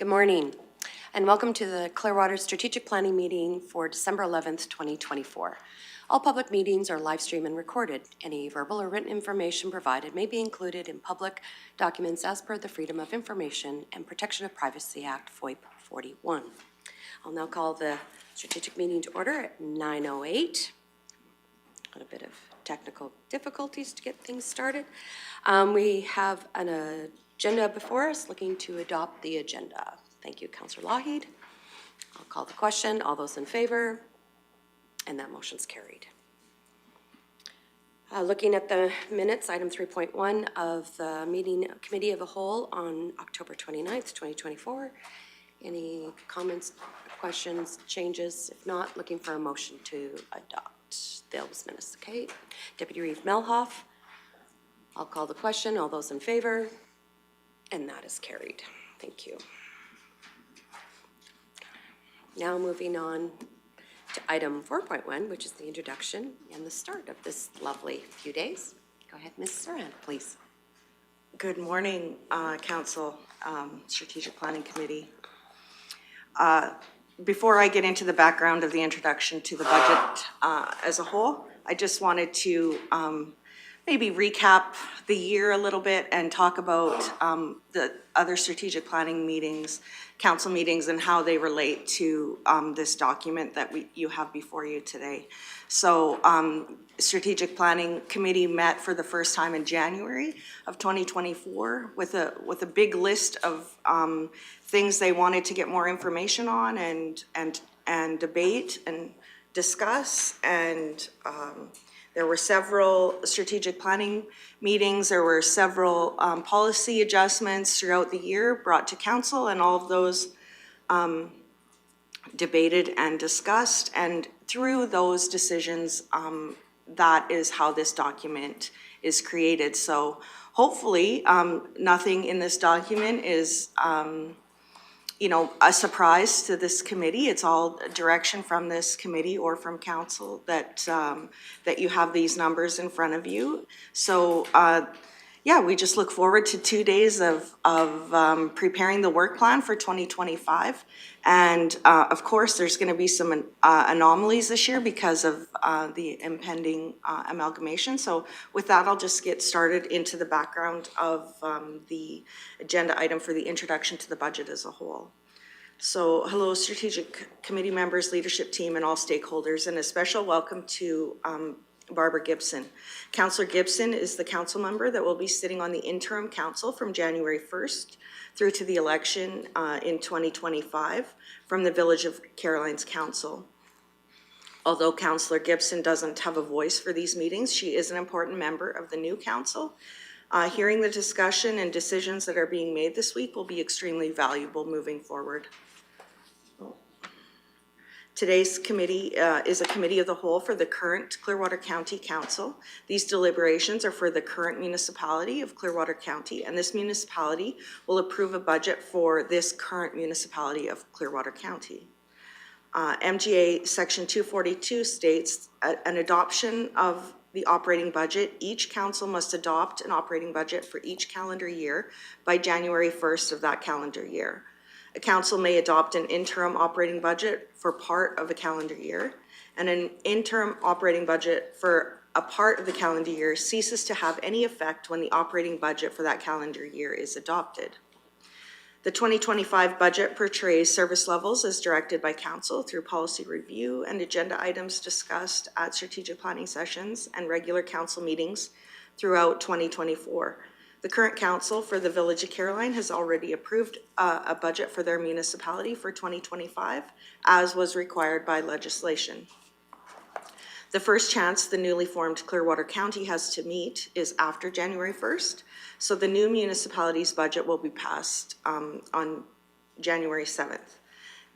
Good morning, and welcome to the Clearwater Strategic Planning Meeting for December 11th, 2024. All public meetings are live streamed and recorded. Any verbal or written information provided may be included in public documents as per the Freedom of Information and Protection of Privacy Act, FOIP 41. I'll now call the strategic meeting to order at 9:08. A little bit of technical difficulties to get things started. We have an agenda before us, looking to adopt the agenda. Thank you, Councillor Lougheed. I'll call the question. All those in favor? And that motion's carried. Looking at the minutes, item 3.1 of the meeting committee of the whole on October 29th, 2024. Any comments, questions, changes? If not, looking for a motion to adopt those minutes. Okay. Deputy Reeve Melhoff. I'll call the question. All those in favor? And that is carried. Thank you. Now moving on to item 4.1, which is the introduction and the start of this lovely few days. Go ahead, Ms. Saran, please. Good morning, Council, Strategic Planning Committee. Before I get into the background of the introduction to the budget as a whole, I just wanted to maybe recap the year a little bit and talk about the other strategic planning meetings, council meetings, and how they relate to this document that you have before you today. So Strategic Planning Committee met for the first time in January of 2024 with a big list of things they wanted to get more information on and debate and discuss. And there were several strategic planning meetings. There were several policy adjustments throughout the year brought to council, and all of those debated and discussed. And through those decisions, that is how this document is created. So hopefully nothing in this document is a surprise to this committee. It's all direction from this committee or from council that you have these numbers in front of you. So we just look forward to 2 days of preparing the work plan for 2025. And of course, there's going to be some anomalies this year because of the impending amalgamation. So with that, I'll just get started into the background of the agenda item for the introduction to the budget as a whole. So hello, Strategic Committee members, leadership team, and all stakeholders, and a special welcome to Barbara Gibson. Councillor Gibson is the council member that will be sitting on the interim council from January 1st through to the election in 2025 from the Village of Caroline's Council. Although Councillor Gibson doesn't have a voice for these meetings, she is an important member of the new council. Hearing the discussion and decisions that are being made this week will be extremely valuable moving forward. Today's committee is a committee of the whole for the current Clearwater County Council. These deliberations are for the current municipality of Clearwater County, and this municipality will approve a budget for this current municipality of Clearwater County. MGA Section 242 states an adoption of the operating budget. Each council must adopt an operating budget for each calendar year by January 1st of that calendar year. A council may adopt an interim operating budget for part of a calendar year, and an interim operating budget for a part of the calendar year ceases to have any effect when the operating budget for that calendar year is adopted. The 2025 budget portrays service levels as directed by council through policy review and agenda items discussed at strategic planning sessions and regular council meetings throughout 2024. The current council for the Village of Caroline has already approved a budget for their municipality for 2025, as was required by legislation. The first chance the newly formed Clearwater County has to meet is after January 1st, so the new municipality's budget will be passed on January 7th.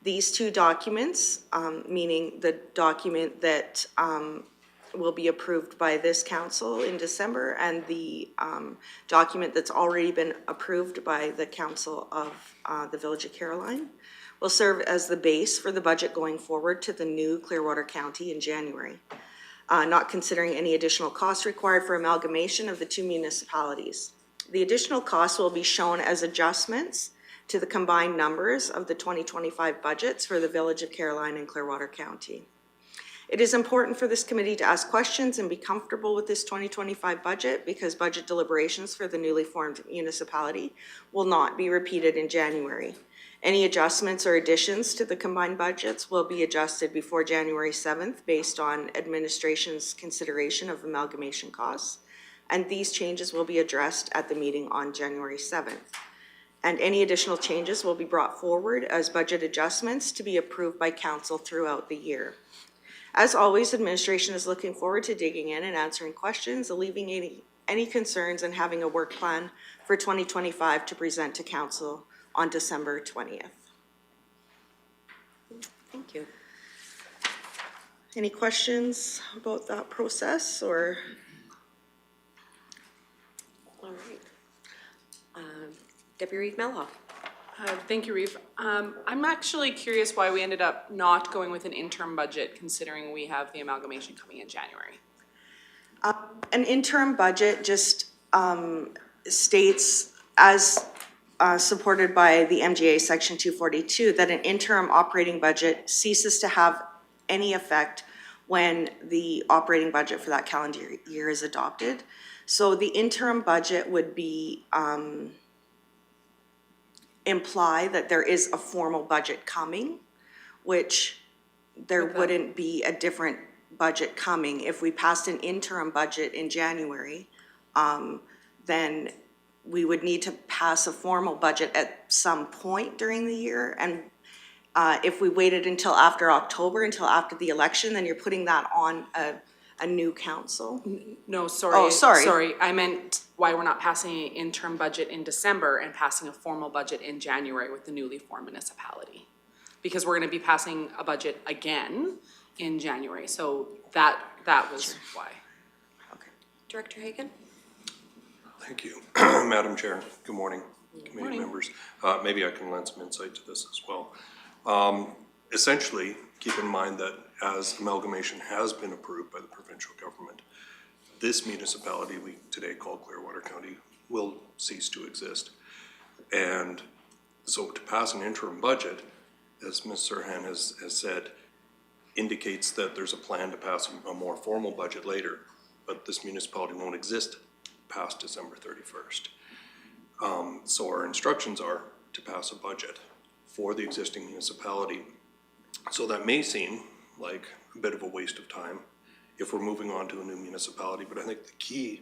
These two documents, meaning the document that will be approved by this council in December and the document that's already been approved by the council of the Village of Caroline, will serve as the base for the budget going forward to the new Clearwater County in January, not considering any additional costs required for amalgamation of the two municipalities. The additional costs will be shown as adjustments to the combined numbers of the 2025 budgets for the Village of Caroline and Clearwater County. It is important for this committee to ask questions and be comfortable with this 2025 budget because budget deliberations for the newly formed municipality will not be repeated in January. Any adjustments or additions to the combined budgets will be adjusted before January 7th based on administration's consideration of amalgamation costs, and these changes will be addressed at the meeting on January 7th. And any additional changes will be brought forward as budget adjustments to be approved by council throughout the year. As always, administration is looking forward to digging in and answering questions, alleviating any concerns, and having a work plan for 2025 to present to council on December 20th. Thank you. Any questions about that process or? All right. Deputy Reeve Melhoff. Thank you, Reeve. I'm actually curious why we ended up not going with an interim budget considering we have the amalgamation coming in January. An interim budget just states, as supported by the MGA Section 242, that an interim operating budget ceases to have any effect when the operating budget for that calendar year is adopted. So the interim budget would be imply that there is a formal budget coming, which there wouldn't be a different budget coming. If we passed an interim budget in January, then we would need to pass a formal budget at some point during the year. And if we waited until after October, until after the election, then you're putting that on a new council. No, sorry. Oh, sorry. Sorry, I meant why we're not passing an interim budget in December and passing a formal budget in January with the newly formed municipality. Because we're gonna be passing a budget again in January, so that was why. Okay. Director Hagan. Thank you, Madam Chair. Good morning, committee Morning. members. Maybe I can lend some insight to this as well. Essentially, keep in mind that as amalgamation has been approved by the provincial government, this municipality we today call Clearwater County will cease to exist. And so to pass an interim budget, as Ms. Serhan has said, indicates that there's a plan to pass a more formal budget later, but this municipality won't exist past December 31st. So our instructions are to pass a budget for the existing municipality. So that may seem like a bit of a waste of time if we're moving on to a new municipality, but I think the key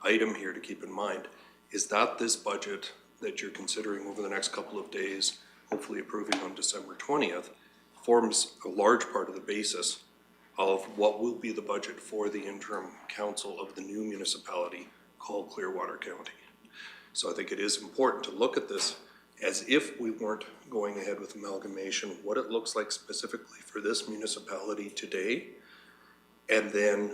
item here to keep in mind is that this budget that you're considering over the next couple of days, hopefully approving on December 20th, forms a large part of the basis of what will be the budget for the interim council of the new municipality called Clearwater County. So I think it is important to look at this as if we weren't going ahead with amalgamation, what it looks like specifically for this municipality today. And then,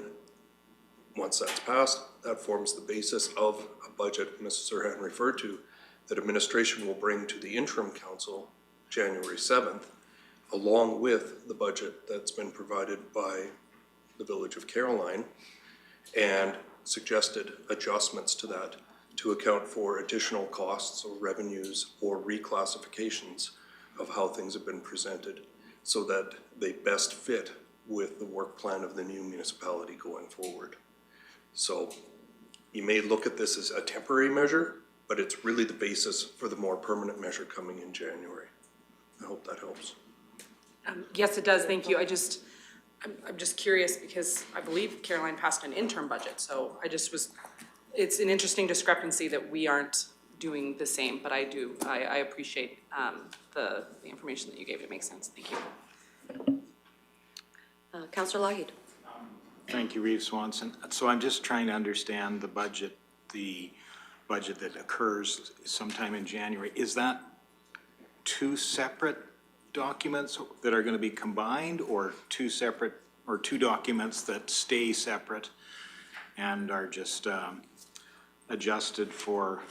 once that's passed, that forms the basis of a budget Mrs. Serhan referred to that administration will bring to the interim council January 7th, along with the budget that's been provided by the Village of Caroline and suggested adjustments to that to account for additional costs or revenues or reclassifications of how things have been presented so that they best fit with the work plan of the new municipality going forward. So you may look at this as a temporary measure, but it's really the basis for the more permanent measure coming in January. I hope that helps. Yes, it does, thank you. I'm just curious because I believe Caroline passed an interim budget, so it's an interesting discrepancy that we aren't doing the same, but I appreciate the information that you gave. It makes sense, thank you. Councillor Lougheed. Thank you, Reeve Swanson. So I'm just trying to understand the budget that occurs sometime in January. Is that two separate documents that are going to be combined, or two separate, or two documents that stay separate and are just adjusted for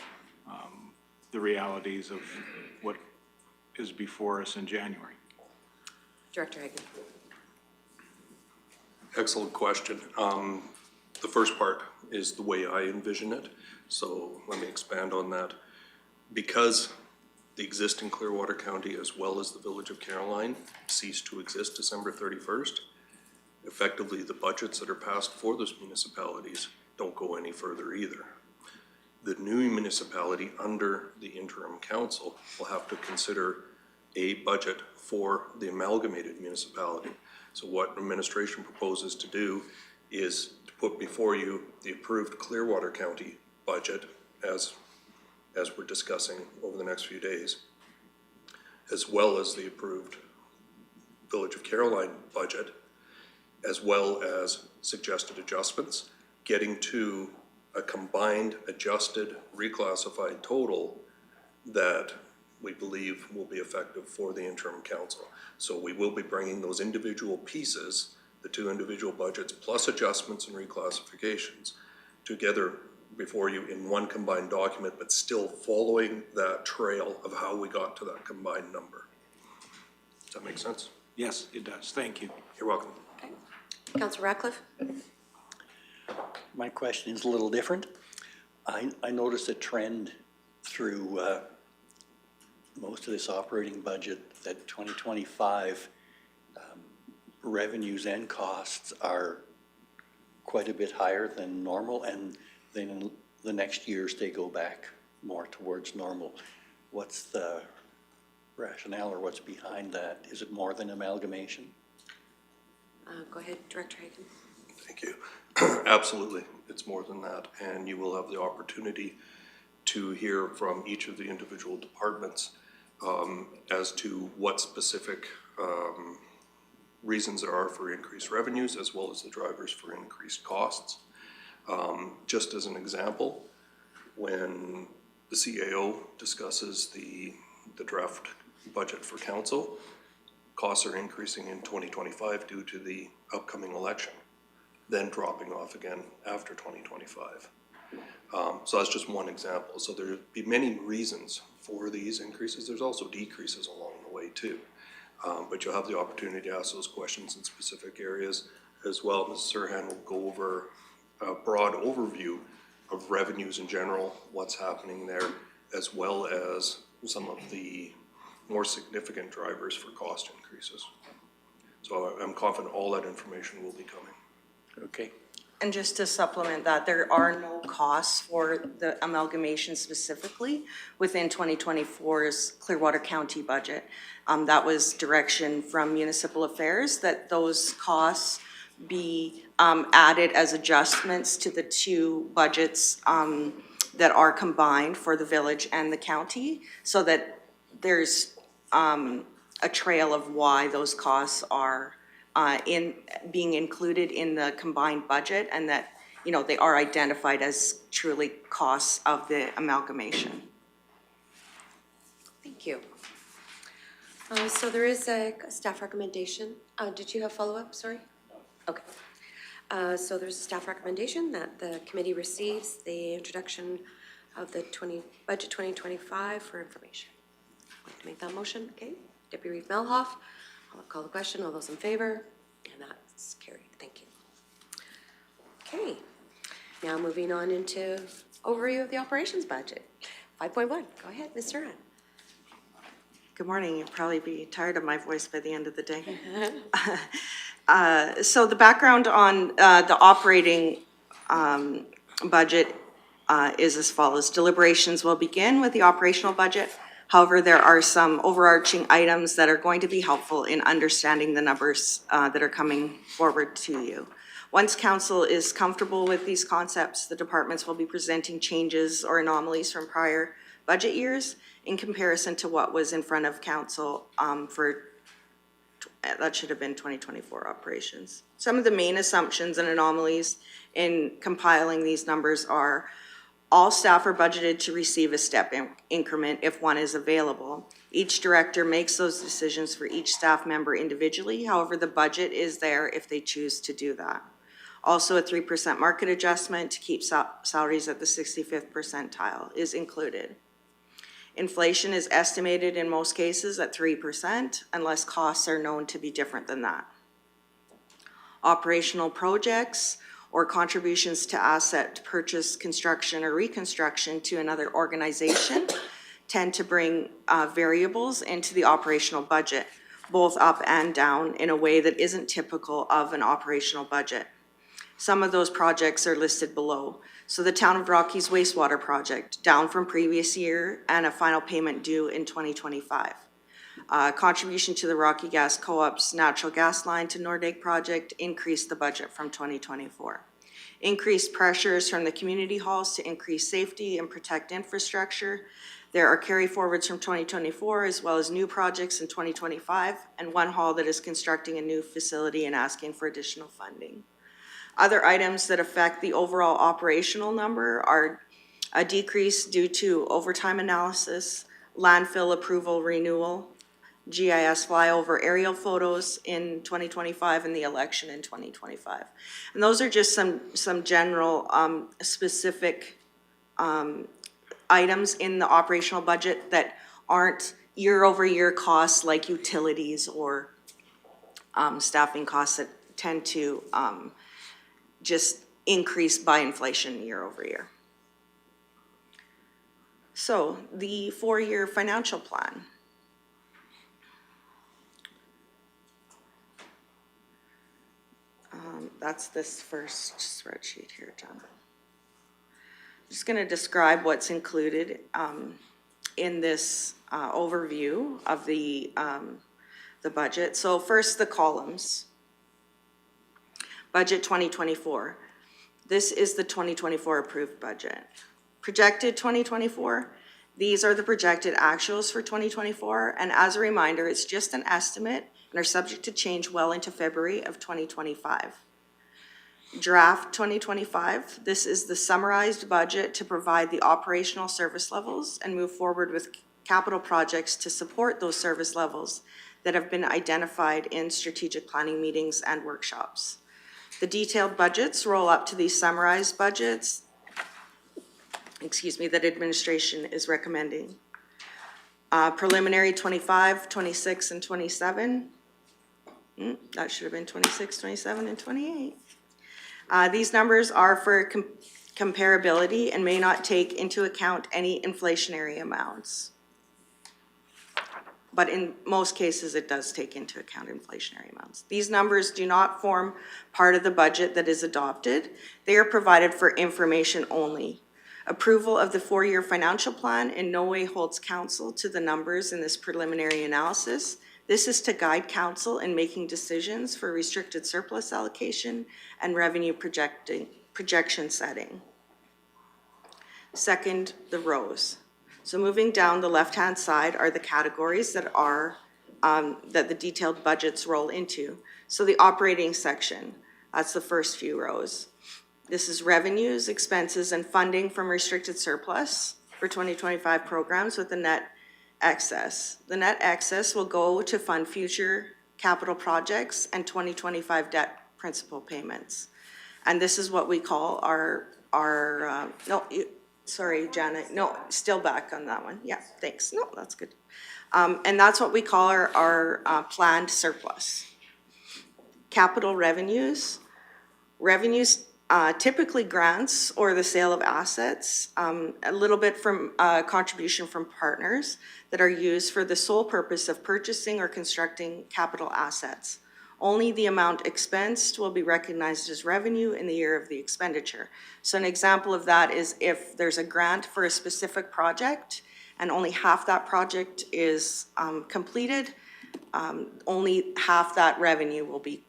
the realities of what is before us in January? Director Hagan. Excellent question. The first part is the way I envision it. So let me expand on that. Because the existing Clearwater County as well as the Village of Caroline cease to exist December 31st. Effectively, the budgets that are passed for those municipalities don't go any further either. The new municipality under the interim council will have to consider a budget for the amalgamated municipality. So what administration proposes to do is to put before you the approved Clearwater County budget as we're discussing over the next few days, as well as the approved Village of Caroline budget, as well as suggested adjustments, getting to a combined, adjusted, reclassified total that we believe will be effective for the interim council. So we will be bringing those individual pieces, the two individual budgets, plus adjustments and reclassifications, together before you in one combined document, but still following that trail of how we got to that combined number. Does that make sense? Yes, it does. Thank you. You're welcome. Okay. Councilor Ratcliffe? My question is a little different. I noticed a trend through most of this operating budget that 2025 revenues and costs are quite a bit higher than normal, and then in the next years they go back more towards normal. What's the rationale or what's behind that? Is it more than amalgamation? Go ahead, Director Hagan. Thank you. Absolutely, it's more than that, and you will have the opportunity to hear from each of the individual departments as to what specific reasons there are for increased revenues, as well as the drivers for increased costs. Just as an example, when the CAO discusses the draft budget for council, costs are increasing in 2025 due to the upcoming election, then dropping off again after 2025. So that's just one example. So there'll be many reasons for these increases. There's also decreases along the way too. But you'll have the opportunity to ask those questions in specific areas as well. Ms. Serhan will go over a broad overview of revenues in general, what's happening there, as well as some of the more significant drivers for cost increases. So I'm confident all that information will be coming. Okay. And just to supplement that, there are no costs for the amalgamation specifically within 2024's Clearwater County budget. That was direction from Municipal Affairs that those costs be added as adjustments to the two budgets that are combined for the village and the county, so that there's a trail of why those costs are being included in the combined budget, and that, you know, they are identified as truly costs of the amalgamation. Thank you. So there is a staff recommendation. Did you have follow-up? Sorry? Okay. So there's a staff recommendation that the committee receives the introduction of the budget 2025 for information. I'd like to make that motion. Okay. Deputy Reeve Melhoff. I'll call the question. All those in favor? And that's carried. Thank you. Okay. Now moving on into overview of the operations budget. 5.1. Go ahead, Ms. Serhan. Good morning. You'll probably be tired of my voice by the end of the day. So the background on the operating budget is as follows. Deliberations will begin with the operational budget. However, there are some overarching items that are going to be helpful in understanding the numbers that are coming forward to you. Once council is comfortable with these concepts, the departments will be presenting changes or anomalies from prior budget years in comparison to what was in front of council that should have been 2024 operations. Some of the main assumptions and anomalies in compiling these numbers are: all staff are budgeted to receive a step increment if one is available. Each director makes those decisions for each staff member individually. However, the budget is there if they choose to do that. Also, a 3% market adjustment to keep salaries at the 65th percentile is included. Inflation is estimated in most cases at 3% unless costs are known to be different than that. Operational projects or contributions to asset purchase, construction, or reconstruction to another organization tend to bring variables into the operational budget, both up and down, in a way that isn't typical of an operational budget. Some of those projects are listed below. So the Town of Rockies wastewater project, down from previous year and a final payment due in 2025. Contribution to the Rocky Gas Co-op's natural gas line to Nordegg project increased the budget from 2024. Increased pressures from the community halls to increase safety and protect infrastructure. There are carry forwards from 2024 as well as new projects in 2025, and one hall that is constructing a new facility and asking for additional funding. Other items that affect the overall operational number are a decrease due to overtime analysis, landfill approval renewal, GIS flyover aerial photos in 2025, and the election in 2025. And those are just some general specific items in the operational budget that aren't year-over-year costs like utilities or staffing costs that tend to just increase by inflation year over year. So the 4-year financial plan. That's this first spreadsheet here, John. Just going to describe what's included in this overview of the budget. So first, the columns. Budget 2024. This is the 2024 approved budget. Projected 2024, these are the projected actuals for 2024. And as a reminder, it's just an estimate and are subject to change well into February of 2025. Draft 2025, this is the summarized budget to provide the operational service levels and move forward with capital projects to support those service levels that have been identified in strategic planning meetings and workshops. The detailed budgets roll up to these summarized budgets, that administration is recommending. Preliminary 25, 26, and 27. That should have been 26, 27, and 28. These numbers are for comparability and may not take into account any inflationary amounts. But in most cases, it does take into account inflationary amounts. These numbers do not form part of the budget that is adopted. They are provided for information only. Approval of the 4-year financial plan in no way holds counsel to the numbers in this preliminary analysis. This is to guide council in making decisions for restricted surplus allocation and revenue projection setting. Second, the rows. So moving down the left-hand side are the categories that are that the detailed budgets roll into. So the operating section, that's the first few rows. This is revenues, expenses, and funding from restricted surplus for 2025 programs with the net excess. The net excess will go to fund future capital projects and 2025 debt principal payments. And this is what we call sorry, Janet, no, still back on that one. Yeah, thanks. No, that's good. And that's what we call our planned surplus. Capital revenues. Revenues typically grants or the sale of assets, a little bit from contribution from partners that are used for the sole purpose of purchasing or constructing capital assets. Only the amount expensed will be recognized as revenue in the year of the expenditure. So an example of that is if there's a grant for a specific project and only half that project is completed, only half that revenue will be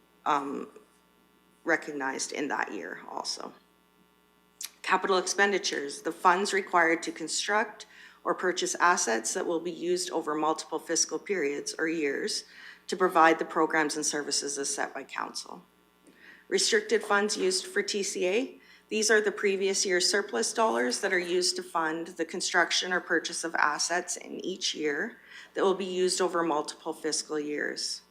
recognized in that year also. Capital expenditures, the funds required to construct or purchase assets that will be used over multiple fiscal periods or years to provide the programs and services as set by council. Restricted funds used for TCA, these are the previous year's surplus dollars that are used to fund the construction or purchase of assets in each year that will be used over multiple fiscal years.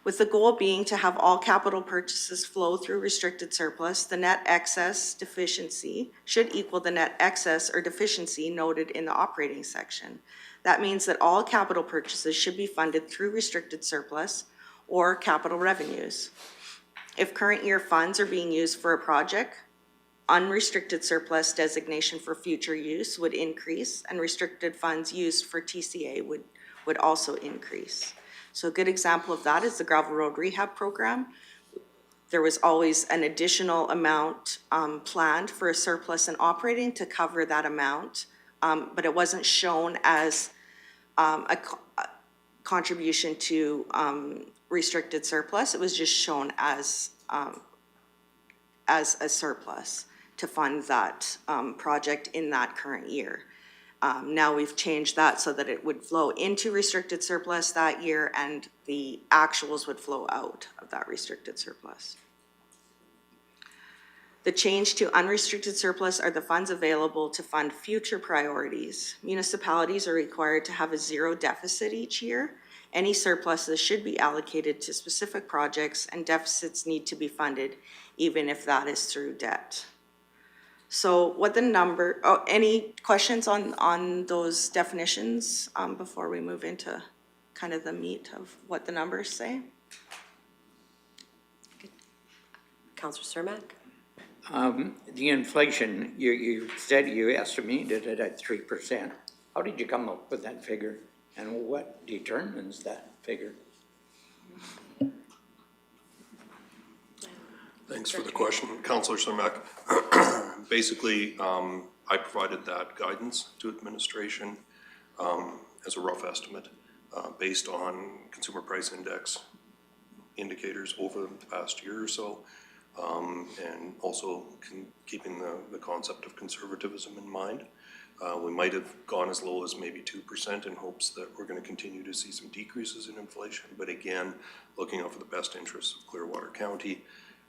With the goal being to have all capital purchases flow through restricted surplus, the net excess deficiency should equal the net excess or deficiency noted in the operating section. That means that all capital purchases should be funded through restricted surplus or capital revenues. If current year funds are being used for a project, unrestricted surplus designation for future use would increase, and restricted funds used for TCA would also increase. So a good example of that is the gravel road rehab program. There was always an additional amount planned for a surplus and operating to cover that amount, but it wasn't shown as a contribution to restricted surplus. It was just shown as a surplus to fund that project in that current year. Now we've changed that so that it would flow into restricted surplus that year and the actuals would flow out of that restricted surplus. The change to unrestricted surplus are the funds available to fund future priorities. Municipalities are required to have a zero deficit each year. Any surpluses should be allocated to specific projects and deficits need to be funded, even if that is through debt. So what the number, any questions on those definitions before we move into kind of the meat of what the numbers say? Counselor Cermak? The inflation, you said you estimated it at 3%. How did you come up with that figure? And what determines that figure? Thanks for the question, Councillor Cermak. Basically, I provided that guidance to administration as a rough estimate based on consumer price index indicators over the past year or so, and also keeping the concept of conservatism in mind. We might have gone as low as maybe 2% in hopes that we're going to continue to see some decreases in inflation. But again, looking out for the best interests of Clearwater County,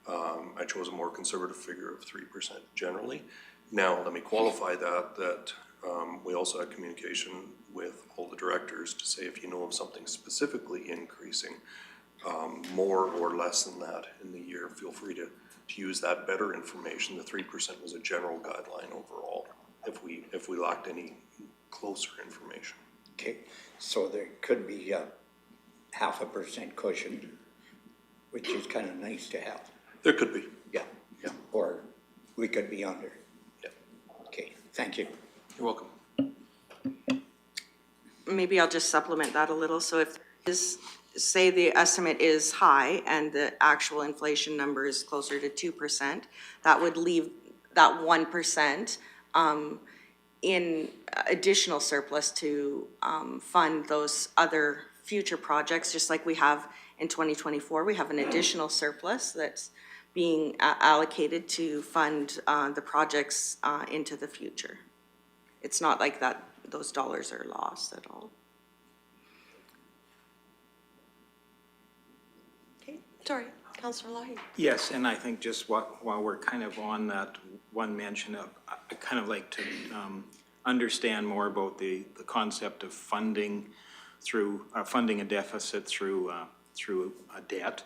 I chose a more conservative figure of 3% generally. Now, let me qualify that we also had communication with all the directors to say if you know of something specifically increasing more or less than that in the year, feel free to use that better information. The 3% was a general guideline overall if we lacked any closer information. Okay, so there could be a 0.5% cushion, which is kind of nice to have. There could be. Yeah. Yeah. Or we could be under. Yeah. Okay, thank you. You're welcome. Maybe I'll just supplement that a little. So if say the estimate is high and the actual inflation number is closer to 2%, that would leave that 1% in additional surplus to fund those other future projects, just like we have in 2024. We have an additional surplus that's being allocated to fund the projects into the future. It's not like that; those dollars are lost at all. Okay, sorry, Counselor Lahey. Yes, and I think just while we're kind of on that one mention of, I kind of like to understand more about the concept of funding through, funding a deficit through a debt.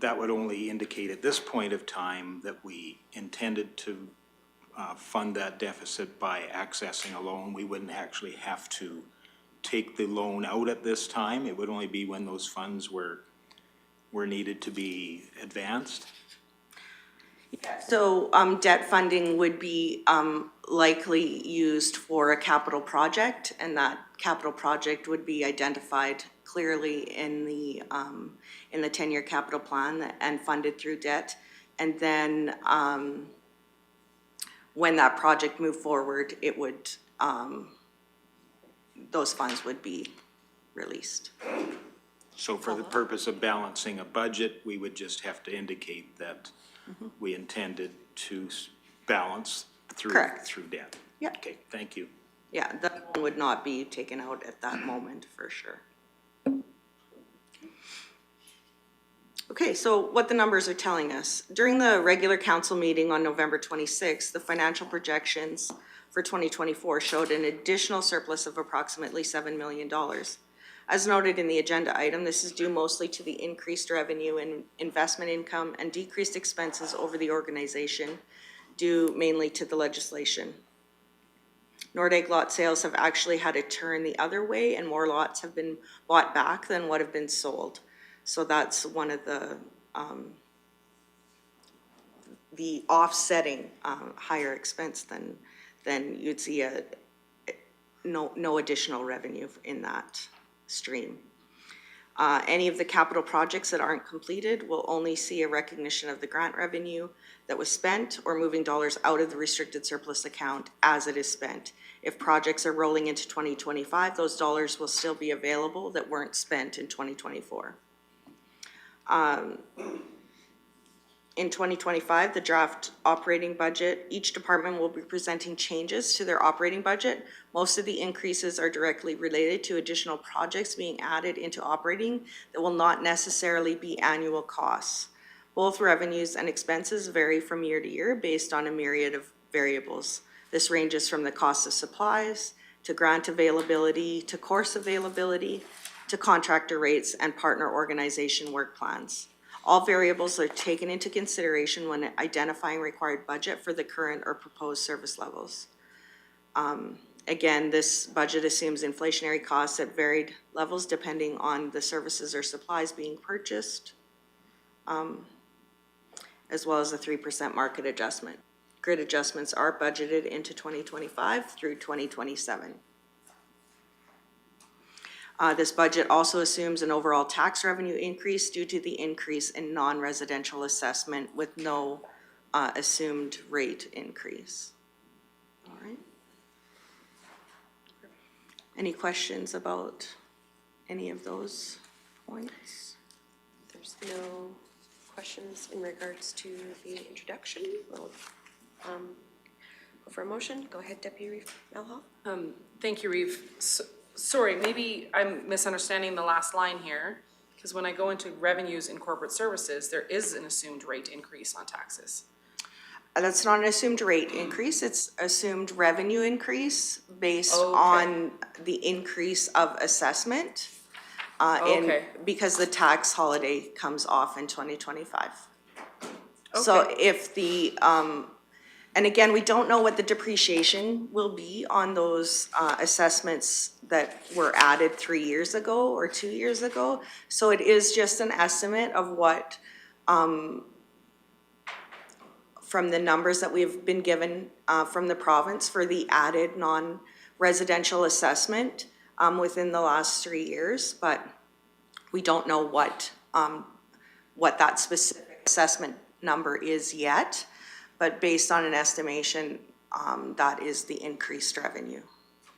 That would only indicate at this point of time that we intended to fund that deficit by accessing a loan. We wouldn't actually have to take the loan out at this time. It would only be when those funds were needed to be advanced. So debt funding would be likely used for a capital project, and that capital project would be identified clearly in the 10-year capital plan and funded through debt. And then when that project moved forward, it would those funds would be released. So for the purpose of balancing a budget, we would just have to indicate that we intended to balance through debt. Yeah. Okay, thank you. Yeah, that would not be taken out at that moment for sure. Okay, so what the numbers are telling us. During the regular council meeting on November 26th, the financial projections for 2024 showed an additional surplus of approximately $7 million. As noted in the agenda item, this is due mostly to the increased revenue and investment income and decreased expenses over the organization, due mainly to the legislation. Nordegg lot sales have actually had a turn the other way, and more lots have been bought back than what have been sold. So that's one of the offsetting higher expense, then you'd see no additional revenue in that stream. Any of the capital projects that aren't completed will only see a recognition of the grant revenue that was spent or moving dollars out of the restricted surplus account as it is spent. If projects are rolling into 2025, those dollars will still be available that weren't spent in 2024. In 2025, the draft operating budget, each department will be presenting changes to their operating budget. Most of the increases are directly related to additional projects being added into operating that will not necessarily be annual costs. Both revenues and expenses vary from year to year based on a myriad of variables. This ranges from the cost of supplies, to grant availability, to course availability, to contractor rates and partner organization work plans. All variables are taken into consideration when identifying required budget for the current or proposed service levels. Again, this budget assumes inflationary costs at varied levels depending on the services or supplies being purchased, as well as a 3% market adjustment. Grid adjustments are budgeted into 2025 through 2027. This budget also assumes an overall tax revenue increase due to the increase in non-residential assessment with no assumed rate increase. All right. Any questions about any of those points? There's no questions in regards to the introduction. We'll go for a motion. Go ahead, Deputy Melhoff. Thank you, Reeve. Sorry, maybe I'm misunderstanding the last line here, because when I go into revenues in corporate services, there is an assumed rate increase on taxes. That's not an assumed rate increase, it's assumed revenue increase based Okay. on the increase of assessment. Okay. Because the tax holiday comes off in 2025. So Okay. if the, and again, we don't know what the depreciation will be on those assessments that were added 3 years ago or 2 years ago. So it is just an estimate of what, from the numbers that we've been given from the province for the added non-residential assessment within the last 3 years, but we don't know what that specific assessment number is yet. But based on an estimation, that is the increased revenue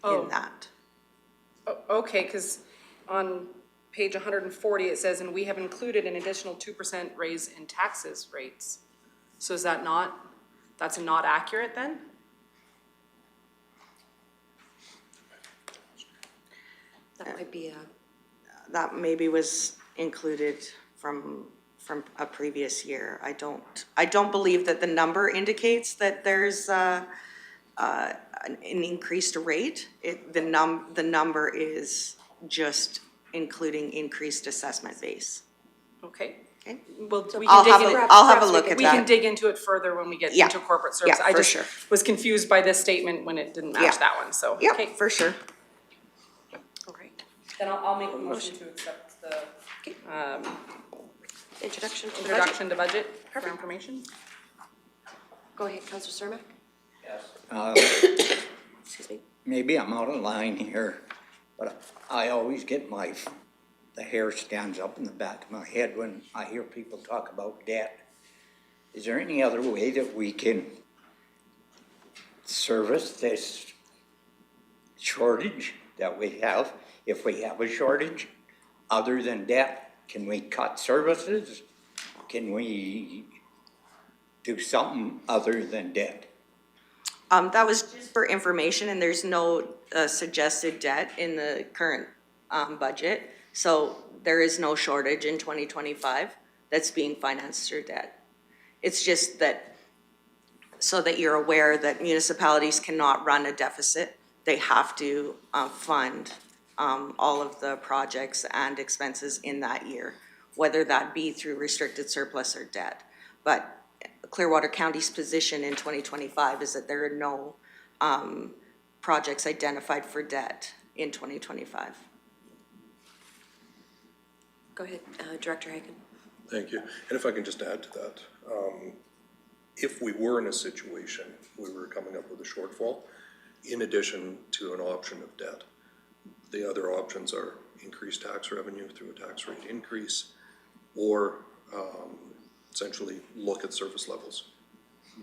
in that. Okay, because on page 140, it says, and we have included an additional 2% raise in taxes rates. So is that not, that's not accurate then? That might be a, That maybe was included from a previous year. I don't believe that the number indicates that there's an increased rate. The number is just including increased assessment base. Okay. Okay? Well, we I'll can have dig a- in. I'll have a perhaps look at we can that. dig into it further when we get Yeah. into corporate service. Yeah, I for just sure. was confused by this statement when it didn't match Yeah. that one, so. Yep, okay. for sure. all right. Then I'll make a motion to accept the Introduction to the budget. introduction to budget for information. Go ahead, Councilor Cermak. Uh, Excuse me. Maybe I'm out of line here, but I always get the hair stands up in the back of my head when I hear people talk about debt. Is there any other way that we can service this shortage that we have, if we have a shortage, other than debt? Can we cut services? Can we do something other than debt? That was just for information, and there's no suggested debt in the current budget. So there is no shortage in 2025 that's being financed through debt. It's just that, so that you're aware that municipalities cannot run a deficit. They have to fund all of the projects and expenses in that year, whether that be through restricted surplus or debt. But Clearwater County's position in 2025 is that there are no projects identified for debt in 2025. Go ahead, Director Hagan. Thank you. And if I can just add to that, if we were in a situation, we were coming up with a shortfall, in addition to an option of debt. The other options are increased tax revenue through a tax rate increase, or essentially look at service levels,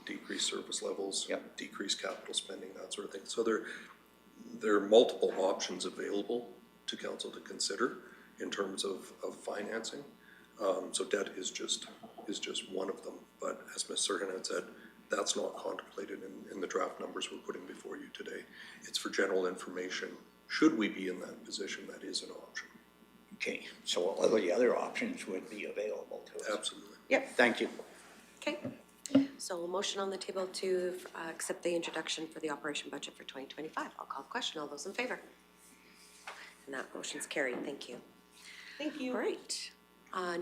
decrease service levels, Yep. decrease capital spending, that sort of thing. So there are multiple options available to council to consider in terms of financing. So debt is just one of them. But as Ms. Serhan had said, that's not contemplated in the draft numbers we're putting before you today. It's for general information. Should we be in that position, that is an option. Okay, so all the other options would be available to us. Absolutely. Yep, thank you. Okay. So a motion on the table to accept the introduction for the operation budget for 2025. I'll call the question. All those in favor? And that motion's carried. Thank you. Thank you. All right.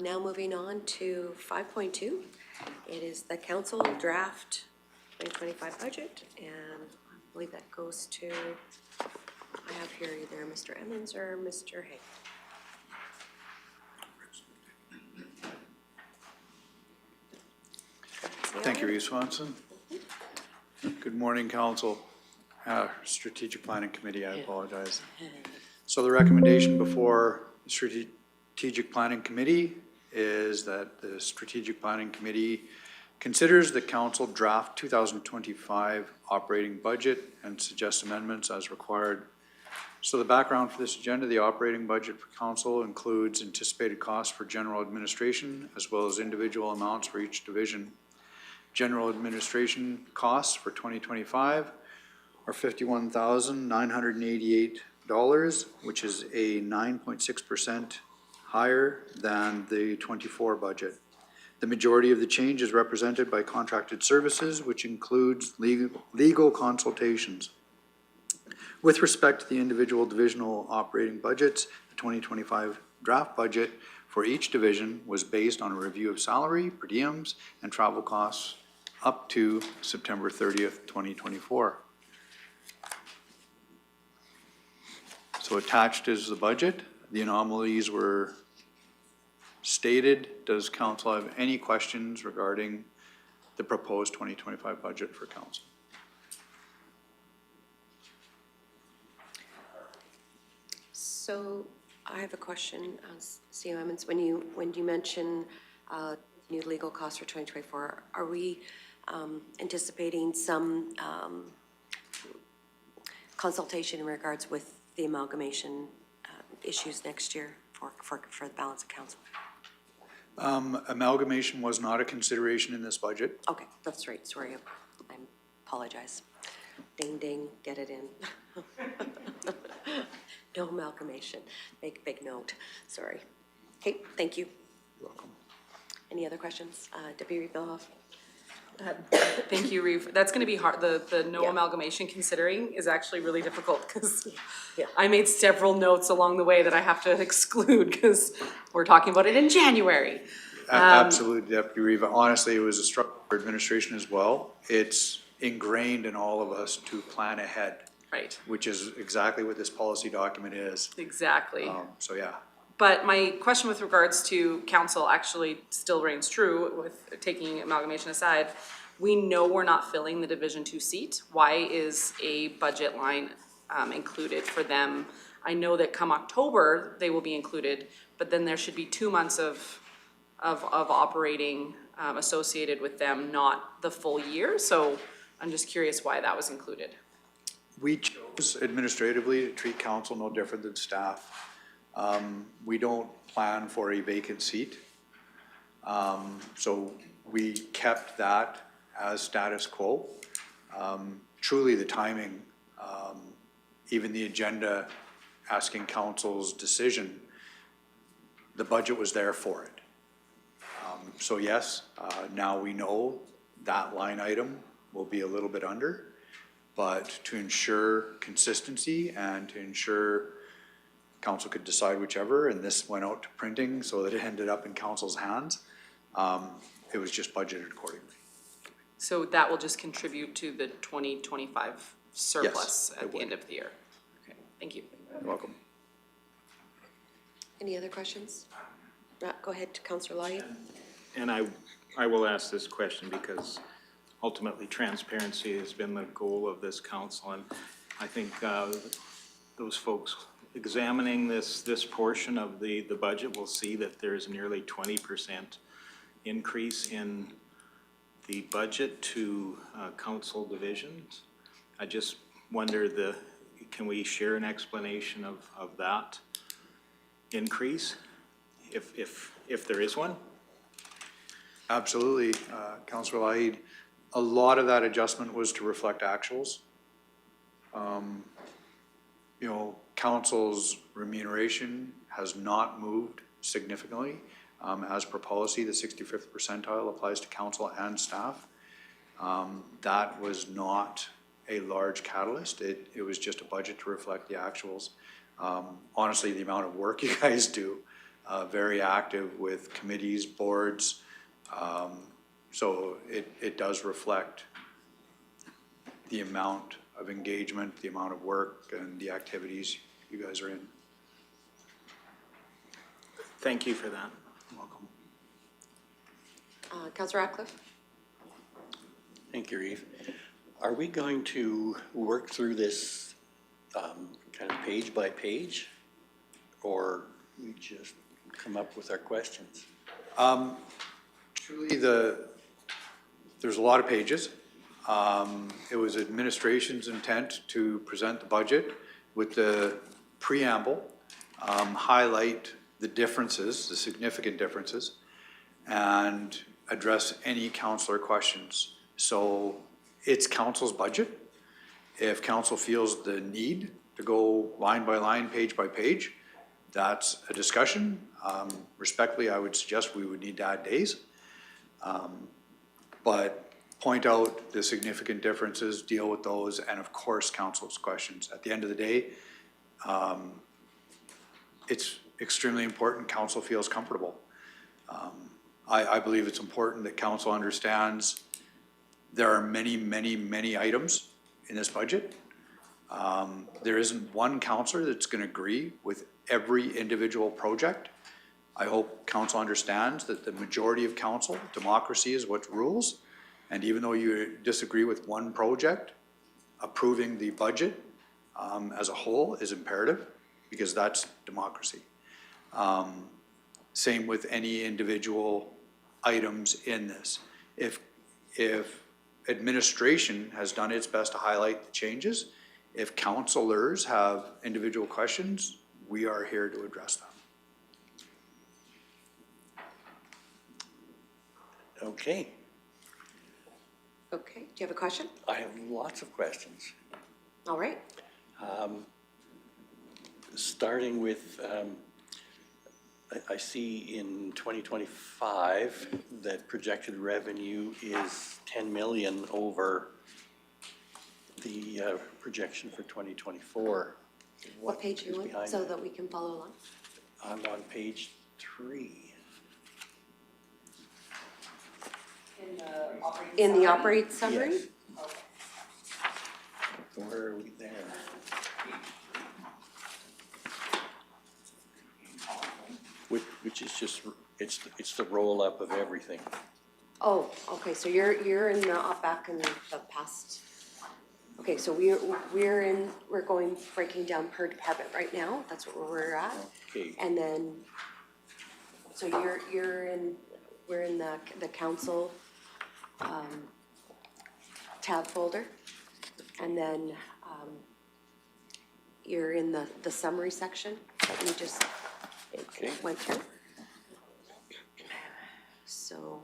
Now moving on to 5.2. It is the council draft 2025 budget, and I believe that goes to, I have here either Mr. Emmons or Mr. Hay. Thank you, Reeve Swanson. Good morning, council. Strategic Planning Committee, I apologize. So the recommendation before the Strategic Planning Committee is that the Strategic Planning Committee considers the council draft 2025 operating budget and suggests amendments as required. So the background for this agenda, the operating budget for council includes anticipated costs for general administration as well as individual amounts for each division. General administration costs for 2025 are $51,988, which is a 9.6% higher than the 24 budget. The majority of the change is represented by contracted services, which includes legal consultations. With respect to the individual divisional operating budgets, the 2025 draft budget for each division was based on a review of salary, per diems, and travel costs up to September 30th, 2024. So attached is the budget. The anomalies were stated. Does council have any questions regarding the proposed 2025 budget for council? So I have a question, CEO Emmons. When you mention new legal costs for 2024, are we anticipating some consultation in regards with the amalgamation issues next year for the balance of council? Amalgamation was not a consideration in this budget. Okay, that's right, sorry, I apologize. Ding, ding, get it in. No amalgamation, make a big note, sorry. Okay, thank you. You're welcome. Any other questions? Deputy Billhoff? Thank you, Reeve. That's gonna be hard, the no Yeah. amalgamation considering is actually really difficult, because Yeah. I made several notes along the way that I have to exclude, because we're talking about it in January. Absolutely, Deputy Riva. Honestly, it was a struggle for administration as well. It's ingrained in all of us to plan ahead, Right, which is exactly what this policy document is. exactly. So yeah. But my question with regards to council actually still reigns true with taking amalgamation aside. We know we're not filling the Division 2 seat. Why is a budget line included for them? I know that come October, they will be included, but then there should be 2 months of operating associated with them, not the full year. So I'm just curious why that was included. We chose administratively to treat council no different than staff. We don't plan for a vacant seat. So we kept that as status quo. Truly the timing, even the agenda asking council's decision, the budget was there for it. So yes, now we know that line item will be a little bit under, but to ensure consistency and to ensure council could decide whichever, and this went out to printing so that it ended up in council's hands, it was just budgeted accordingly. So that will just contribute to the 2025 surplus it at the would. end of the year? Okay, thank you. You're welcome. Any other questions? Go ahead, Councillor Lawye. And I will ask this question because ultimately, transparency has been the goal of this council, and I think those folks examining this portion of the budget will see that there's nearly 20% increase in the budget to council divisions. I just wonder can we share an explanation of that increase, if there is one? Absolutely, Councillor Laid. A lot of that adjustment was to reflect actuals. You know, council's remuneration has not moved significantly. As per policy, the 65th percentile applies to council and staff. That was not a large catalyst. It was just a budget to reflect the actuals. Honestly, the amount of work you guys do, very active with committees, boards. So it does reflect the amount of engagement, the amount of work, and the activities you guys are in. Thank you for that. Welcome. Councillor Ratcliffe? Thank you, Reeve. Are we going to work through this kind of page by page, or we just come up with our questions? Truly, there's a lot of pages. It was administration's intent to present the budget with the preamble, highlight the differences, the significant differences, and address any councillor questions. So it's council's budget. If council feels the need to go line by line, page by page, that's a discussion. Respectfully, I would suggest we would need to add days. But point out the significant differences, deal with those, and of course, council's questions. At the end of the day, it's extremely important council feels comfortable. I believe it's important that council understands there are many, many, many items in this budget. There isn't one councillor that's going to agree with every individual project. I hope council understands that the majority of council, democracy is what rules. And even though you disagree with one project, approving the budget as a whole is imperative, because that's democracy. Same with any individual items in this. If administration has done its best to highlight the changes, if councillors have individual questions, we are here to address them. Okay, Okay, do you have a question? I have lots of questions. All right. Starting with, I see in 2025 that projected revenue is 10 million over the projection for 2024. What page are is you on, behind so that? that we can follow along? I'm on page 3. In the operate summary? Yes. Where are we there? Which is just, it's the roll-up of everything. Oh, okay, so you're in the, back in the past. Okay, so we're going, breaking down per department right now, that's where we're at. Okay. And then, so we're in the council, tab folder. And then, you're in the summary section that we just Okay. went through. So,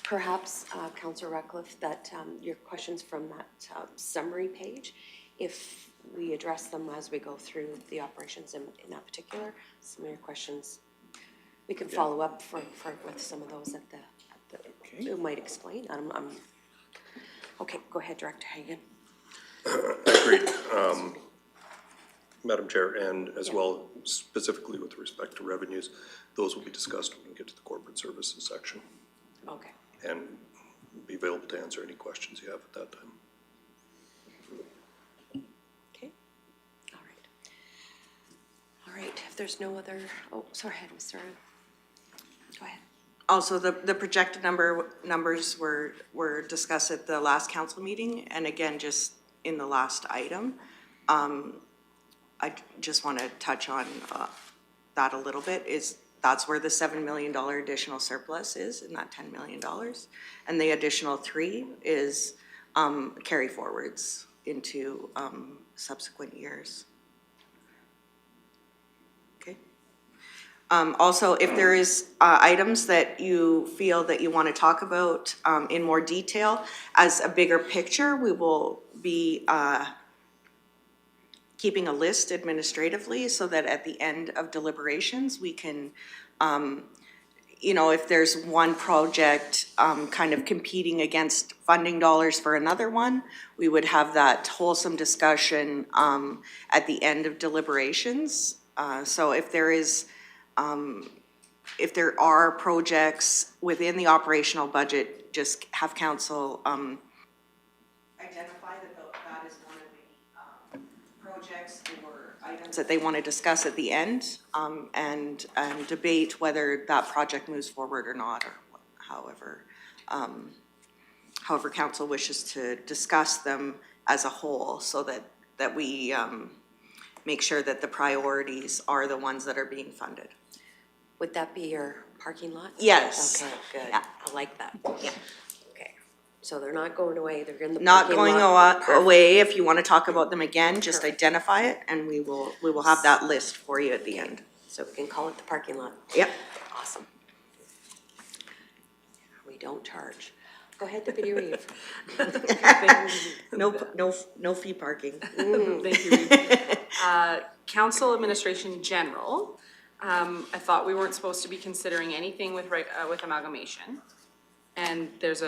perhaps, Councillor Ratcliffe, that your questions from that summary page, if we address them as we go through the operations in that particular, some of your questions, we can follow up with some of those at the Okay. who might explain. Okay, go ahead, Director Hagan. Great. Madam Chair, and as well specifically with respect to revenues, those will be discussed when we get to the corporate services section Okay. and be available to answer any questions you have at that time. Okay, all right. All right, if there's no other, oh, sorry, Mr. Go ahead. Also, the projected numbers were discussed at the last council meeting, and again, just in the last item. I just want to touch on that a little bit, that's where the $7 million additional surplus is, in that $10 million. And the additional 3 is carry forwards into subsequent years. Okay. Also, if there is items that you feel that you want to talk about in more detail, as a bigger picture, we will be keeping a list administratively so that at the end of deliberations, we can, you know, if there's one project kind of competing against funding dollars for another one, we would have that wholesome discussion at the end of deliberations. So if there is, if there are projects within the operational budget, just have council identify that is one of the projects or items that they want to discuss at the end, and debate whether that project moves forward or not, or however council wishes to discuss them as a whole, so that we make sure that the priorities are the ones that are being funded. Would that be your parking lot? Yes. Okay, good. Yeah. I like that. Yeah. Okay. So they're not going away, they're in the Not parking going lot. away. If you want to talk about them again, just Perfect. identify it, and we will have that list for you at the end. So we can call it the parking lot. Yep. Awesome. We don't charge. Go ahead, Deputy Reeve. No fee parking. Thank you, Reeve. Council Administration General, I thought we weren't supposed to be considering anything with amalgamation. And there's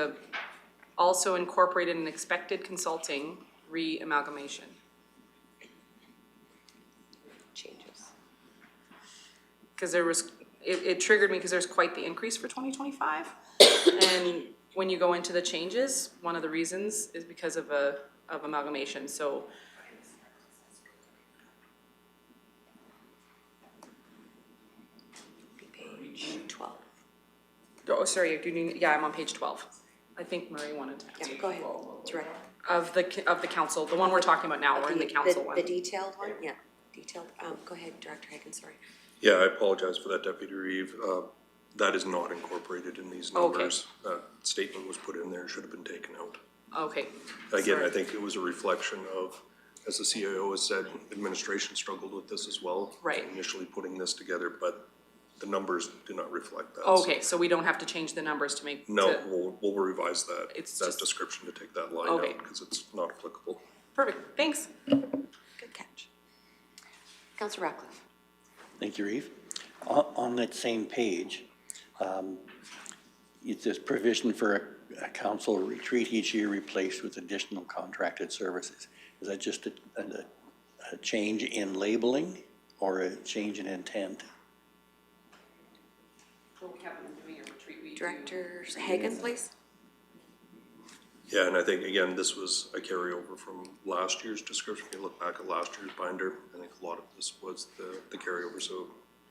also incorporated an expected consulting re-amalgamation. Changes. Because it triggered me because there's quite the increase for 2025. And when you go into the changes, one of the reasons is because of amalgamation, so. Page 12. Oh, sorry, I'm on page 12. I think Murray wanted to Yeah, answer. go ahead. Direct. Of the council, the one we're talking about now, we're in the council one. The detailed one? Yeah, detailed. Go ahead, Director Hagan, sorry. Yeah, I apologize for that, Deputy Reeve. That is not incorporated in these Okay. numbers. That statement was put in there, should have been taken out. Okay. Again, I Sorry. think it was a reflection of, as the CIO has said, administration struggled with this as well. Right. Initially putting this together, but the numbers do not reflect that. Okay, so we don't have to change the numbers to make. No, to- we'll revise that, It's that just- description to take that line Okay. out, because it's not applicable. Perfect, thanks. Good catch. Councilor Ratcliffe. Thank you, Reeve. On that same page, it says provision for a council retreat each year replaced with additional contracted services. Is that just a change in labeling or a change in intent? Director Hagan, please. Yeah, and I think, again, this was a carryover from last year's description. If you look back at last year's binder, I think a lot of this was the carryover, so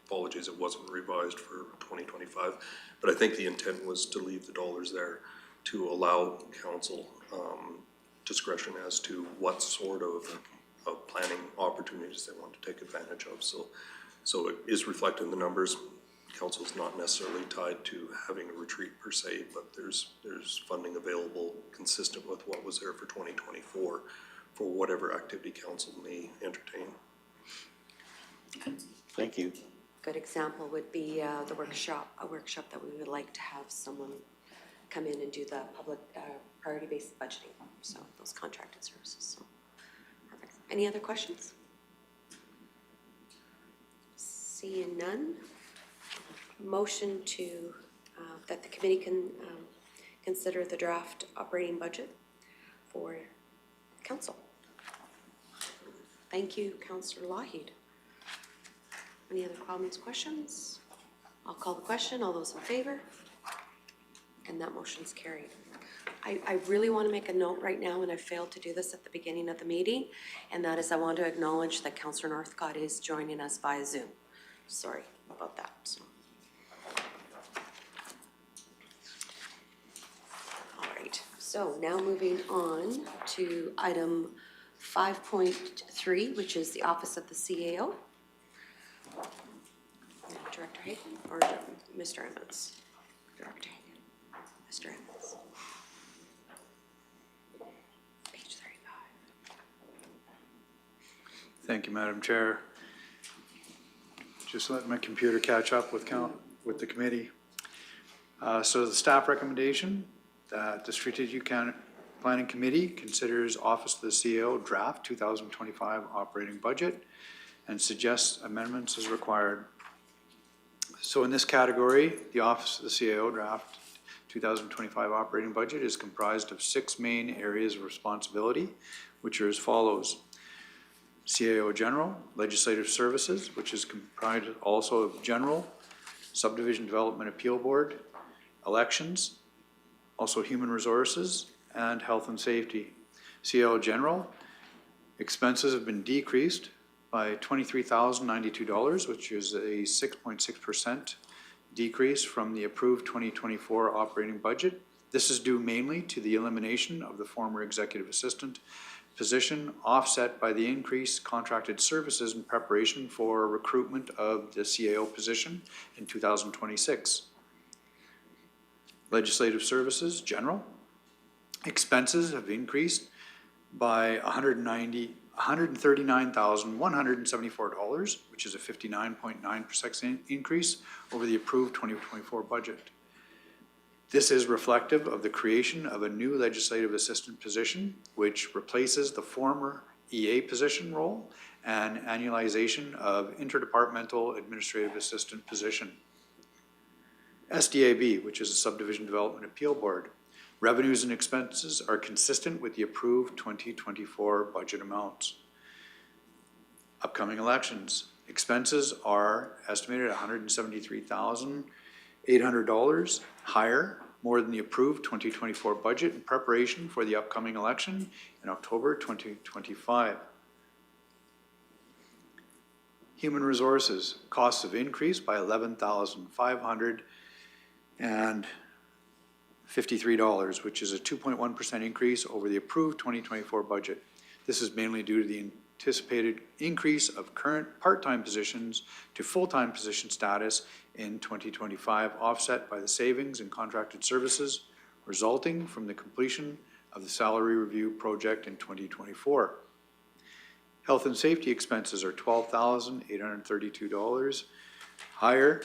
apologies, it wasn't revised for 2025. But I think the intent was to leave the dollars there to allow council discretion as to what sort of planning opportunities they want to take advantage of. So it is reflected in the numbers. Council's not necessarily tied to having a retreat per se, but there's funding available consistent with what was there for 2024 for whatever activity council may entertain. Thank you. Good example would be the workshop, a workshop that we would like to have someone come in and do the public priority-based budgeting, so those contracted services, so, perfect. Any other questions? Seeing none, motion to, that the committee can consider the draft operating budget for council. Thank you, Councillor Lougheed. Any other comments, questions? I'll call the question. All those in favor? And that motion's carried. I really want to make a note right now, and I failed to do this at the beginning of the meeting, and that is I want to acknowledge that Councillor Northcott is joining us via Zoom. Sorry about that. So. So now moving on to item 5.3, which is the Office of the CAO. Director Hagan or Mr. Emmons? Director Hagan. Mr. Emmons. Page 35. Thank you, Madam Chair. Just letting my computer catch up with the committee. So the staff recommendation that the Strategic Planning Committee considers Office of the CAO draft 2025 operating budget and suggests amendments as required. So in this category, the Office of the CAO draft 2025 operating budget is comprised of 6 main areas of responsibility, which are as follows. CAO General, Legislative Services, which is comprised also of General, Subdivision Development Appeal Board, Elections, also Human Resources, and Health and Safety. CAO General, expenses have been decreased by $23,092, which is a 6.6% decrease from the approved 2024 operating budget. This is due mainly to the elimination of the former executive assistant position, offset by the increased contracted services in preparation for recruitment of the CAO position in 2026. Legislative Services, General, expenses have increased by $139,174, which is a 59.9% increase over the approved 2024 budget. This is reflective of the creation of a new legislative assistant position, which replaces the former EA position role and annualization of interdepartmental administrative assistant position. SDAB, which is a Subdivision Development Appeal Board, revenues and expenses are consistent with the approved 2024 budget amounts. Upcoming elections, expenses are estimated at $173,800 higher, more than the approved 2024 budget in preparation for the upcoming election in October 2025. Human Resources, costs have increased by $11,553, which is a 2.1% increase over the approved 2024 budget. This is mainly due to the anticipated increase of current part-time positions to full-time position status in 2025, offset by the savings in contracted services resulting from the completion of the salary review project in 2024. Health and safety expenses are $12,832 higher,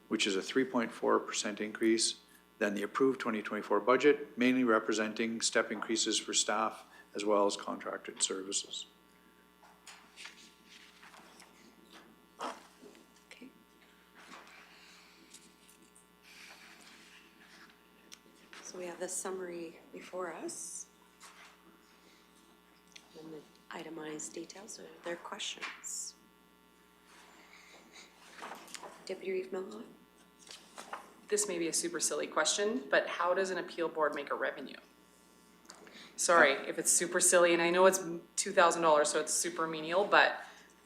which is a 3.4% increase than the approved 2024 budget, mainly representing step increases for staff as well as contracted services. Okay. So we have the summary before us. And the itemized details. Are there questions? Deputy Reeve Milhoff? This may be a super silly question, but how does an appeal board make a revenue? Sorry if it's super silly, and I know it's $2,000, so it's super menial, but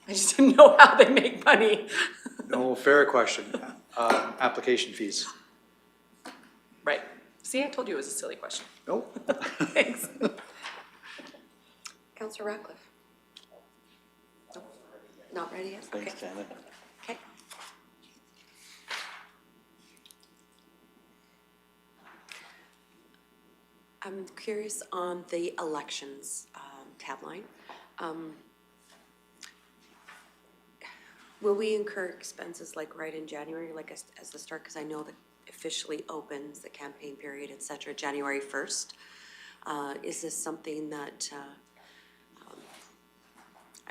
I just didn't know how they make money. No, fair question. Application fees. Right. See, I told you it was a silly question. Nope. Thanks. Councillor Ratcliffe? Nope. Not ready yet? Okay. Thanks, Janet. Okay. I'm curious on the elections tab line. Will we incur expenses like right in January, like as the start? Because I know that officially opens the campaign period, et cetera, January 1st. Is this something that,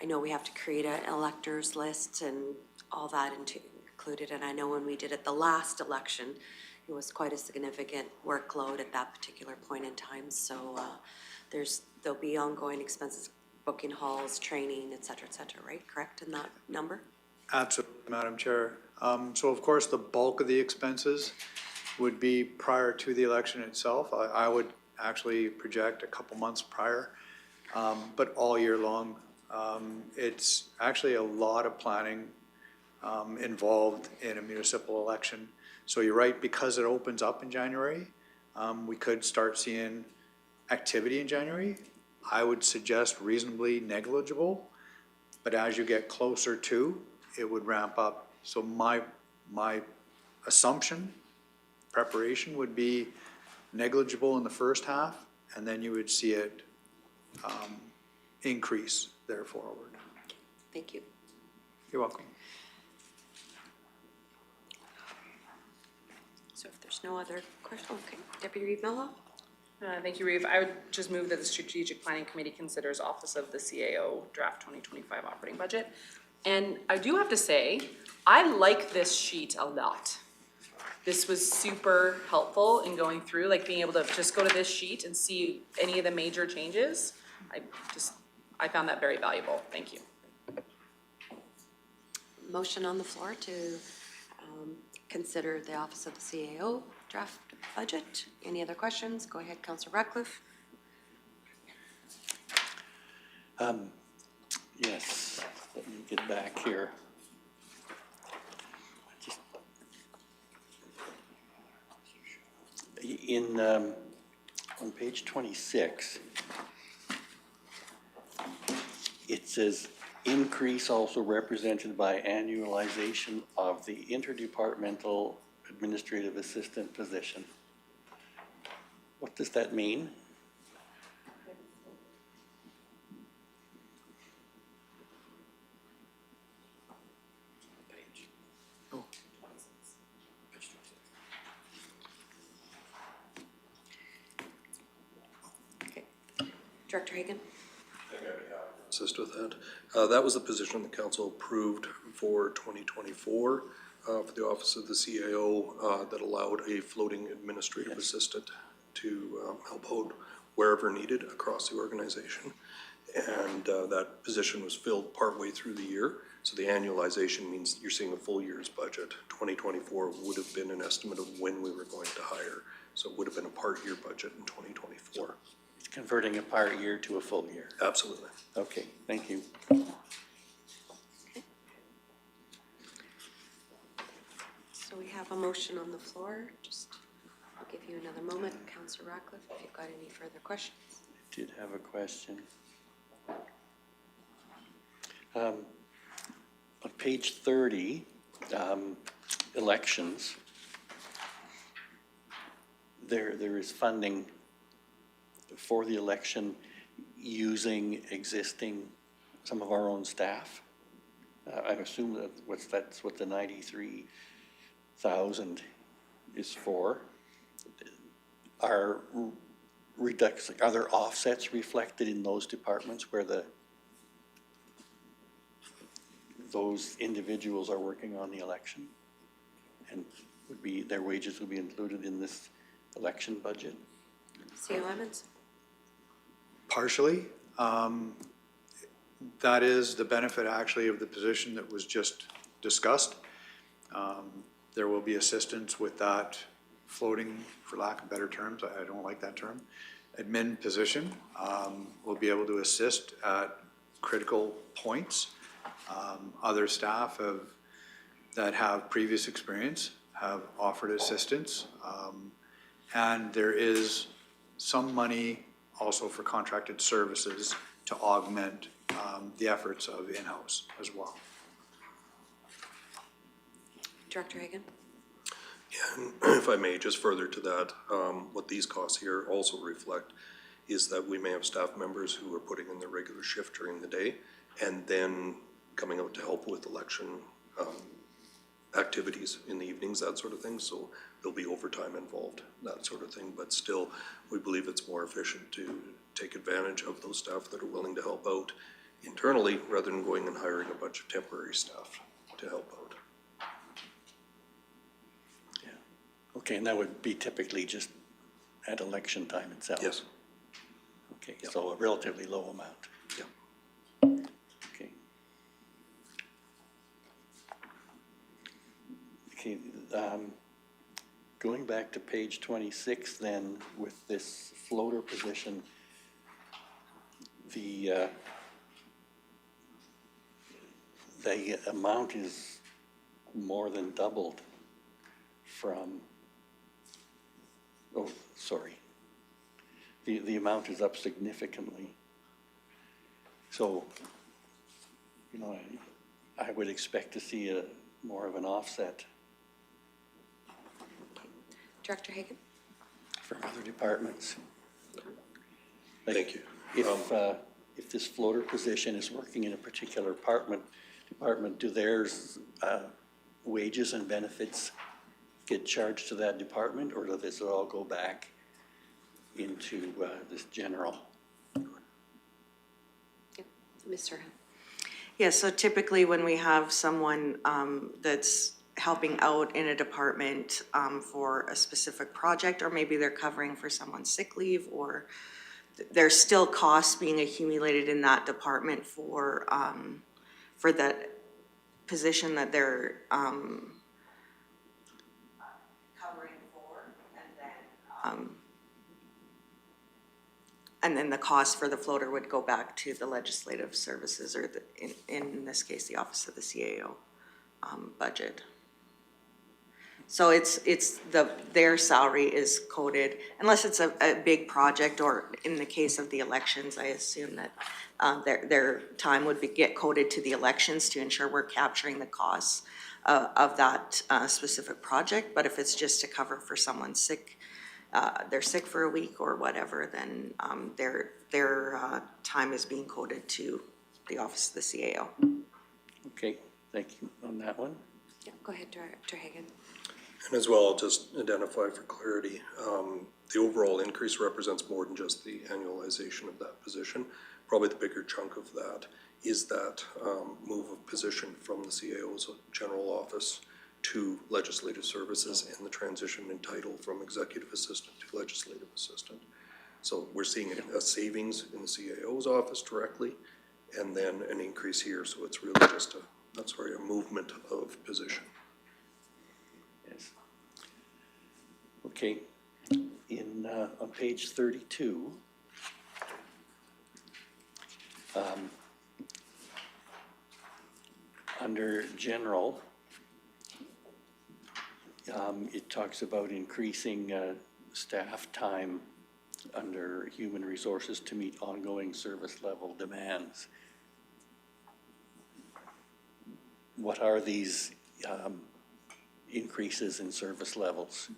I know we have to create an electors list and all that included, and I know when we did it the last election, it was quite a significant workload at that particular point in time. So there'll be ongoing expenses, booking halls, training, et cetera, right? Correct in that number? Absolutely, Madam Chair. So of course, the bulk of the expenses would be prior to the election itself. I would actually project a couple months prior, but all year long. It's actually a lot of planning involved in a municipal election. So you're right, because it opens up in January, we could start seeing activity in January, I would suggest reasonably negligible, but as you get closer to, it would ramp up. So my assumption, preparation would be negligible in the first half, and then you would see it increase there forward. Thank you. You're welcome. So if there's no other questions, okay. Deputy Reeve Mello? Thank you, Reeve. I would just move that the Strategic Planning Committee considers Office of the CAO draft 2025 operating budget. And I do have to say, I like this sheet a lot. This was super helpful in going through, like being able to just go to this sheet and see any of the major changes. I found that very valuable. Thank you. Motion on the floor to consider the Office of the CAO draft budget. Any other questions? Go ahead, Councillor Ratcliffe. Yes, let me get back here. Just- In, on page 26, it says, increase also represented by annualization of the interdepartmental administrative assistant position. What does that mean? Okay. Director Hagan? Assist with that. That was the position the council approved for 2024 for the Office of the CAO that allowed a floating administrative assistant to help out wherever needed across the organization. And that position was filled partway through the year. So the annualization means you're seeing a full year's budget. 2024 would have been an estimate of when we were going to hire. So it would have been a part year budget in 2024. It's converting a part year to a full year. Absolutely. Okay, thank you. So we have a motion on the floor. Just, I'll give you another moment, Councillor Ratcliffe, if you've got any further questions. Did have a question. On page 30, elections, there is funding for the election using existing, some of our own staff. I assume that's what the 93,000 is for. Are there offsets reflected in those departments where those individuals are working on the election? And their wages would be included in this election budget? CO Emmons? Partially. That is the benefit actually of the position that was just discussed. There will be assistance with that floating, for lack of better terms, I don't like that term, admin position. We'll be able to assist at critical points. Other staff that have previous experience have offered assistance. And there is some money also for contracted services to augment the efforts of in-house as well. Director Hagan? Yeah, and if I may, just further to that, what these costs here also reflect is that we may have staff members who are putting in their regular shift during the day and then coming out to help with election activities in the evenings, that sort of thing. So there'll be overtime involved, that sort of thing. But still, we believe it's more efficient to take advantage of those staff that are willing to help out internally rather than going and hiring a bunch of temporary staff to help out. Yeah. Okay, and that would be typically just at election time itself? Yes. Okay, so a relatively low amount. Yeah. Okay. Okay, going back to page 26 then, with this floater position, the amount is more than doubled from, the amount is up significantly. So, you know, I would expect to see more of an offset Director Hagan? from other departments. Like, Thank you. If this floater position is working in a particular department, do theirs wages and benefits get charged to that department, or does it all go back into this general? Ms. Serhan? Yeah, so typically when we have someone that's helping out in a department for a specific project, or maybe they're covering for someone's sick leave, or there's still costs being accumulated in that department for that position that they're covering for, and then the cost for the floater would go back to the legislative services, or in this case, the Office of the CAO budget. So their salary is coded, unless it's a big project, or in the case of the elections, I assume that their time would get coded to the elections to ensure we're capturing the costs of that specific project. But if it's just to cover for someone sick, they're sick for a week or whatever, then their time is being coded to the Office of the CAO. Okay, thank you on that one. Yeah, go ahead, Director Hagan. And as well, I'll just identify for clarity, the overall increase represents more than just the annualization of that position. Probably the bigger chunk of that is that move of position from the CAO's general office to legislative services, and the transition in title from executive assistant to legislative assistant. So we're seeing a savings in the CAO's office directly, and then an increase here. So it's really just a movement of position. Yes. Okay, on page 32, under general, it talks about increasing staff time under human resources to meet ongoing service level demands. What are these increases in service levels?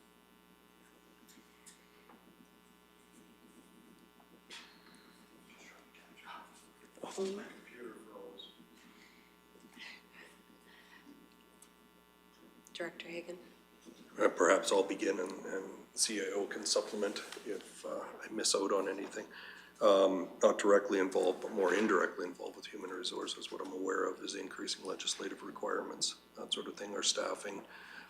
Director Hagan? Perhaps I'll begin and CIO can supplement if I miss out on anything. Not directly involved, but more indirectly involved with human resources. What I'm aware of is increasing legislative requirements, that sort of thing, our staffing,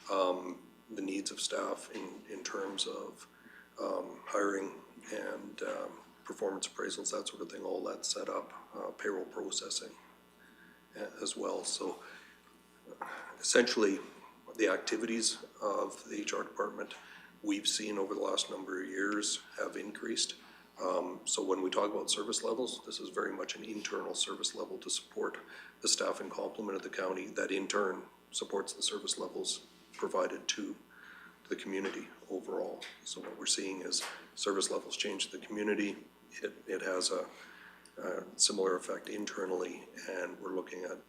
the needs of staff in terms of hiring and performance appraisals, that sort of thing, all that set up, payroll processing as well. So essentially, the activities of the HR department we've seen over the last number of years have increased. So when we talk about service levels, this is very much an internal service level to support the staffing complement of the county that in turn supports the service levels provided to the community overall. So what we're seeing is service levels change to the community. It has a similar effect internally, and we're looking at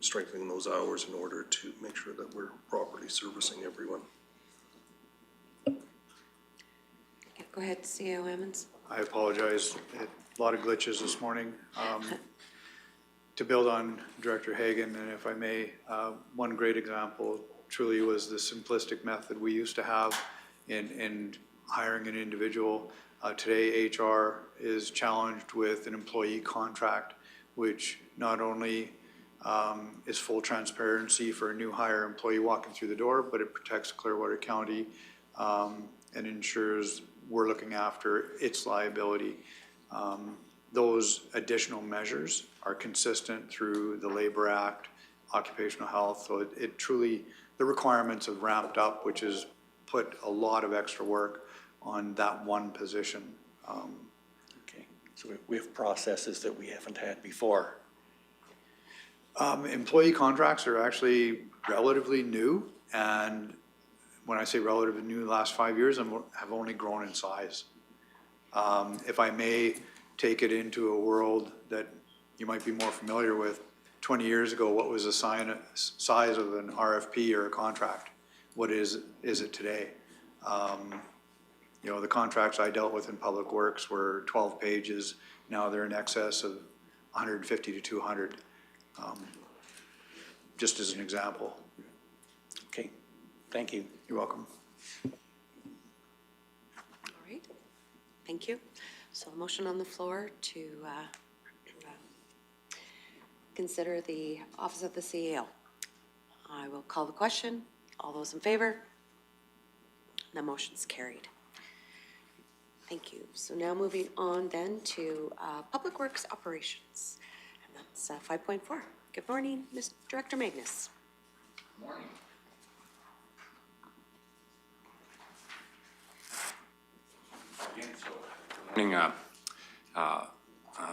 strengthening those hours in order to make sure that we're properly servicing everyone. Yeah, go ahead, CEO Emmons. I apologize, a lot of glitches this morning. To build on Director Hagan, and if I may, one great example truly was the simplistic method we used to have in hiring an individual. Today, HR is challenged with an employee contract, which not only is full transparency for a new hire employee walking through the door, but it protects Clearwater County and ensures we're looking after its liability. Those additional measures are consistent through the Labor Act, occupational health, so it truly, the requirements have ramped up, which has put a lot of extra work on that one position. Okay, so we have processes that we haven't had before. Employee contracts are actually relatively new, and when I say relatively new, the last 5 years have only grown in size. If I may take it into a world that you might be more familiar with, 20 years ago, what was the size of an RFP or a contract? What is it today? You know, the contracts I dealt with in Public Works were 12 pages. Now they're in excess of 150 to 200, just as an example. Okay, thank you. You're welcome. All right, thank you. So a motion on the floor to consider the office of the CEO. I will call the question. All those in favor? The motion's carried. Thank you. So now moving on then to Public Works Operations, and that's 5.4. Good morning, Ms. Director Magnus. Morning,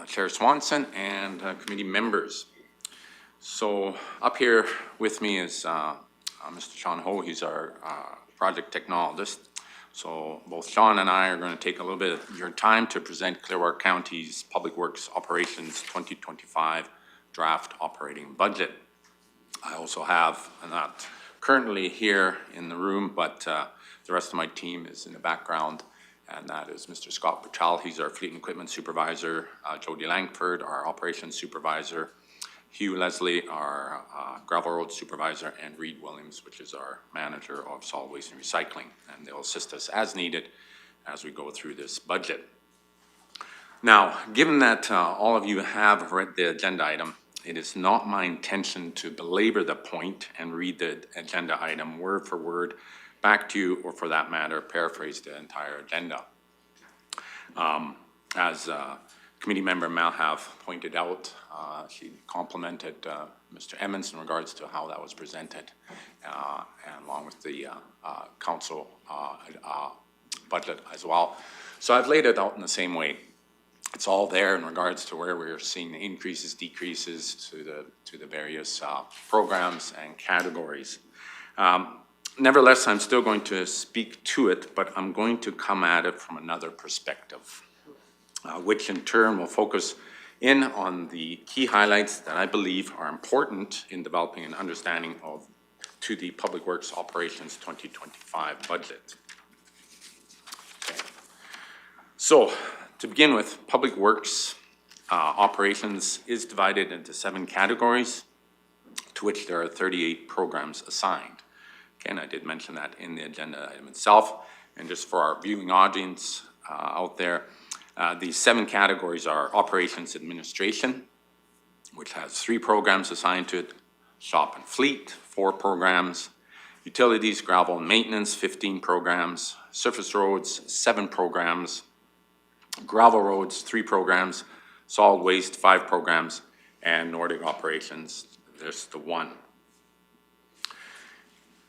Chair Swanson and committee members. So up here with me is Mr. Sean Ho. He's our project technologist. So both Sean and I are going to take a little bit of your time to present Clearwater County's Public Works Operations 2025 draft operating budget. I also have, not currently here in the room, but the rest of my team is in the background, and that is Mr. Scott Pachal. He's our Fleet and Equipment Supervisor, Jody Langford, our Operations Supervisor, Hugh Leslie, our Gravel Road Supervisor, and Reed Williams, which is our Manager of Solid Waste and Recycling, and they'll assist us as needed as we go through this budget. Now, given that all of you have read the agenda item, it is not my intention to belabor the point and read the agenda item word for word back to you, or for that matter, paraphrase the entire agenda. As Committee Member Malhave pointed out, she complimented Mr. Emmons in regards to how that was presented, and along with the council budget as well. So I've laid it out in the same way. It's all there in regards to where we're seeing increases, decreases to the various programs and categories. Nevertheless, I'm still going to speak to it, but I'm going to come at it from another perspective, which in turn will focus in on the key highlights that I believe are important in developing an understanding to the Public Works Operations 2025 budget. Okay. So, to begin with, Public Works Operations is divided into 7 categories, to which there are 38 programs assigned. Again, I did mention that in the agenda item itself, and just for our viewing audience out there, these 7 categories are Operations Administration, which has 3 programs assigned to it, Shop and Fleet, 4 programs, Utilities, Gravel and Maintenance, 15 programs, Surface Roads, 7 programs, Gravel Roads, 3 programs, Solid Waste, 5 programs, and Nordic Operations, there's the 1.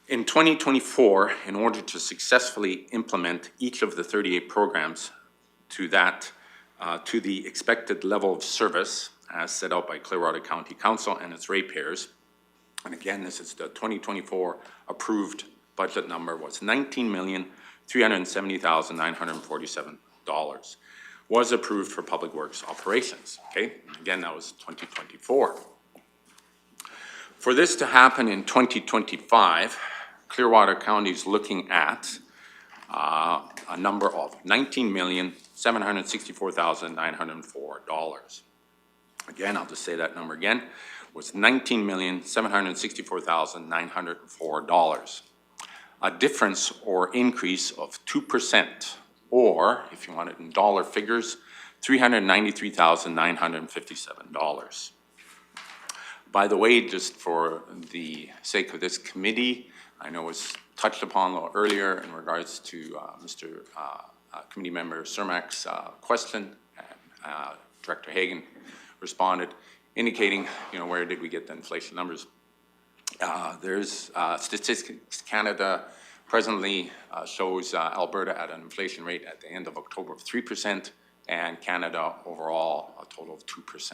In 2024, in order to successfully implement each of the 38 programs to the expected level of service as set out by Clearwater County Council and its ratepayers, and again, this is the 2024 approved budget number, was $19,370,947, was approved for Public Works Operations, okay? Again, that was 2024. For this to happen in 2025, Clearwater County is looking at a number of $19,764,904. Again, I'll just say that number again, was $19,764,904. A difference or increase of 2%, or if you want it in dollar figures, $393,957. By the way, just for the sake of this committee, I know it was touched upon a little earlier in regards to Mr. Committee Member Cermak's question, and Director Hagan responded, indicating, where did we get the inflation numbers? There's Statistics Canada presently shows Alberta at an inflation rate at the end of October of 3%, and Canada overall a total of 2%.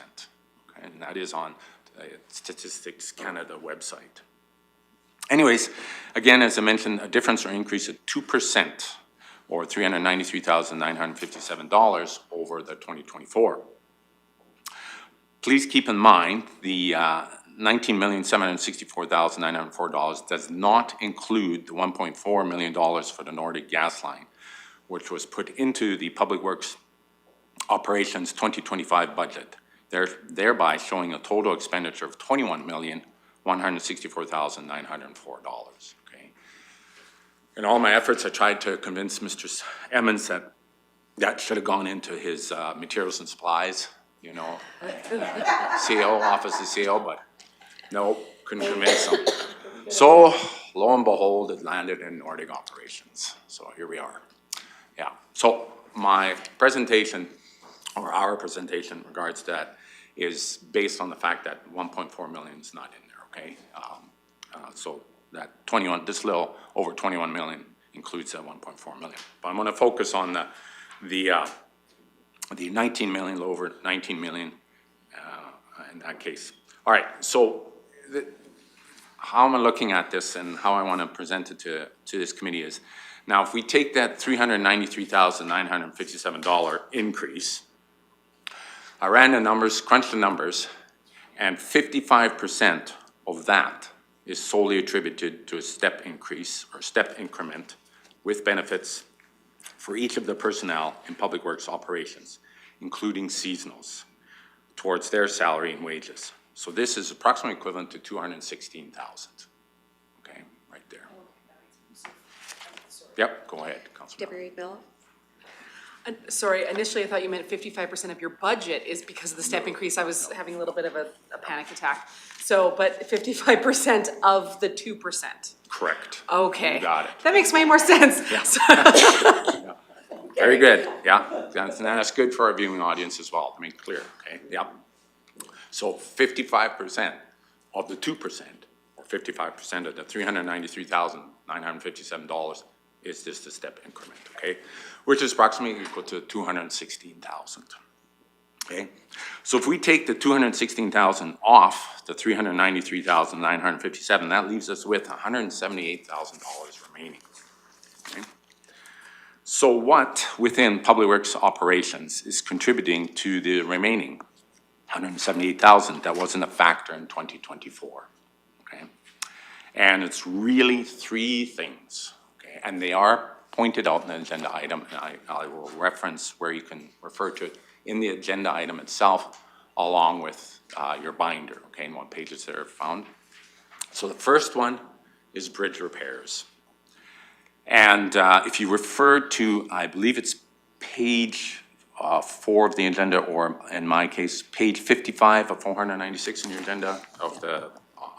Okay? And that is on the Statistics Canada website. Anyways, again, as I mentioned, a difference or increase of 2%, or $393,957 over the 2024. Please keep in mind, the $19,764,904 does not include the $1.4 million for the Nordic gas line, which was put into the Public Works Operations 2025 budget, thereby showing a total expenditure of $21,164,904. Okay. In all my efforts, I tried to convince Mr. Emmons that that should have gone into his materials and supplies, you know, CO, Office of CO, but no, couldn't convince him. So lo and behold, it landed in Nordic Operations. So here we are. Yeah, so my presentation, or our presentation in regards to that, is based on the fact that 1.4 million is not in there, okay? So that this little over 21 million includes that 1.4 million. But I'm gonna focus on the 19 million, little over 19 million in that case. All right, so how am I looking at this and how I wanna present it to this committee is, now if we take that $393,957 increase, I ran the numbers, crunched the numbers, and 55% of that is solely attributed to a step increase or step increment with benefits for each of the personnel in Public Works Operations, including seasonals, towards their salary and wages. So this is approximately equivalent to 216,000. Okay, right there. Yep, go ahead, Councilor. Deputy Bill? Sorry, initially I thought you meant 55% of your budget is because of the step increase. I was having a little bit of a panic attack. So, but 55% of the 2%. Correct. Okay. You got it. That makes way more sense. Very good, yeah. That's good for our viewing audience as well, to make it clear, okay? Yep. So 55% of the 2%, or 55% of the $393,957 is just a step increment, okay? Which is approximately equal to 216,000, okay? So if we take the 216,000 off the 393,957, that leaves us with $178,000 remaining, okay? So what within Public Works Operations is contributing to the remaining 178,000 that wasn't a factor in 2024, okay? And it's really three things, okay? And they are pointed out in the agenda item, and I will reference where you can refer to it in the agenda item itself, along with your binder, okay, and what pages that are found. So the first one is bridge repairs. And if you refer to, I believe it's page 4 of the agenda, or in my case, page 55 of 496 in your agenda of the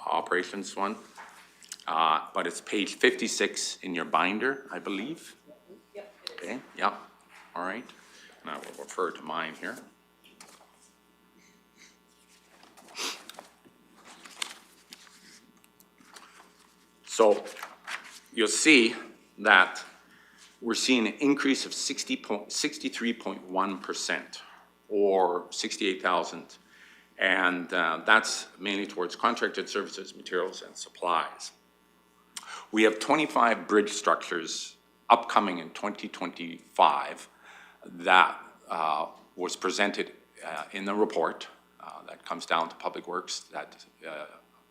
operations one. But it's page 56 in your binder, I believe. Yep. Okay, yep, all right. And I will refer to mine here. So you'll see that we're seeing an increase of 63.1%, or 68,000. And that's mainly towards contracted services, materials, and supplies. We have 25 bridge structures upcoming in 2025 that was presented in the report that comes down to Public Works that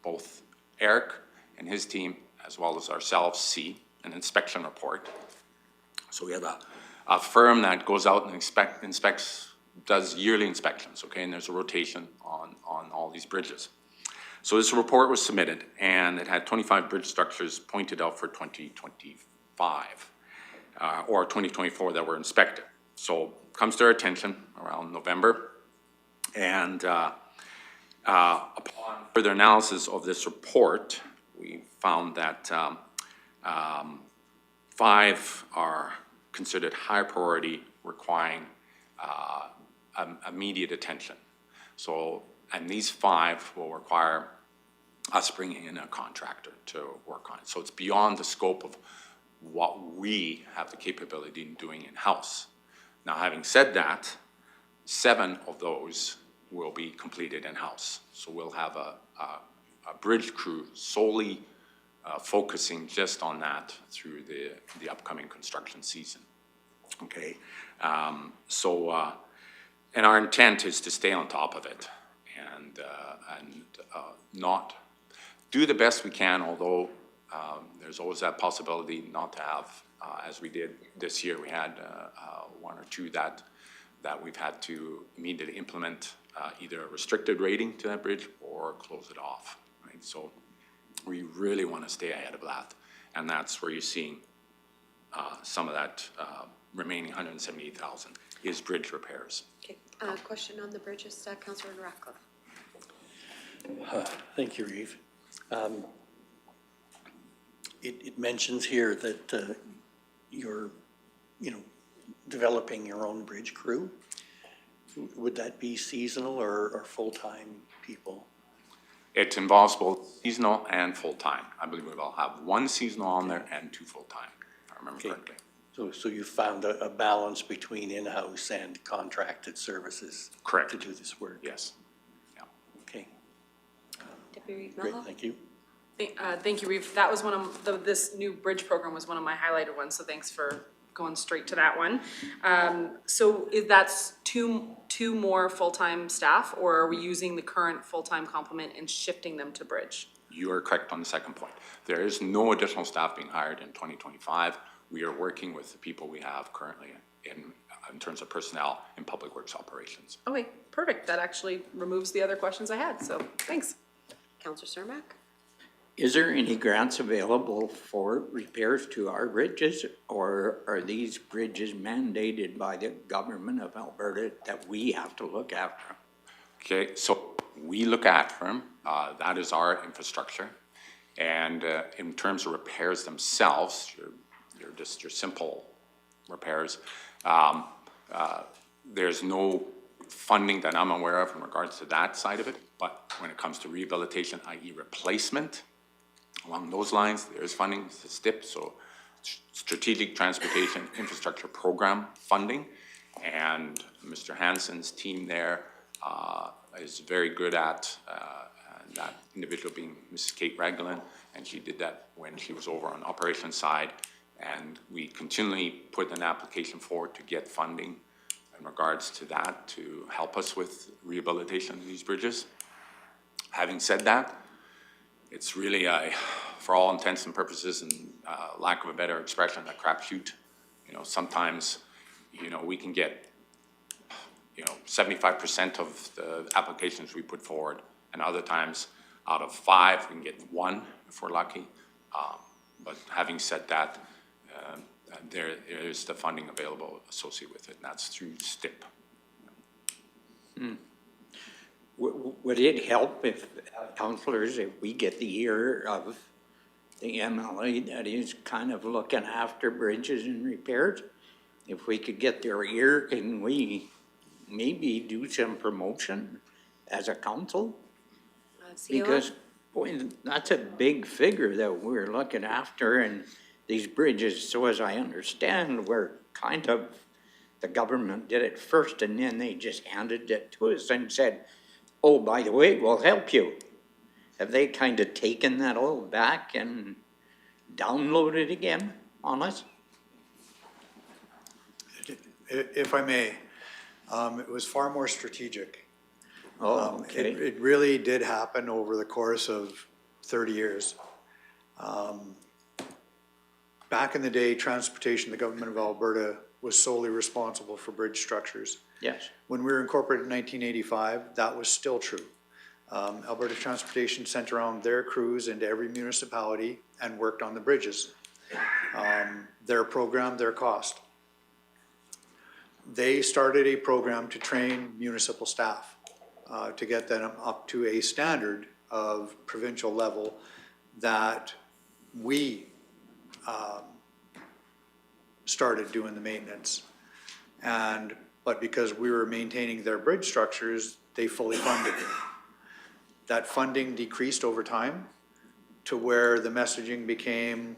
both Eric and his team, as well as ourselves, see an inspection report. So we have a firm that goes out and inspects, does yearly inspections, okay, and there's a rotation on all these bridges. So this report was submitted, and it had 25 bridge structures pointed out for 2025, or 2024 that were inspected. So it comes to our attention around November, and upon further analysis of this report, we found that 5 are considered high priority, requiring immediate attention. So, and these 5 will require us bringing in a contractor to work on it. So it's beyond the scope of what we have the capability in doing in-house. Now, having said that, 7 of those will be completed in-house. So we'll have a bridge crew solely focusing just on that through the upcoming construction season. Okay? And our intent is to stay on top of it and not do the best we can, although there's always that possibility not to have, as we did this year, we had one or two that we've had to immediately implement either a restricted rating to that bridge or close it off, right? So we really want to stay ahead of that, and that's where you're seeing some of that remaining 178,000 is bridge repairs. Okay, question on the bridges, Councillor Ratcliffe. Thank you, Reeve. It mentions here that you're, developing your own bridge crew. Would that be seasonal or full-time people? It involves both seasonal and full-time. I believe we'll have one seasonal on there and two full-time, if I remember Okay. correctly. So you found a balance between in-house and contracted services? Correct. To do this work? Yes. Yeah. Okay, Deputy great, Melhoff? thank you. Thank you, Reeve. That was one of, this new bridge program was one of my highlighted ones, so thanks for going straight to that one. So that's two more full-time staff, or are we using the current full-time complement and shifting them to bridge? You are correct on the second point. There is no additional staff being hired in 2025. We are working with the people we have currently in terms of personnel in public works operations. Okay, perfect. That actually removes the other questions I had, so thanks. Councillor Cermak? Is there any grants available for repairs to our bridges, or are these bridges mandated by the government of Alberta that we have to look after? Okay, so we look after them. That is our infrastructure. And in terms of repairs themselves, your simple repairs, there's no funding that I'm aware of in regards to that side of it. But when it comes to rehabilitation, i.e. replacement, along those lines, there's funding, it's a STIP, so Strategic Transportation Infrastructure Program funding. And Mr. Hansen's team there is very good at, that individual being Mrs. Kate Raglan, and she did that when she was over on the operations side. And we continually put an application forward to get funding in regards to that to help us with rehabilitation of these bridges. Having said that, it's really for all intents and purposes and lack of a better expression, a crapshoot. Sometimes, we can get, 75% of the applications we put forward, and other times out of 5, we can get 1 if we're lucky. But having said that, there is the funding available associated with it, and that's through STIP. Would it help if councillors, if we get the ear of the MLA that is kind of looking after bridges and repairs? If we could get their ear, can we maybe do some promotion as a council? Because, boy, that's a big figure that we're looking after, and these bridges, so as I understand, were kind of, the government did it first and then they just handed it to us and said, oh, by the way, we'll help you. Have they kind of taken that all back and downloaded again on us? If I may, it was far more strategic. Oh, okay. It really did happen over the course of 30 years. Back in the day, transportation, the government of Alberta was solely responsible for bridge structures. Yes. When we were incorporated in 1985, that was still true. Alberta Transportation sent around their crews into every municipality and worked on the bridges. Their program, their cost. They started a program to train municipal staff to get them up to a standard of provincial level that we started doing the maintenance. But because we were maintaining their bridge structures, they fully funded it. That funding decreased over time to where the messaging became,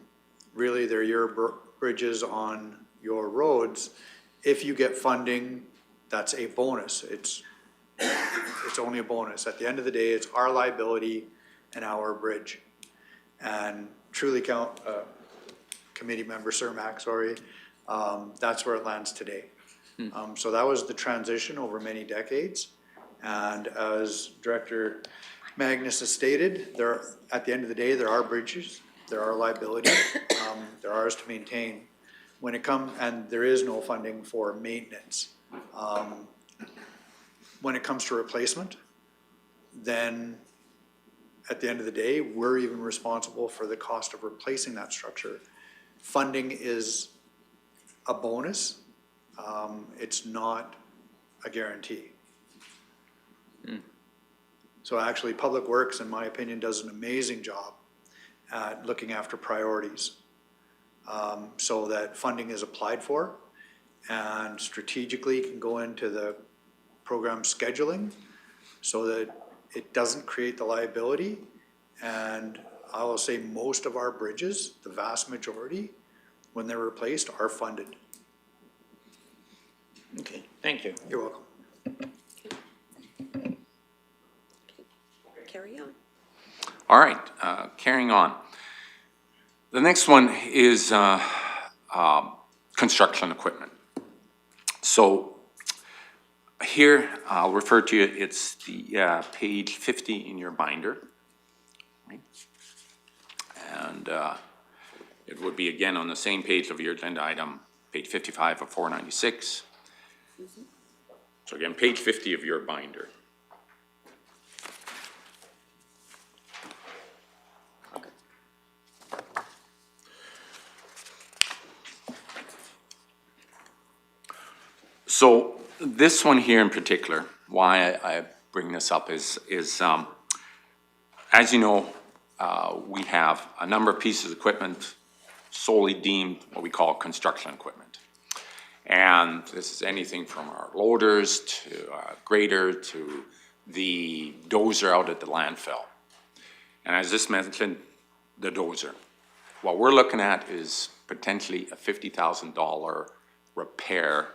really, they're your bridges on your roads. If you get funding, that's a bonus. It's only a bonus. At the end of the day, it's our liability and our bridge. And truly, Committee Member Cermak, sorry, That's where it lands today. So that was the transition over many decades. And as Director Magnus has stated, at the end of the day, there are bridges, there are liabilities, there are ours to maintain. And there is no funding for maintenance. When it comes to replacement, then at the end of the day, we're even responsible for the cost of replacing that structure. Funding is a bonus. It's not a guarantee. So actually, Public Works, in my opinion, does an amazing job at looking after priorities, so that funding is applied for and strategically can go into the program scheduling so that it doesn't create the liability. And I will say most of our bridges, the vast majority, when they're replaced, are funded. Okay, thank you. You're welcome. Carry on. All right, carrying on. The next one is construction equipment. So here, I'll refer to it, it's the page 50 in your binder. Right? And it would be again on the same page of your agenda item, page 55 of 496. So again, page 50 of your binder. So this one here in particular, why I bring this up is as you know, we have a number of pieces of equipment solely deemed what we call construction equipment. And this is anything from our loaders to our grader to the dozer out at the landfill. And as just mentioned, the dozer. What we're looking at is potentially a $50,000 repair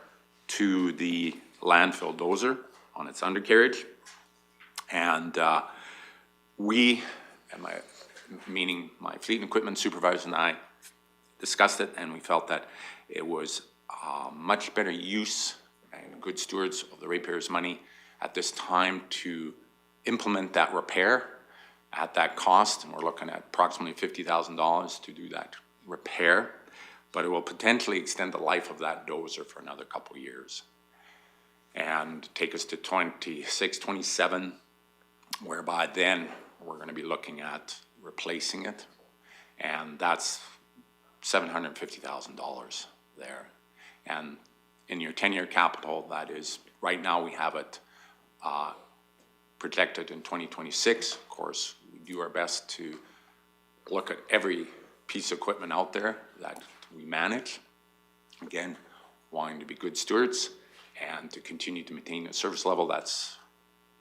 to the landfill dozer on its undercarriage. And we, and meaning my fleet and equipment supervisor and I, discussed it, and we felt that it was much better use and good stewards of the ratepayers' money at this time to implement that repair at that cost. And we're looking at approximately $50,000 to do that repair, but it will potentially extend the life of that dozer for another couple of years and take us to 26, 27, whereby then we're going to be looking at replacing it. And that's $750,000 there. And in your 10-year capital, that is, right now we have it projected in 2026. Of course, we do our best to look at every piece of equipment out there that we manage. Again, wanting to be good stewards and to continue to maintain a service level that's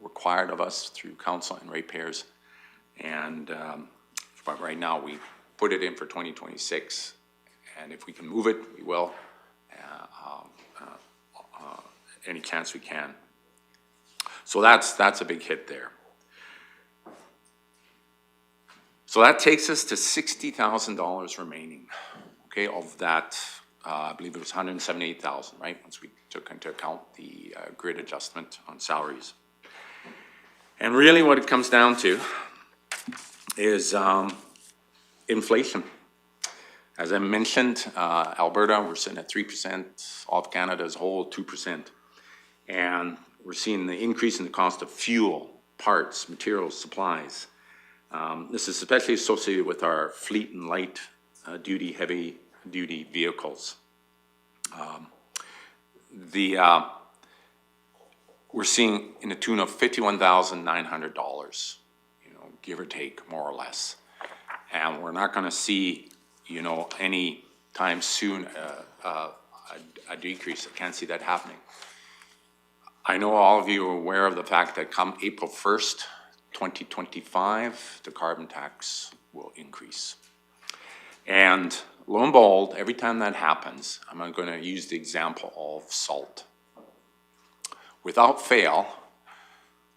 required of us through council and ratepayers. And but right now we put it in for 2026, and if we can move it, we will. Any chance we can. So that's a big hit there. So that takes us to $60,000 remaining. Okay, of that, I believe it was $178,000, right? Once we took into account the grid adjustment on salaries. And really what it comes down to is inflation. As I mentioned, Alberta, we're sitting at 3%, all of Canada as a whole, 2%. And we're seeing the increase in the cost of fuel, parts, materials, supplies. This is especially associated with our fleet and light duty, heavy duty vehicles. We're seeing in the tune of $51,900, give or take, more or less. And we're not going to see, any time soon a decrease. I can't see that happening. I know all of you are aware of the fact that come April 1st, 2025, the carbon tax will increase. And lo and behold, every time that happens, I'm going to use the example of salt. Without fail,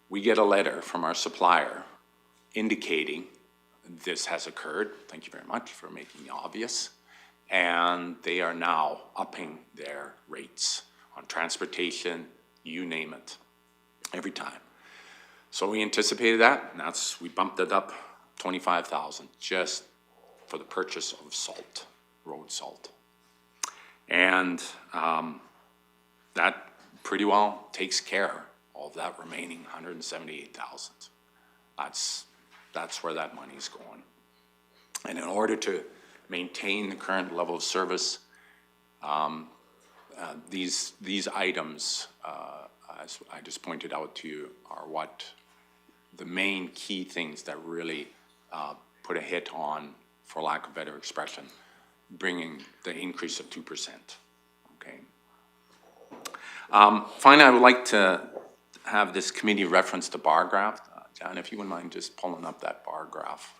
we get a letter from our supplier indicating this has occurred. Thank you very much for making it obvious. and they are now upping their rates on transportation, you name it, every time. So we anticipated that, and we bumped it up 25,000 just for the purchase of salt, road salt. And that pretty well takes care of that remaining 178,000. That's where that money's going. And in order to maintain the current level of service, these items, as I just pointed out to you, are what the main key things that really put a hit on, for lack of better expression, bringing the increase of 2%. Okay. Finally, I would like to have this committee reference the bar graph. John, if you wouldn't mind just pulling up that bar graph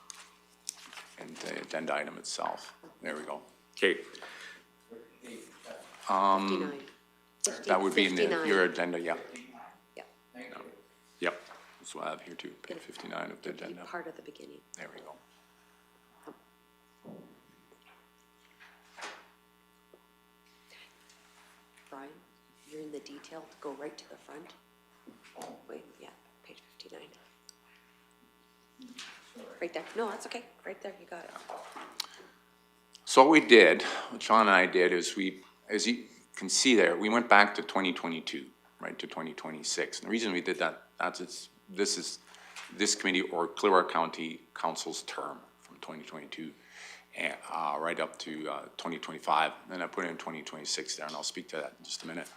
and the agenda item itself. There we go. Okay. 59. That would be in 59. your agenda, yeah. Yep. Yep. That's what I have here too, page 59 of the It'd be agenda. part of the beginning. There we go. Brian, you're in the detail, go right to the front. Wait, yeah, page 59. Right there, no, that's okay, right there, you got it. So what we did, what Sean and I did, is as you can see there, we went back to 2022, right, to 2026. And the reason we did that, this is this committee or Clearwater County Council's term from 2022 and, right up to 2025. Then I put in 2026 there, and I'll speak to that in just a minute.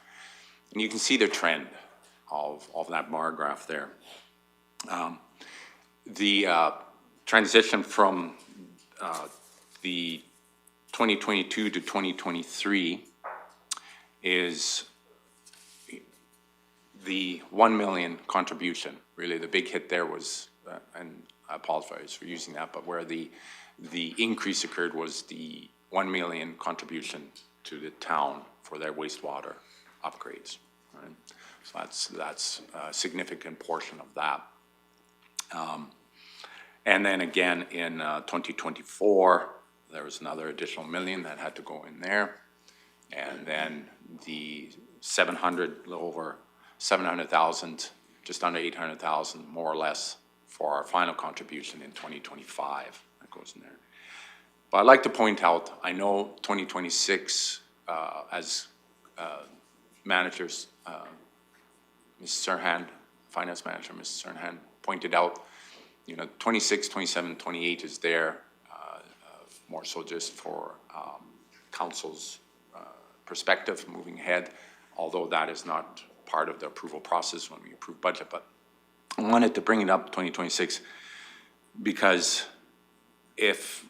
And you can see the trend of that bar graph there. The transition from the 2022 to 2023 is the 1 million contribution. Really, the big hit there was, and I apologize for using that, but where the increase occurred was the 1 million contribution to the town for their wastewater upgrades. Right? So that's a significant portion of that. And then again in 2024, there was another additional million that had to go in there. And then the 700, a little over 700,000, just under 800,000, more or less, for our final contribution in 2025. That goes in there. But I'd like to point out, I know 2026, as managers, Ms. Serhan, finance manager, Ms. Serhan pointed out, 26, 27, 28 is there, more so just for council's perspective moving ahead, although that is not part of the approval process when we approve budget. But I wanted to bring it up 2026 because if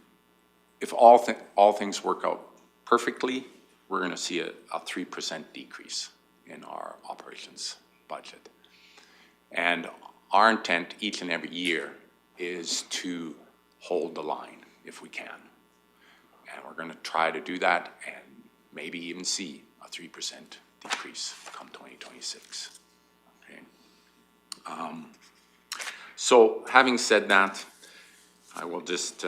all things work out perfectly, we're going to see a 3% decrease in our operations budget. And our intent each and every year is to hold the line if we can. And we're going to try to do that and maybe even see a 3% decrease come 2026. Okay. So having said that, I will just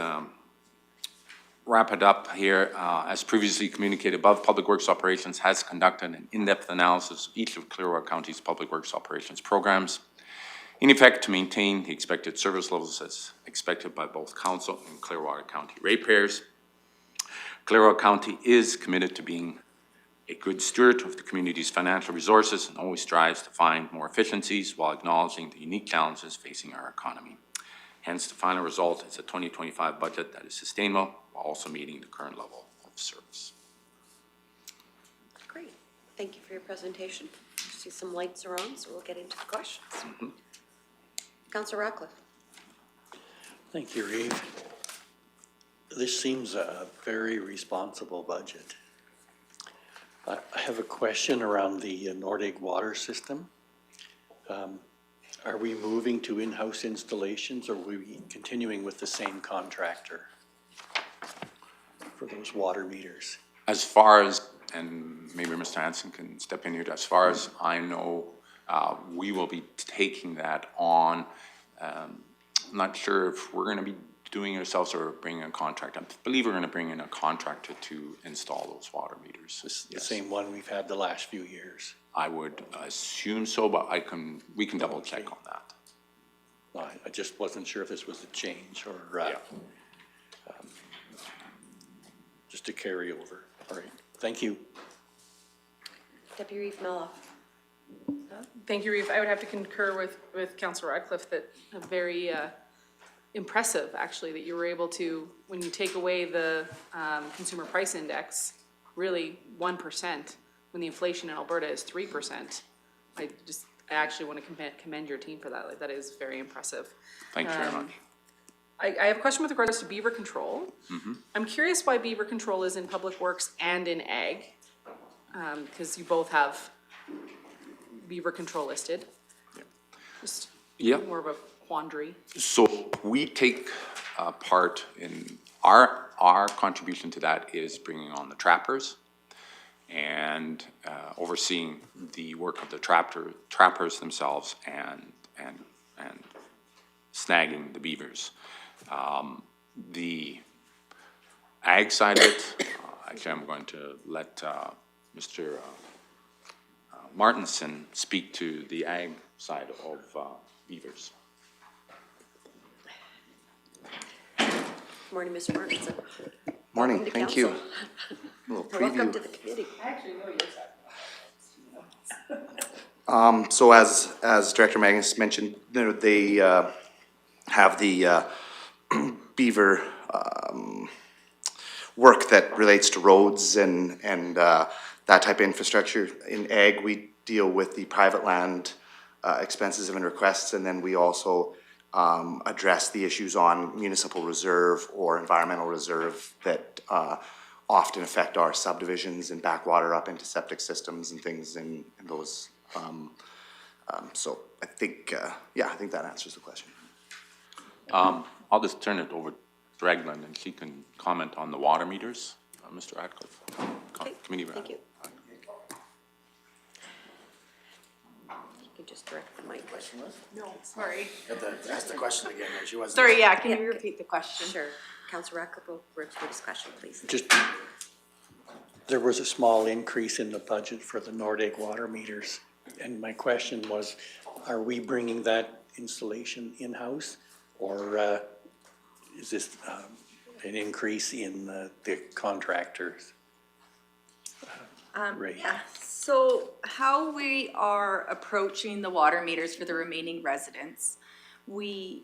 wrap it up here. As previously communicated above, Public Works Operations has conducted an in-depth analysis of each of Clearwater County's Public Works Operations programs, in effect to maintain the expected service levels as expected by both Council and Clearwater County ratepayers. Clearwater County is committed to being a good steward of the community's financial resources and always strives to find more efficiencies while acknowledging the unique challenges facing our economy. Hence, the final result is a 2025 budget that is sustainable while also meeting the current level of service. Great, thank you for your presentation. I see some lights are on, so we'll get into the questions. Councilor Ratcliffe. Thank you, Reeve. This seems a very responsible budget. I have a question around the Nordic water system. Are we moving to in-house installations, or are we continuing with the same contractor for those water meters? As far as, and maybe Mr. Hanson can step in here, as far as I know, we will be taking that on. I'm not sure if we're going to be doing it ourselves or bringing a contractor? I believe we're gonna bring in a contractor to install those water meters. This is the Yes. same one we've had the last few years. I would assume so, but we can double check Okay. on that. I just wasn't sure if this was a change or, just a carryover. All right, thank you. Deputy Reeve Mello. Thank you, Reeve. I would have to concur with Councilor Radcliffe that a very impressive, actually, that you were able to, when you take away the consumer price index, really 1%, when the inflation in Alberta is 3%. I actually want to commend your team for that. Like, that is very impressive. Thank you very much. I have a question with regards to beaver control. I'm curious why beaver control is in Public Works and in Ag, because you both have beaver control listed. Just Yeah. more of a quandary. So we take part in, our contribution to that is bringing on the trappers and overseeing the work of the trappers themselves and snagging the beavers. The ag side of it, actually I'm going to let Mr. Martinson speak to the ag side of beavers. Morning, Mr. Martinson. Morning, Welcome to thank you. council. A little Welcome to preview. I the committee. actually know your side. So as Director Magnus mentioned, they have the beaver work that relates to roads and that type of infrastructure. In ag, we deal with the private land expenses and requests, and then we also address the issues on municipal reserve or environmental reserve that often affect our subdivisions and backwater up into septic systems and things in those. So I think, I think that answers the question. I'll just turn it over to Ragland and she can comment on the water meters. Mr. Radcliffe, Okay, Committee thank you. Rep. You can just direct the mic. No, sorry. Ask the question again, she wasn't. Sorry, yeah, can you repeat the question? Sure. Councilor Radcliffe, for discussion, please. Just, there was a small increase in the budget for the Nordeg water meters. And my question was, are we bringing that installation in-house? Or is this an increase in the contractor's rate? Yeah, so how we are approaching the water meters for the remaining residents, we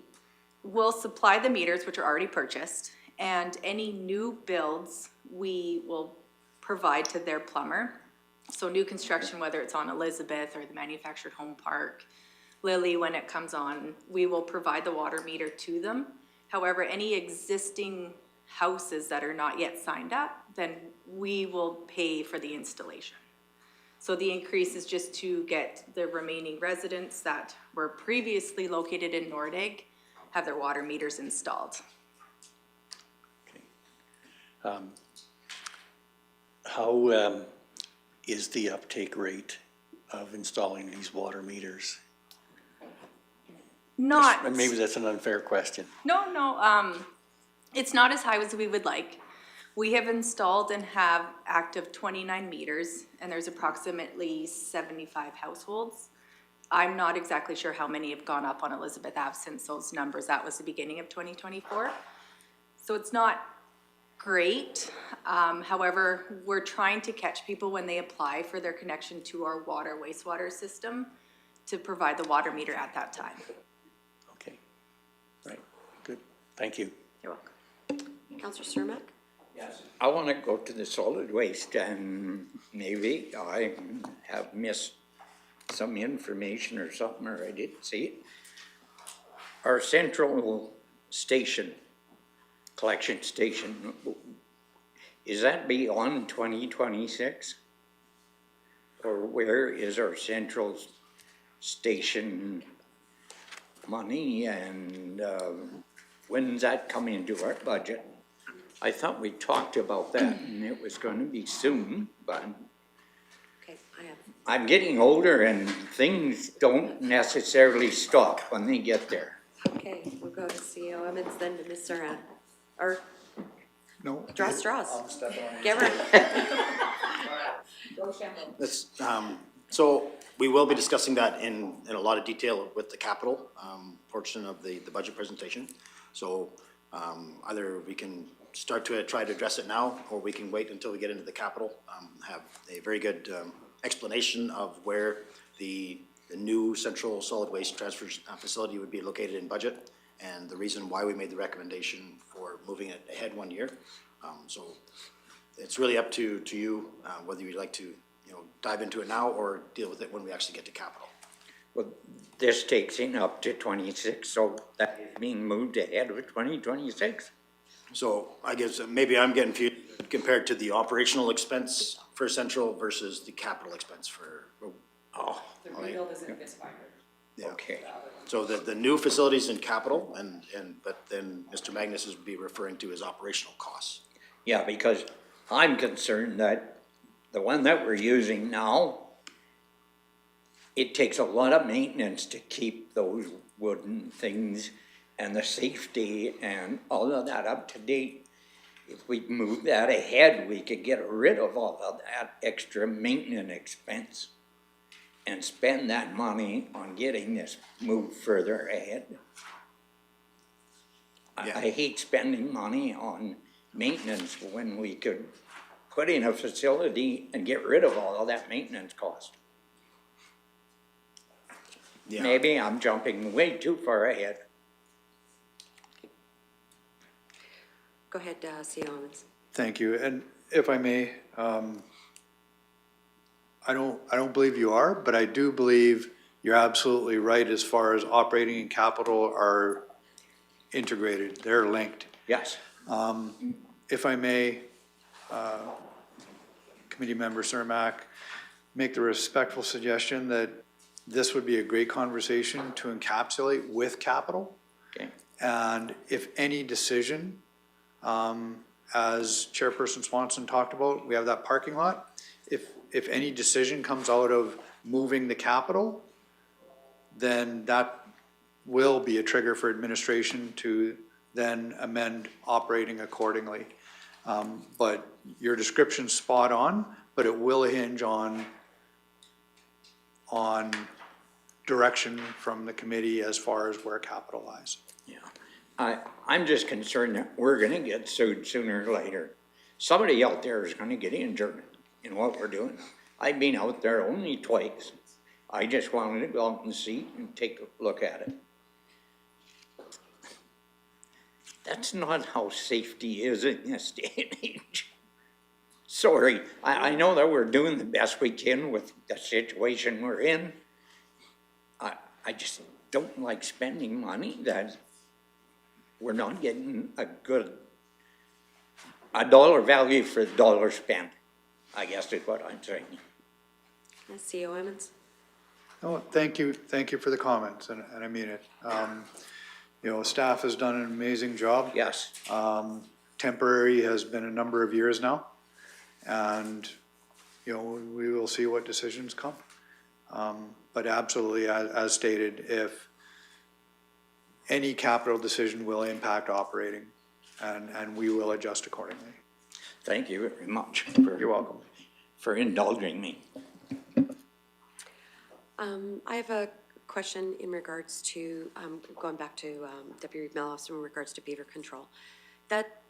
will supply the meters, which are already purchased, and any new builds, we will provide to their plumber. So new construction, whether it's on Elizabeth or the manufactured home park, Lily, when it comes on, we will provide the water meter to them. However, any existing houses that are not yet signed up, then we will pay for the installation. So the increase is just to get the remaining residents that were previously located in Nordeg have their water meters installed. How is the uptake rate of installing these water meters? Not. Maybe that's an unfair question. No, it's not as high as we would like. We have installed and have active 29 meters, and there's approximately 75 households. I'm not exactly sure how many have gone up on Elizabeth Ave since those numbers. That was the beginning of 2024. So it's not great. However, we're trying to catch people when they apply for their connection to our water wastewater system to provide the water meter at that time. Okay, right, good, thank you. You're welcome. Councilor Cermak? Yes. I want to go to the solid waste and maybe I have missed some information or something, or I didn't see it. Our central station, collection station, is that beyond 2026? Or where is our central station money and when's that coming into our budget? I thought we talked about that and it was going to be soon, but Okay, I have, I'm getting older and things don't necessarily stop when they get there. okay, we're go to CEO Emmons, then to Ms. Saran. Or No? draw straws. I'll step on. Give her. This, so we will be discussing that in a lot of detail with the capital, portion of the budget presentation. So, either we can start to try to address it now, or we can wait until we get into the capital. Have a very good, explanation of where the new central solid waste transfer facility would be located in budget, and the reason why we made the recommendation for moving it ahead 1 year. So it's really up to you, whether you'd like to, dive into it now or deal with it when we actually get to capital. Well, this takes in up to 26, so that is being moved ahead of 2026. So I guess maybe I'm getting confused compared to the operational expense for central versus the capital expense for, Oh, The rebuild isn't this fire. yeah. okay. So the new facilities in capital but then Mr. Magnus would be referring to his operational costs. Yeah, because I'm concerned that the one that we're using now, it takes a lot of maintenance to keep those wooden things and the safety and all of that up to date. If we move that ahead, we could get rid of all of that extra maintenance expense and spend that money on getting this moved further ahead. Yeah. I hate spending money on maintenance when we could put in a facility and get rid of all of that maintenance cost. Yeah. Maybe I'm jumping way too far ahead. Go ahead, CEO Emmons. Thank you, and if I may, I don't believe you are, but I do believe you're absolutely right as far as operating and capital are integrated, they're linked. Yes. If I may, Committee Member Cermak, make the respectful suggestion that this would be a great conversation to encapsulate with capital. Okay. And if any decision, as Chairperson Swanson talked about, we have that parking lot. If any decision comes out of moving the capital, then that will be a trigger for administration to then amend operating accordingly. But your description's spot on, but it will hinge on direction from the committee as far as where capital lies. Yeah. I'm just concerned that we're gonna get sued sooner or later. Somebody out there is gonna get injured in what we're doing. I've been out there only twice. I just wanted to go out and see and take a look at it. That's not how safety is in this day and age. Sorry, I know that we're doing the best we can with the situation we're in. I just don't like spending money that we're not getting a dollar value for the dollar spent, I guess is what I'm saying. CEO Emmons? Oh, thank you for the comments, and I mean it. Staff has done an amazing job. Yes. Temporary has been a number of years now, and, we will see what decisions come. But absolutely, as stated, if any capital decision will impact operating, and we will adjust accordingly. Thank you very much. You're welcome. For indulging me. I have a question in regards to, going back to Deputy Melhoff in regards to beaver control. That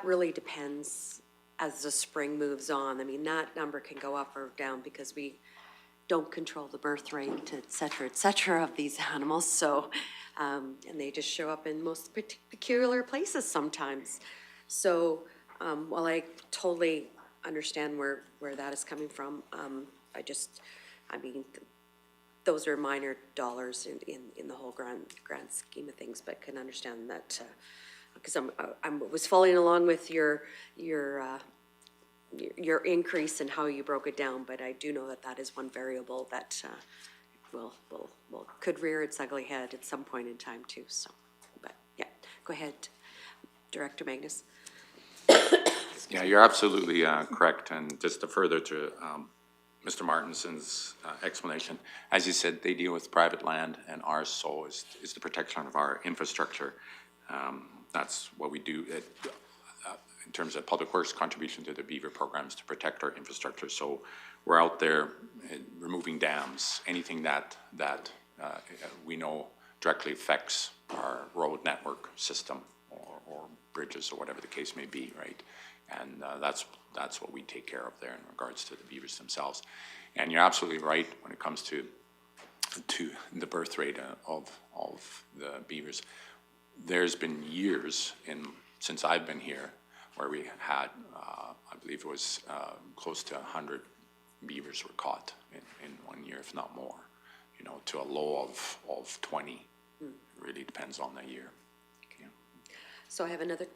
really depends as the spring moves on. I mean, that number can go up or down because we don't control the birth rate, et cetera, of these animals. So, and they just show up in most peculiar places sometimes. So, while I totally understand where that is coming from, those are minor dollars in the whole grand scheme of things, but can understand that, because I was following along with your increase and how you broke it down, but I do know that is one variable that could rear its ugly head at some point in time too. So, but yeah, go ahead, Director Magnus. Yeah, you're absolutely correct. And just to further to Mr. Martinson's explanation. As you said, they deal with private land, and ours so is the protection of our infrastructure. That's what we do in terms of Public Works contribution to the Beaver programs to protect our infrastructure. So we're out there removing dams, anything that we know directly affects our road network system or bridges or whatever the case may be, right? And that's what we take care of there in regards to the beavers themselves. And you're absolutely right when it comes to the birth rate of the beavers. There's been years since I've been here where we had, I believe it was close to 100 beavers were caught in 1 year, if not more, to a low of 20. It really depends on the year. Okay. So I have another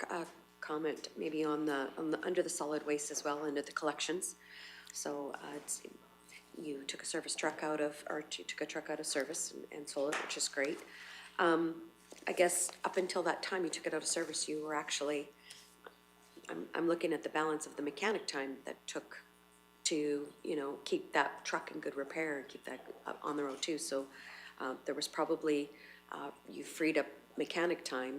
comment, maybe on the under the solid waste as well, under the collections. So you took a service truck out of, or you took a truck out of service and sold it, which is great. I guess up until that time you took it out of service, you were actually, I'm looking at the balance of the mechanic time that took to, keep that truck in good repair and keep that on the road too. So there was probably, you freed up mechanic time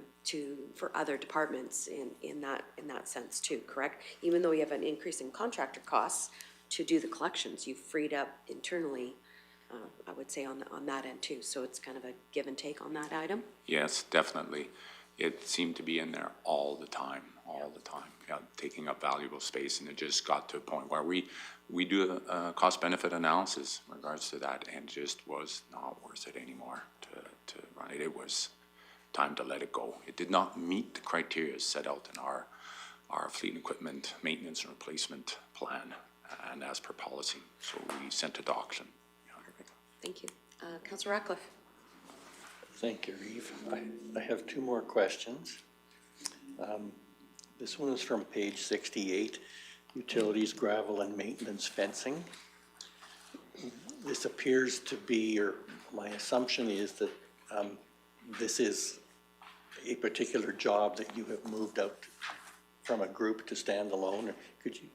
for other departments in that sense too, correct? Even though you have an increase in contractor costs to do the collections, you freed up internally, I would say on that end too. So it's kind of a give and take on that item. Yes, definitely. It seemed to be in there all the time, taking up valuable space, and it just got to a point where we do a cost-benefit analysis in regards to that, and just was not worth it anymore to run it. It was time to let it go. It did not meet the criteria set out in our fleet and equipment maintenance and replacement plan, and as per policy. So we sent it to auction. Perfect. Thank you. Councillor Ratcliffe. Thank you, Reeve. I have two more questions. This one is from page 68, utilities, gravel, and maintenance fencing. This appears to be, or my assumption is that this is a particular job that you have moved out from a group to stand alone. Could you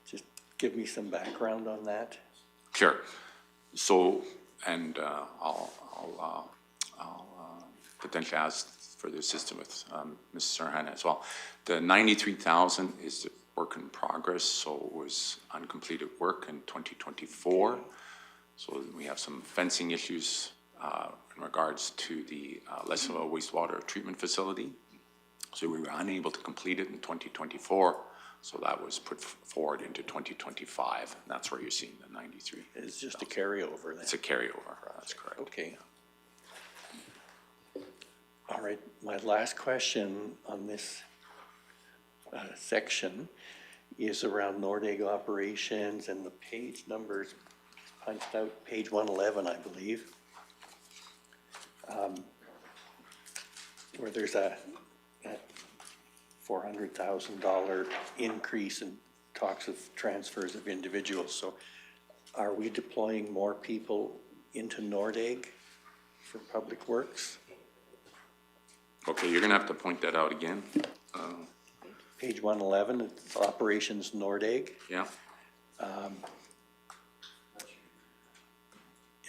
just give me some background on that? Sure. So, and I'll potentially ask for the assistance with Mrs. Serhan as well. The 93,000 is the work in progress, so it was uncompleted work in 2024. So we have some fencing issues in regards to the Leslie wastewater treatment facility. So we were unable to complete it in 2024. So that was put forward into 2025. And that's where you're seeing the 93. It's just a carryover then? It's a carryover, that's correct. Okay. All right, my last question on this section is around Nordeg operations, and the page numbers punched out, page 111, I believe, where there's a $400,000 increase in talks of transfers of individuals. So are we deploying more people into Nordeg for Public Works? Okay, you're gonna have to point that out again. Page 111, it's Operations Nordeg. Yeah, And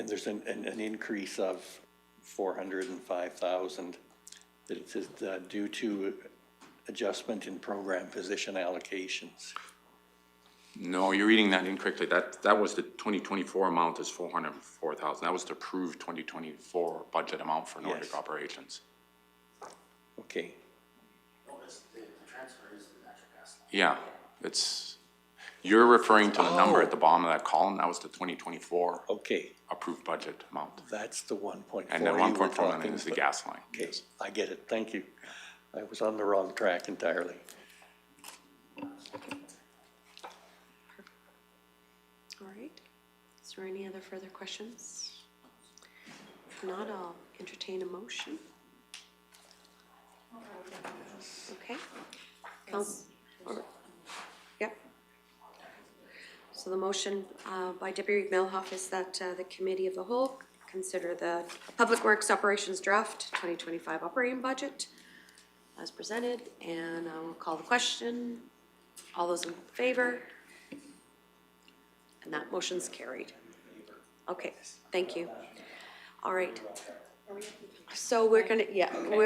there's an increase of 405,000 that it says due to adjustment in program position allocations. no, you're reading that incorrectly. That was the 2024 amount is 404,000. That was the approved 2024 budget amount for Nordic Yes. operations. Okay, Yeah, you're referring to the number at the bottom of that column. That was the 2024 okay, approved budget amount. that's the 1.4. And then you were 1.4 talking is the about. gas line. Okay, I get it, thank you. I was on the wrong track entirely. All right. Is there any other further questions? If not, I'll entertain a motion. Okay. Yep. So the motion by Deputy Melhoff is that the Committee of the Whole consider the Public Works Operations Draft 2025 operating budget as presented, and I will call the question. All those in favor? And that motion's carried. Okay, thank you. All right. So we're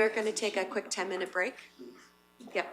gonna take a quick 10-minute break. Yep.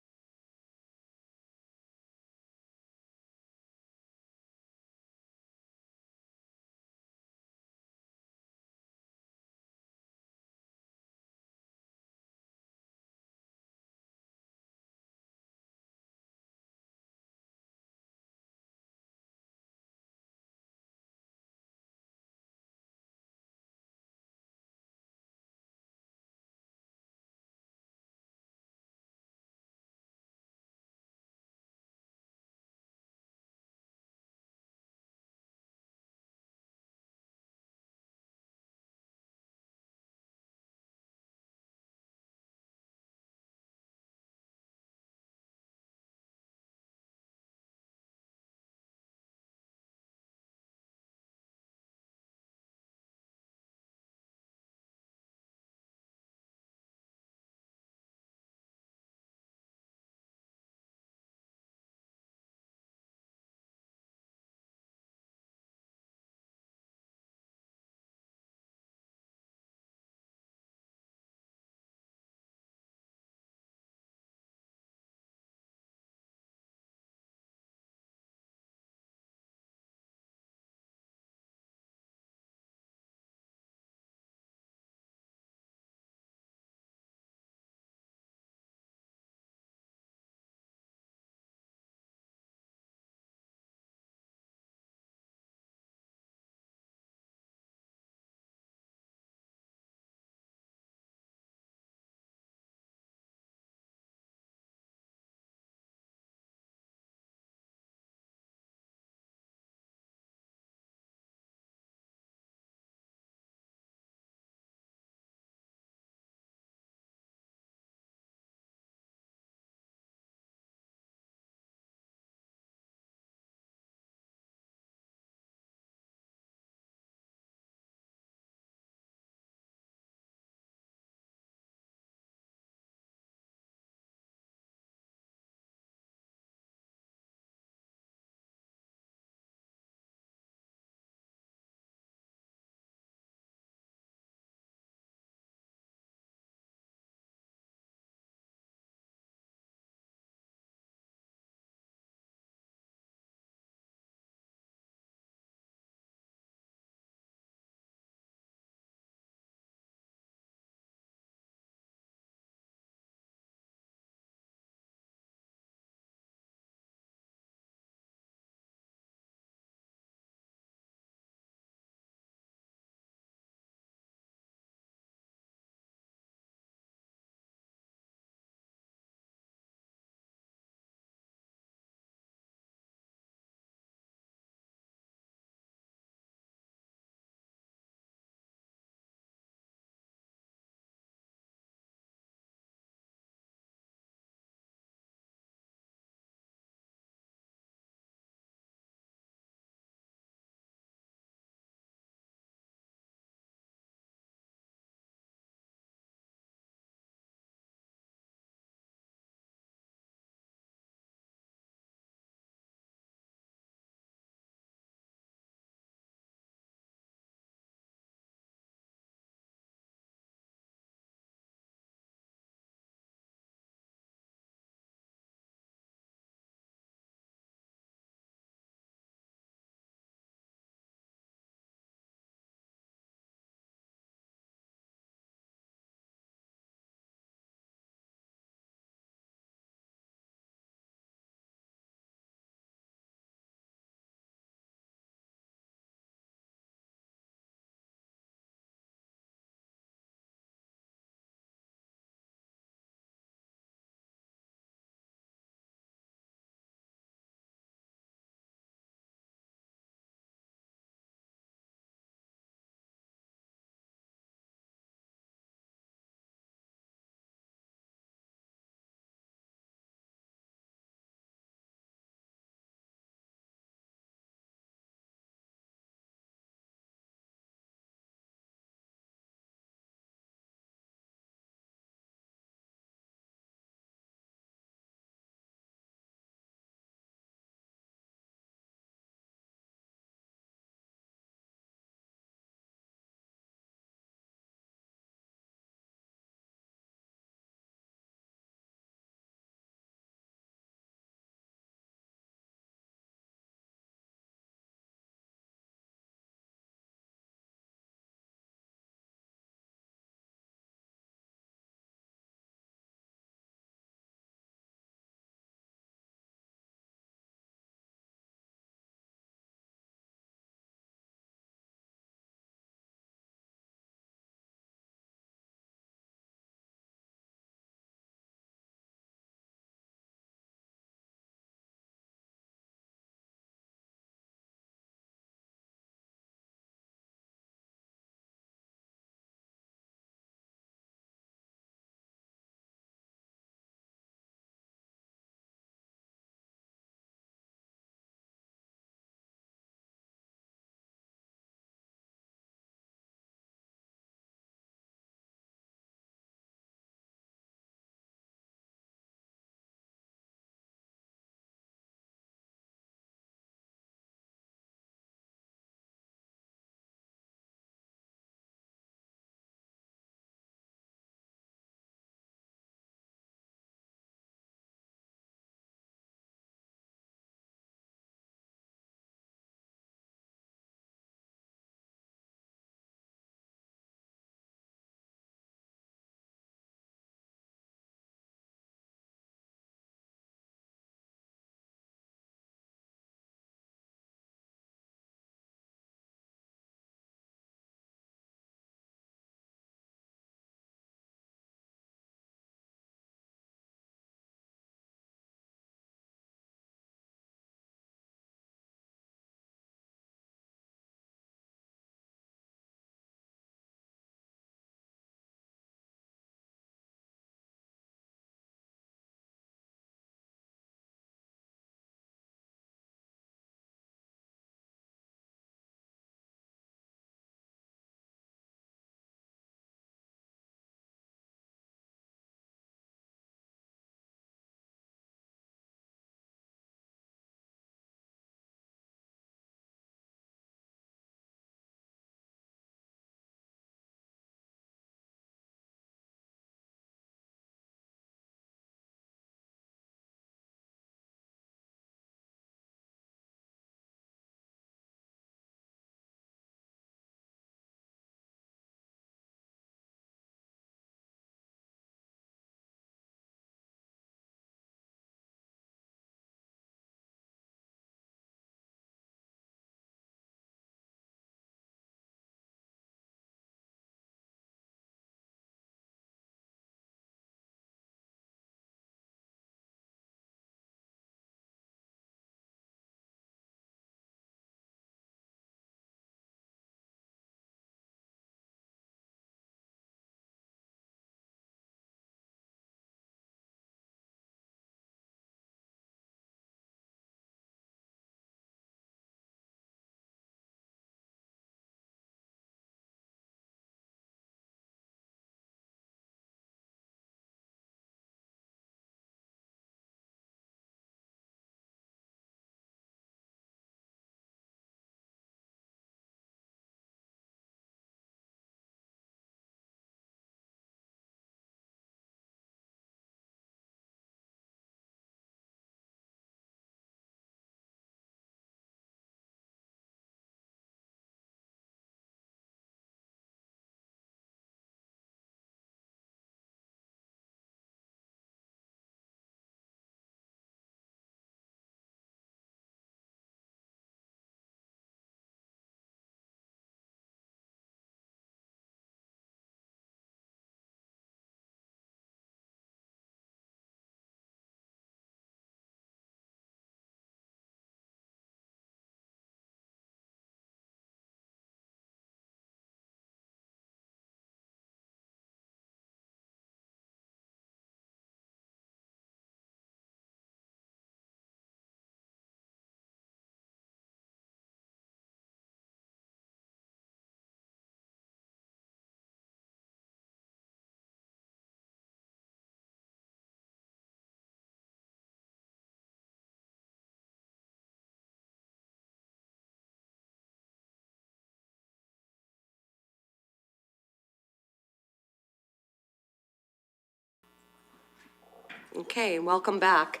Okay, welcome back.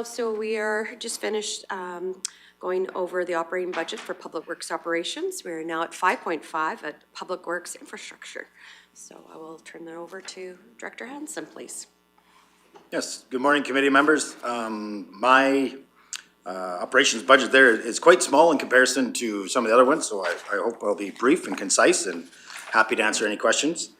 So we are just finished going over the operating budget for Public Works operations. We're now at 5.5 at Public Works Infrastructure. So I will turn that over to Director Hansen, please. Yes, good morning, committee members. My operations budget there is quite small in comparison to some of the other ones, so I hope I'll be brief and concise and happy to answer any questions.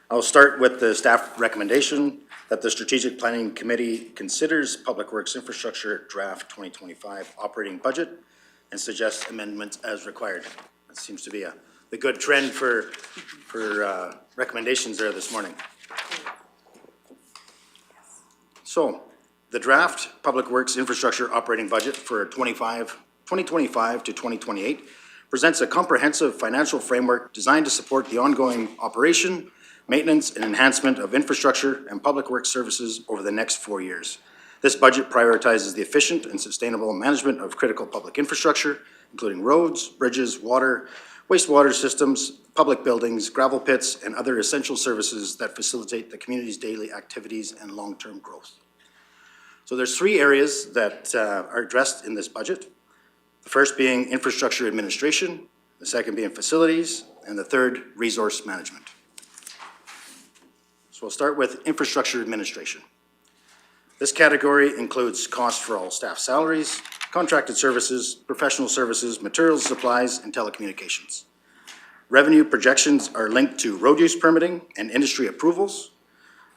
I'll start with the staff recommendation that the Strategic Planning Committee considers Public Works Infrastructure Draft 2025 operating budget and suggests amendments as required. That seems to be the good trend for recommendations there this morning. So, the draft Public Works Infrastructure operating budget for 2025 to 2028 presents a comprehensive financial framework designed to support the ongoing operation, maintenance, and enhancement of infrastructure and public works services over the next 4 years. This budget prioritizes the efficient and sustainable management of critical public infrastructure, including roads, bridges, water, wastewater systems, public buildings, gravel pits, and other essential services that facilitate the community's daily activities and long-term growth. So there's 3 areas that are addressed in this budget. The first being infrastructure administration, the second being facilities, and the third, resource management. So we'll start with infrastructure administration. This category includes costs for all staff salaries, contracted services, professional services, materials, supplies, and telecommunications. Revenue projections are linked to road use permitting and industry approvals.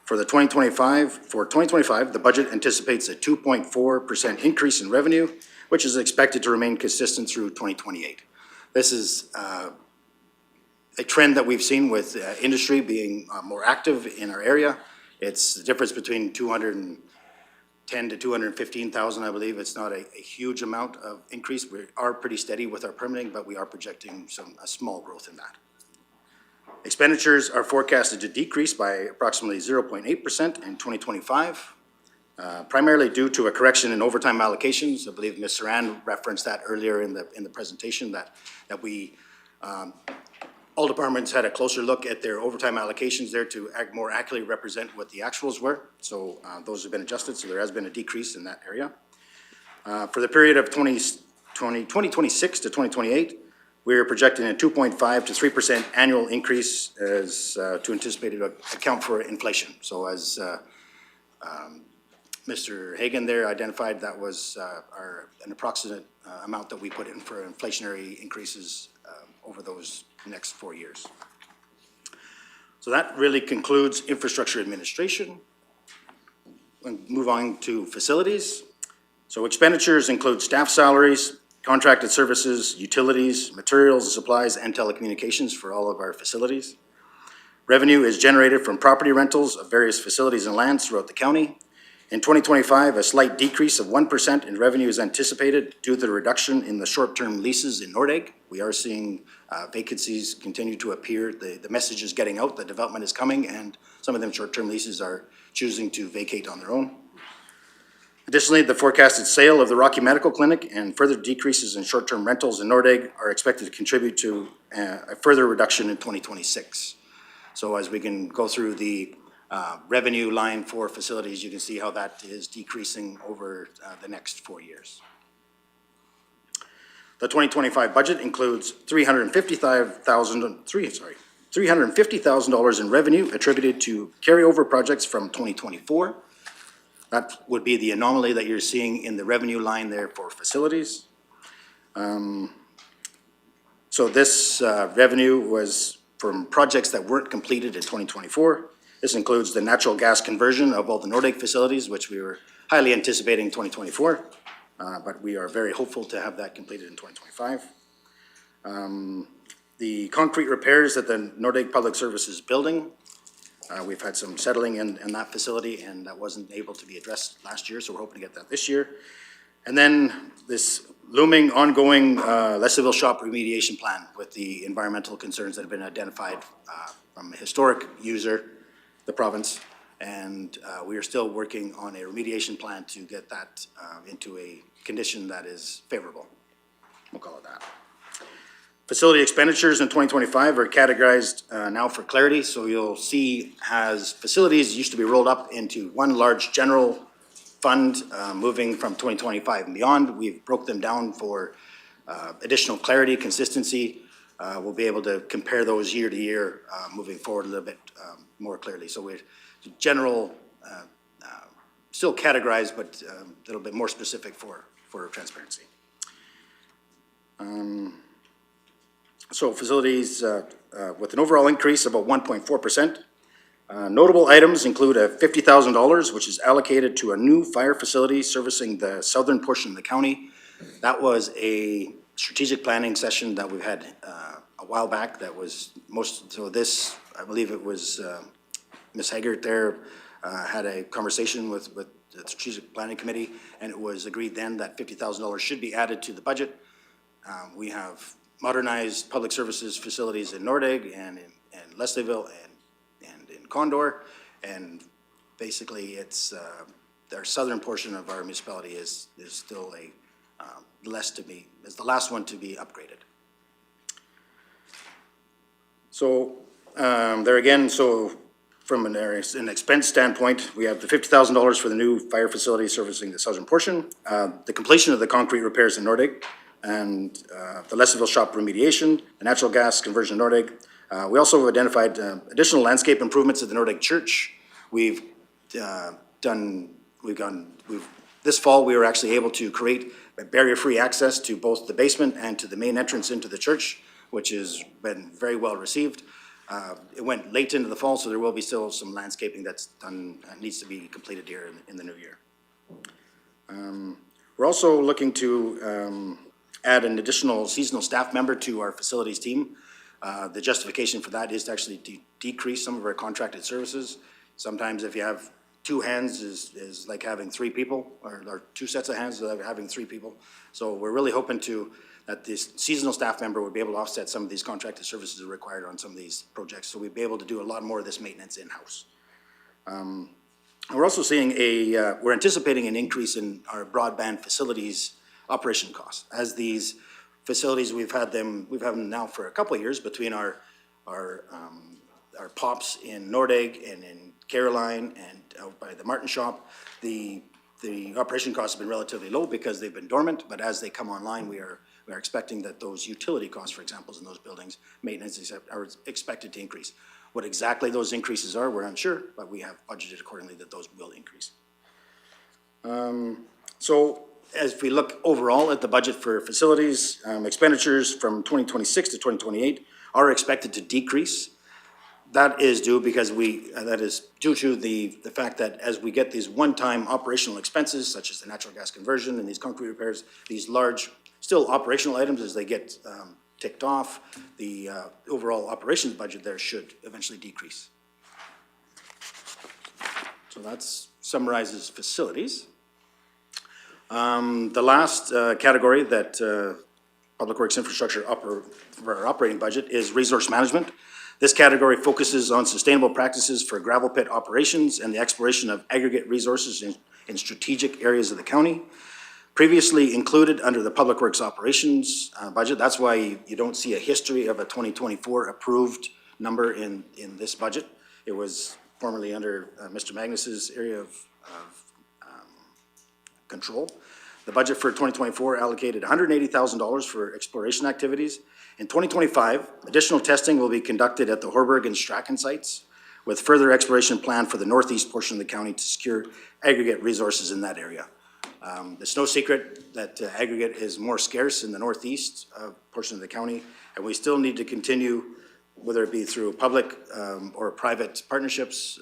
For 2025, the budget anticipates a 2.4% increase in revenue, which is expected to remain consistent through 2028. This is a trend that we've seen with industry being more active in our area. It's the difference between 210 to 215,000, I believe. It's not a huge amount of increase. We are pretty steady with our permitting, but we are projecting a small growth in that. Expenditures are forecasted to decrease by approximately 0.8% in 2025, primarily due to a correction in overtime allocations. I believe Ms. Saran referenced that earlier in the presentation, that we, all departments had a closer look at their overtime allocations there to more accurately represent what the actuals were. So those have been adjusted, so there has been a decrease in that area. For the period of 2026 to 2028, we are projecting a 2.5 to 3% annual increase as to anticipated account for inflation. So as Mr. Hagan there identified, that was an approximate amount that we put in for inflationary increases over those next 4 years. So that really concludes infrastructure administration. We'll move on to facilities. So expenditures include staff salaries, contracted services, utilities, materials, supplies, and telecommunications for all of our facilities. Revenue is generated from property rentals of various facilities and lands throughout the county. In 2025, a slight decrease of 1% in revenue is anticipated due to the reduction in the short-term leases in Nordegg. We are seeing vacancies continue to appear. The message is getting out, the development is coming, and some of them short-term leases are choosing to vacate on their own. Additionally, the forecasted sale of the Rocky Medical Clinic and further decreases in short-term rentals in Nordegg are expected to contribute to a further reduction in 2026. So as we can go through the revenue line for facilities, you can see how that is decreasing over the next 4 years. The 2025 budget includes $350,000 in revenue attributed to carryover projects from 2024. That would be the anomaly that you're seeing in the revenue line there for facilities. So this revenue was from projects that weren't completed in 2024. This includes the natural gas conversion of all the Nordegg facilities, which we were highly anticipating in 2024, but we are very hopeful to have that completed in 2025. The concrete repairs at the Nordegg Public Services building, we've had some settling in that facility, and that wasn't able to be addressed last year, so we're hoping to get that this year. And then this looming, ongoing Leslieville Shop remediation plan with the environmental concerns that have been identified from a historic user, the province, and we are still working on a remediation plan to get that into a condition that is favorable. We'll call it that. Facility expenditures in 2025 are categorized now for clarity, so you'll see as facilities used to be rolled up into one large general fund, moving from 2025 and beyond. We've broke them down for additional clarity, consistency. We'll be able to compare those year to year, moving forward a little bit more clearly. So we're general, still categorized, but a little bit more specific for transparency. So facilities with an overall increase of about 1.4%. Notable items include a $50,000, which is allocated to a new fire facility servicing the southern portion of the county. That was a strategic planning session that we've had a while back that was so this, I believe it was Ms. Haggart there had a conversation with the strategic planning committee, and it was agreed then that $50,000 should be added to the budget. We have modernized public services facilities in Nordegg and in Leslieville and in Condor, and basically it's our southern portion of our municipality is still a is the last one to be upgraded. So there again, so from an expense standpoint, we have the $50,000 for the new fire facility servicing the southern portion, the completion of the concrete repairs in Nordegg, and the Leslieville shop remediation, the natural gas conversion in Nordegg. We also have identified additional landscape improvements at the Nordegg Church. This fall, we were actually able to create barrier-free access to both the basement and to the main entrance into the church, which has been very well received. It went late into the fall, so there will be still some landscaping that's done, needs to be completed here in the new year. We're also looking to add an additional seasonal staff member to our facilities team. The justification for that is to actually decrease some of our contracted services. Sometimes if you have two hands is like having three people, or two sets of hands is like having three people. So we're really hoping that this seasonal staff member would be able to offset some of these contracted services required on some of these projects. So we'd be able to do a lot more of this maintenance in-house. We're also seeing we're anticipating an increase in our broadband facilities operation costs. As these facilities, we've had them now for a couple of years between our POPs in Nordegg and in Caroline and out by the Martin shop. The operation costs have been relatively low because they've been dormant, but as they come online, we are expecting that those utility costs, for example, in those buildings, maintenance are expected to increase. What exactly those increases are, we're unsure, but we have budgeted accordingly that those will increase. So as we look overall at the budget for facilities, expenditures from 2026 to 2028 are expected to decrease. That is due because that is due to the fact that as we get these one-time operational expenses, such as the natural gas conversion and these concrete repairs, these large, still operational items, as they get ticked off, the overall operations budget there should eventually decrease. So that summarizes facilities. The last category that Public Works Infrastructure for our operating budget is resource management. This category focuses on sustainable practices for gravel pit operations and the exploration of aggregate resources in strategic areas of the county. Previously included under the Public Works Operations budget, that's why you don't see a history of a 2024 approved number in this budget. It was formerly under Mr. Magnus's area of control. The budget for 2024 allocated $180,000 for exploration activities. In 2025, additional testing will be conducted at the Horberg and Strachan sites, with further exploration planned for the northeast portion of the county to secure aggregate resources in that area. It's no secret that aggregate is more scarce in the northeast portion of the county, and we still need to continue, whether it be through public or private partnerships.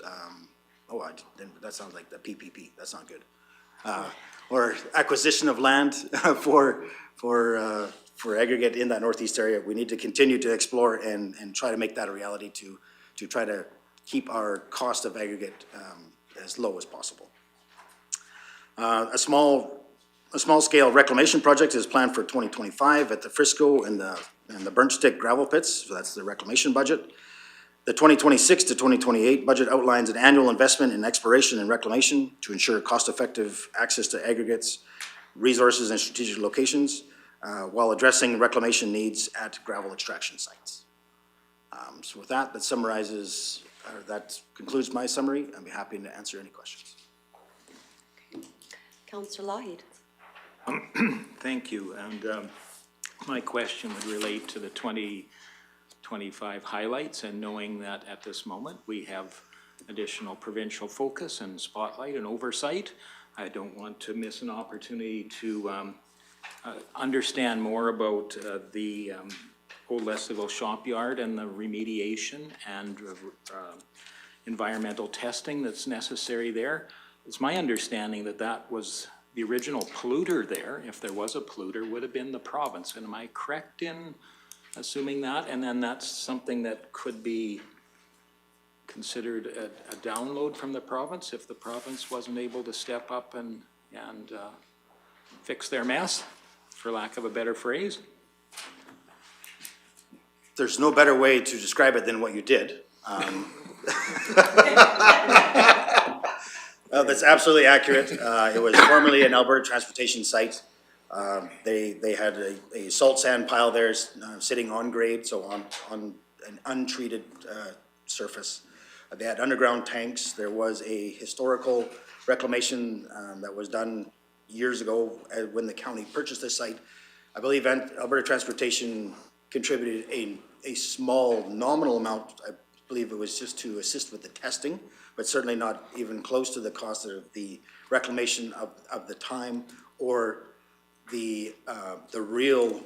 That sounds like the PPP. That's not good. Or acquisition of land for aggregate in that northeast area. We need to continue to explore and try to make that a reality to try to keep our cost of aggregate as low as possible. A small scale reclamation project is planned for 2025 at the Frisco and the Burnt Stick gravel pits. So that's the reclamation budget. The 2026 to 2028 budget outlines an annual investment in exploration and reclamation to ensure cost-effective access to aggregates, resources, and strategic locations. while addressing reclamation needs at gravel extraction sites. So with that, that summarizes, or that concludes my summary. I'd be happy to answer any questions. Councillor Lougheed. Thank you, and my question would relate to the 2025 highlights, and knowing that at this moment, we have additional provincial focus and spotlight and oversight. I don't want to miss an opportunity to understand more about the Old Leslieville Shopyard and the remediation and environmental testing that's necessary there. It's my understanding that that was the original polluter there, if there was a polluter, would have been the province. And am I correct in assuming that? And then that's something that could be considered a download from the province if the province wasn't able to step up and fix their mess, for lack of a better phrase? There's no better way to describe it than what you did. That's absolutely accurate. It was formerly an Alberta transportation site. They had a salt sand pile there sitting on grade, so on an untreated surface. They had underground tanks. There was a historical reclamation that was done years ago when the county purchased this site. I believe Alberta Transportation contributed a small nominal amount. I believe it was just to assist with the testing, but certainly not even close to the cost of the reclamation of the time or the real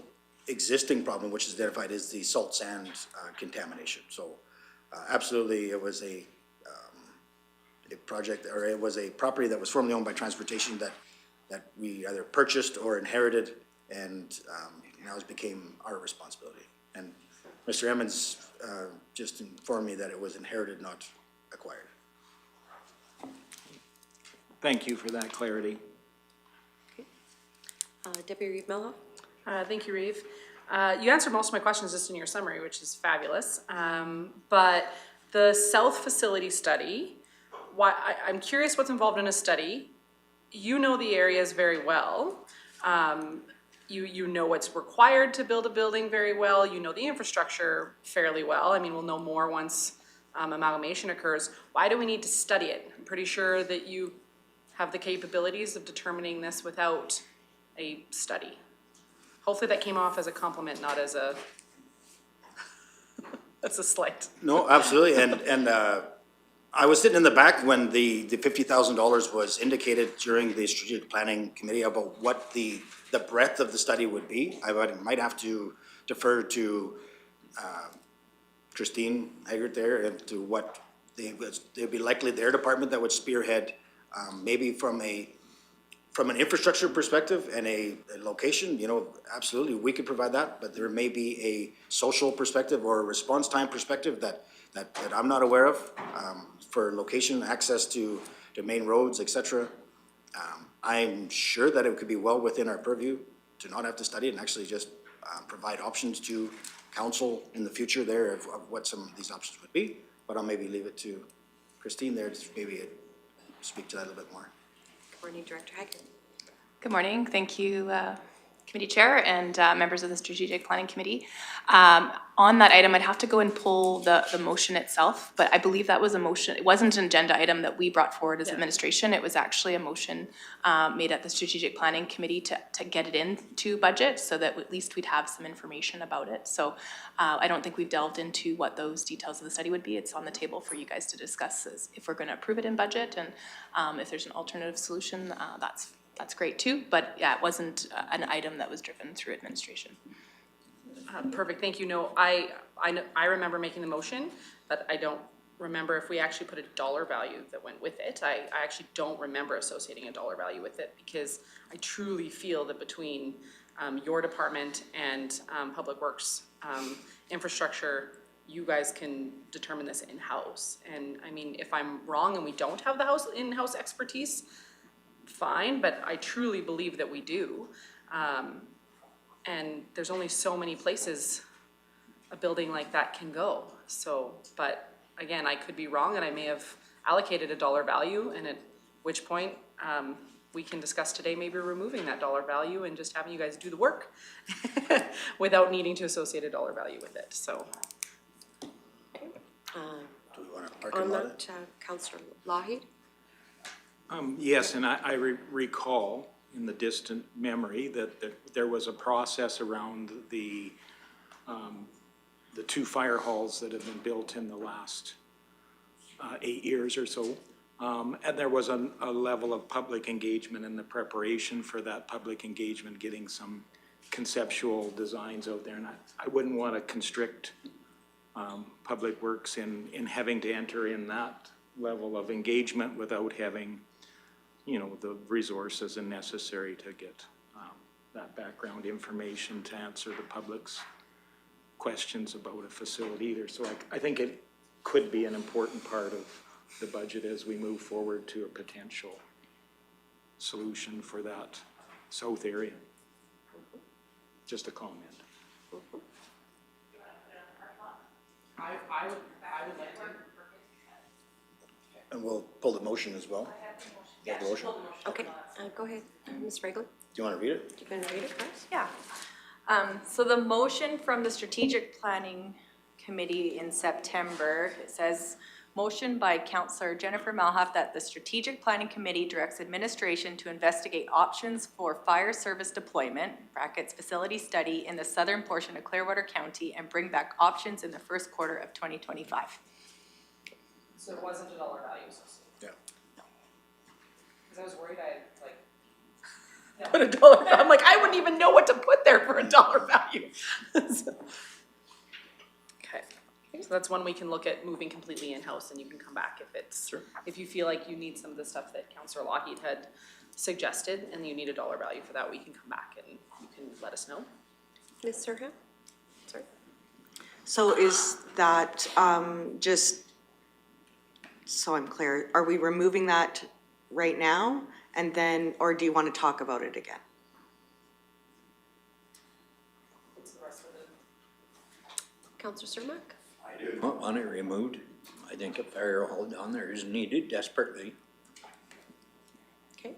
existing problem, which is identified as the salt sand contamination. So absolutely, it was a project, or it was a property that was formerly owned by transportation that we either purchased or inherited, and now it became our responsibility. And Mr. Emmons just informed me that it was inherited, not acquired. Thank you for that clarity. Deputy Reeve Mello. Thank you, Reeve. You answered most of my questions just in your summary, which is fabulous. But the South Facility Study, I'm curious what's involved in a study. You know the areas very well. You know what's required to build a building very well. You know the infrastructure fairly well. I mean, we'll know more once amalgamation occurs. Why do we need to study it? I'm pretty sure that you have the capabilities of determining this without a study. Hopefully that came off as a compliment, not as a, that's a slight. No, absolutely, and I was sitting in the back when the $50,000 was indicated during the strategic planning committee about what the breadth of the study would be. I might have to defer to Christine Haggard there and to what it'd be likely their department that would spearhead, maybe from an infrastructure perspective and a location, absolutely, we could provide that, but there may be a social perspective or a response time perspective that I'm not aware of, for location, access to main roads, et cetera. I'm sure that it could be well within our purview to not have to study it and actually just provide options to council in the future there of what some of these options would be, but I'll maybe leave it to Christine there to maybe speak to that a little bit more. Good morning, Director Haggard. Good morning. Thank you, Committee Chair and members of the Strategic Planning Committee. On that item, I'd have to go and pull the motion itself, but I believe that was a motion. It wasn't an agenda item that we brought forward as administration. It was actually a motion made at the Strategic Planning Committee to get it into budget so that at least we'd have some information about it. So I don't think we've delved into what those details of the study would be. It's on the table for you guys to discuss as if we're going to approve it in budget, and if there's an alternative solution, that's great too, but yeah, it wasn't an item that was driven through administration. Perfect, thank you. No, I remember making the motion, but I don't remember if we actually put a dollar value that went with it. I actually don't remember associating a dollar value with it because I truly feel that between your department and Public Works infrastructure, you guys can determine this in-house. And I mean, if I'm wrong and we don't have the in-house expertise, fine, but I truly believe that we do. And there's only so many places a building like that can go. So, but again, I could be wrong and I may have allocated a dollar value, and at which point we can discuss today maybe removing that dollar value and just having you guys do the work without needing to associate a dollar value with it, so. Do we want to park On it on that, Councillor Lougheed? Yes, and I recall in the distant memory that there was a process around the 2 fire halls that have been built in the last 8 years or so. And there was a level of public engagement in the preparation for that public engagement, getting some conceptual designs out there. And I wouldn't want to constrict Public Works in having to enter in that level of engagement without having, you know, the resources and necessary to get that background information to answer the public's questions about a facility either. So I think it could be an important part of the budget as we move forward to a potential solution for that south area. Just a comment. I would like to. And we'll pull the motion as well. You have the motion? Do Okay, go ahead, Ms. Reagan. you want to read it? You can read it first. Yeah. So the motion from the Strategic Planning Committee in September, it says, motion by Councillor Jennifer Malhaf that the Strategic Planning Committee directs administration to investigate options for fire service deployment, brackets, facility study in the southern portion of Clearwater County and bring back options in the first quarter of 2025. So it wasn't a dollar value associated? Yeah. Because I was worried I'd like put a dollar, I'm like, I wouldn't even know what to put there for a dollar value. Okay, so that's one we can look at moving completely in-house and you can come back if it's, if you feel like you need some of the stuff that Councillor Lougheed had suggested and you need a dollar value for that, we can come back and you can let us know. Ms. Serha? Sorry. So is that, just so I'm clear, are we removing that right now? And then, or do you want to talk about it again? What's the rest of it? Councillor Cermak? I do not want it removed. I think a fire hall down there is needed desperately. Okay.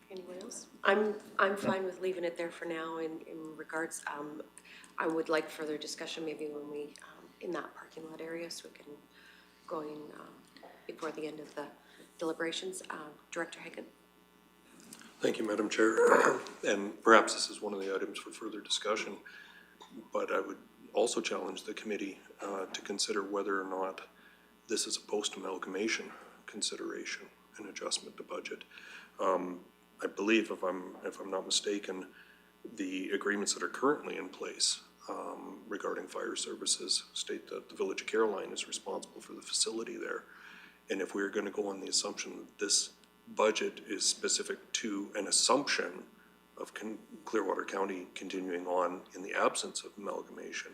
Anyone else? I'm fine with leaving it there for now in regards, I would like further discussion maybe when we, in that parking lot area, so we can go in, before the end of the deliberations. Director Hagan. Thank you, Madam Chair. And perhaps this is one of the items for further discussion, but I would also challenge the committee to consider whether or not this is a post-amalgamation consideration and adjustment to budget. I believe, if I'm not mistaken, the agreements that are currently in place regarding fire services state that the Village of Caroline is responsible for the facility there. And if we're going to go on the assumption that this budget is specific to an assumption of Clearwater County continuing on in the absence of amalgamation,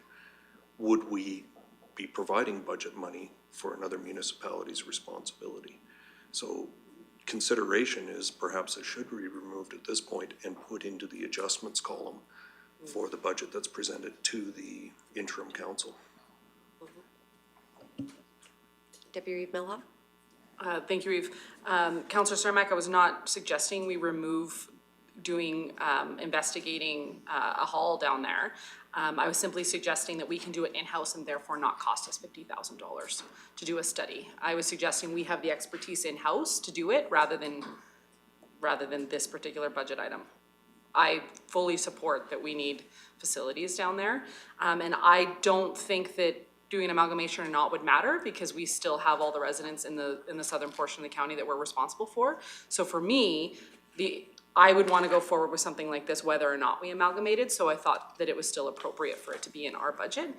would we be providing budget money for another municipality's responsibility? So consideration is perhaps it should be removed at this point and put into the adjustments column for the budget that's presented to the interim council. Deputy Milhoff? Thank you, Reeve. Councillor Cermak, I was not suggesting we remove investigating a hall down there. I was simply suggesting that we can do it in-house and therefore not cost us $50,000 to do a study. I was suggesting we have the expertise in-house to do it rather than this particular budget item. I fully support that we need facilities down there. And I don't think that doing amalgamation or not would matter because we still have all the residents in the southern portion of the county that we're responsible for. So for me, I would want to go forward with something like this whether or not we amalgamated, so I thought that it was still appropriate for it to be in our budget.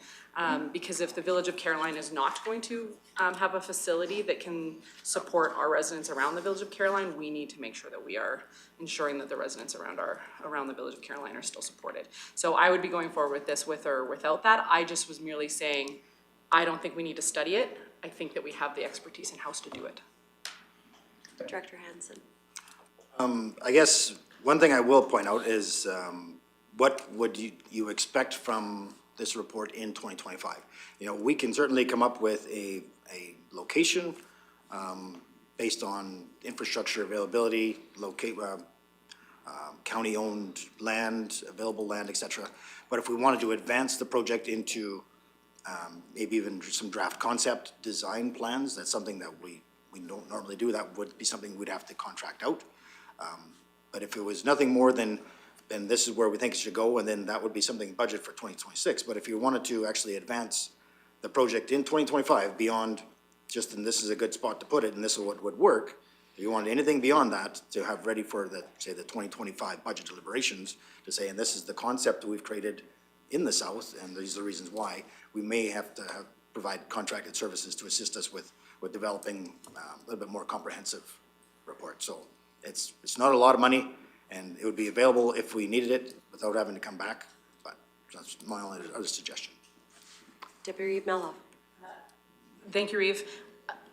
Because if the Village of Caroline is not going to have a facility that can support our residents around the Village of Caroline, we need to make sure that we are ensuring that the residents around the Village of Caroline are still supported. So I would be going forward with this with or without that. I just was merely saying, I don't think we need to study it. I think that we have the expertise in-house to do it. Director Hansen. I guess one thing I will point out is what would you expect from this report in 2025? You know, we can certainly come up with a location, based on infrastructure availability, county-owned land, available land, et cetera. But if we wanted to advance the project into maybe even some draft concept design plans, that's something that we don't normally do. That would be something we'd have to contract out. But if it was nothing more than this is where we think it should go, and then that would be something budget for 2026. But if you wanted to actually advance the project in 2025 beyond just, and this is a good spot to put it, and this is what would work, if you wanted anything beyond that to have ready for the, say, the 2025 budget deliberations, to say, and this is the concept that we've created in the south, and these are the reasons why, we may have to provide contracted services to assist us with developing a little bit more comprehensive report. So it's not a lot of money, and it would be available if we needed it without having to come back, but that's my only other suggestion. Deputy Reeve Mello. Thank you, Reeve.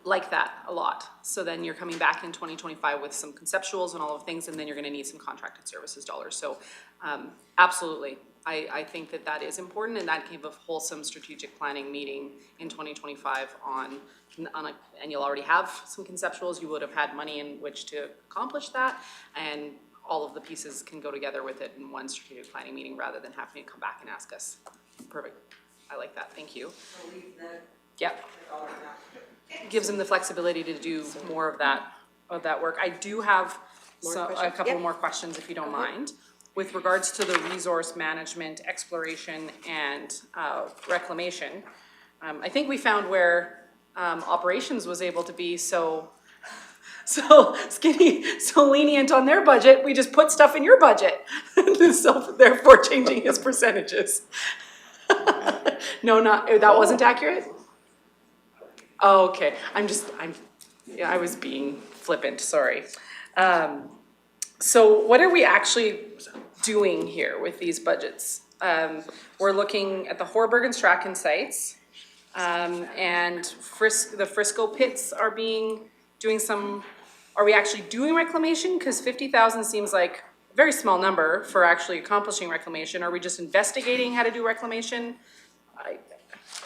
Like that a lot. So then you're coming back in 2025 with some conceptuals and all of things, and then you're gonna need some contracted services dollars. So absolutely, I think that is important, and that gave a wholesome strategic planning meeting in 2025 and you'll already have some conceptuals. You would have had money in which to accomplish that, and all of the pieces can go together with it in one strategic planning meeting rather than having to come back and ask us. Perfect. I like that. Thank you. Yep. Gives them the flexibility to do more of that work. I do have a couple more questions, if you don't mind. With regards to the resource management, exploration, and reclamation, I think we found where operations was able to be so skinny, so lenient on their budget. We just put stuff in your budget, so therefore changing his percentages. No, that wasn't accurate? Oh, okay, I was being flippant, sorry. So what are we actually doing here with these budgets? We're looking at the Horberg and Strachan sites, and the Frisco pits are are we actually doing reclamation? Because 50,000 seems like a very small number for actually accomplishing reclamation. Are we just investigating how to do reclamation?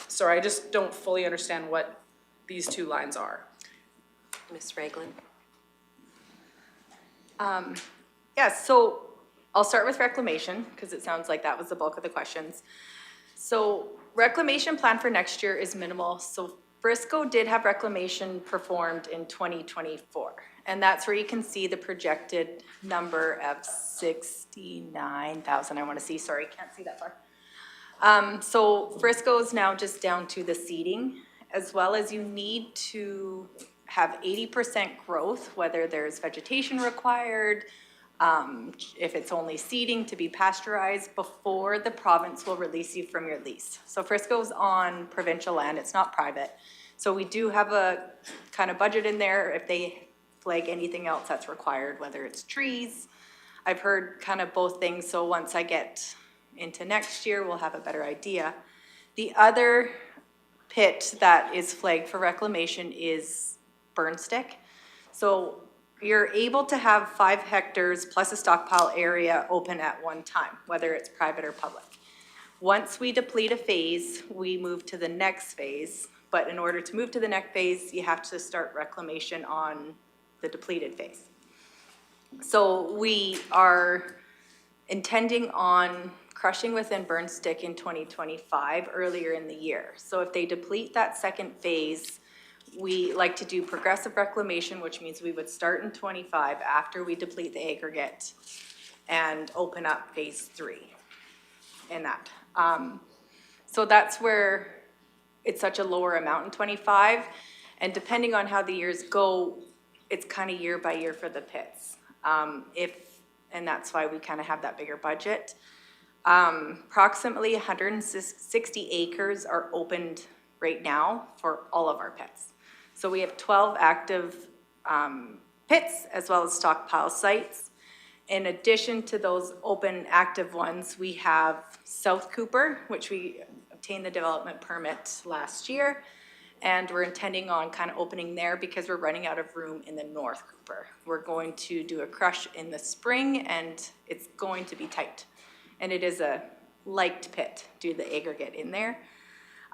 Sorry, I just don't fully understand what these two lines are. Ms. Ragland. Yeah, so I'll start with reclamation, because it sounds like that was the bulk of the questions. So reclamation plan for next year is minimal. So Frisco did have reclamation performed in 2024. And that's where you can see the projected number of 69,000, I want to see, sorry, can't see that far. So Frisco's now just down to the seeding, as well as you need to have 80% growth, whether there's vegetation required, if it's only seeding to be pasteurized, before the province will release you from your lease. So Frisco's on provincial land, it's not private. So we do have a kind of budget in there if they flag anything else that's required, whether it's trees. I've heard kind of both things, so once I get into next year, we'll have a better idea. The other pit that is flagged for reclamation is Burnstick. So you're able to have 5 hectares plus a stockpile area open at one time, whether it's private or public. Once we deplete a phase, we move to the next phase. But in order to move to the next phase, you have to start reclamation on the depleted phase. So we are intending on crushing within Burnstick in 2025, earlier in the year. So if they deplete that second phase, we like to do progressive reclamation, which means we would start in 25 after we deplete the aggregate and open up phase 3 in that. So that's where it's such a lower amount in 25. And depending on how the years go, it's kind of year by year for the pits. And that's why we kind of have that bigger budget. Approximately 160 acres are opened right now for all of our pits. So we have 12 active pits as well as stockpile sites. In addition to those open active ones, we have South Cooper, which we obtained the development permit last year. And we're intending on kind of opening there because we're running out of room in the North Cooper. We're going to do a crush in the spring and it's going to be tight. And it is a liked pit due to the aggregate in there.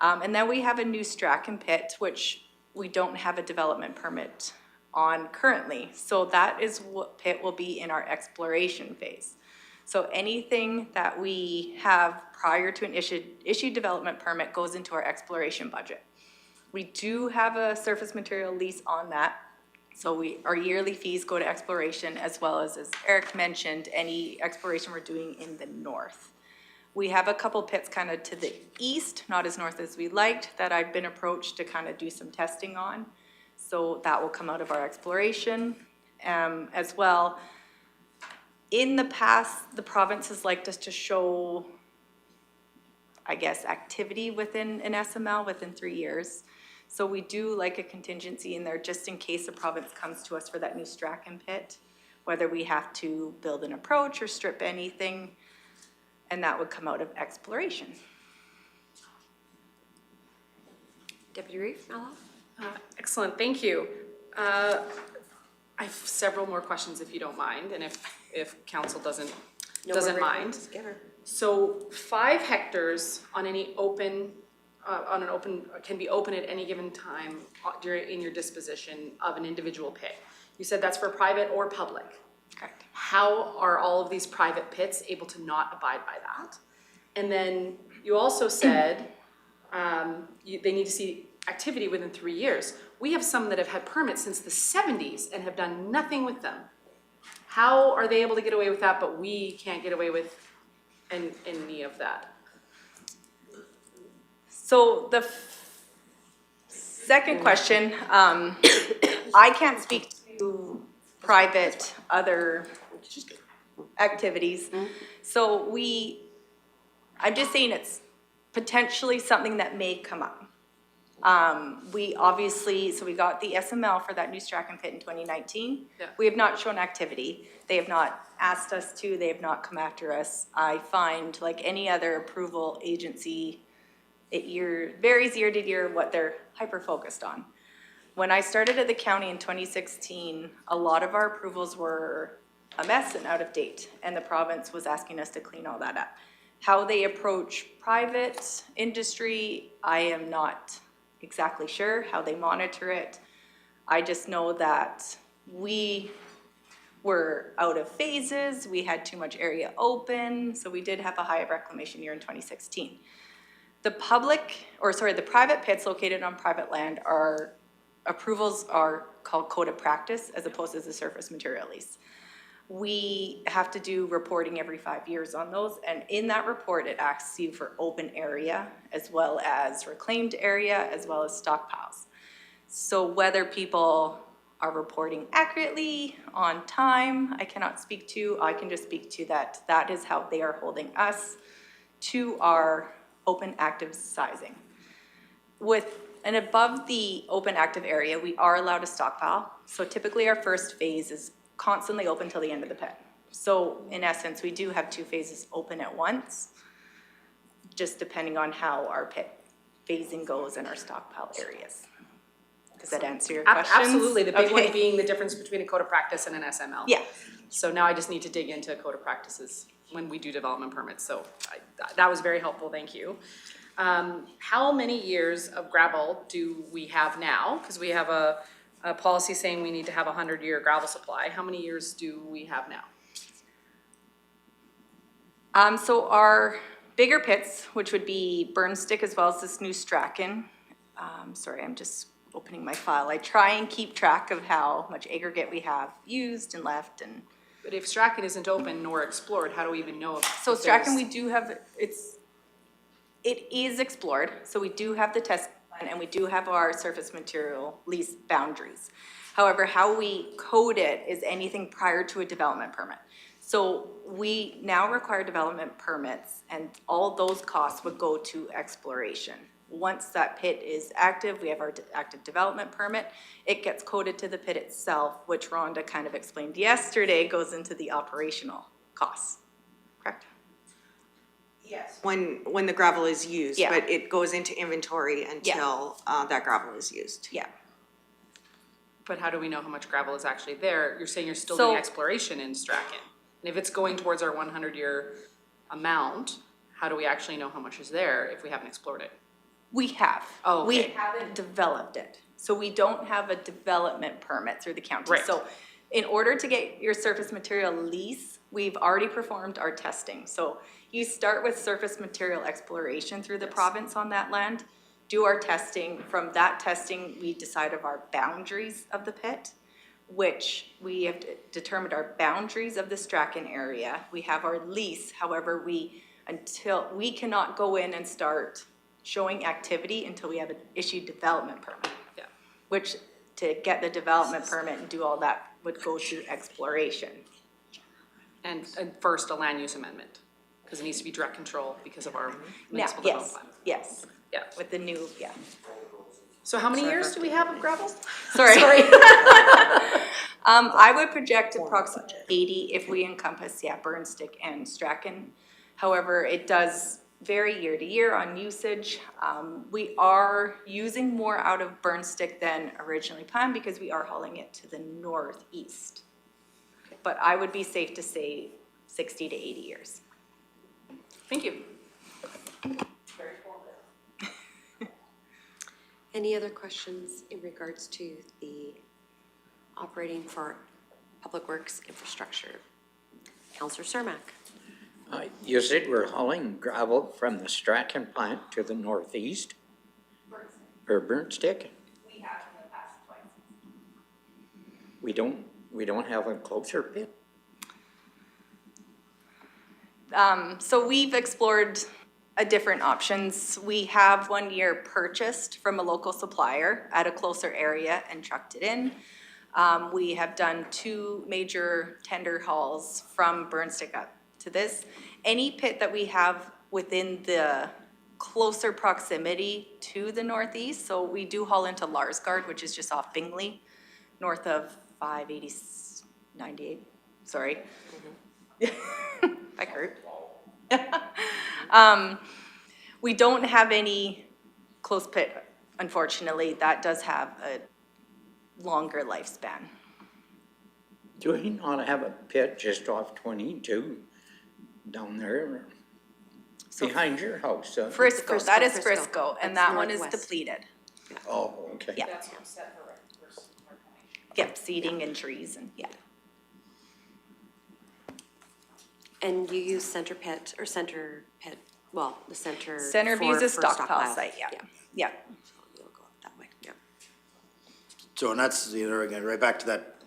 And then we have a new Strachan pit, which we don't have a development permit on currently. So that is what pit will be in our exploration phase. So anything that we have prior to an issued development permit goes into our exploration budget. We do have a surface material lease on that. So our yearly fees go to exploration, as well as Eric mentioned, any exploration we're doing in the north. We have a couple pits kind of to the east, not as north as we liked, that I've been approached to kind of do some testing on. So that will come out of our exploration as well. In the past, the province has liked us to show, I guess, activity within an SML within 3 years. So we do like a contingency in there just in case the province comes to us for that new Strachan pit, whether we have to build an approach or strip anything, and that would come out of exploration. Deputy Reeve, Mallow? Excellent, thank you. I have several more questions if you don't mind, and if council doesn't mind. Get her. So 5 hectares on any open, can be open at any given time in your disposition of an individual pit. You said that's for private or public. Correct. How are all of these private pits able to not abide by that? And then you also said they need to see activity within 3 years. We have some that have had permits since the 70s and have done nothing with them. How are they able to get away with that, but we can't get away with any of that? So the second question, I can't speak to private other activities. So I'm just saying it's potentially something that may come up. We obviously, so we got the SML for that new Strachan pit in 2019. Yeah. We have not shown activity. They have not asked us to, they have not come after us. I find, like any other approval agency, it varies year to year what they're hyper-focused on. When I started at the county in 2016, a lot of our approvals were a mess and out of date, and the province was asking us to clean all that up. How they approach private industry, I am not exactly sure how they monitor it. I just know that we were out of phases, we had too much area open, so we did have a high reclamation year in 2016. The private pits located on private land approvals are called code of practice as opposed to the surface material lease. We have to do reporting every 5 years on those, and in that report, it asks you for open area as well as reclaimed area as well as stockpiles. So whether people are reporting accurately, on time, I cannot speak to. I can just speak to that is how they are holding us to our open active sizing. With and above the open active area, we are allowed a stockpile. So typically our first phase is constantly open till the end of the pit. So in essence, we do have 2 phases open at once, just depending on how our pit phasing goes in our stockpile areas. Does that answer your question? Absolutely, the big one Okay. being the difference between a code of practice and an SML. Yeah. So now I just need to dig into code of practices when we do development permits, so that was very helpful, thank you. How many years of gravel do we have now? Because we have a policy saying we need to have a 100-year gravel supply. How many years do we have now? So our bigger pits, which would be Burnstick as well as this new Strachan. Sorry, I'm just opening my file. I try and keep track of how much aggregate we have used and left and. But if Strachan isn't open nor explored, how do we even know if So Strachan, we there's- do have, it is explored, so we do have the test plan and we do have our surface material lease boundaries. However, how we code it is anything prior to a development permit. So we now require development permits and all those costs would go to exploration. Once that pit is active, we have our active development permit, it gets coded to the pit itself, which Rhonda kind of explained yesterday, goes into the operational costs, correct? Yes. When the gravel is used, Yeah. but it goes into inventory until that gravel is used. Yeah. But how do we know how much gravel is actually there? You're saying you're still So- doing exploration in Strachan. And if it's going towards our 100-year amount, how do we actually know how much is there if we haven't explored it? We have. Oh, We okay. haven't developed it. So we don't have a development permit through the county. Right. So in order to get your surface material lease, we've already performed our testing. So you start with surface material exploration through the province on that land, do our testing. From that testing, we decide of our boundaries of the pit, which we have determined our boundaries of the Strachan area. We have our lease, however, we cannot go in and start showing activity until we have an issued development permit. Yeah. Which, to get the development permit and do all that, would go through exploration. And first, a land use amendment, because it needs to be direct control because of our Now, municipal yes, development plan. yes, Yeah. with the new, yeah. So how many years do we have of gravel? Sorry. I would project approximately 80 if we encompass, Burnstick and Strachan. However, it does vary year to year on usage. We are using more out of Burnstick than originally planned because we are hauling it to the northeast. But I would be safe to say 60 to 80 years. Thank you. Any other questions in regards to the operating for Public Works infrastructure? Counselor Cermak. You said we're hauling gravel from the Strachan plant to the northeast? Or Burnstick? We have in the past twice. We don't have a closer pit? So we've explored different options. We have 1 year purchased from a local supplier at a closer area and trucked it in. We have done 2 major tender hauls from Burnstick up to this. Any pit that we have within the closer proximity to the northeast, so we do haul into Larsgaard, which is just off Bingley, north of 598, sorry. I hurt. We don't have any close pit, unfortunately. That does have a longer lifespan. Do we not have a pit just off 22 down there behind your house? Frisco, that is Frisco. Frisco, and That's that one is northwest. depleted. Oh, okay. Yeah. Yep, seeding and trees and, yeah. And you use center pit, well, the center. Center views a for stockpile site, yeah. Yeah. You'll go that way, yeah. So, and that's, again, right back to that,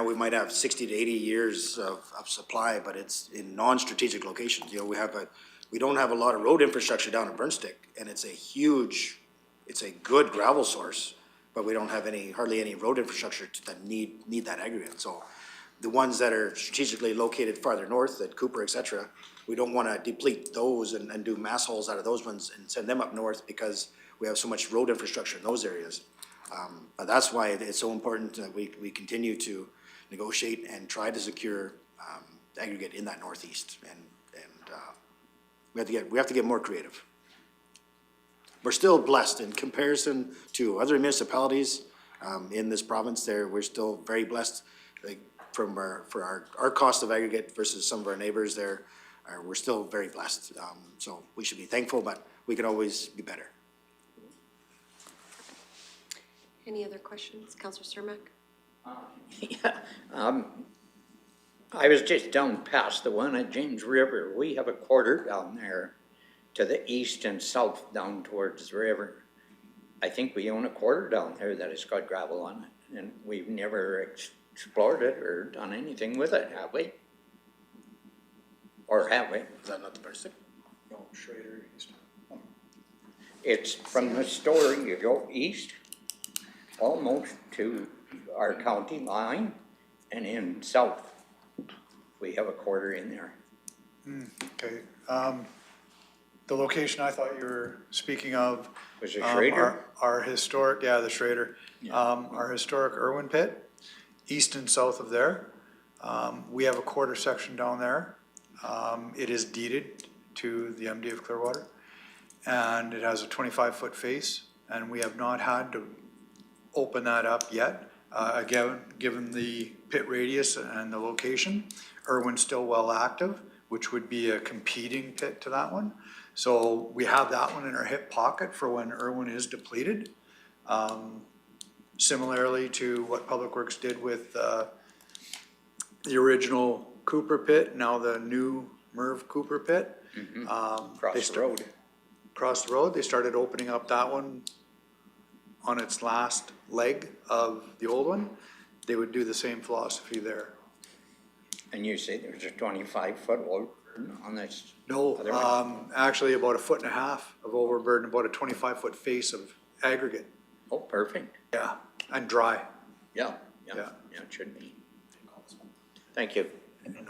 we might have 60 to 80 years of supply, but it's in non-strategic locations. We don't have a lot of road infrastructure down in Burnstick, and it's a good gravel source, but we don't have hardly any road infrastructure that need that aggregate. So the ones that are strategically located farther north at Cooper, et cetera, we don't want to deplete those and do mass hauls out of those ones and send them up north because we have so much road infrastructure in those areas. But that's why it's so important that we continue to negotiate and try to secure aggregate in that northeast. And we have to get more creative. We're still blessed in comparison to other municipalities in this province. We're still very blessed for our cost of aggregate versus some of our neighbors there. We're still very blessed. So we should be thankful, but we can always be better. Any other questions? Counselor Cermak? Yeah, I was just down past the one at James River. We have a quarter down there to the east and south down towards the river. I think we own a quarter down there that has got gravel on it, and we've never explored it or done anything with it, have we? Or have we? Is that not the Burnstick? No, Schrader. It's from the store, you go east, almost to our county line, and in south, we have a quarter in there. Okay, the location I thought you were speaking of. Was it Schrader? Our historic, the Schrader, our historic Irwin pit, east and south of there. We have a quarter section down there. It is deeded to the MD of Clearwater, and it has a 25-foot face, and we have not had to open that up yet. Again, given the pit radius and the location, Irwin's still well active, which would be a competing pit to that one. So we have that one in our hip pocket for when Irwin is depleted. similarly to what Public Works did with the original Cooper pit, now the new Merv Cooper pit. Across the road. Across the road, they started opening up that one on its last leg of the old one. They would do the same philosophy there. And you say there's a 25-foot overburden on this? No, other one? actually about 1.5 feet of overburden, about a 25-foot face of aggregate. Oh, perfect. Yeah, and dry. Yeah, yeah, Yeah. yeah, it should be. Thank you. No name.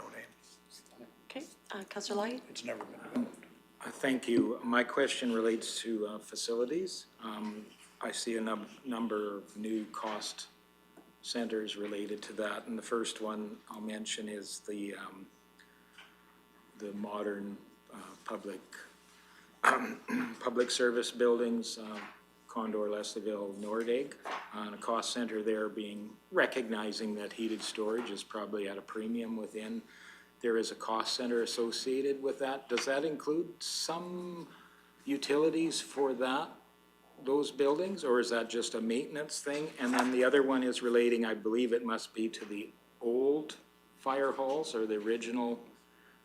Okay, Councillor Lai? It's never been. Thank you. My question relates to facilities. I see a number of new cost centers related to that, and the first one I'll mention is the modern public service buildings, Condor, Leslieville, Nordegg, and a cost center there being, recognizing that heated storage is probably at a premium within. There is a cost center associated with that. Does that include some utilities for those buildings, or is that just a maintenance thing? And then the other one is relating, I believe it must be to the old fire halls or the original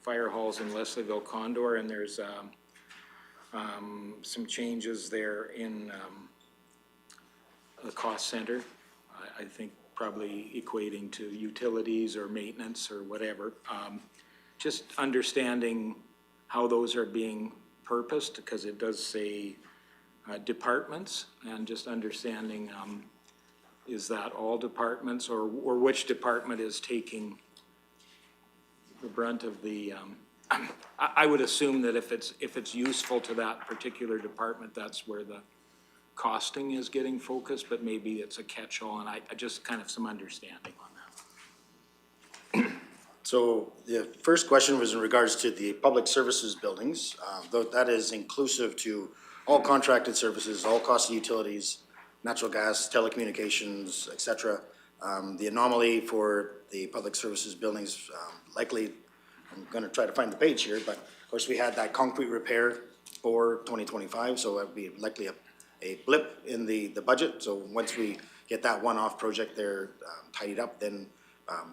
fire halls in Leslieville Condor, and there's some changes there in the cost center. I think probably equating to utilities or maintenance or whatever. Just understanding how those are being purposed, because it does say departments, and just understanding, is that all departments, or which department is taking the brunt of the, I would assume that if it's useful to that particular department, that's where the costing is getting focused, but maybe it's a catch-all, and I just kind of some understanding on that. So the first question was in regards to the public services buildings. Though that is inclusive to all contracted services, all cost of utilities, natural gas, telecommunications, et cetera. The anomaly for the public services buildings, likely, I'm gonna try to find the page here, but of course we had that concrete repair for 2025, so that would be likely a blip in the budget. So once we get that one-off project there tidied up, then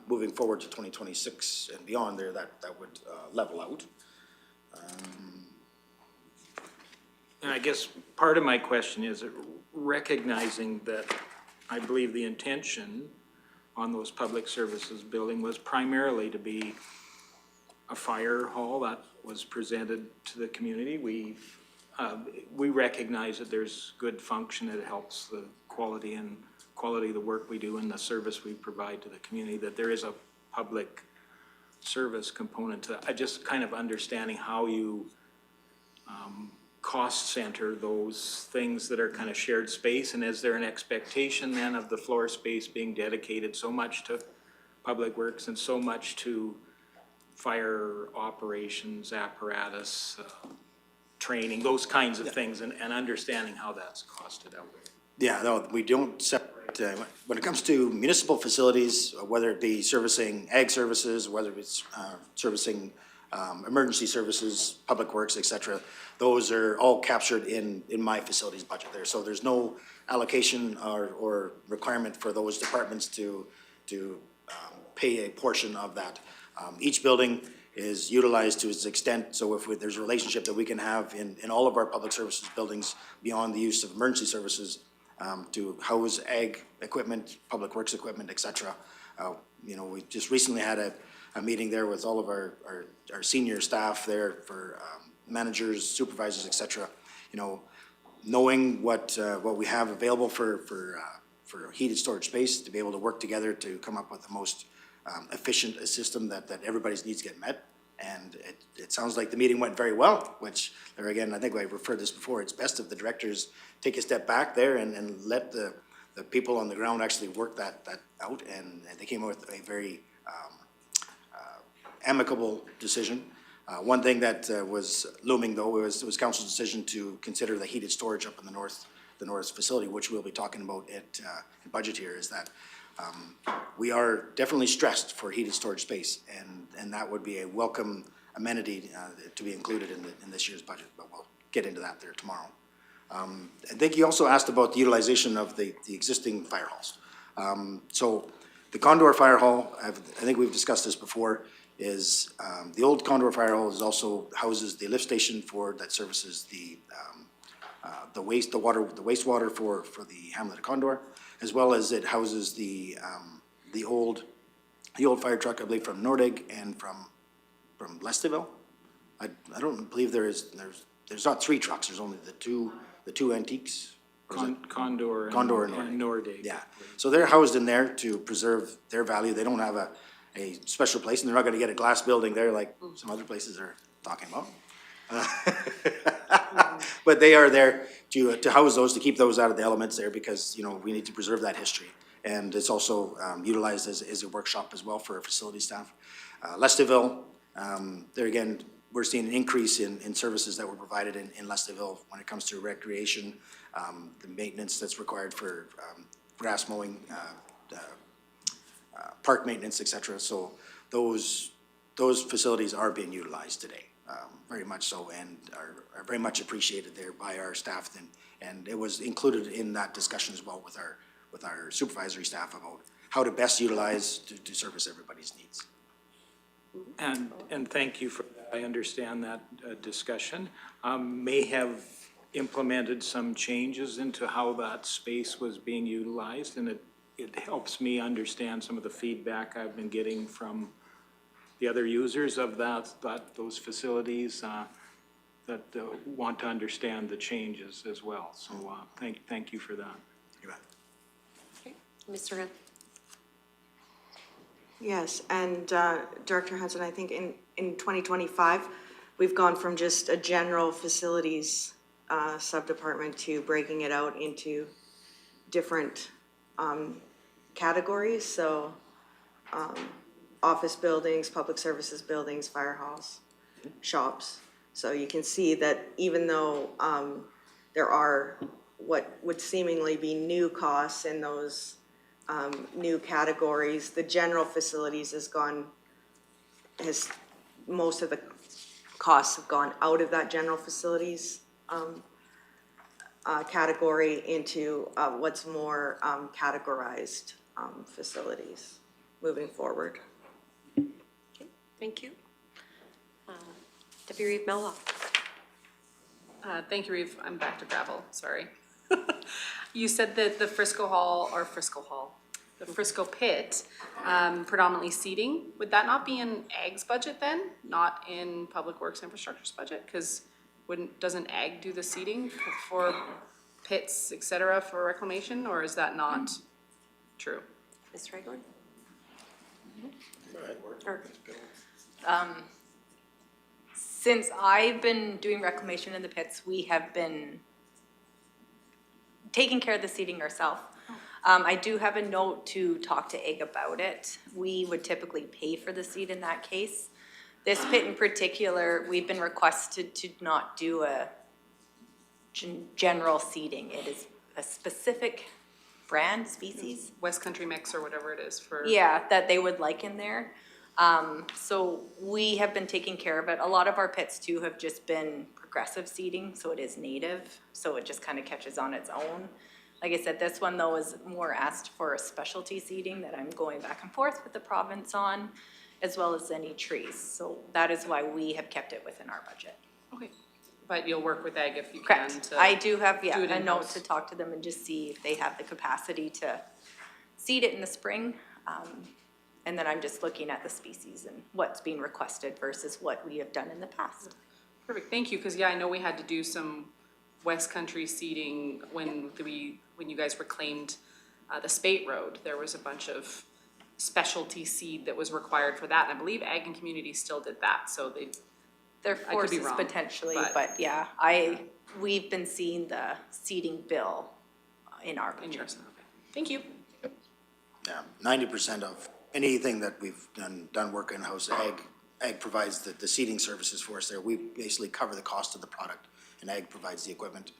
moving forward to 2026 and beyond there, that would level out. And I guess part of my question is recognizing that I believe the intention on those public services building was primarily to be a fire hall that was presented to the community. We recognize that there's good function, it helps the quality of the work we do and the service we provide to the community, that there is a public service component to that. I just kind of understanding how you cost center those things that are kind of shared space, and is there an expectation then of the floor space being dedicated so much to public works and so much to fire operations, apparatus, training, those kinds of things, and understanding how that's costed out? Yeah, no, we don't separate, when it comes to municipal facilities, whether it be servicing ag services, whether it's servicing emergency services, public works, et cetera, those are all captured in my facilities budget there. So there's no allocation or requirement for those departments to pay a portion of that. Each building is utilized to its extent, so if there's a relationship that we can have in all of our public services buildings beyond the use of emergency services, to house ag equipment, public works equipment, et cetera. You know, we just recently had a meeting there with all of our senior staff there for managers, supervisors, et cetera. You know, knowing what we have available for heated storage space, to be able to work together to come up with the most efficient system that everybody's needs get met. And it sounds like the meeting went very well, which, there again, I think I referred this before, it's best if the directors take a step back there and let the people on the ground actually work that out, and they came up with a very amicable decision. One thing that was looming, though, was council's decision to consider the heated storage up in the north facility, which we'll be talking about in budget here, is that we are definitely stressed for heated storage space, and that would be a welcome amenity to be included in this year's budget, but we'll get into that there tomorrow. I think you also asked about the utilization of the existing fire halls. So the Condor Fire Hall, I think we've discussed this before, is, the old Condor Fire Hall also houses the lift station that services the wastewater for the hamlet of Condor, as well as it houses the old fire truck, I believe, from Nordig and from Lestiville. I don't believe there's not three trucks, there's only the two antiques. Or is it- Condor Condor and Nordig. Yeah, so they're housed in there to preserve their value. They don't have a special place, and they're not gonna get a glass building there like some other places are talking about. But they are there to house those, to keep those out of the elements there, because, we need to preserve that history. And it's also utilized as a workshop as well for our facility staff. Lestiville, there again, we're seeing an increase in services that were provided in Lestiville when it comes to recreation, the maintenance that's required for grass mowing, park maintenance, et cetera. So those facilities are being utilized today, very much so, and are very much appreciated there by our staff. And it was included in that discussion as well with our supervisory staff about how to best utilize to service everybody's needs. And thank you for that. I understand that discussion. May have implemented some changes into how that space was being utilized, and it helps me understand some of the feedback I've been getting from the other users of those facilities that want to understand the changes as well. So thank you for that. You bet. Mr. Hunt? Yes, and Director Hansen, I think in 2025, we've gone from just a general facilities subdepartment to breaking it out into different categories. So office buildings, public services buildings, fire halls, shops. So you can see that even though there are what would seemingly be new costs in those new categories, the general facilities most of the costs have gone out of that general facilities category into what's more categorized facilities moving forward. Okay, thank you. Deputy Reeve Melloff. Thank you, Reeve. I'm back to gravel, sorry. You said that the Frisco pit, predominantly seating, would that not be in Ag's budget then, not in Public Works Infrastructure's budget? Because doesn't Ag do the seating for pits, et cetera, for reclamation, or is that not true? Ms. Ragland? Since I've been doing reclamation in the pits, we have been taking care of the seating ourselves. I do have a note to talk to Ag about it. We would typically pay for the seat in that case. This pit in particular, we've been requested to not do a general seating. It is a specific brand, species. West Country Mix or whatever it is for. Yeah, that they would like in there. So we have been taking care of it. A lot of our pits too have just been progressive seeding, so it is native, so it just kind of catches on its own. Like I said, this one though is more asked for a specialty seeding that I'm going back and forth with the province on, as well as any trees. So that is why we have kept it within our budget. Okay, but you'll work with Ag if you can Correct. to. I do have, do it a note in-house. to talk to them and just see if they have the capacity to seed it in the spring. And then I'm just looking at the species and what's being requested versus what we have done in the past. Perfect, thank you, because I know we had to do some West Country seeding when you guys reclaimed the Spate Road. There was a bunch of specialty seed that was required for that, and I believe Ag and Community still did that, so Their I could be forces wrong, potentially, but- but yeah, we've been seeing the seeding bill in our in budget. yours. Okay. Thank you. Yeah, 90% of anything that we've done work in-house, Ag provides the seeding services for us there. We basically cover the cost of the product, and Ag provides the equipment.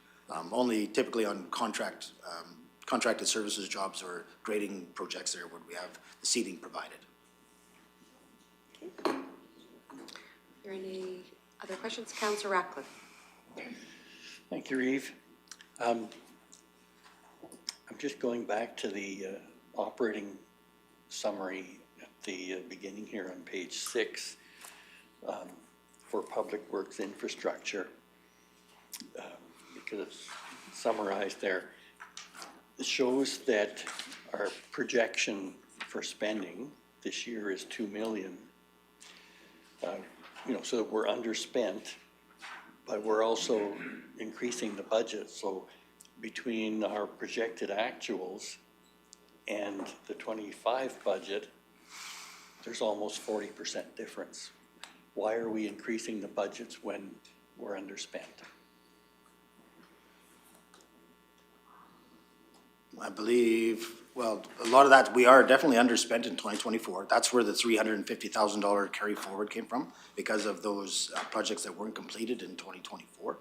Only typically on contracted services jobs or grading projects there would we have the seeding provided. Are there any other questions? Councillor Ratcliffe? Thank you, Reeve. I'm just going back to the operating summary at the beginning here on page 6 for Public Works Infrastructure, because it's summarized there. It shows that our projection for spending this year is 2 million. So we're underspent, but we're also increasing the budget. So between our projected actuals and the 25 budget, there's almost 40% difference. Why are we increasing the budgets when we're underspent? I believe, well, a lot of that, we are definitely underspent in 2024. That's where the $350,000 carry forward came from, because of those projects that weren't completed in 2024.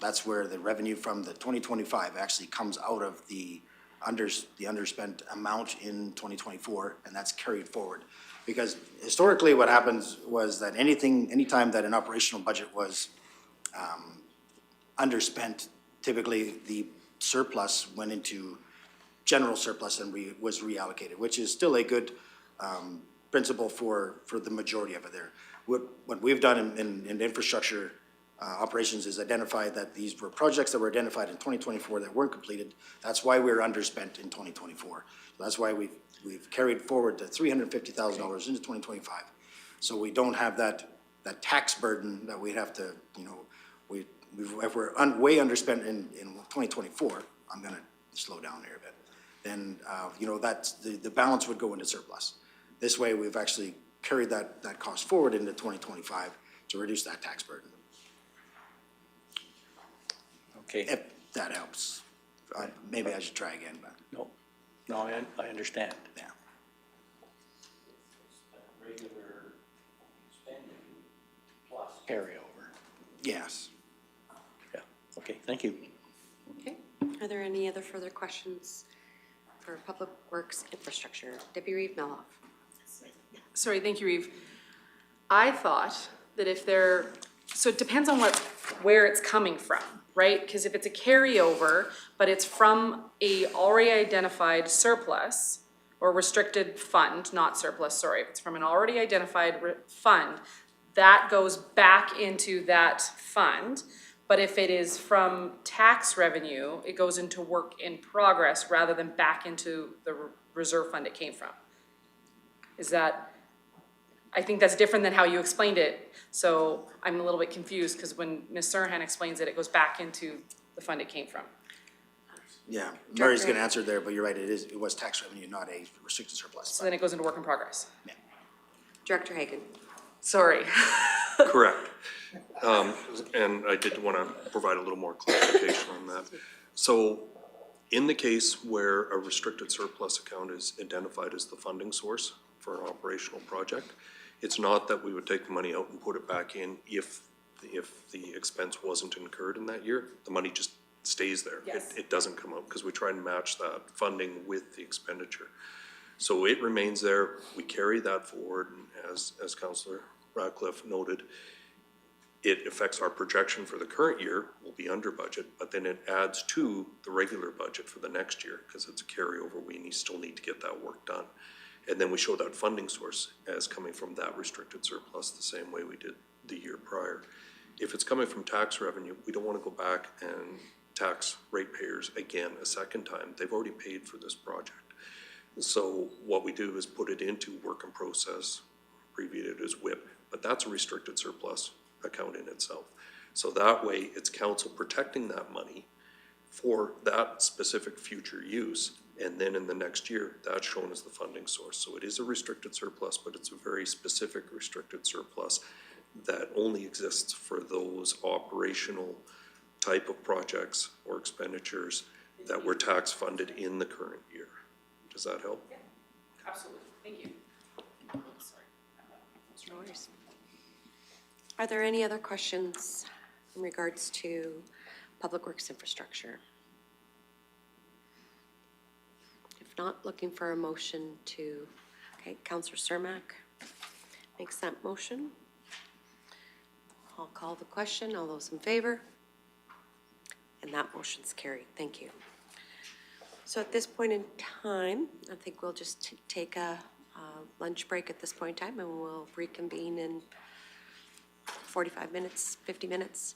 That's where the revenue from the 2025 actually comes out of the underspent amount in 2024, and that's carried forward. Because historically, what happens was that anytime that an operational budget was underspent, typically the surplus went into general surplus and was reallocated, which is still a good principle for the majority of it there. What we've done in infrastructure operations is identify that these were projects that were identified in 2024 that weren't completed. That's why we're underspent in 2024. That's why we've carried forward the $350,000 into 2025. So we don't have that tax burden that we'd have to, if we're way underspent in 2024, I'm gonna slow down here a bit, then, that's, the balance would go into surplus. This way, we've actually carried that cost forward into 2025 to reduce that tax burden. Okay. If that helps. Maybe I should try again, but, No, I understand. yeah. Regular spending plus carryover. Yes. Yeah, okay, thank you. Okay. Are there any other further questions for Public Works Infrastructure? Deputy Reeve Melhoff. Sorry, thank you, Reeve. I thought that so it depends on where it's coming from, right? Because if it's a carryover, but it's from a already identified surplus or restricted fund, not surplus, sorry, if it's from an already identified fund, that goes back into that fund. But if it is from tax revenue, it goes into work in progress rather than back into the reserve fund it came from. I think that's different than how you explained it. So I'm a little bit confused because when Ms. Serhan explains it, it goes back into the fund it came from. Yeah, Murray's gonna answer there, but you're right, it was tax revenue, not a restricted surplus. So then it goes into work in progress. Yeah. Director Hagan. Sorry. Correct. And I did want to provide a little more clarification on that. So in the case where a restricted surplus account is identified as the funding source for an operational project, it's not that we would take the money out and put it back in if the expense wasn't incurred in that year. The money just stays there. Yes. It doesn't come out because we try and match that funding with the expenditure. So it remains there. We carry that forward, and as Councillor Radcliffe noted, it affects our projection for the current year. We'll be under budget, but then it adds to the regular budget for the next year because it's a carryover. We still need to get that work done. And then we show that funding source as coming from that restricted surplus the same way we did the year prior. If it's coming from tax revenue, we don't want to go back and tax ratepayers again a second time. They've already paid for this project. So what we do is put it into work in process, abbreviated as WIP, but that's a restricted surplus account in itself. So that way it's council protecting that money for that specific future use. And then in the next year, that's shown as the funding source. So it is a restricted surplus, but it's a very specific restricted surplus that only exists for those operational type of projects or expenditures that were tax funded in the current year. Does that help? Yeah, absolutely. Thank you. Sorry. No worries. Are there any other questions in regards to Public Works Infrastructure? If not, looking for a motion to, okay, Councillor Cermak makes that motion. I'll call the question. All those in favor? And that motion's carried. Thank you. So at this point in time, I think we'll just take a lunch break at this point in time, and we'll reconvene in 45 minutes, 50 minutes.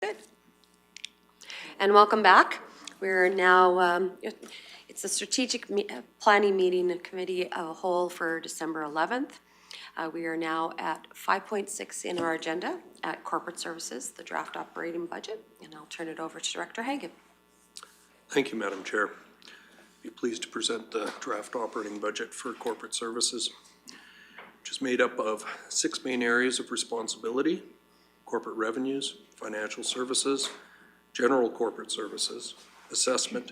Good. And welcome back. We're now, it's the strategic planning meeting committee of a whole for December 11th. We are now at 5.6 in our agenda at corporate services, the draft operating budget, and I'll turn it over to Director Hagan. Thank you, Madam Chair. Be pleased to present the draft operating budget for corporate services, which is made up of 6 main areas of responsibility: corporate revenues, financial services, general corporate services, assessment,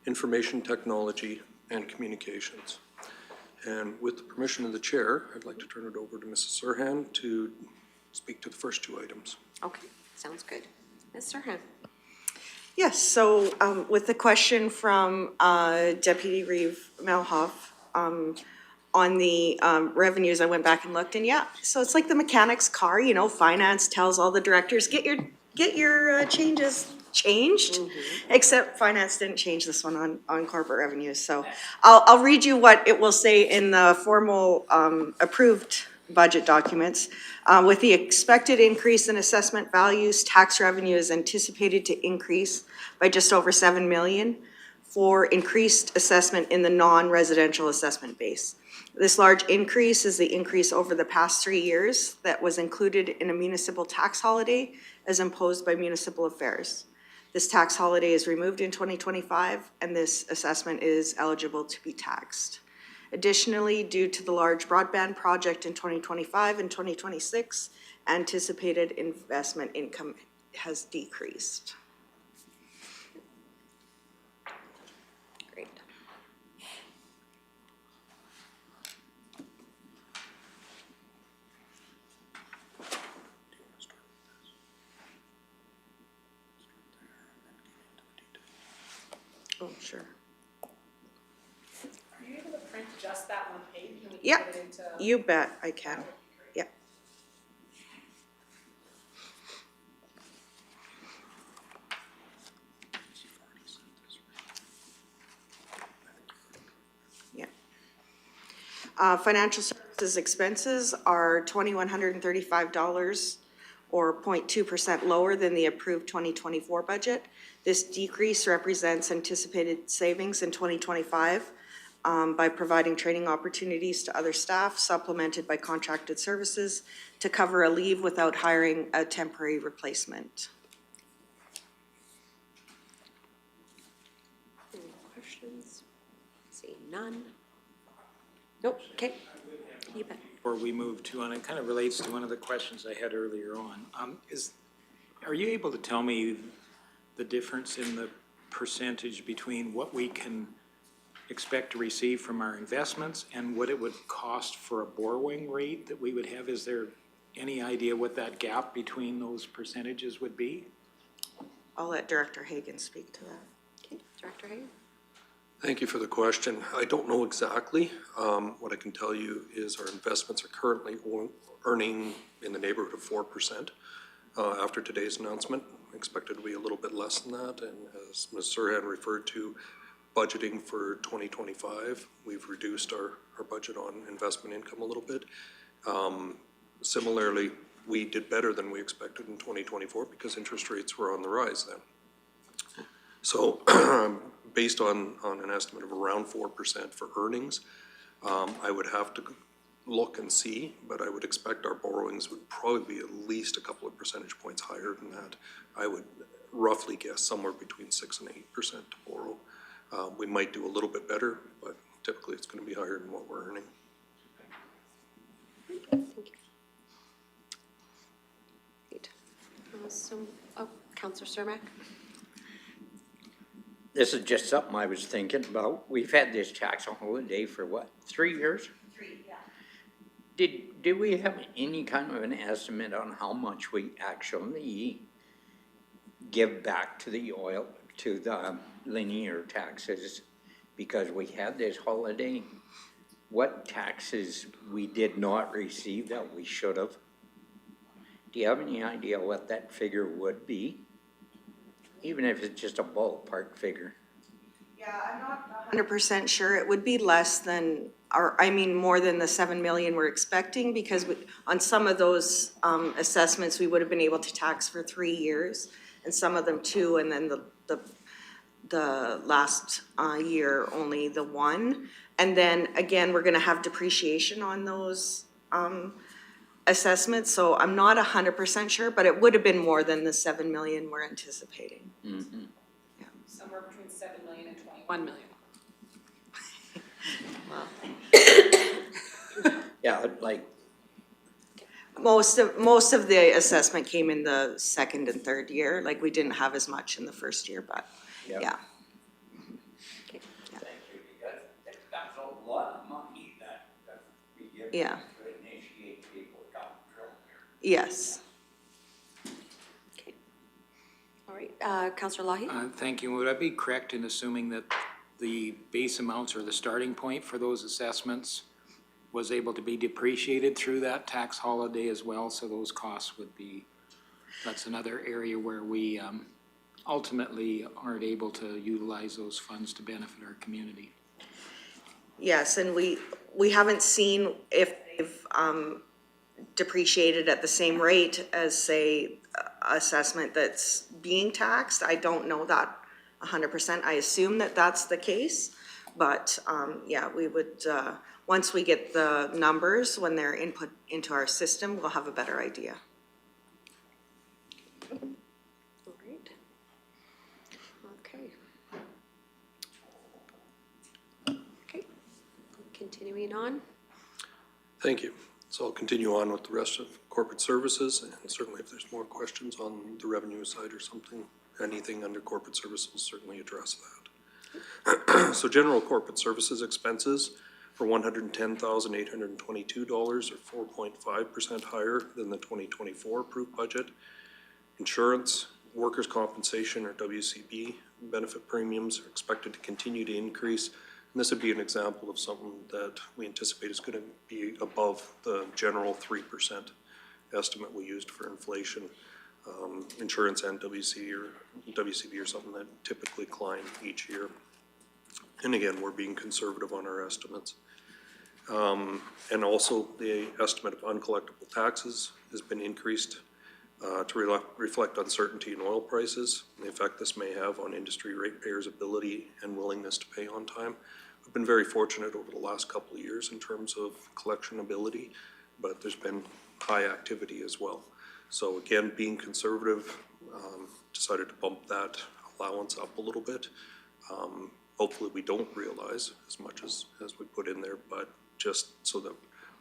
information technology, and communications. And with the permission of the chair, I'd like to turn it over to Mrs. Serhan to speak to the first 2 items. Okay, sounds good. Ms. Serhan. Yes, so with the question from Deputy Reeve Melhoff on the revenues, I went back and looked, and yeah, so it's like the mechanic's car, you know, finance tells all the directors, get your changes changed, except finance didn't change this one on corporate revenues. So I'll read you what it will say in the formal approved budget documents. With the expected increase in assessment values, tax revenue is anticipated to increase by just over 7 million for increased assessment in the non-residential assessment base. This large increase is the increase over the past 3 years that was included in a municipal tax holiday as imposed by municipal affairs. This tax holiday is removed in 2025, and this assessment is eligible to be taxed. Additionally, due to the large broadband project in 2025 and 2026, anticipated investment income has decreased. Great. Oh, sure. Are you able to print just that one page? And we can Yeah, put it into... you bet I can. Yeah. Yeah. Financial services expenses are $2,135 or 0.2% lower than the approved 2024 budget. This decrease represents anticipated savings in 2025 by providing training opportunities to other staff, supplemented by contracted services to cover a leave without hiring a temporary replacement. Any questions? Seeing none. Nope, okay. You bet. Before we move to, and it kind of relates to one of the questions I had earlier on, are you able to tell me the difference in the percentage between what we can expect to receive from our investments and what it would cost for a borrowing rate that we would have? Is there any idea what that gap between those percentages would be? I'll let Director Hagan speak to that. Okay, Director Hagan. Thank you for the question. I don't know exactly. What I can tell you is our investments are currently earning in the neighborhood of 4%. After today's announcement, expected to be a little bit less than that. And as Ms. Serhan referred to, budgeting for 2025, we've reduced our budget on investment income a little bit. Similarly, we did better than we expected in 2024 because interest rates were on the rise then. So based on an estimate of around 4% for earnings, I would have to look and see, but I would expect our borrowings would probably be at least a couple of percentage points higher than that. I would roughly guess somewhere between 6 and 8% to borrow. We might do a little bit better, but typically it's going to be higher than what we're earning. Thank you. Great. Councillor Cermak? This is just something I was thinking about. We've had this tax holiday for what, 3 years? 3, yeah. Did we have any kind of an estimate on how much we actually give back to the oil, to the linear taxes? Because we had this holiday, what taxes we did not receive that we should have? Do you have any idea what that figure would be? Even if it's just a ballpark figure. Yeah, I'm not 100% sure. It would be less than, more than the 7 million we're expecting, because on some of those assessments, we would have been able to tax for 3 years. and some of them two, and then the last year, only the one. And then again, we're gonna have depreciation on those assessments, so I'm not 100% sure, but it would have been more than the 7 million we're anticipating. Somewhere between 7 million and 21 million. Yeah, like, Most of the assessment came in the second and third year, like we didn't have as much in the first year, but Yep. yeah. thank you, because that's a lot of money that we give Yeah. to initiate people down the trail here. Yes. All right, Counselor Lahi? Thank you. Would I be correct in assuming that the base amounts or the starting point for those assessments was able to be depreciated through that tax holiday as well? So those costs would be, that's another area where we ultimately aren't able to utilize those funds to benefit our community. Yes, and we haven't seen if they've depreciated at the same rate as, say, assessment that's being taxed. I don't know that 100%. I assume that that's the case, but yeah, we would, once we get the numbers, when they're input into our system, we'll have a better idea. All right. Okay. Okay, continuing on. Thank you. So I'll continue on with the rest of corporate services, and certainly if there's more questions on the revenue side or something, anything under corporate services, we'll certainly address that. So general corporate services expenses for $110,822, or 4.5% higher than the 2024 approved budget. Insurance, workers' compensation, or WCB benefit premiums are expected to continue to increase. And this would be an example of something that we anticipate is going to be above the general 3% estimate we used for inflation. Insurance and WCB are something that typically climb each year. And again, we're being conservative on our estimates. And also the estimate of uncollectible taxes has been increased to reflect uncertainty in oil prices and the effect this may have on industry ratepayers' ability and willingness to pay on time. We've been very fortunate over the last couple of years in terms of collection ability, but there's been high activity as well. So again, being conservative, decided to bump that allowance up a little bit. Hopefully we don't realize as much as we put in there, but just so that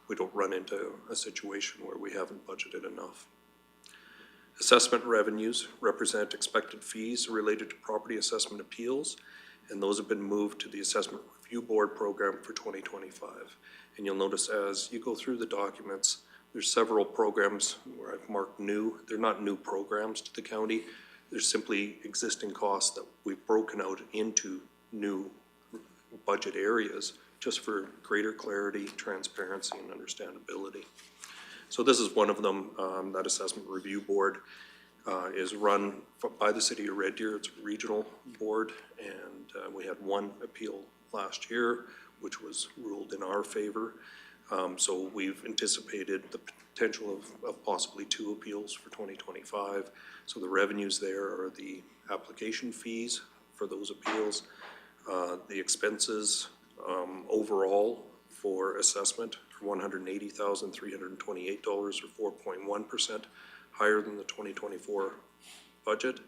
we don't run into a situation where we haven't budgeted enough. Assessment revenues represent expected fees related to property assessment appeals, and those have been moved to the Assessment Review Board program for 2025. And you'll notice as you go through the documents, there's several programs where I've marked new. They're not new programs to the county. They're simply existing costs that we've broken out into new budget areas just for greater clarity, transparency, and understandability. So this is one of them. That Assessment Review Board is run by the City of Red Deer. It's a regional board, and we had one appeal last year, which was ruled in our favor. So we've anticipated the potential of possibly 2 appeals for 2025. So the revenues there are the application fees for those appeals, the expenses overall for assessment are $180,328, or 4.1% higher than the 2024 budget.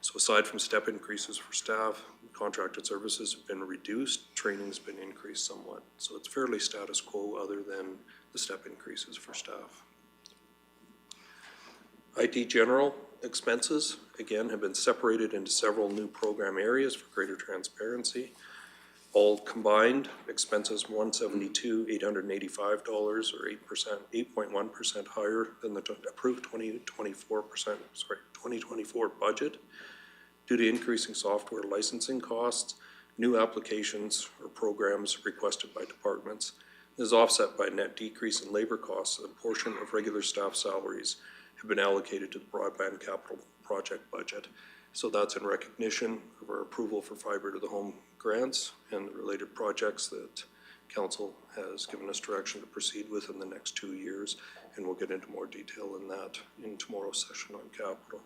So aside from step increases for staff, contracted services have been reduced, training's been increased somewhat. So it's fairly status quo other than the step increases for staff. IT general expenses, again, have been separated into several new program areas for greater transparency. All combined, expenses $172,885, or 8.1% higher than the approved 2024 budget due to increasing software licensing costs, new applications or programs requested by departments. This is offset by a net decrease in labor costs. A portion of regular staff salaries have been allocated to the broadband capital project budget. So that's in recognition of our approval for fiber to the home grants and the related projects that council has given us direction to proceed with in the next 2 years. And we'll get into more detail in that in tomorrow's session on capital.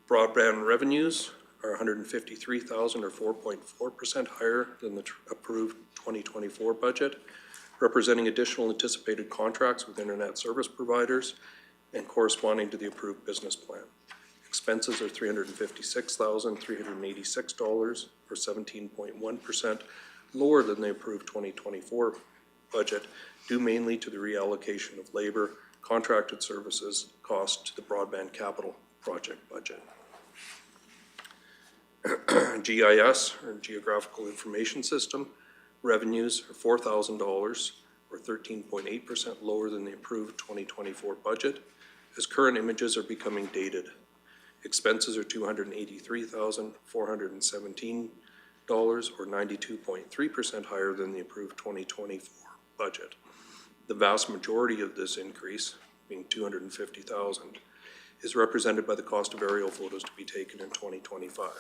Broadband revenues are 153,000 or 4.4% higher than the approved 2024 budget, representing additional anticipated contracts with internet service providers and corresponding to the approved business plan. Expenses are $356,386 or 17.1% lower than the approved 2024 budget, due mainly to the reallocation of labor, contracted services cost to the broadband capital project budget. GIS, or Geographical Information System, revenues are $4,000 or 13.8% lower than the approved 2024 budget, as current images are becoming dated. Expenses are $283,417 or 92.3% higher than the approved 2024 budget. The vast majority of this increase, being $250,000, is represented by the cost of aerial photos to be taken in 2025.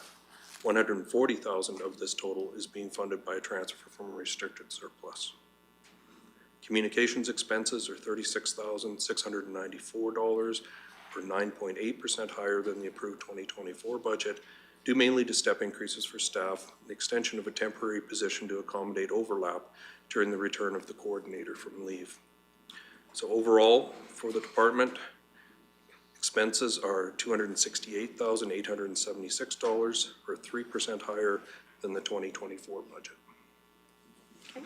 $140,000 of this total is being funded by a transfer from restricted surplus. Communications expenses are $36,694 or 9.8% higher than the approved 2024 budget, due mainly to step increases for staff, the extension of a temporary position to accommodate overlap during the return of the coordinator from leave. So overall, for the department, expenses are $268,876 or 3% higher than the 2024 budget. Okay.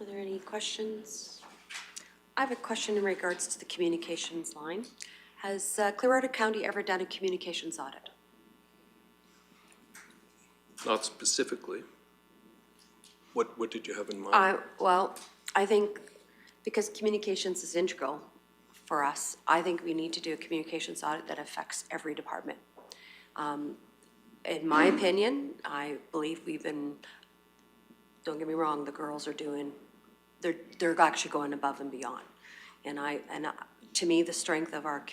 Are there any questions? I have a question in regards to the communications line. Has Clearwater County ever done a communications audit? Not specifically. What did you have in mind? Well, I think because communications is integral for us, I think we need to do a communications audit that affects every department. In my opinion, I believe we've been, don't get me wrong, the girls are doing, they're actually going above and beyond. And to me, the strength of our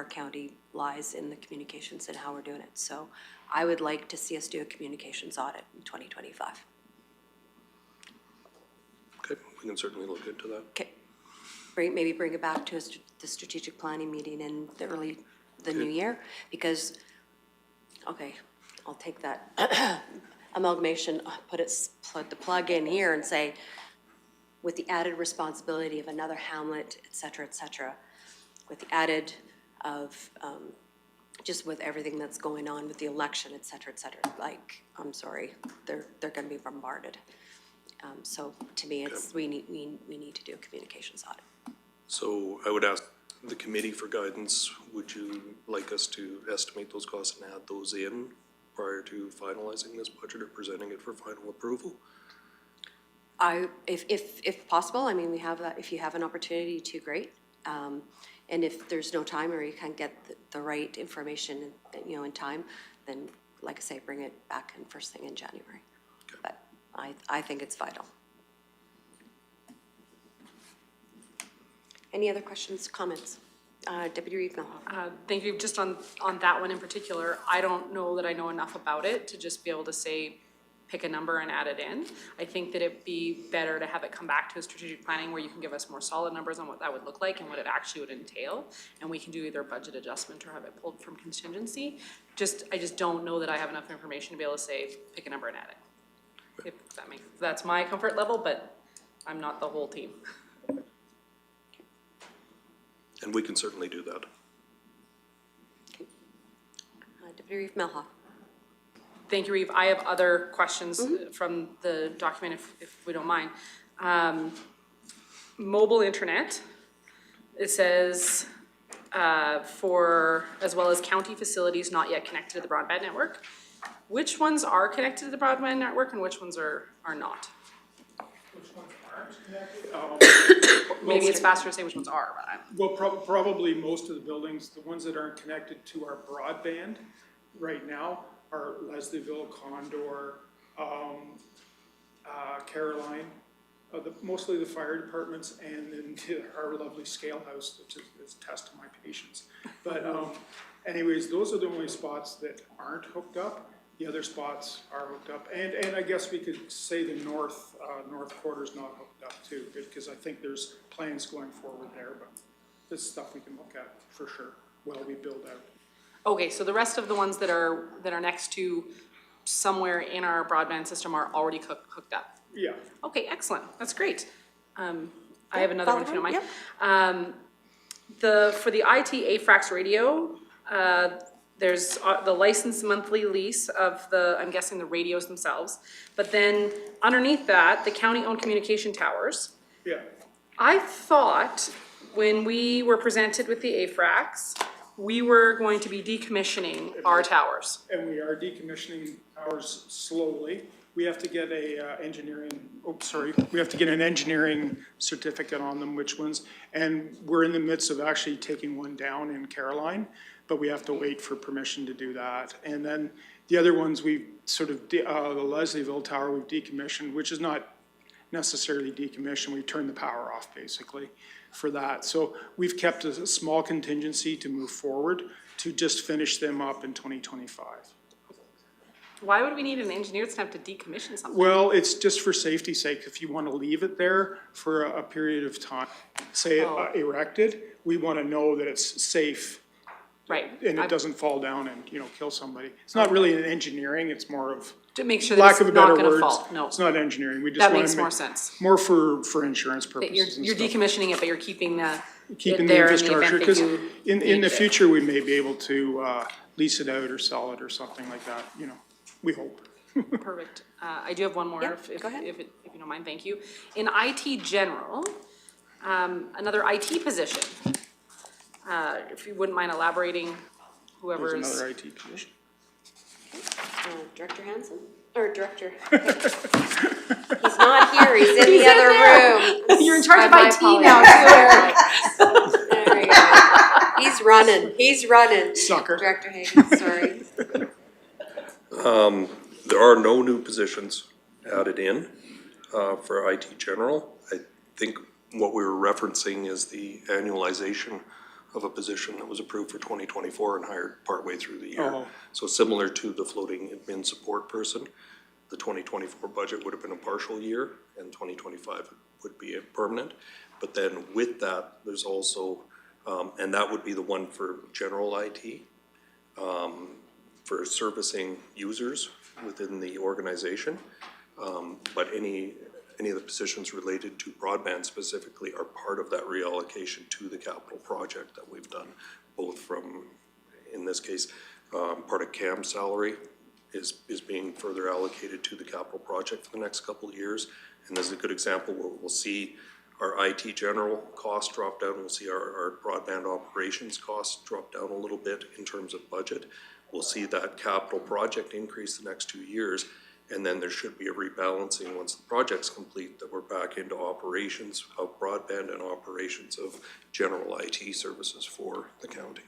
county lies in the communications and how we're doing it. So I would like to see us do a communications audit in 2025. Okay, we can certainly look into that. Okay. Maybe bring it back to the strategic planning meeting in the new year, because, okay, I'll take that amalgamation, put the plug in here and say, with the added responsibility of another hamlet, et cetera, with the added of, just with everything that's going on with the election, et cetera, like, I'm sorry, they're gonna be bombarded. So to me, it's, we need to do a communications audit. So I would ask the committee for guidance. Would you like us to estimate those costs and add those in prior to finalizing this budget or presenting it for final approval? If possible, I mean, we have that, if you have an opportunity to, great. And if there's no time or you can't get the right information, in time, then, like I say, bring it back in first thing in January. Okay. But I think it's vital. Any other questions, comments? Deputy Reeve Milhoff. Thank you. Just on that one in particular, I don't know that I know enough about it to just be able to say, pick a number and add it in. I think that it'd be better to have it come back to a strategic planning where you can give us more solid numbers on what that would look like and what it actually would entail. And we can do either a budget adjustment or have it pulled from contingency. I just don't know that I have enough information to be able to say, pick a number and add it. If that makes, that's my comfort level, but I'm not the whole team. And we can certainly do that. Okay. Deputy Reeve Milhoff. Thank you, Reeve. I have other questions from the document, if we don't mind. Mobile internet, it says, for, as well as county facilities not yet connected to the broadband network. Which ones are connected to the broadband network and which ones are not? Which ones aren't connected? Maybe it's faster to say which ones are, but Well, probably most of the buildings, the ones that aren't connected to our broadband right now are Leslieville, Condor, Caroline, mostly the fire departments, and then our lovely Scale House, which is a test to my patience. But anyways, those are the only spots that aren't hooked up. The other spots are hooked up. And I guess we could say the north quarter's not hooked up too, because I think there's plans going forward there, but this is stuff we can look at for sure while we build out. Okay, so the rest of the ones that are next to somewhere in our broadband system are already hooked up? Yeah. Okay, excellent, that's great. I have another one if you don't mind. Yep. For the IT AFRAX radio, there's the licensed monthly lease of I'm guessing the radios themselves. But then underneath that, the county-owned communication towers. Yeah. I thought when we were presented with the AFRAX, we were going to be decommissioning our towers. And we are decommissioning ours slowly. We have to get we have to get an engineering certificate on them, which ones, and we're in the midst of actually taking one down in Caroline, but we have to wait for permission to do that. And then the other ones, we've sort of, the Leslieville Tower, we've decommissioned, which is not necessarily decommissioned, we turned the power off basically for that. So we've kept a small contingency to move forward to just finish them up in 2025. Why would we need an engineer to have to decommission something? Well, it's just for safety's sake. If you want to leave it there for a period of time, say erected, we want to know that it's safe Right. and it doesn't fall down and, kill somebody. It's not really an engineering, it's more of, To make sure that lack it's of a not better gonna word. fall, no. It's not engineering. We just That want makes to more make, sense. more for insurance That purposes and you're stuff. decommissioning it, but you're keeping Keeping it the there in the infrastructure, event because that you in need the it. future, we may be able to lease it out or sell it or something like that, we hope. Perfect. I do have one more, Yeah, if go ahead. you don't mind, thank you. In IT general, another IT position. If you wouldn't mind elaborating, There's whoever's. another IT position. Director Hanson, or Director? He's not here, he's in the other room. You're in charge of My IT now, too. There we go. He's running. Sucker. Director Hagan, sorry. There are no new positions added in for IT general. I think what we were referencing is the annualization of a position that was approved for 2024 and hired partway through the year. Oh. So similar to the floating admin support person, the 2024 budget would have been a partial year and 2025 would be a permanent. But then with that, there's also, and that would be the one for general IT, for servicing users within the organization. But any of the positions related to broadband specifically are part of that reallocation to the capital project that we've done, both from, in this case, part of CAM's salary is being further allocated to the capital project for the next couple of years. And this is a good example where we'll see our IT general costs drop down, we'll see our broadband operations costs drop down a little bit in terms of budget. We'll see that capital project increase the next 2 years, and then there should be a rebalancing once the project's complete, that we're back into operations of broadband and operations of general IT services for the county.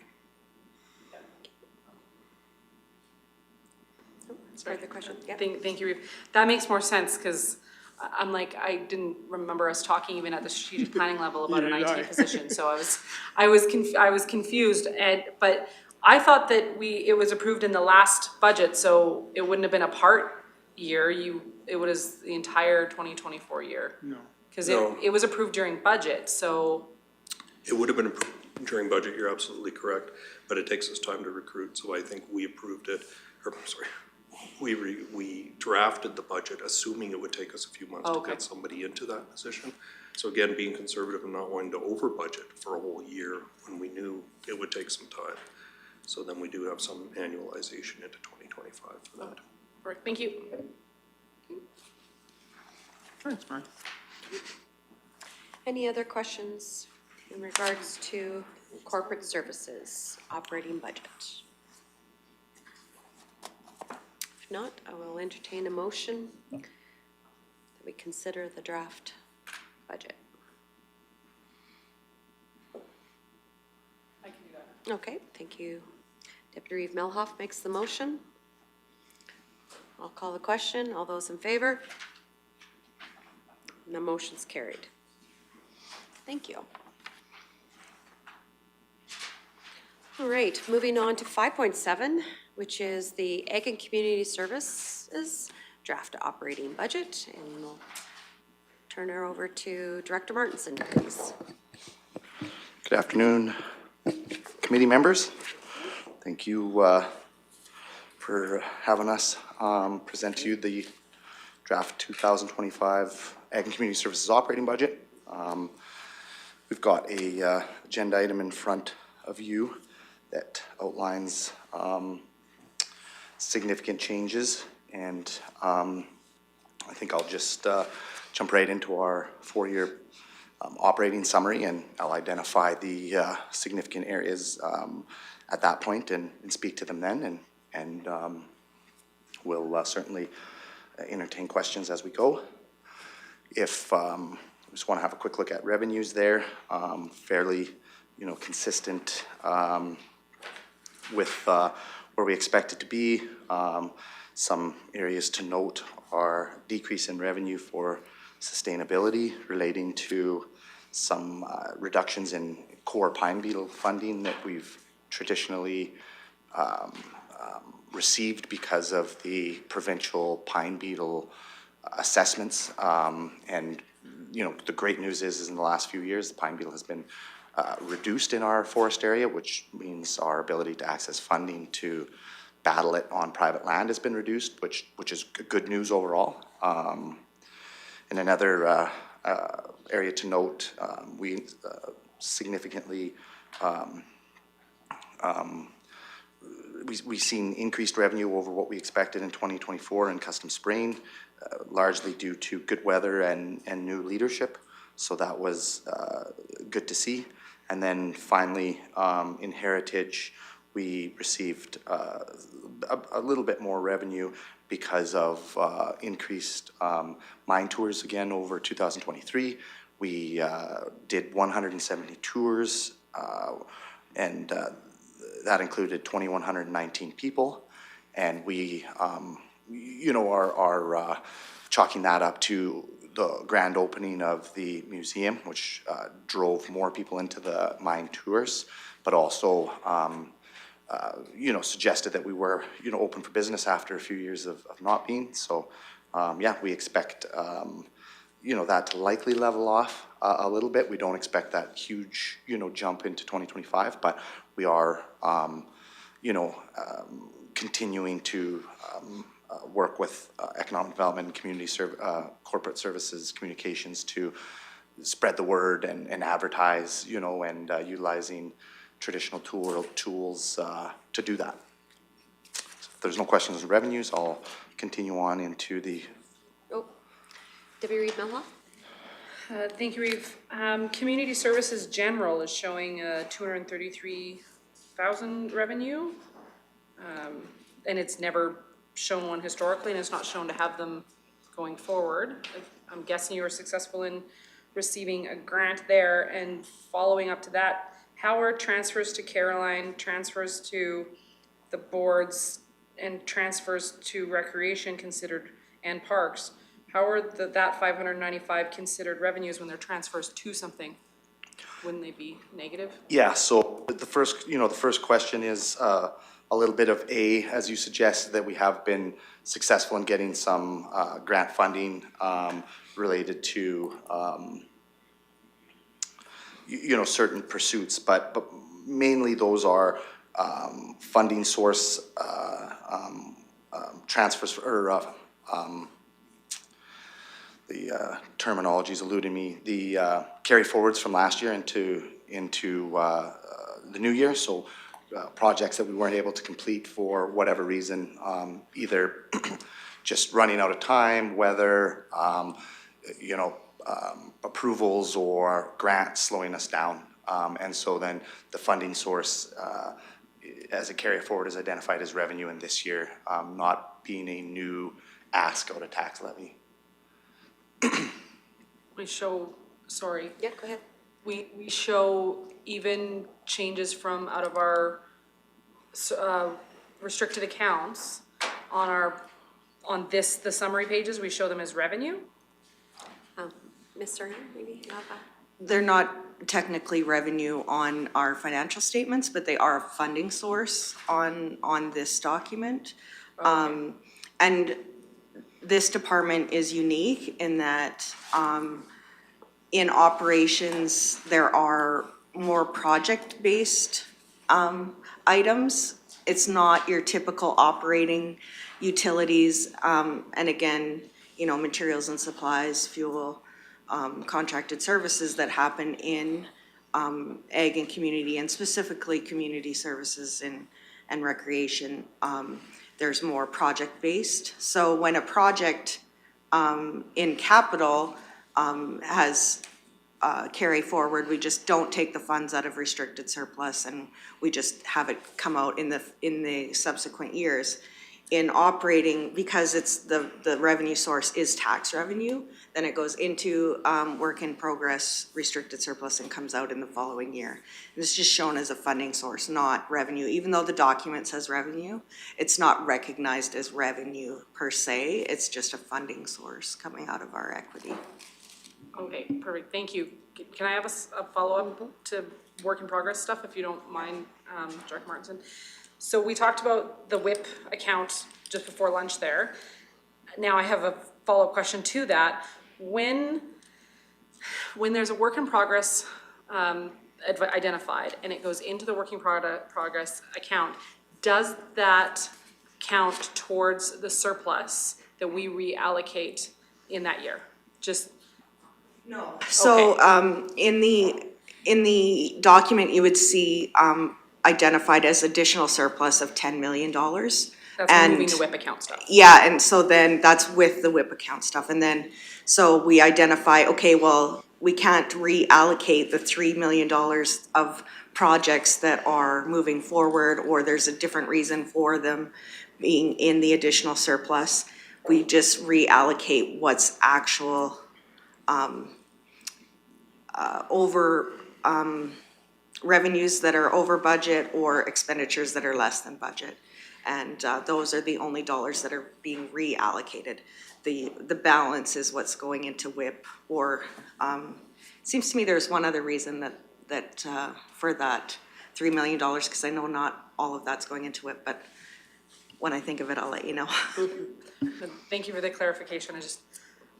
Further question? Yeah. Thank you, Reeve. That makes more sense, because I'm like, I didn't remember us talking even at the strategic planning level about an Neither did I. IT position, so I was confused, but I thought that it was approved in the last budget, so it wouldn't have been a part year, it was the entire 2024 year. No. Because No. it was approved during budget, so, It would have been approved during budget, you're absolutely correct, but it takes us time to recruit, so I think we approved it, or, sorry, we drafted the budget assuming it would take us a few months to Okay. get somebody into that position. So again, being conservative and not wanting to over budget for a whole year when we knew it would take some time. So then we do have some annualization into 2025 for that. perfect, thank you. Thanks, Mark. Any other questions in regards to corporate services operating budget? If not, I will entertain a motion that we consider the draft budget. I can do that. Okay, thank you. Deputy Reeve Melhoff makes the motion. I'll call the question. All those in favor? And the motion's carried. Thank you. All right, moving on to 5.7, which is the Ag and Community Services draft operating budget. And we'll turn her over to Director Martinson, please. Good afternoon, committee members. Thank you for having us present to you the draft 2025 Ag and Community Services operating budget. We've got a agenda item in front of you that outlines significant changes, and I think I'll just jump right into our four-year operating summary, and I'll identify the significant areas at that point and speak to them then, and we'll certainly entertain questions as we go. If we just want to have a quick look at revenues there, fairly, consistent with where we expect it to be. Some areas to note are decrease in revenue for sustainability relating to some reductions in core pine beetle funding that we've traditionally received because of the provincial pine beetle assessments. And, the great news is in the last few years, the pine beetle has been reduced in our forest area, which means our ability to access funding to battle it on private land has been reduced, which is good news overall. And another area to note, we significantly we've seen increased revenue over what we expected in 2024 in custom spraying, largely due to good weather and new leadership. So that was good to see. And then finally, in Heritage, we received a little bit more revenue because of increased mine tours again over 2023. We did 170 tours, and that included 2,119 people. And we, are chalking that up to the grand opening of the museum, which drove more people into the mine tours, but also suggested that we were, open for business after a few years of not being. So, we expect, that to likely level off a little bit. We don't expect that huge, jump into 2025, but we are, continuing to work with economic development and community corporate services communications to spread the word and advertise, and utilizing traditional tools to do that. So if there's no questions on revenues, I'll continue on into the... Oh, Debbie Reed Melhoff? Thank you, Reeve. Community Services General is showing 233,000 revenue. And it's never shown one historically, and it's not shown to have them going forward. I'm guessing you were successful in receiving a grant there, and following up to that, how are transfers to Caroline, transfers to the boards, and transfers to recreation considered, and parks? How are that 595 considered revenues when they're transfers to something? Wouldn't they be negative? Yeah, so the first question is a little bit of as you suggested, that we have been successful in getting some grant funding related to certain pursuits, but mainly those are funding source transfers, or the terminology is eluding me, the carry forwards from last year into the new year. So projects that we weren't able to complete for whatever reason, either just running out of time, weather, approvals, or grants slowing us down. And so then the funding source as a carry forward is identified as revenue in this year, not being a new ask out of tax levy. We show, sorry. Yeah, go ahead. We show even changes from out of our restricted accounts on the summary pages, we show them as revenue. Ms. Serna, maybe you have that? They're not technically revenue on our financial statements, but they are a funding source on this document. Okay. And this department is unique in that in operations, there are more project-based items it's not your typical operating utilities. And again, you know, materials and supplies, fuel, contracted services that happen in ag and community, and specifically community services and recreation. There's more project-based. So when a project in capital has carry forward, we just don't take the funds out of restricted surplus, and we just have it come out in the subsequent years. In operating, because it's the revenue source is tax revenue, then it goes into work in progress, restricted surplus, and comes out in the following year. And it's just shown as a funding source, not revenue. Even though the document says revenue, it's not recognized as revenue per se. It's just a funding source coming out of our equity. Okay, perfect, thank you. Can I have a follow-up to work in progress stuff, if you don't mind, Director Martinson? So we talked about the WIP account just before lunch there. Now I have a follow-up question to that. When there's a work in progress identified and it goes into the working progress account, does that count towards the surplus that we reallocate in that year? Just no. So in the document, you would see identified as additional surplus of $10 million. That's removing the WIP account stuff. Yeah, and so then that's with the WIP account stuff. And then, so we identify, okay, well, we can't reallocate the $3 million of projects that are moving forward, or there's a different reason for them being in the additional surplus. We just reallocate what's actual revenues that are over budget or expenditures that are less than budget. And those are the only dollars that are being reallocated. The balance is what's going into WIP, or it seems to me there's one other reason that for that $3 million, because I know not all of that's going into WIP, but when I think of it, I'll let you know. Thank you for the clarification.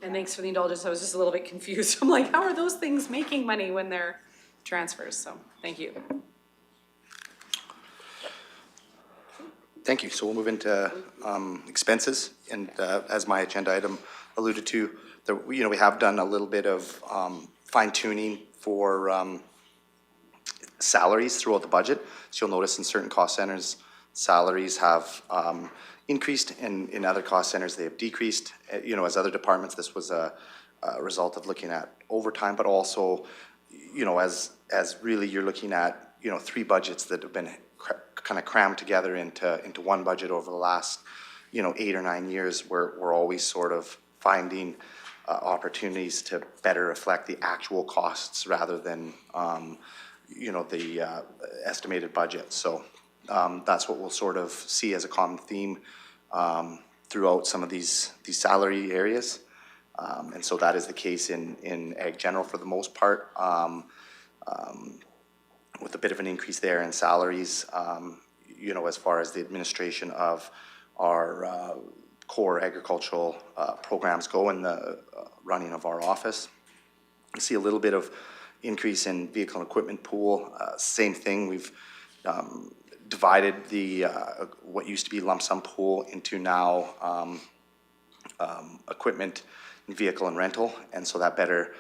And thanks for the indulgence. I was just a little bit confused. I'm like, how are those things making money when they're transfers? So, thank you. Thank you. So we'll move into expenses, and as my agenda item alluded to, we have done a little bit of fine tuning for salaries throughout the budget. So you'll notice in certain cost centers, salaries have increased, and in other cost centers they have decreased. As other departments, this was a result of looking at overtime, but also, as really you're looking at, three budgets that have been kind of crammed together into one budget over the last, 8 or 9 years. We're always sort of finding opportunities to better reflect the actual costs rather than, the estimated budget. So that's what we'll sort of see as a common theme throughout some of these salary areas. And so that is the case in Ag General for the most part, with a bit of an increase there in salaries, as far as the administration of our core agricultural programs go in the running of our office. You see a little bit of increase in vehicle and equipment pool. Same thing, we've divided the what used to be lump sum pool into now equipment, vehicle, and rental, and so that better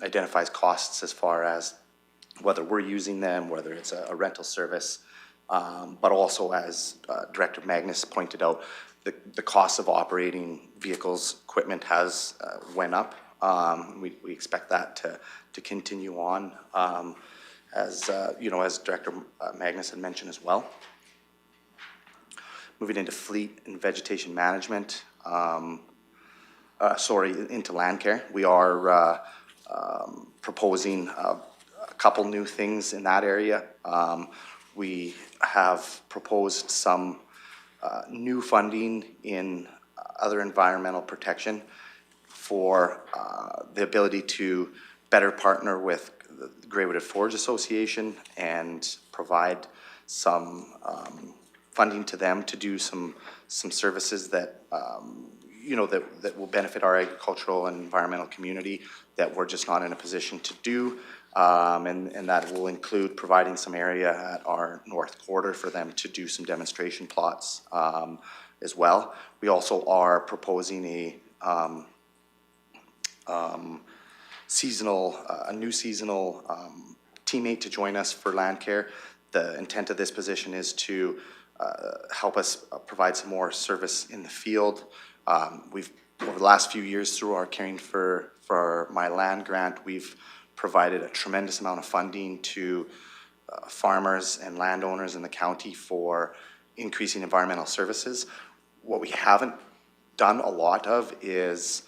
identifies costs as far as whether we're using them, whether it's a rental service, but also, as Director Magnus pointed out, the cost of operating vehicles, equipment has went up. We expect that to continue on, as Director Magnus had mentioned as well. Moving into fleet and vegetation management, into land care. We are proposing a couple new things in that area. We have proposed some new funding in other environmental protection for the ability to better partner with the Grey-Wooded Forage Association and provide some funding to them to do some services that that will benefit our agricultural and environmental community that we're just not in a position to do And that will include providing some area at our north quarter for them to do some demonstration plots as well. We also are proposing a new seasonal teammate to join us for land care. The intent of this position is to help us provide some more service in the field. We've, over the last few years, through our Caring for My Land grant, we've provided a tremendous amount of funding to farmers and landowners in the county for increasing environmental services. What we haven't done a lot of is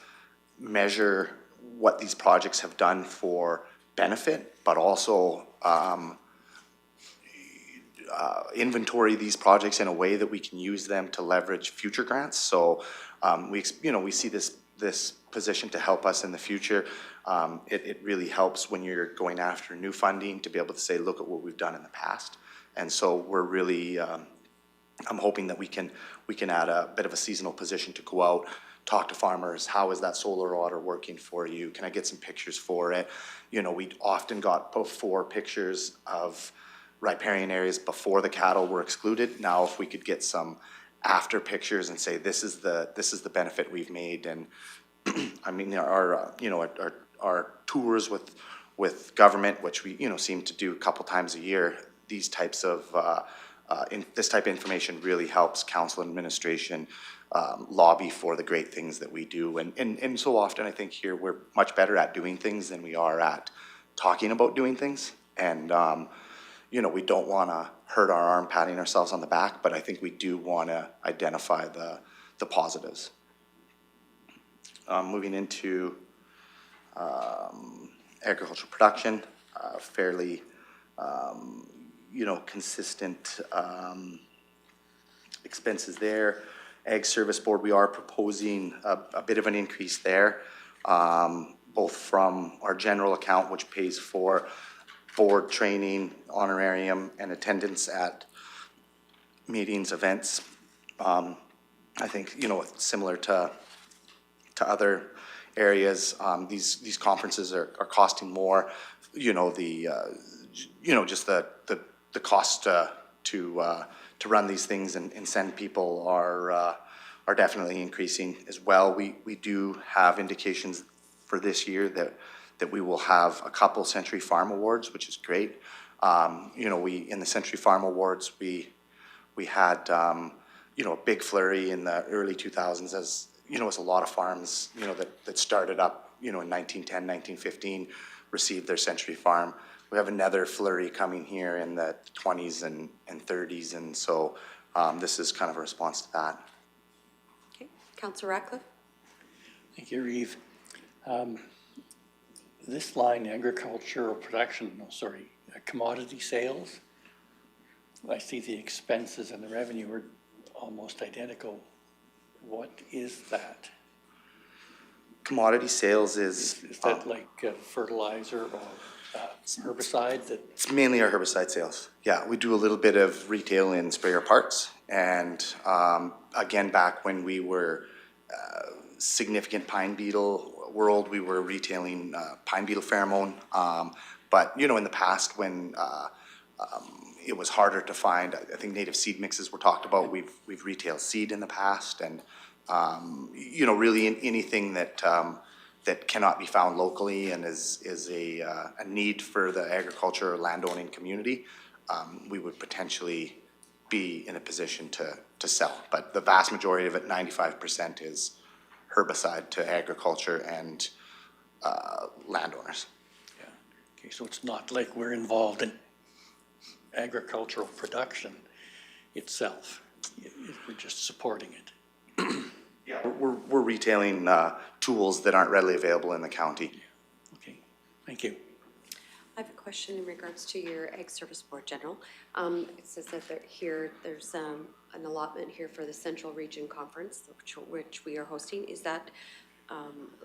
measure what these projects have done for benefit, but also inventory these projects in a way that we can use them to leverage future grants. So we see this position to help us in the future. It really helps when you're going after new funding to be able to say, look at what we've done in the past. And so we're really, I'm hoping that we can add a bit of a seasonal position to go out, talk to farmers. How is that solar water working for you? Can I get some pictures for it? You know, we often got before pictures of riparian areas before the cattle were excluded. Now, if we could get some after pictures and say, this is the benefit we've made. And I mean, our tours with government, which we, seem to do a couple times a year, these types of, this type of information really helps council and administration lobby for the great things that we do. And so often I think here we're much better at doing things than we are at talking about doing things. And, we don't want to hurt our arm patting ourselves on the back, but I think we do want to identify the positives. Moving into agricultural production, fairly, consistent expenses there. Ag Service Board, we are proposing a bit of an increase there, both from our general account, which pays for board training, honorarium, and attendance at meetings, events. I think, similar to other areas, these conferences are costing more. Just the cost to run these things and send people are definitely increasing as well. We do have indications for this year that we will have a couple Century Farm Awards, which is great. In the Century Farm Awards, we had a big flurry in the early 2000s as as a lot of farms that started up in 1910, 1915 received their Century Farm. We have another flurry coming here in the 20s and 30s, and so this is kind of a response to that. Okay, Councillor Ratcliffe? Thank you, Reeve. This line, agricultural production, commodity sales, I see the expenses and the revenue are almost identical. What is that? Commodity sales Is that like fertilizer or herbicide? It's mainly our herbicide sales. Yeah, we do a little bit of retail in sprayer parts. And again, back when we were significant pine beetle world, we were retailing pine beetle pheromone. But, in the past when it was harder to find, I think native seed mixes were talked about. We've retailed seed in the past, and really anything that cannot be found locally and is a need for the agriculture or landowning community, we would potentially be in a position to sell. But the vast majority of it, 95%, is herbicide to agriculture and landowners. Yeah. Okay, so it's not like we're involved in agricultural production itself. We're just supporting it. Yeah, we're retailing tools that aren't readily available in the county. Okay, thank you. I have a question in regards to your Ag Service Board General. It says that there's an allotment here for the Central Region Conference, which we are hosting. Is that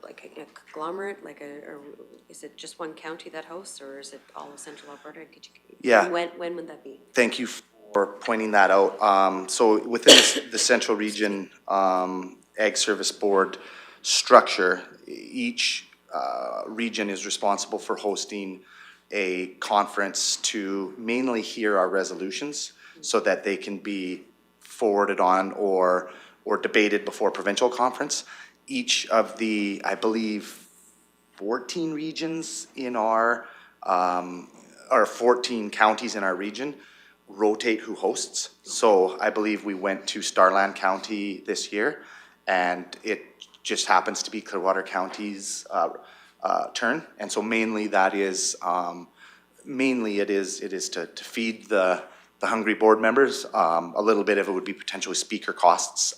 like a conglomerate, or is it just one county that hosts, or is it all of Central Alberta? Yeah. When would that be? Thank you for pointing that out. So within the Central Region Ag Service Board structure, each region is responsible for hosting a conference to mainly hear our resolutions so that they can be forwarded on or debated before provincial conference. Each of the, I believe, 14 regions in our, or 14 counties in our region rotate who hosts. So I believe we went to Starland County this year, and it just happens to be Clearwater County's turn. And so mainly that is, mainly it is to feed the hungry board members. A little bit of it would be potentially speaker costs,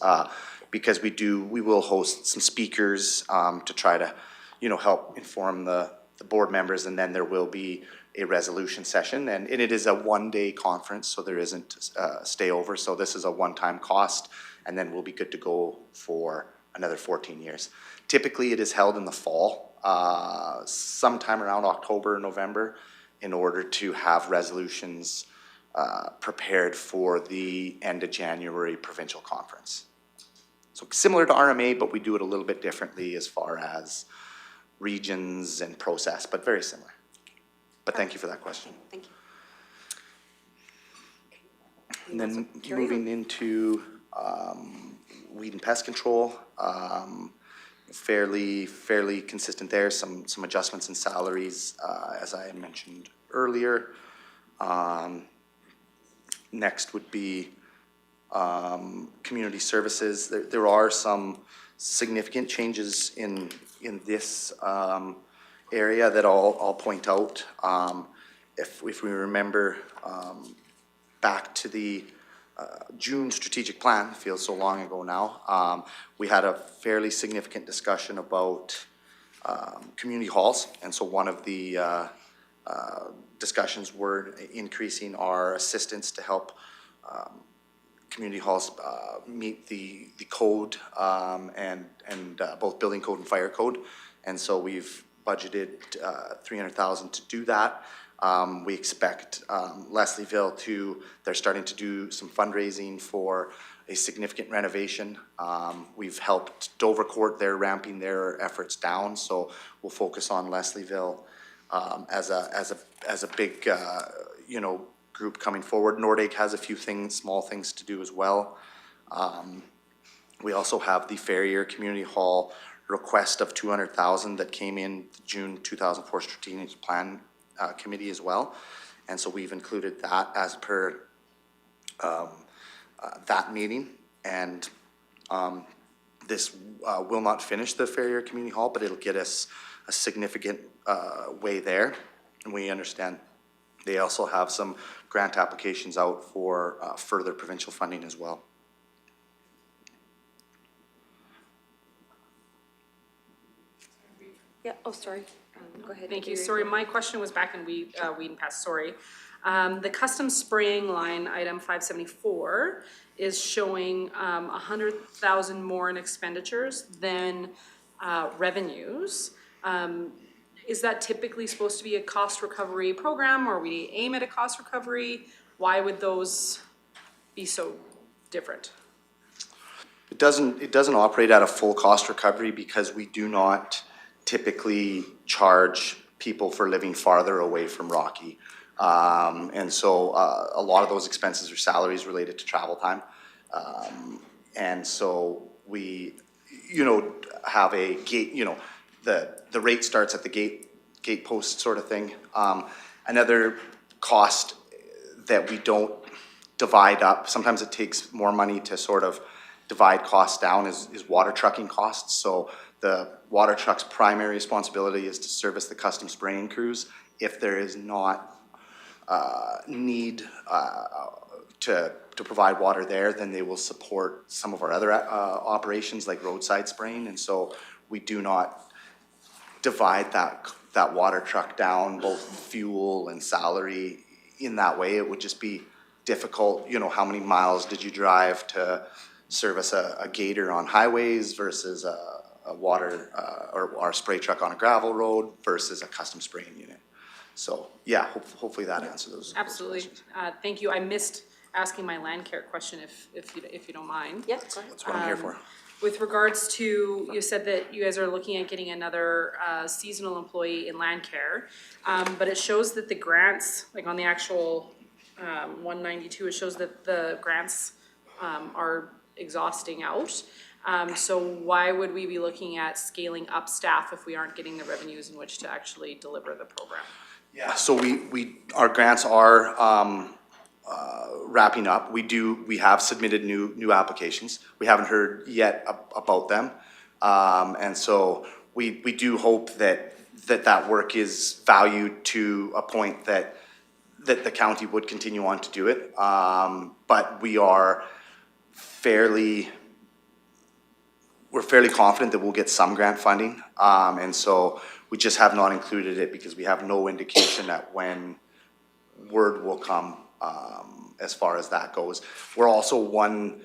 because we will host some speakers to try to, help inform the board members, and then there will be a resolution session, and it is a one-day conference, so there isn't stay over. So this is a one-time cost, and then we'll be good to go for another 14 years. Typically, it is held in the fall, sometime around October, November, in order to have resolutions prepared for the end of January provincial conference. So similar to RMA, but we do it a little bit differently as far as regions and process, but very similar. But thank you for that question. Thank you. And then moving into weed and pest control, fairly consistent there. Some adjustments in salaries, as I mentioned earlier. Next would be community services. There are some significant changes in this area that I'll point out. If we remember back to the June strategic plan, feels so long ago now, we had a fairly significant discussion about community halls. And so one of the discussions were increasing our assistance to help community halls meet the code and both building code and fire code. And so we've budgeted $300,000 to do that. We expect Leslieville they're starting to do some fundraising for a significant renovation. We've helped Dovercourt, they're ramping their efforts down, so we'll focus on Leslieville as a big group coming forward. Nordegg has a few small things to do as well. We also have the Ferrier Community Hall request of $200,000 that came in the June 2004 Strategic Plan Committee as well. And so we've included that as per that meeting. And this will not finish the Ferrier Community Hall, but it'll get us a significant way there. And we understand they also have some grant applications out for further provincial funding as well. Yeah, oh, sorry. Go ahead. Thank you. Sorry, my question was back in weed and pest, sorry. The custom spraying line, item 574, is showing 100,000 more in expenditures than revenues. Is that typically supposed to be a cost recovery program, or we aim at a cost recovery? Why would those be so different? It doesn't operate at a full cost recovery because we do not typically charge people for living farther away from Rocky. And so a lot of those expenses are salaries related to travel time. And so we, have a gate, the rate starts at the gate post sort of thing. Another cost that we don't divide up, sometimes it takes more money to sort of divide costs down, is water trucking costs. So the water truck's primary responsibility is to service the custom spraying crews. If there is not need to provide water there, then they will support some of our other operations like roadside spraying. And so we do not divide that water truck down, both fuel and salary, in that way. It would just be difficult. How many miles did you drive to service a gator on highways versus a water or our spray truck on a gravel road versus a custom spraying unit. So yeah, hopefully that answers those. Absolutely. Those Thank you. I missed asking my land care question if you don't mind. Yeah, go ahead. That's what I'm here for. with regards to, you said that you guys are looking at getting another seasonal employee in land care. But it shows that the grants, like on the actual 192, it shows that the grants are exhausting out. So why would we be looking at scaling up staff if we aren't getting the revenues in which to actually deliver the program? Yeah, so our grants are wrapping up. We have submitted new applications. We haven't heard yet about them. And so we do hope that work is valued to a point that the county would continue on to do it. But we're fairly confident that we'll get some grant funding. And so we just have not included it because we have no indication that when word will come as far as that goes. We're also one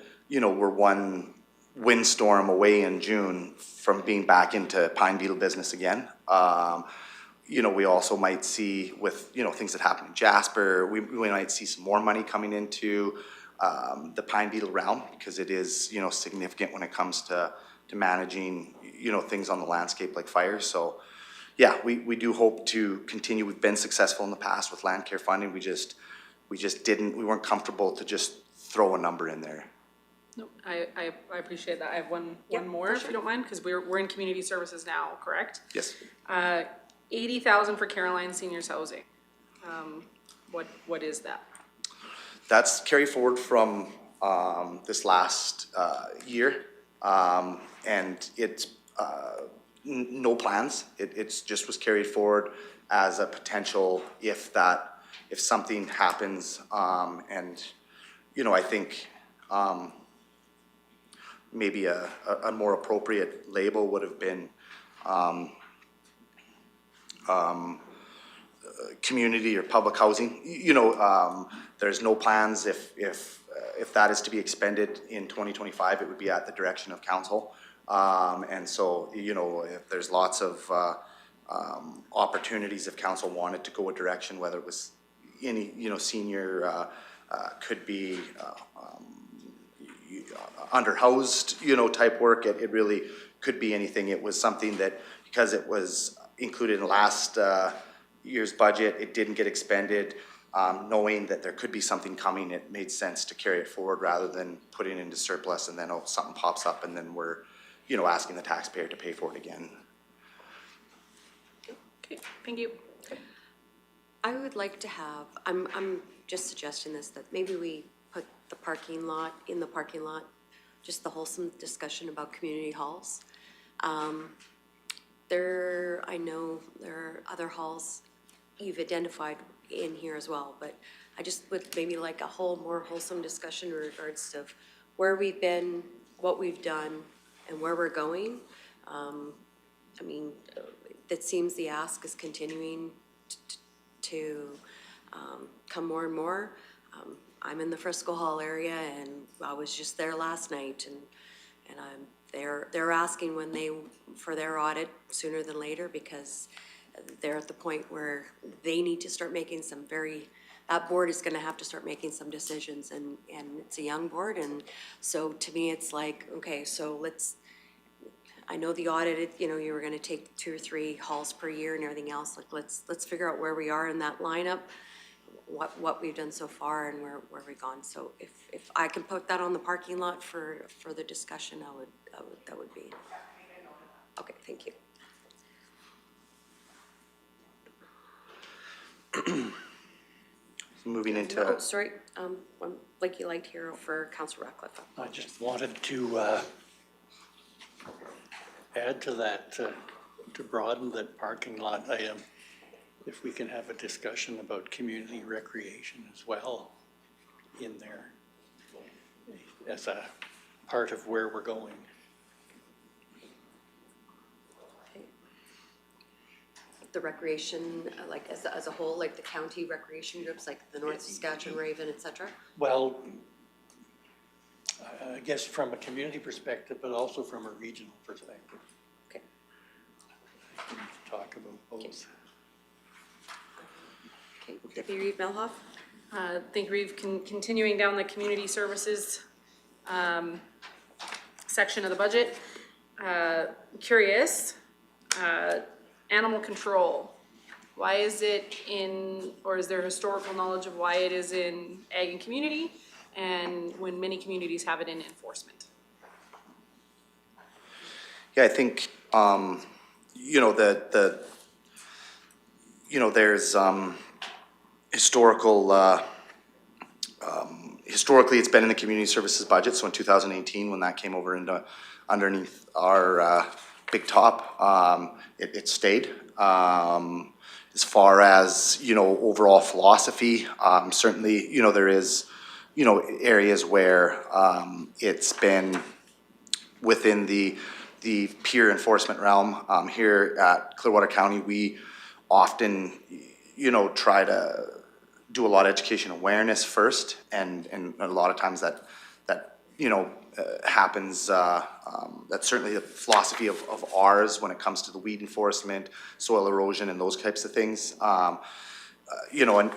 windstorm away in June from being back into pine beetle business again. We also might see with, things that happen in Jasper, we might see some more money coming into the pine beetle realm because it is, significant when it comes to managing, things on the landscape like fires. So yeah, we do hope to continue. We've been successful in the past with land care funding. We weren't comfortable to just throw a number in there. No, I appreciate that. I have one more, if you don't mind, because we're in community services now, correct? Yes. 80,000 for Caroline Seniors Housing. What is that? That's carried forward from this last year, and it's no plans. It's just was carried forward as a potential if something happens, and I think maybe a more appropriate label would have been community or public housing. There's no plans if that is to be expended in 2025, it would be at the direction of council. And so, if there's lots of opportunities if council wanted to go a direction, whether it was any, senior could be underhoused, type work. It really could be anything. It was something that, because it was included in last year's budget, it didn't get expended. Knowing that there could be something coming, it made sense to carry it forward rather than put it into surplus and then something pops up and then we're, asking the taxpayer to pay for it again. Okay, thank you. I would like to have, I'm just suggesting this, that maybe we put the parking lot, just the wholesome discussion about community halls. I know there are other halls you've identified in here as well, but I just would maybe like a more wholesome discussion in regards to where we've been, what we've done, and where we're going. That seems the ask is continuing to come more and more. I'm in the Frisco Hall area, and I was just there last night, and they're asking for their audit sooner than later because they're at the point where they need to start making that board is gonna have to start making some decisions, and it's a young board, and so to me, it's like, okay, so I know the audit, you were gonna take 2 or 3 halls per year and everything else, like, let's figure out where we are in that lineup, what we've done so far and where we've gone. So if I can put that on the parking lot for the discussion, that would be, okay, thank you. Moving into. Oh, sorry, Blakey Light here for Councillor Ratcliffe. I just wanted to add to that, to broaden that parking lot item, if we can have a discussion about community recreation as well in there as a part of where we're going. The recreation, like as a whole, like the county recreation groups, like the North Saskatchewan Raven, et cetera? Well, I guess from a community perspective, but also from a regional perspective. Okay. I can talk about both. Okay, Deputy Reeve Melhoff? Thank you, Reeve. Continuing down the community services section of the budget. Curious, animal control. Why is it in, or is there historical knowledge of why it is in ag and community, and when many communities have it in enforcement? Yeah, I think, you know, there's, historically, it's been in the community services budget, so in 2018, when that came over into, underneath our, big top, it stayed. As far as, you know, overall philosophy, certainly, you know, there is, you know, areas where, it's been within the peer enforcement realm. Here at Clearwater County, we often, you know, try to do a lot of education awareness first, and a lot of times that you know, happens, that's certainly the philosophy of ours when it comes to the weed enforcement, soil erosion, and those types of things. You know, and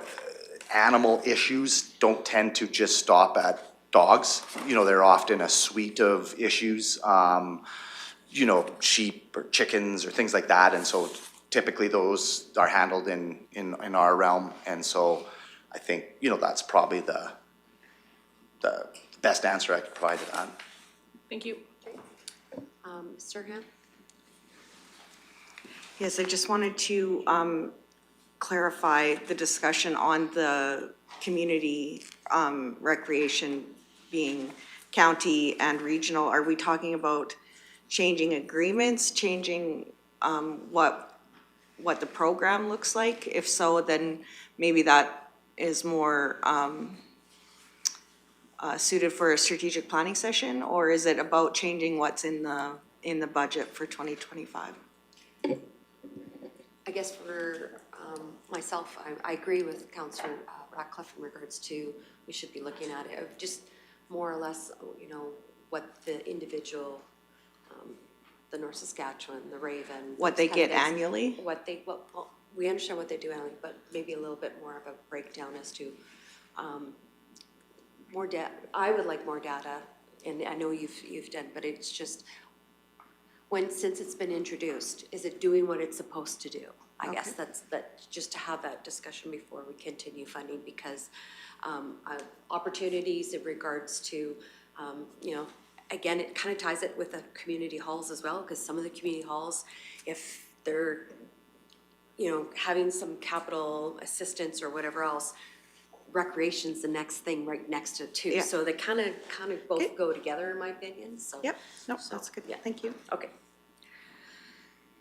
animal issues don't tend to just stop at dogs. You know, they're often a suite of issues, you know, sheep or chickens or things like that, and so typically those are handled in our realm, and so I think, you know, that's probably the best answer I could provide to that. Thank you. Mr. Ham? Yes, I just wanted to clarify the discussion on the community recreation being county and regional. Are we talking about changing agreements, changing what the program looks like? If so, then maybe that is more suited for a strategic planning session, or is it about changing what's in the budget for 2025? I guess for myself, I agree with Councillor Ratcliffe in regards to we should be looking at it, just more or less, you know, what the individual, the North Saskatchewan, the Raven. What they those kind get of things, annually? What they, well, we understand what they do annually, but maybe a little bit more of a breakdown as to more data. I would like more data, and I know you've done, but it's just, since it's been introduced, is it doing what it's supposed to do? I guess that's just to have that discussion before we continue funding, because opportunities in regards to, you know, again, it kind of ties it with the community halls as well, because some of the community halls, if they're, you know, having some capital assistance or whatever else, recreation's the next thing right next to it too. Yeah. So they kind of both go together, in my opinion, so. Yep, no, So, that's good, yeah. thank you. Okay.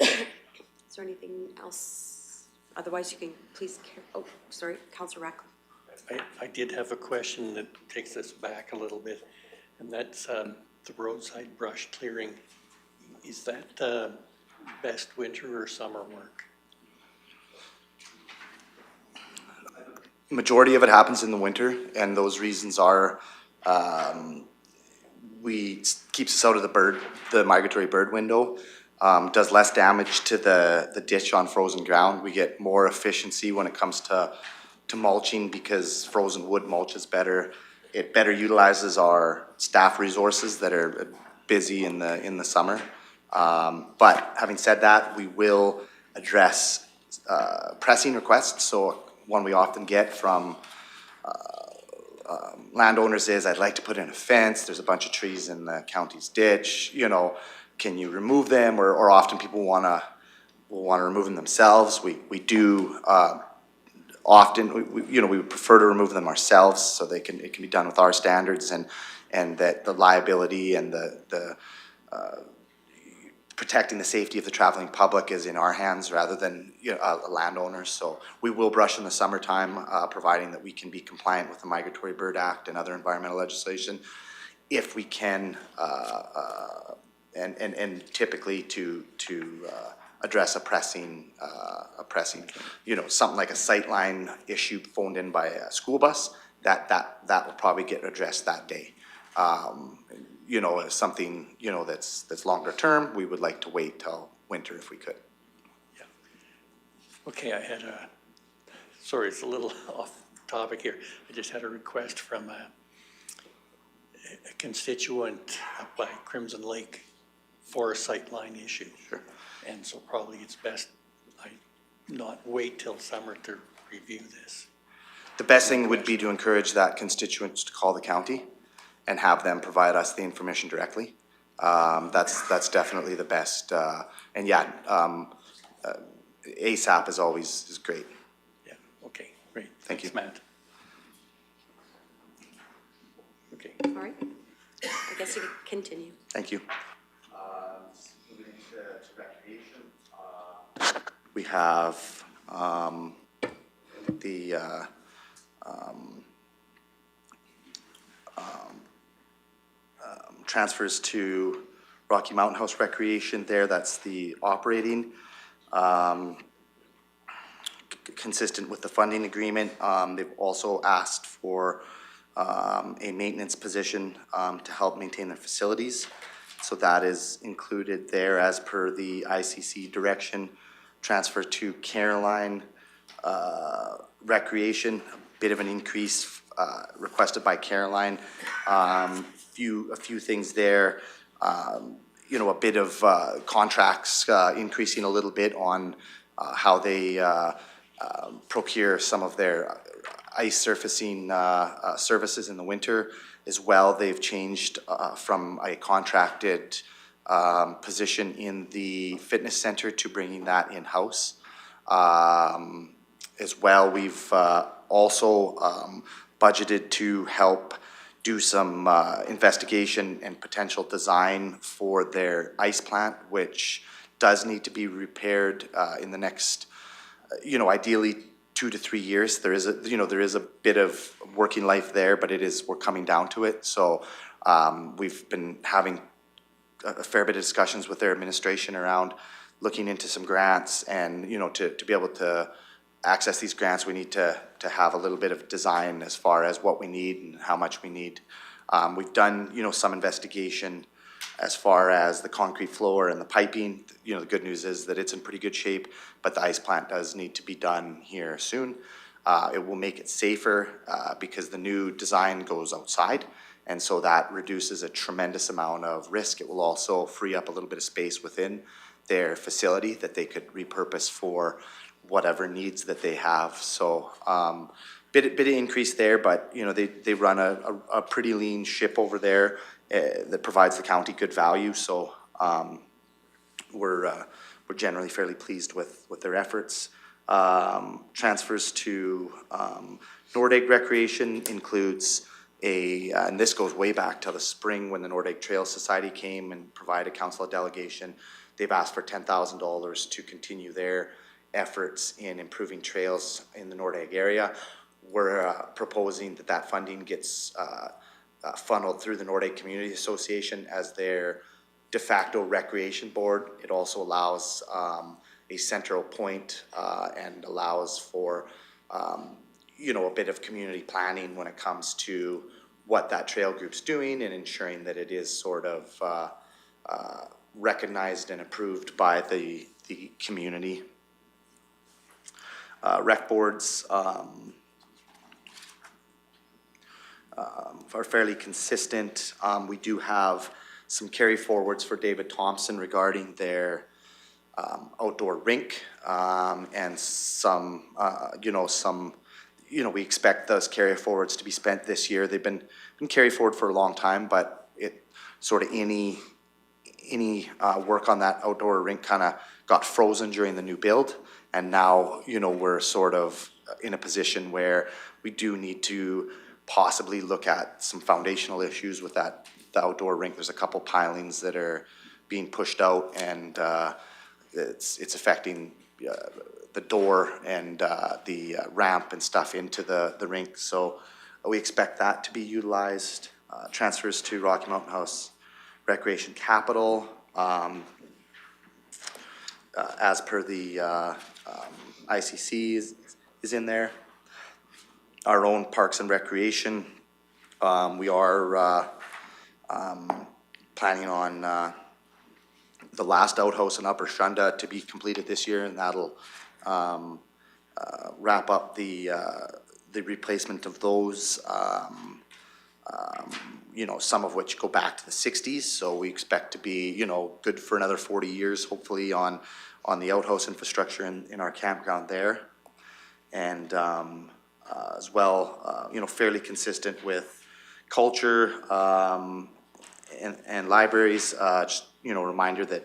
Is there anything else? Otherwise, you can please, oh, sorry, Councillor Ratcliffe. I did have a question that takes us back a little bit, and that's the roadside brush clearing. Is that best winter or summer work? Majority of it happens in the winter, and those reasons are, keeps us out of the migratory bird window, does less damage to the ditch on frozen ground. We get more efficiency when it comes to mulching, because frozen wood mulches better. It better utilizes our staff resources that are busy in the summer. But having said that, we will address pressing requests. So one we often get from landowners is, I'd like to put in a fence, there's a bunch of trees in the county's ditch, you know, can you remove them? Or often people will wanna remove them themselves. We do often, we would prefer to remove them ourselves, so it can be done with our standards, and that the liability and the protecting the safety of the traveling public is in our hands rather than, you know, a landowner. So we will brush in the summertime, providing that we can be compliant with the Migratory Bird Act and other environmental legislation, if we can, and typically to address a pressing, you know, something like a sightline issue phoned in by a school bus, that will probably get addressed that day. You know, if something, you know, that's longer term, we would like to wait till winter if we could. Yeah. Okay, I had sorry, it's a little off topic here. I just had a request from a constituent up by Crimson Lake for a sightline issue. Sure. And so probably it's best I not wait till summer to review this. The best thing would be to encourage that constituents to call the county and have them provide us the information directly. That's definitely the best, and yeah, ASAP is great. Yeah, okay, great. Thank you. Thanks, Matt. Okay. All right. I guess you can continue. Thank you. Moving into recreation, we have the transfers to Rocky Mountain House Recreation there. That's the operating. Consistent with the funding agreement, they've also asked for a maintenance position to help maintain their facilities. So that is included there as per the ICC direction. Transfer to Caroline Recreation, a bit of an increase requested by Caroline. A few things there. You know, a bit of contracts increasing a little bit on how they procure some of their ice surfacing services in the winter as well. They've changed from a contracted position in the fitness center to bringing that in-house. As well, we've also budgeted to help do some investigation and potential design for their ice plant, which does need to be repaired in the next, ideally 2 to 3 years. There is a bit of working life there, but we're coming down to it. So we've been having a fair bit of discussions with their administration around looking into some grants, and to be able to access these grants, we need to have a little bit of design as far as what we need and how much we need. We've done some investigation as far as the concrete floor and the piping. The good news is that it's in pretty good shape, but the ice plant does need to be done here soon. It will make it safer because the new design goes outside, and so that reduces a tremendous amount of risk. It will also free up a little bit of space within their facility that they could repurpose for whatever needs that they have. So bit of increase there, but they run a pretty lean ship over there that provides the county good value. So we're generally fairly pleased with their efforts. Transfers to Nordegg Recreation includes and this goes way back to the spring when the Nordegg Trail Society came and provided council a delegation. They've asked for $10,000 to continue their efforts in improving trails in the Nordegg area. We're proposing that funding gets funneled through the Nordegg Community Association as their de facto recreation board. It also allows a central point and allows for a bit of community planning when it comes to what that trail group's doing and ensuring that it is sort of recognized and approved by the community. Rec boards are fairly consistent. We do have some carry forwards for David Thompson regarding their outdoor rink and some, we expect those carry forwards to be spent this year. They've been carried forward for a long time, but it sort of any work on that outdoor rink kind of got frozen during the new build. And now, we're sort of in a position where we do need to possibly look at some foundational issues with the outdoor rink. There's a couple pilings that are being pushed out, and it's affecting the door and the ramp and stuff into the rink. So we expect that to be utilized. Transfers to Rocky Mountain House Recreation Capital. As per the ICC is in there. Our own Parks and Recreation, we are planning on the last outhouse in Upper Shunda to be completed this year, and that'll wrap up the replacement of those some of which go back to the sixties, so we expect to be, good for another 40 years, hopefully, on the outhouse infrastructure in our campground there. And as well, fairly consistent with culture and libraries. Just, reminder that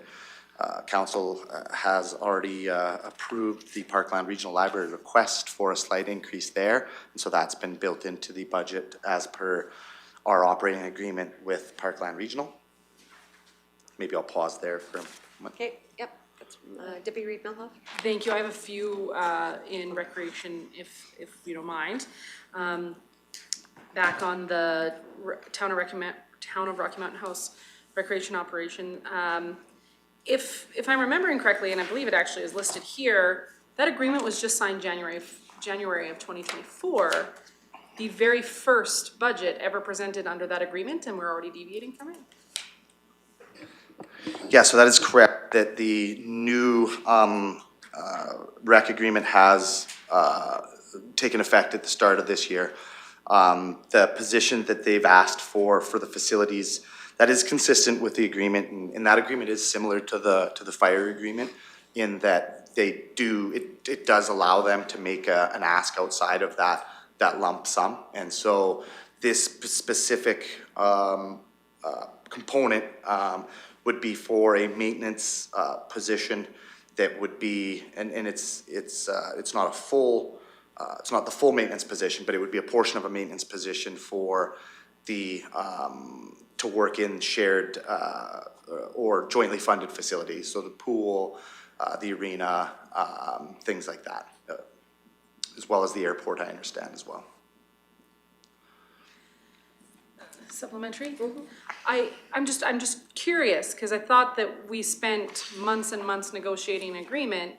council has already approved the Parkland Regional Library request for a slight increase there. And so that's been built into the budget as per our operating agreement with Parkland Regional. Maybe I'll pause there for a moment. Okay, yep, that's Deputy Reed Milhoff. Thank you. I have a few in recreation, if you don't mind. Back on the Town of Rocky Mountain House recreation operation. If I'm remembering correctly, and I believe it actually is listed here, that agreement was just signed January of 2024. The very first budget ever presented under that agreement, and we're already deviating from it? Yeah, so that is correct, that the new rec agreement has taken effect at the start of this year. The position that they've asked for the facilities, that is consistent with the agreement, and that agreement is similar to the fire agreement in that it does allow them to make an ask outside of that lump sum. And so this specific component would be for a maintenance position that would be, and it's not a full, it's not the full maintenance position, but it would be a portion of a maintenance position for the to work in shared or jointly funded facilities, so the pool, the arena, things like that, as well as the airport, I understand as well. Supplementary? I'm just curious, because I thought that we spent months and months negotiating an agreement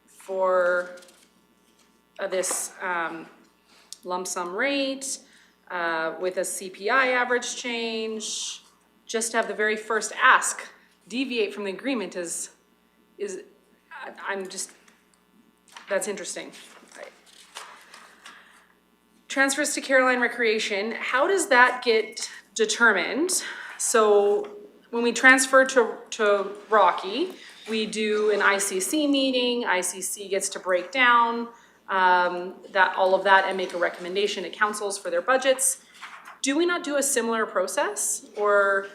for this lump sum rate with a CPI average change. Just to have the very first ask deviate from the agreement that's interesting. Transfers to Caroline Recreation, how does that get determined? So when we transfer to Rocky, we do an ICC meeting, ICC gets to break down all of that and make a recommendation to councils for their budgets. Do we not do a similar process? Or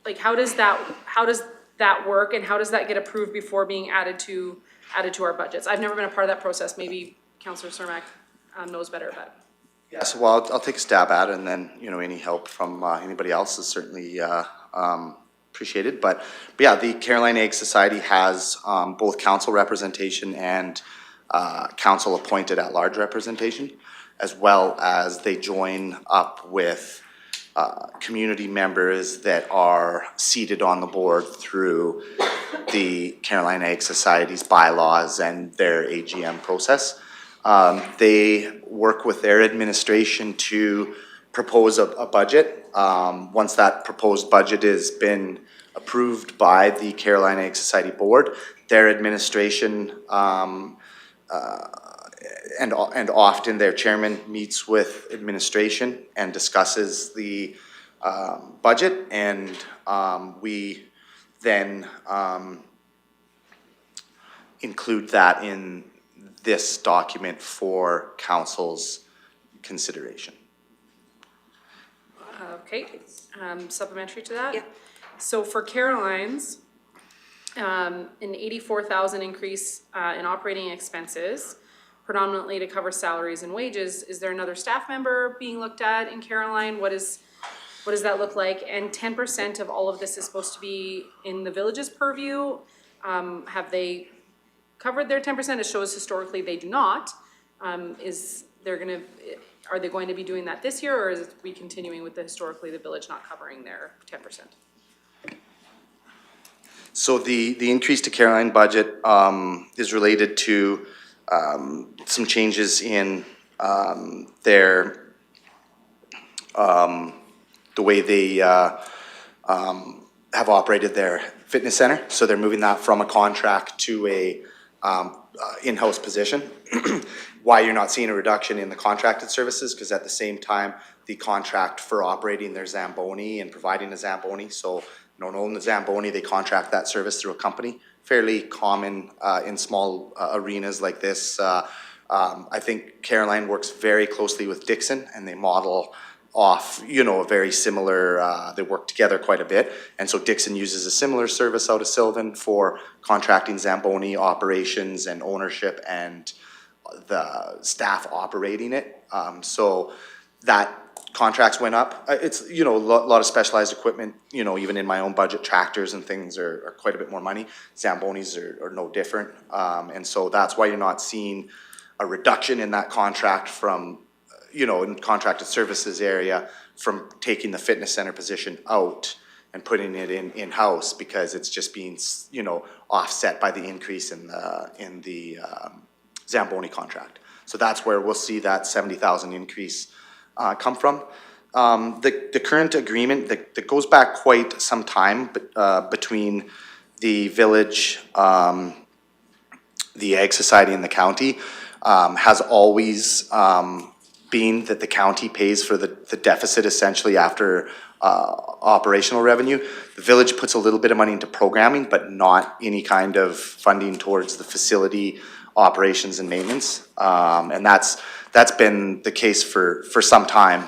like how does that work, and how does that get approved before being added to our budgets? I've never been a part of that process. Maybe Councillor Cermak knows better, but. Yeah, so I'll take a stab at it, and then, any help from anybody else is certainly appreciated. But yeah, the Caroline Egg Society has both council representation and council appointed at-large representation, as well as they join up with community members that are seated on the board through the Caroline Egg Society's bylaws and their AGM process. They work with their administration to propose a budget. Once that proposed budget has been approved by the Caroline Egg Society Board, their administration and often their chairman meets with administration and discusses the budget, and we then include that in this document for council's consideration. Okay, supplementary to that? Yeah. So for Caroline's, an 84,000 increase in operating expenses, predominantly to cover salaries and wages. Is there another staff member being looked at in Caroline? What does that look like? And 10% of all of this is supposed to be in the village's purview. Have they covered their 10%? It shows historically they do not. Are they going to be doing that this year, or is it we continuing with historically the village not covering their 10%? So the increase to Caroline budget is related to some changes in their the way they have operated their fitness center. So they're moving that from a contract to a in-house position. Why you're not seeing a reduction in the contracted services, because at the same time, the contract for operating their Zamboni and providing a Zamboni, so own the Zamboni, they contract that service through a company. Fairly common in small arenas like this. I think Caroline works very closely with Dixon, and they model off, a very similar, they work together quite a bit. And so Dixon uses a similar service out of Sylvan for contracting Zamboni operations and ownership and the staff operating it. So that contracts went up. It's, a lot of specialized equipment, even in my own budget, tractors and things are quite a bit more money. Zambonis are no different. And so that's why you're not seeing a reduction in that contract from, in contracted services area, from taking the fitness center position out and putting it in-house, because it's just being, offset by the increase in the Zamboni contract. So that's where we'll see that 70,000 increase come from. The current agreement that goes back quite some time between the village, the Ag Society and the county has always been that the county pays for the deficit essentially after operational revenue. The village puts a little bit of money into programming, but not any kind of funding towards the facility operations and maintenance. And that's been the case for some time,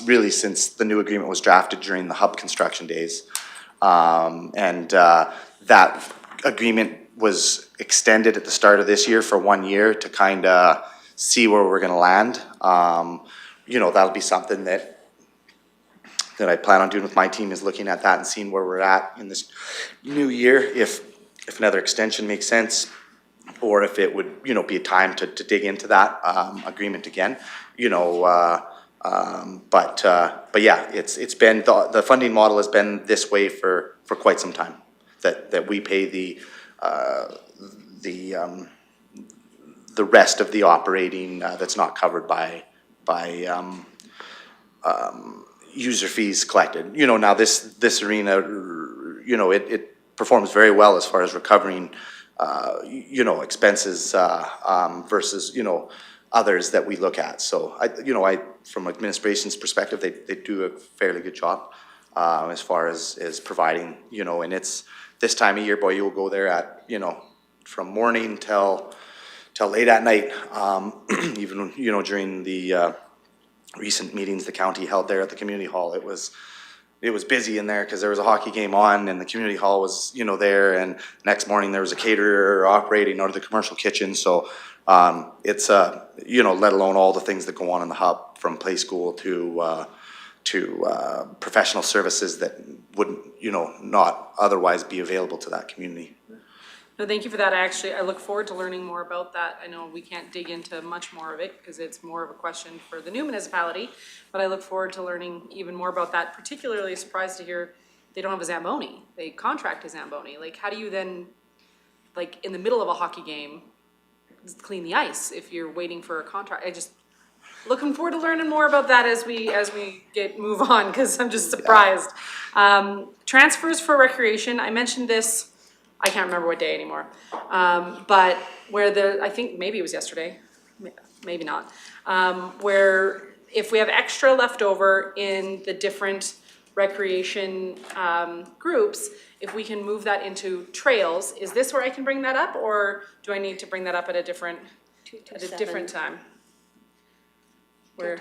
really since the new agreement was drafted during the hub construction days. That agreement was extended at the start of this year for 1 year to kind of see where we're gonna land. That'll be something that I plan on doing with my team, is looking at that and seeing where we're at in this new year, if another extension makes sense, or if it would, be a time to dig into that agreement again, but yeah, it's been, the funding model has been this way for quite some time, that we pay the rest of the operating that's not covered by user fees collected. Now this arena, it performs very well as far as recovering expenses versus, others that we look at. So I from administration's perspective, they do a fairly good job as far as providing, and it's this time of year, boy, you'll go there at, from morning till late at night. Even, during the recent meetings the county held there at the community hall, it was busy in there because there was a hockey game on and the community hall was, there, and next morning there was a caterer operating out of the commercial kitchen. So it's, let alone all the things that go on in the hub, from play school to professional services that wouldn't, not otherwise be available to that community. No, thank you for that. I look forward to learning more about that. I know we can't dig into much more of it because it's more of a question for the new municipality, but I look forward to learning even more about that. Particularly surprised to hear they don't have a Zamboni. They contract a Zamboni. Like, how do you then, like, in the middle of a hockey game, clean the ice if you're waiting for a contract? Looking forward to learning more about that as we move on, because I'm just surprised. Transfers for recreation, I mentioned this, I can't remember what day anymore, but where I think maybe it was yesterday, maybe not, where if we have extra left over in the different recreation groups, if we can move that into trails, is this where I can bring that up, or do I need to bring that up at a different time? Where?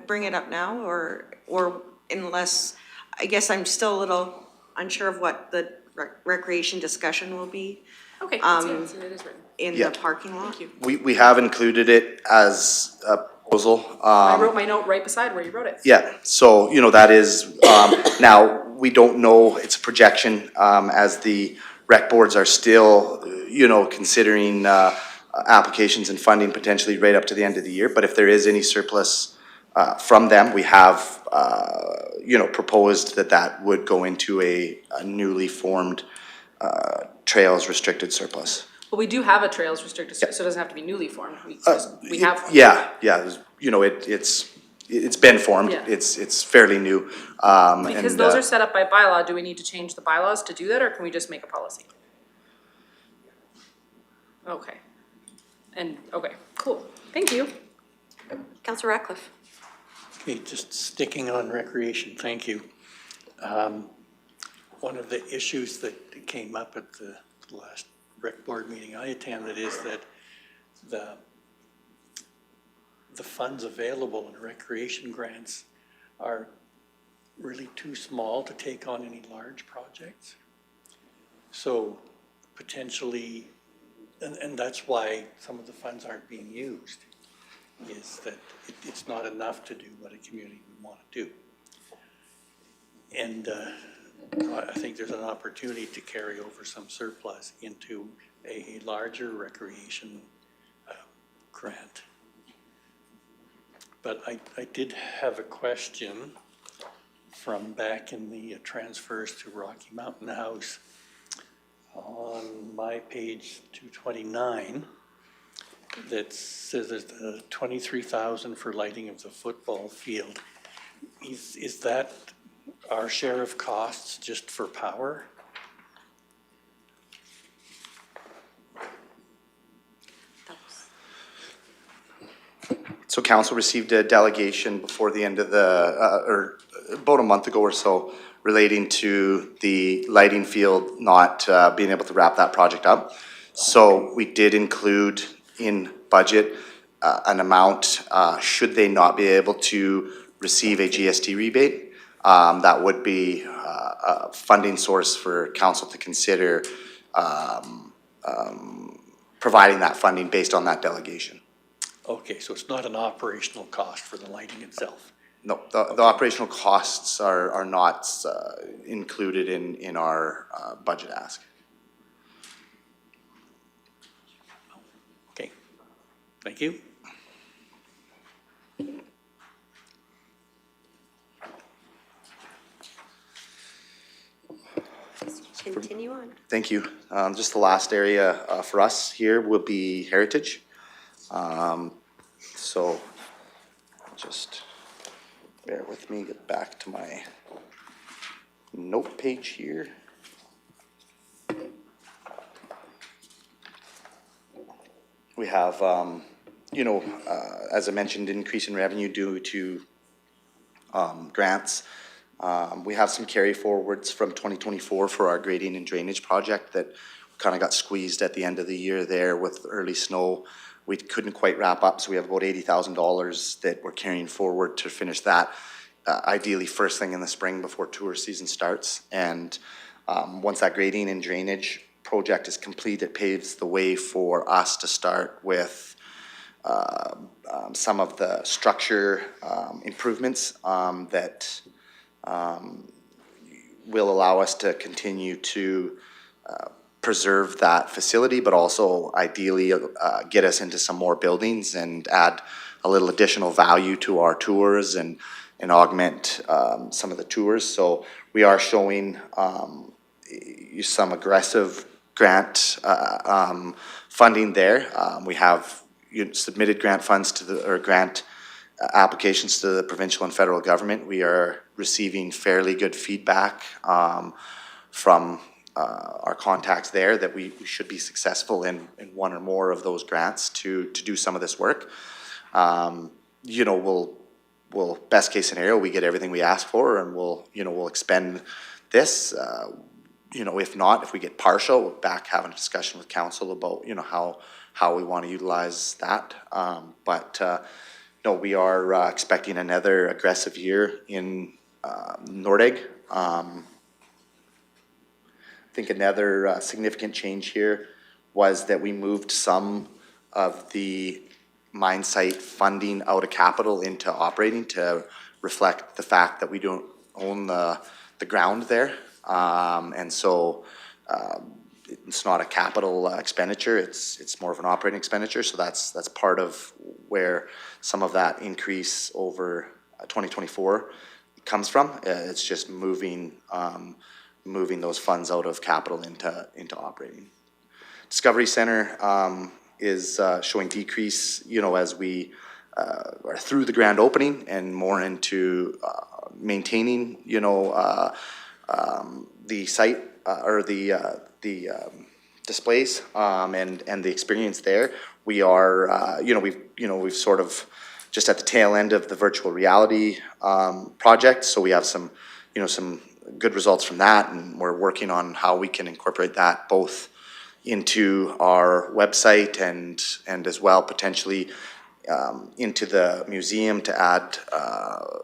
Bring it up now, or unless, I guess I'm still a little unsure of what the recreation discussion will be. Okay, it is written. In the parking lot. Thank you. We have included it as a proposal. I wrote my note right beside where you wrote it. Yeah, so, that is, now, we don't know, it's a projection, as the rec boards are still, considering applications and funding potentially right up to the end of the year. But if there is any surplus from them, we have, proposed that would go into a newly formed trails restricted surplus. But we do have a trails restricted, so it doesn't have to be newly formed. We have one. Yeah, it's been formed. Yeah. It's fairly new. Because those are set up by bylaw, do we need to change the bylaws to do that, or can we just make a policy? Okay. And, okay, cool. Thank you. Counselor Ratcliffe? Okay, just sticking on recreation, thank you. One of the issues that came up at the last rec board meeting I attended is that the funds available in recreation grants are really too small to take on any large projects. So potentially, and that's why some of the funds aren't being used, is that it's not enough to do what a community would want to do. And I think there's an opportunity to carry over some surplus into a larger recreation grant. But I did have a question from back in the transfers to Rocky Mountain House. On my page 229, that says there's the 23,000 for lighting of the football field. Is that our share of costs just for power? So council received a delegation before the end of or about a month ago or so, relating to the lighting field not being able to wrap that project up. So we did include in budget an amount, should they not be able to receive a GST rebate. That would be a funding source for council to consider providing that funding based on that delegation. Okay, so it's not an operational cost for the lighting itself? No, the operational costs are not included in our budget ask. Okay, thank you. Continue on. Thank you. Just the last area for us here will be heritage. So just bear with me, get back to my note page here. We have, as I mentioned, increase in revenue due to grants. We have some carry forwards from 2024 for our grading and drainage project that kind of got squeezed at the end of the year there with early snow. We couldn't quite wrap up, so we have about $80,000 that we're carrying forward to finish that, ideally first thing in the spring before tour season starts. And once that grading and drainage project is complete, it paves the way for us to start with some of the structure improvements that will allow us to continue to preserve that facility, but also ideally get us into some more buildings and add a little additional value to our tours and augment some of the tours. So we are showing some aggressive grant funding there. We have submitted grant funds to grant applications to the provincial and federal government. We are receiving fairly good feedback from our contacts there that we should be successful in one or more of those grants to do some of this work. We'll best case scenario, we get everything we ask for and we'll expend this. If not, if we get partial, we're back having a discussion with council about, how we want to utilize that. We are expecting another aggressive year in Nordegg. I think another significant change here was that we moved some of the mine site funding out of capital into operating to reflect the fact that we don't own the ground there. And so it's not a capital expenditure, it's more of an operating expenditure. So that's part of where some of that increase over 2024 comes from. It's just moving those funds out of capital into operating. Discovery Center is showing decrease, as we are through the grand opening and more into maintaining, the site or the displays, and the experience there. We are, we've sort of just at the tail end of the virtual reality, project, so we have some good results from that, and we're working on how we can incorporate that both into our website and as well potentially into the museum to add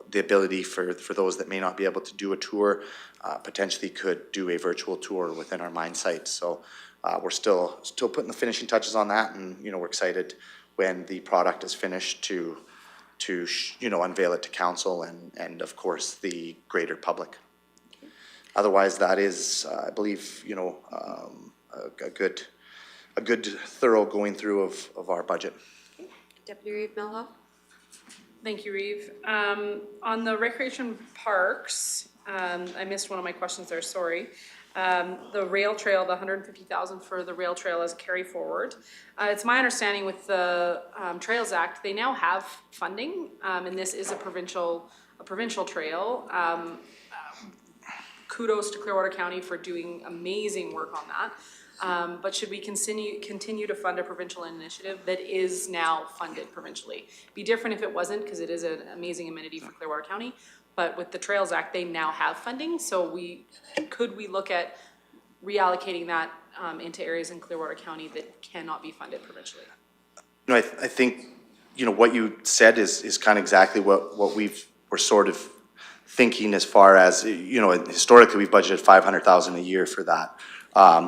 the ability for those that may not be able to do a tour, potentially could do a virtual tour within our mine site. So we're still putting the finishing touches on that, and we're excited when the product is finished to unveil it to council and of course the greater public. Otherwise, that is, I believe, a good thorough going through of our budget. Deputy Reeve Melhoff? Thank you, Reeve. On the recreation parks, I missed one of my questions there, sorry. The rail trail, the $150,000 for the rail trail as carry forward. It's my understanding with the Trails Act, they now have funding, and this is a provincial trail. Kudos to Clearwater County for doing amazing work on that. But should we continue to fund a provincial initiative that is now funded provincially? Be different if it wasn't, because it is an amazing amenity for Clearwater County. But with the Trails Act, they now have funding, so could we look at reallocating that into areas in Clearwater County that cannot be funded provincially? No, I think, what you said is kind of exactly what we're sort of thinking as far as, historically we've budgeted $500,000 a year for that.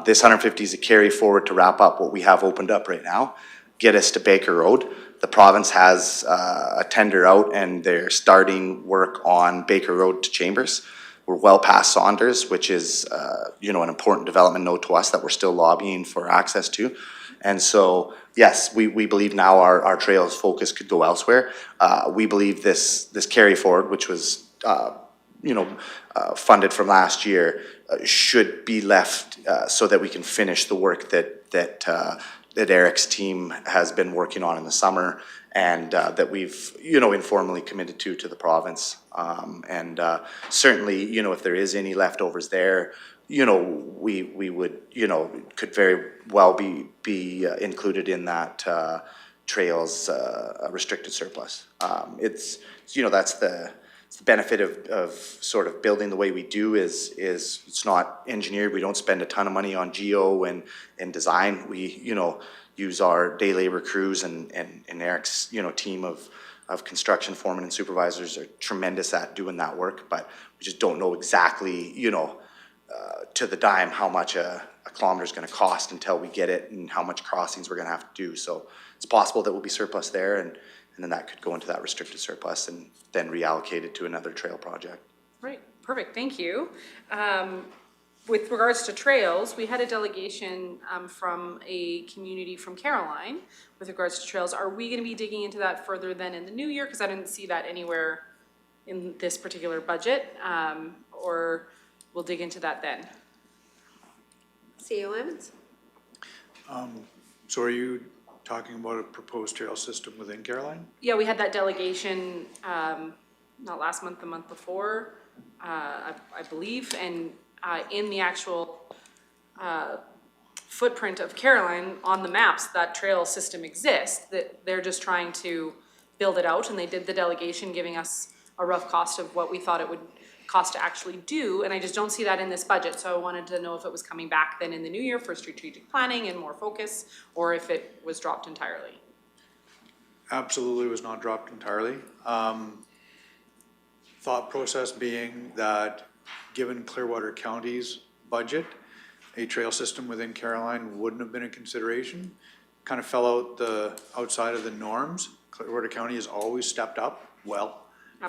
This 150 is a carry forward to wrap up what we have opened up right now, get us to Baker Road. The province has a tender out and they're starting work on Baker Road to Chambers. We're well past Saunders, which is, an important development node to us that we're still lobbying for access to. And so, yes, we believe now our trails focus could go elsewhere. We believe this carry forward, which was funded from last year, should be left so that we can finish the work that Eric's team has been working on in the summer, and that we've informally committed to the province. And certainly, if there is any leftovers there, we would could very well be included in that trails restricted surplus. It's that's the benefit of sort of building the way we do is it's not engineered. We don't spend a ton of money on geo and design. We use our day labor crews and Eric's team of construction foremen and supervisors are tremendous at doing that work, but we just don't know exactly to the dime how much a kilometer is going to cost until we get it and how much crossings we're going to have to do. So it's possible that we'll be surplus there, and then that could go into that restricted surplus and then reallocate it to another trail project. Right, perfect, thank you. With regards to trails, we had a delegation from a community from Caroline with regards to trails. Are we gonna be digging into that further then in the new year? Because I didn't see that anywhere in this particular budget, or we'll dig into that then. CEO Emmons? So are you talking about a proposed trail system within Caroline? Yeah, we had that delegation, not last month, the month before, I believe, and in the actual footprint of Caroline on the maps, that trail system exists, that they're just trying to build it out, and they did the delegation giving us a rough cost of what we thought it would cost to actually do, and I just don't see that in this budget, so I wanted to know if it was coming back then in the new year for strategic planning and more focus, or if it was dropped entirely. Absolutely was not dropped entirely. Thought process being that given Clearwater County's budget, a trail system within Caroline wouldn't have been a consideration. Kind of fell outside of the norms. Clearwater County has always stepped up well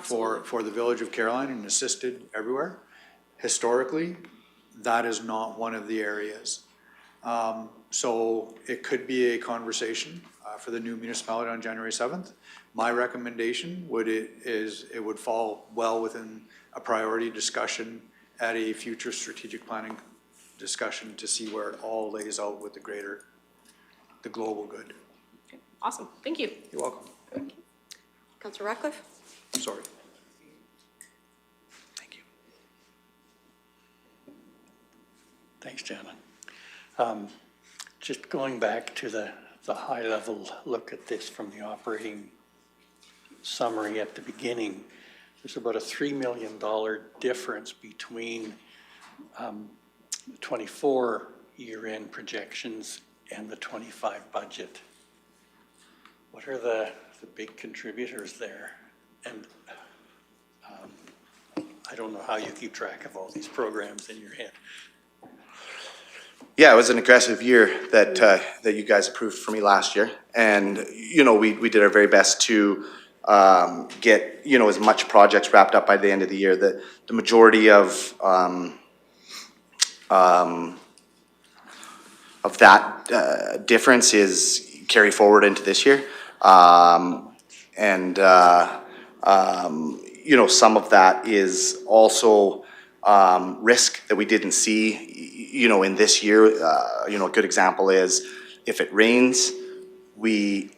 for the village of Caroline and assisted everywhere. Historically, that is not one of the areas. So it could be a conversation for the new municipality on January 7th. My recommendation it would fall well within a priority discussion at a future strategic planning discussion to see where it all lays out with the global good. Okay, awesome, thank you. You're welcome. Councilor Ratcliffe? Sorry. Thank you. Thanks, Jana. Just going back to the high-level look at this from the operating summary at the beginning, there's about a $3 million difference between 24 year-end projections and the 25 budget. What are the big contributors there? And I don't know how you keep track of all these programs in your head. Yeah, it was an aggressive year that you guys approved for me last year. And, you know, we did our very best to get, you know, as much projects wrapped up by the end of the year. The majority of that difference is carry forward into this year. You know, some of that is also risk that we didn't see, you know, in this year. You know, a good example is if it rains, we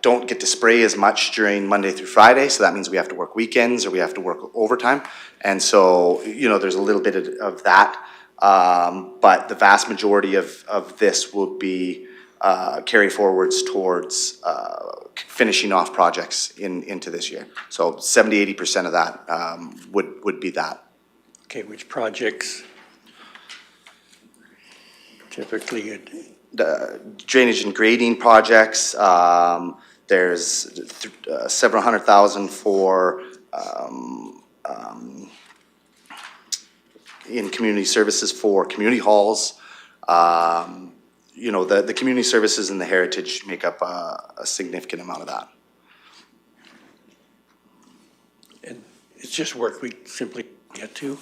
don't get to spray as much during Monday through Friday, so that means we have to work weekends or we have to work overtime. And so, you know, there's a little bit of that. But the vast majority of this will be carry forwards towards finishing off projects into this year. So 70–80% of that would be that. Okay, which projects typically? The drainage and grading projects, there's several $100,000 for in community services for community halls. You know, the community services and the heritage make up a significant amount of that. And it's just work we simply get to?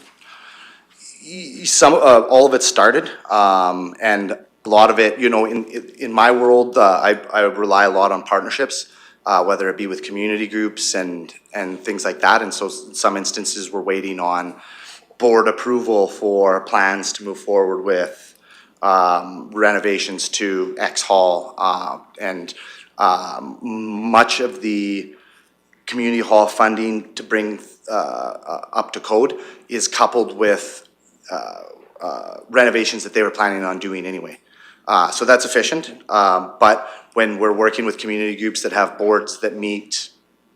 Some, all of it started, and a lot of it, you know, in my world, I rely a lot on partnerships, whether it be with community groups and things like that. And so in some instances, we're waiting on board approval for plans to move forward with renovations to X Hall, and much of the community hall funding to bring up to code is coupled with renovations that they were planning on doing anyway. So that's efficient, but when we're working with community groups that have boards that meet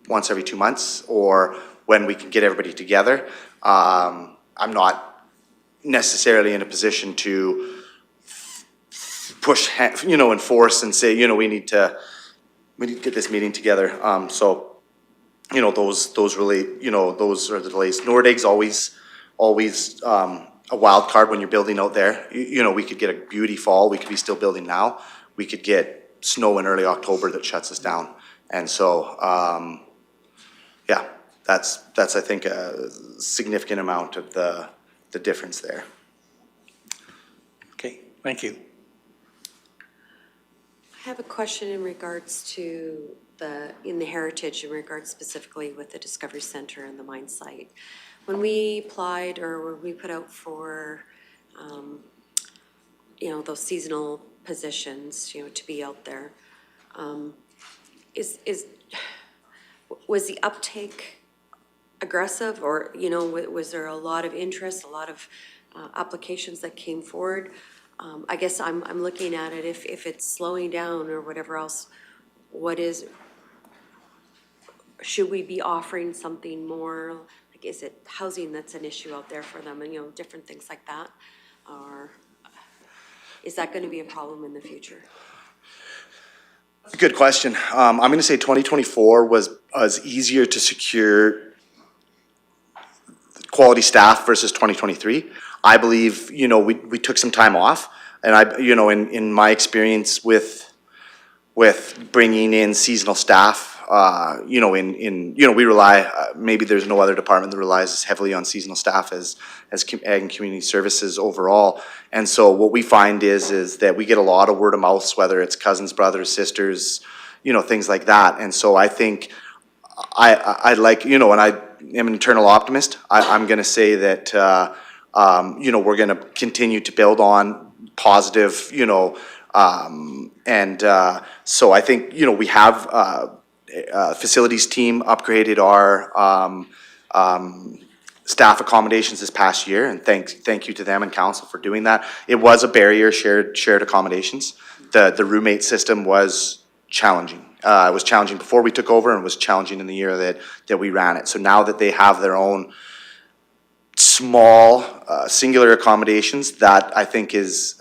once every 2 months, or when we can get everybody together, I'm not necessarily in a position to push, you know, and force and say, you know, we need to get this meeting together. So, you know, those really, you know, those are the delays. Nordeg's always a wild card when you're building out there. You know, we could get a beauty fall. We could be still building now. We could get snow in early October that shuts us down. And so, yeah, that's I think a significant amount of the difference there. Okay, thank you. I have a question in regards to in the heritage, in regards specifically with the Discovery Center and the mine site. When we applied or when we put out for, you know, those seasonal positions, you know, to be out there, was the uptake aggressive, or, you know, was there a lot of interest, a lot of applications that came forward? I guess I'm looking at it, if it's slowing down or whatever else, should we be offering something more? Like, is it housing that's an issue out there for them, and, you know, different things like that? Or is that going to be a problem in the future? Good question. I'm going to say 2024 was easier to secure quality staff versus 2023. I believe, you know, we took some time off, and you know, in my experience with bringing in seasonal staff, you know, you know, we rely, maybe there's no other department that relies as heavily on seasonal staff as Ag and Community Services overall. And so what we find is that we get a lot of word of mouth, whether it's cousins, brothers, sisters, you know, things like that. And so I think I like, you know, and I am an eternal optimist. I'm going to say that, you know, we're going to continue to build on positive, you know, so I think, you know, we have facilities team upgraded our staff accommodations this past year, and thank you to them and council for doing that. It was a barrier, shared accommodations. The roommate system was challenging. It was challenging before we took over, and it was challenging in the year that we ran it. So now that they have their own small, singular accommodations, that I think is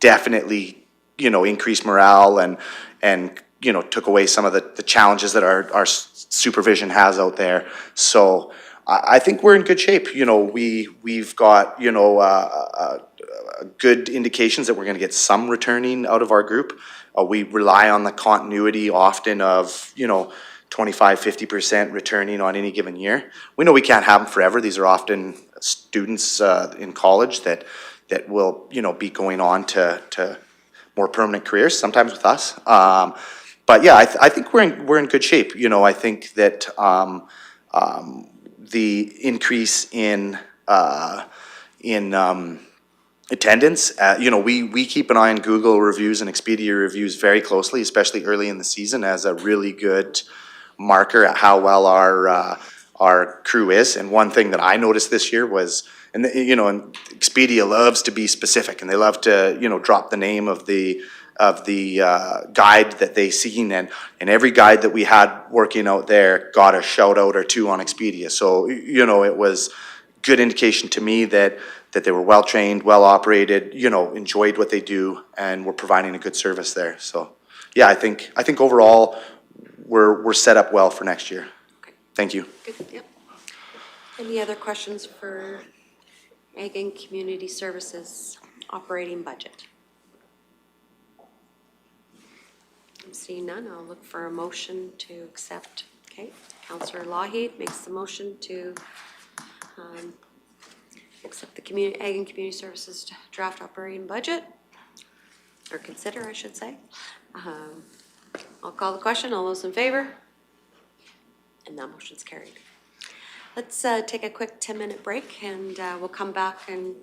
definitely, increased morale and took away some of the challenges that our supervision has out there. So I think we're in good shape. We've got, good indications that we're gonna get some returning out of our group. We rely on the continuity often of, 25, 50% returning on any given year. We know we can't have them forever. These are often students in college that will, be going on to more permanent careers, sometimes with us. But yeah, I think we're in good shape. I think that the increase in attendance, we keep an eye on Google reviews and Expedia reviews very closely, especially early in the season, as a really good marker at how well our crew is. And one thing that I noticed this year was, and Expedia loves to be specific, and they love to, drop the name of the guide that they seen, and every guide that we had working out there got a shout out or two on Expedia. So, it was good indication to me that they were well trained, well operated, enjoyed what they do, and were providing a good service there. So, yeah, I think overall we're set up well for next year. Okay. Thank you. Good, yep. Any other questions for Ag and Community Services operating budget? I'm seeing none. I'll look for a motion to accept. Okay, Councillor Lougheed makes the motion to accept the Ag and Community Services draft operating budget, or consider, I should say. I'll call the question. All those in favor? And that motion's carried. Let's take a quick 10-minute break, and we'll come back and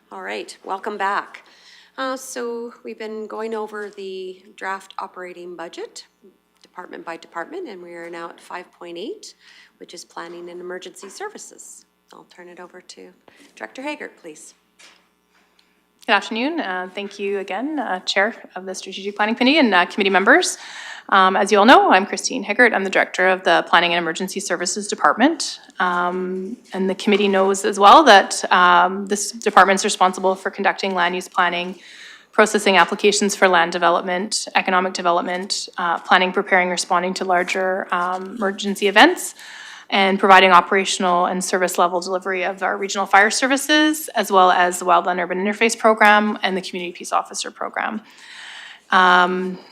All right, welcome back. So we've been going over the draft operating budget, department by department, and we are now at 5.8, which is planning and emergency services. I'll turn it over to Director Haggard, please. Good afternoon. Thank you again, Chair of the Strategic Planning Committee and committee members. As you all know, I'm Christine Higgert. I'm the Director of the Planning and Emergency Services Department. And the committee knows as well that this department is responsible for conducting land use planning, processing applications for land development, economic development, planning, preparing, responding to larger emergency events, and providing operational and service level delivery of our regional fire services, as well as the Wildland Urban Interface Program and the Community Peace Officer Program.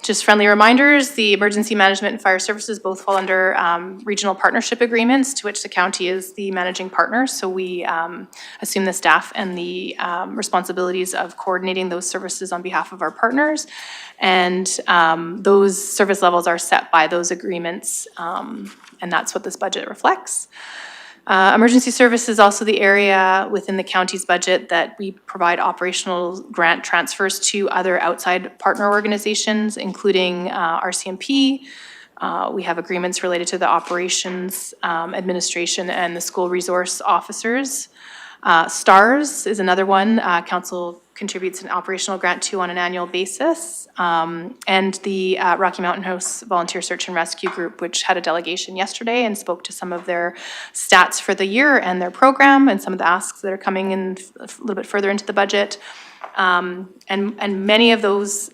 Just friendly reminders, the emergency management and fire services both fall under regional partnership agreements to which the county is the managing partner. So we assume the staff and the responsibilities of coordinating those services on behalf of our partners. And those service levels are set by those agreements, and that's what this budget reflects. Emergency service is also the area within the county's budget that we provide operational grant transfers to other outside partner organizations, including RCMP. We have agreements related to the operations administration and the school resource officers. STARS is another one. Council contributes an operational grant to on an annual basis. And the Rocky Mountain House Volunteer Search and Rescue Group, which had a delegation yesterday and spoke to some of their stats for the year and their program and some of the asks that are coming in a little bit further into the budget. And many of those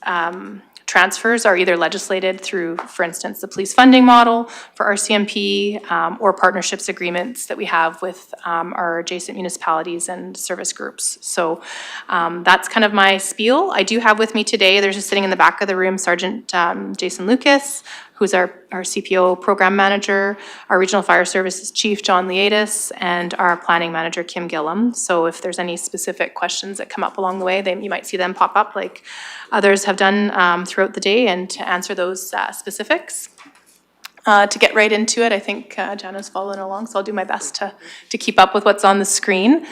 transfers are either legislated through, for instance, the police funding model for RCMP or partnerships agreements that we have with our adjacent municipalities and service groups. So that's kind of my spiel. I do have with me today, there's just sitting in the back of the room, Sergeant Jason Lucas, who's our CPO program manager, our regional fire services chief, John Liadis, and our planning manager, Kim Gillum. So if there's any specific questions that come up along the way, you might see them pop up like others have done throughout the day, and to answer those specifics. To get right into it, I think Jana's following along, so I'll do my best to keep up with what's on the screen.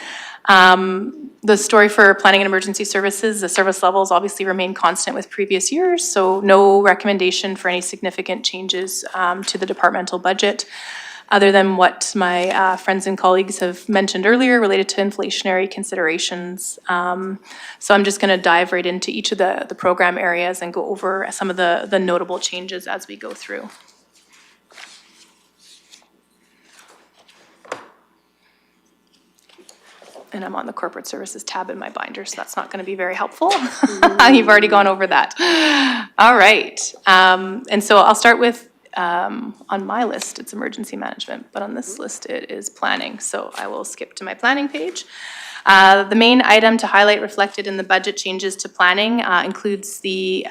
The story for planning and emergency services, the service levels obviously remain constant with previous years, so no recommendation for any significant changes to the departmental budget, other than what my friends and colleagues have mentioned earlier related to inflationary considerations. So I'm just going to dive right into each of the program areas and go over some of the notable changes as we go through. And I'm on the corporate services tab in my binder, so that's not going to be very helpful. You've already gone over that. All right. And so I'll start with, on my list, it's emergency management, but on this list, it is planning. So I will skip to my planning page. The main item to highlight reflected in the budget changes to planning includes the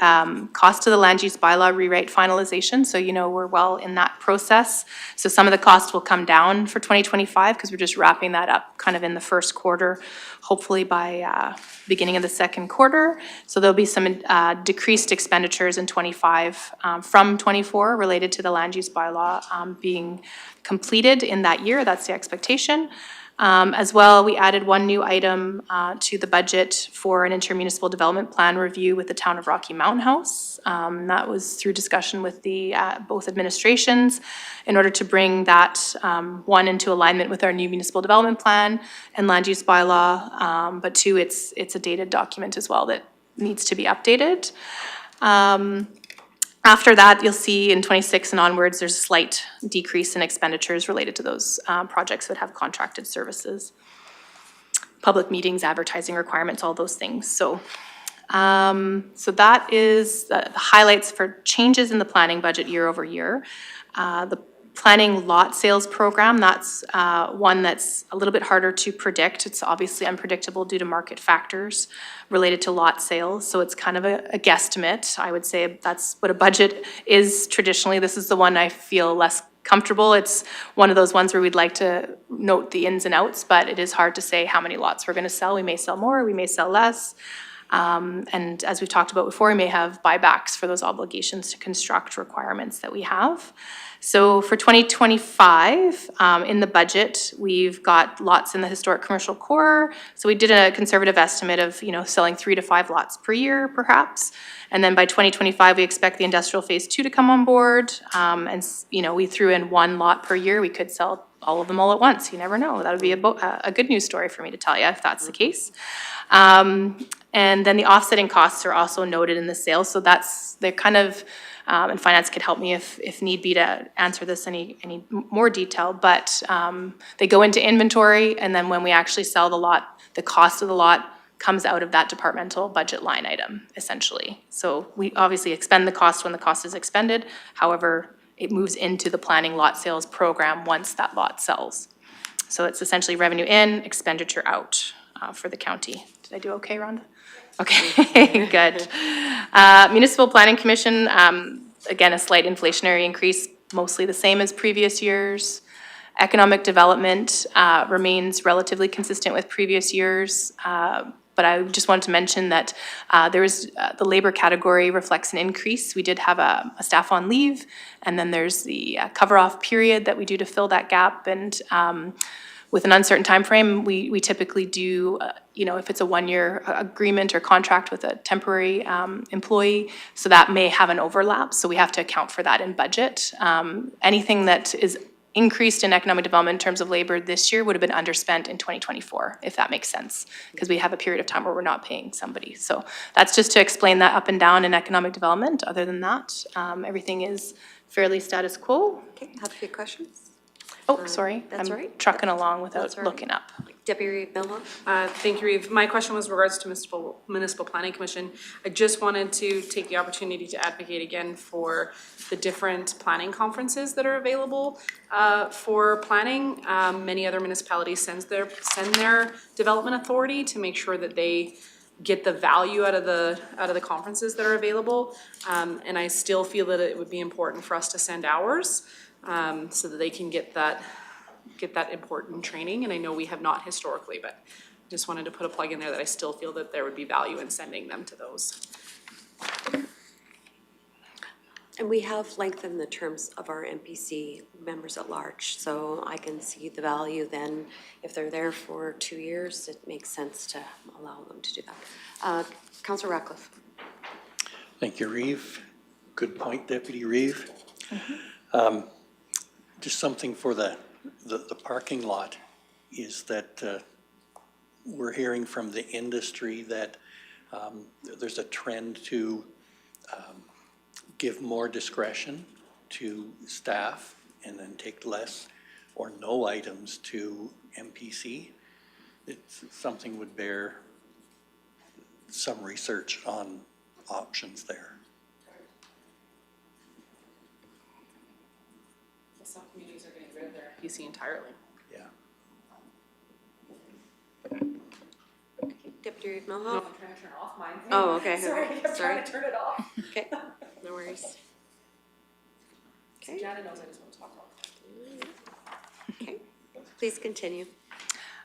cost of the land use bylaw rewrite finalization. So you know we're well in that process. So some of the costs will come down for 2025 because we're just wrapping that up kind of in the first quarter, hopefully by beginning of the second quarter. So there'll be some decreased expenditures in 25 from 24 related to the land use bylaw being completed in that year. That's the expectation. As well, we added one new item to the budget for an intermunicipal development plan review with the town of Rocky Mountain House. That was through discussion with the both administrations in order to bring that one into alignment with our new municipal development plan and land use bylaw, but two, it's a dated document as well that needs to be updated. After that, you'll see in 26 and onwards, there's a slight decrease in expenditures related to those projects that have contracted services, public meetings, advertising requirements, all those things. So that is the highlights for changes in the planning budget year over year. The planning lot sales program, that's one that's a little bit harder to predict. It's obviously unpredictable due to market factors related to lot sales, so it's kind of a guesstimate. I would say that's what a budget is traditionally. This is the one I feel less comfortable. It's one of those ones where we'd like to note the ins and outs, but it is hard to say how many lots we're going to sell. We may sell more, we may sell less. And as we've talked about before, we may have buybacks for those obligations to construct requirements that we have. So for 2025, in the budget, we've got lots in the historic commercial core. So we did a conservative estimate of, selling 3 to 5 lots per year, perhaps. And then by 2025, we expect the industrial phase 2 to come on board. We threw in 1 lot per year. We could sell all of them all at once. You never know. That would be a good news story for me to tell you if that's the case. And then the offsetting costs are also noted in the sales. So they're kind of, and finance could help me if need be to answer this any more detail, but they go into inventory, and then when we actually sell the lot, the cost of the lot comes out of that departmental budget line item, essentially. So we obviously expend the cost when the cost is expended. However, it moves into the planning lot sales program once that lot sells. So it's essentially revenue in, expenditure out for the county. Did I do okay, Rhonda? Okay, good. Municipal Planning Commission, again, a slight inflationary increase, mostly the same as previous years. Economic development remains relatively consistent with previous years. But I just wanted to mention that the labor category reflects an increase. We did have a staff on leave, and then there's the cover-off period that we do to fill that gap. And with an uncertain time frame, we typically do, if it's a 1-year agreement or contract with a temporary employee, so that may have an overlap. So we have to account for that in budget. Anything that is increased in economic development in terms of labor this year would have been underspent in 2024, if that makes sense, because we have a period of time where we're not paying somebody. So that's just to explain that up and down in economic development. Other than that, everything is fairly status quo. Okay, have a few questions. Oh, sorry. That's I'm all right. trucking along without That's all right. looking up. Deputy Milhoff? Thank you, Reeve. My question was regards to Municipal Planning Commission. I just wanted to take the opportunity to advocate again for the different planning conferences that are available for planning. Many other municipalities send their development authority to make sure that they get the value out of the conferences that are available. And I still feel that it would be important for us to send ours so that they can get that important training, and I know we have not historically, but just wanted to put a plug in there that I still feel that there would be value in sending them to those. And we have lengthened the terms of our MPC members at large, so I can see the value then. If they're there for 2 years, it makes sense to allow them to do that. Councillor Ratcliffe. Thank you, Reeve. Good point, Deputy Reeve. Just something for the parking lot is that we're hearing from the industry that there's a trend to give more discretion to staff and then take less or no items to MPC. It's something would bear some research on options there. Some communities are getting rid of their PC entirely. Yeah. Deputy No, Milhoff? I'm trying to turn off mine. Oh, okay. Sorry, I'm Sorry. trying to turn it off. Okay, no worries. Okay, Janet knows I just want to talk about that. okay. Please continue.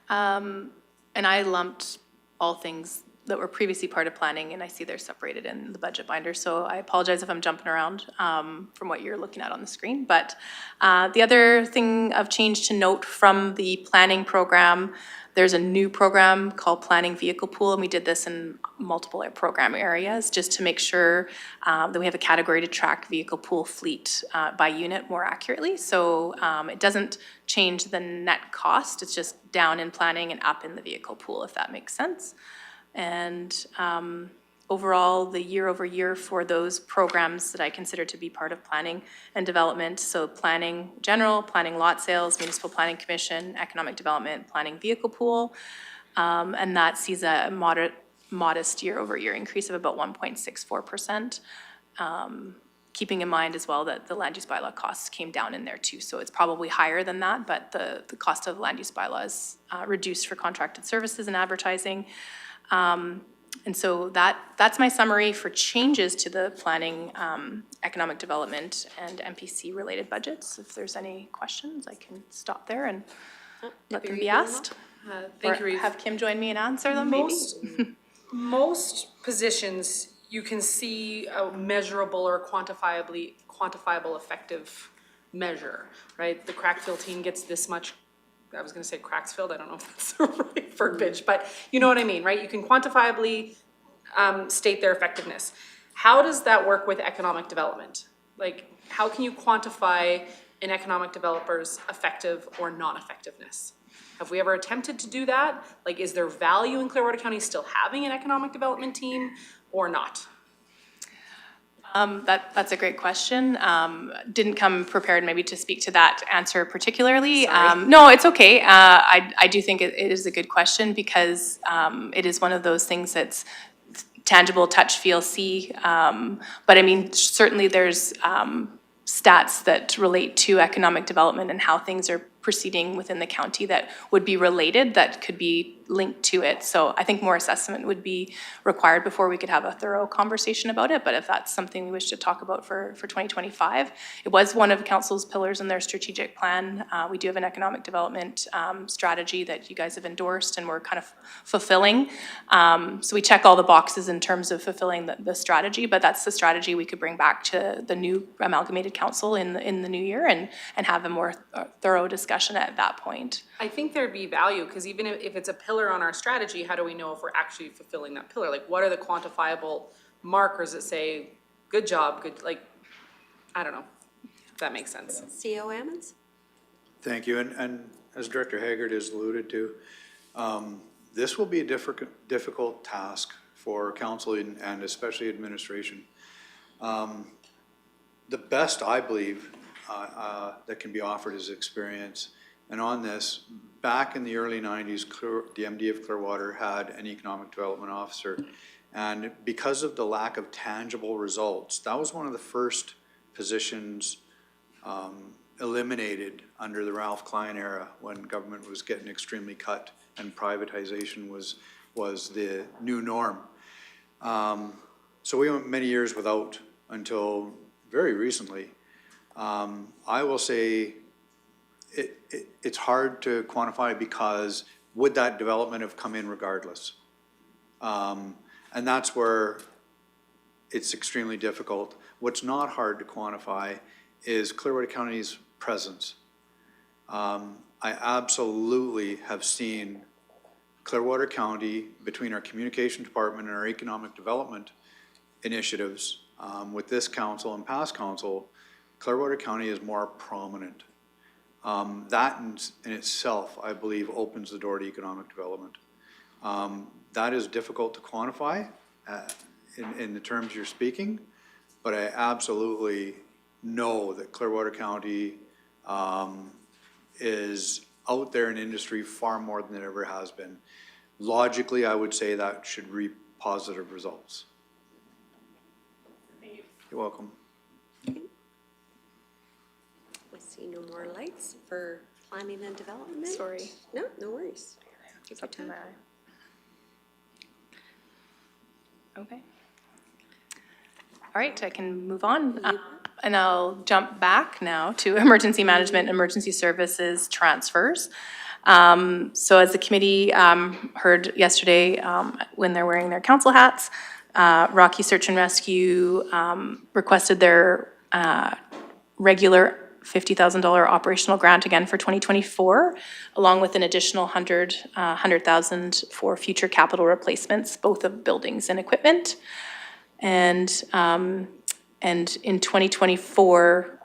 And I lumped all things that were previously part of planning, and I see they're separated in the budget binder, so I apologize if I'm jumping around from what you're looking at on the screen. But the other thing of change to note from the planning program, there's a new program called Planning Vehicle Pool, and we did this in multiple program areas just to make sure that we have a category to track vehicle pool fleet by unit more accurately. So it doesn't change the net cost, it's just down in planning and up in the vehicle pool, if that makes sense. And overall, the year over year for those programs that I consider to be part of planning and development, so planning general, planning lot sales, municipal planning commission, economic development, planning vehicle pool, and that sees a modest year over year increase of about 1.64%. Keeping in mind as well that the land use bylaw costs came down in there too, so it's probably higher than that, but the cost of land use bylaw is reduced for contracted services and advertising. And so that's my summary for changes to the planning, economic development, and MPC related budgets. If there's any questions, I can stop there and let them be asked. Thank you, Or Reeve. have Kim join me and answer them, maybe? most positions, you can see a measurable or quantifiable effective measure, right? The crack fill team gets this much, I was gonna say cracks filled, I don't know if that's the right verbiage, but you know what I mean, right? You can quantifiably state their effectiveness. How does that work with economic development? Like, how can you quantify an economic developer's effective or non-effectiveness? Have we ever attempted to do that? Like, is there value in Clearwater County still having an economic development team or not? That's a great question. Didn't come prepared maybe to speak to that answer particularly. Sorry. No, it's okay. I do think it is a good question because it is one of those things that's tangible, touch, feel, see. But I mean, certainly there's stats that relate to economic development and how things are proceeding within the county that would be related, that could be linked to it. So I think more assessment would be required before we could have a thorough conversation about it. But if that's something we wish to talk about for 2025, it was one of council's pillars in their strategic plan. We do have an economic development strategy that you guys have endorsed and we're kind of fulfilling. So we check all the boxes in terms of fulfilling the strategy, but that's the strategy we could bring back to the new amalgamated council in the new year and have a more thorough discussion at that point. I think there'd be value, because even if it's a pillar on our strategy, how do we know if we're actually fulfilling that pillar? Like, what are the quantifiable markers that say, good job, good, like, I don't know, if that makes sense. CO Ammons? Thank you, and as Director Haggard has alluded to, this will be a difficult task for council and especially administration. The best, I believe, that can be offered is experience. And on this, back in the early 90s, the MD of Clearwater had an economic development officer. And because of the lack of tangible results, that was one of the first positions eliminated under the Ralph Klein era when government was getting extremely cut and privatization was the new norm. So we went many years without until very recently. I will say it's hard to quantify because would that development have come in regardless? And that's where it's extremely difficult. What's not hard to quantify is Clearwater County's presence. I absolutely have seen Clearwater County, between our communication department and our economic development initiatives, with this council and past council, Clearwater County is more prominent. That in itself, I believe, opens the door to economic development. That is difficult to quantify in the terms you're speaking, but I absolutely know that Clearwater County is out there in industry far more than it ever has been. Logically, I would say that should reap positive results. Thank you. You're welcome. I see no more lights for planning and development. Sorry. No, no worries. It's up in my eye. Okay. All right, I can move on. And I'll jump back now to emergency management, emergency services transfers. So as the committee heard yesterday when they're wearing their council hats, Rocky Search and Rescue requested their regular $50,000 operational grant again for 2024, along with an additional $100,000 for future capital replacements, both of buildings and equipment. And in 2024,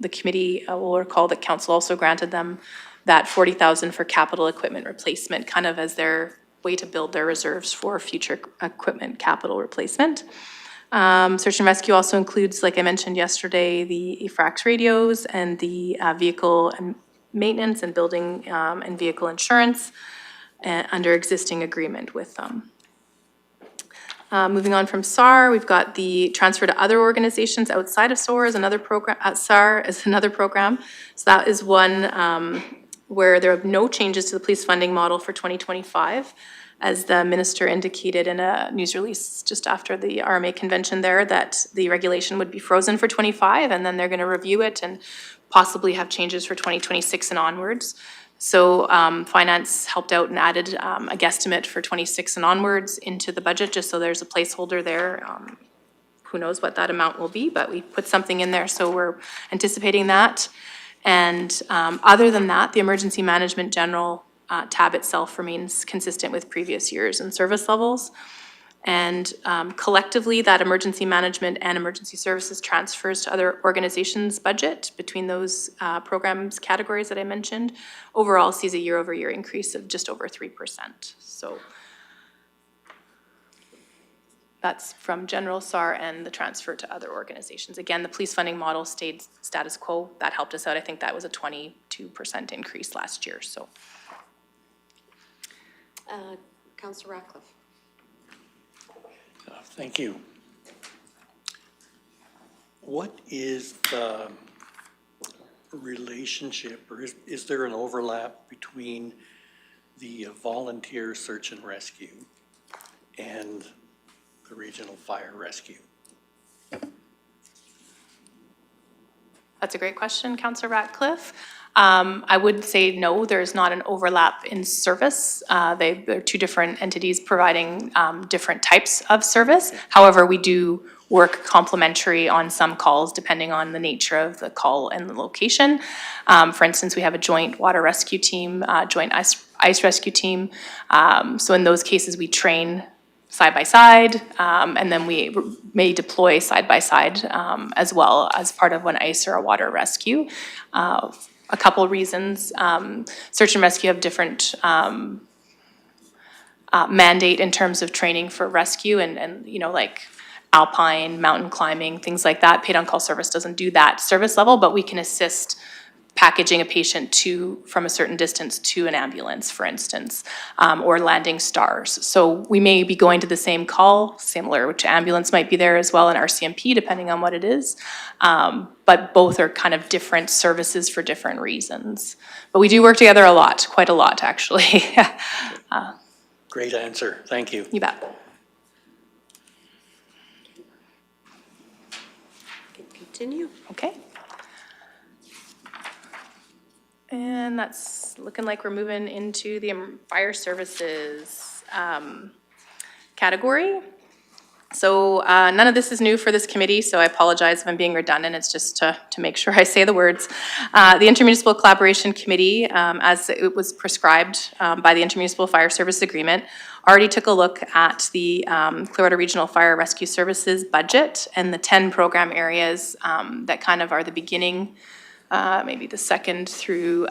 the committee will recall that council also granted them that $40,000 for capital equipment replacement, kind of as their way to build their reserves for future equipment capital replacement. Search and rescue also includes, like I mentioned yesterday, the EFRAX radios and the vehicle and maintenance and building and vehicle insurance under existing agreement with them. Moving on from SAR, we've got the transfer to other organizations outside of SAR as another program. SAR is another program. So that is one where there are no changes to the police funding model for 2025. As the minister indicated in a news release just after the RMA convention there, that the regulation would be frozen for 25, and then they're going to review it and possibly have changes for 2026 and onwards. So finance helped out and added a guesstimate for 26 and onwards into the budget, just so there's a placeholder there. Who knows what that amount will be, but we put something in there, so we're anticipating that. And other than that, the emergency management general tab itself remains consistent with previous years and service levels. And collectively, that emergency management and emergency services transfers to other organizations' budget between those programs categories that I mentioned, overall sees a year-over-year increase of just over 3%. So that's from general SAR and the transfer to other organizations. Again, the police funding model stayed status quo. That helped us out. I think that was a 22% increase last year, so. Councillor Ratcliffe. Thank you. What is the relationship, or is there an overlap between the volunteer search and rescue and the regional fire rescue? That's a great question, Councillor Ratcliffe. I would say no, there's not an overlap in service. They're two different entities providing different types of service. However, we do work complementary on some calls depending on the nature of the call and the location. For instance, we have a joint water rescue team, joint ice rescue team. So in those cases, we train side by side, and then we may deploy side by side as well as part of an ice or a water rescue. A couple reasons. Search and rescue have different mandate in terms of training for rescue and you know, like alpine, mountain climbing, things like that. Paid on call service doesn't do that service level, but we can assist packaging a patient from a certain distance to an ambulance, for instance, or landing stars. So we may be going to the same call, similar to ambulance might be there as well, and RCMP, depending on what it is. But both are kind of different services for different reasons. But we do work together a lot, quite a lot, actually. Great answer. Thank you. You bet. Continue. Okay. And that's looking like we're moving into the fire services category. So none of this is new for this committee, so I apologize if I'm being redundant. It's just to make sure I say the words. The Intermunicipal Collaboration Committee, as it was prescribed by the Intermunicipal Fire Service Agreement, already took a look at the Clearwater Regional Fire Rescue Services budget and the 10 program areas that kind of are the beginning, maybe the second through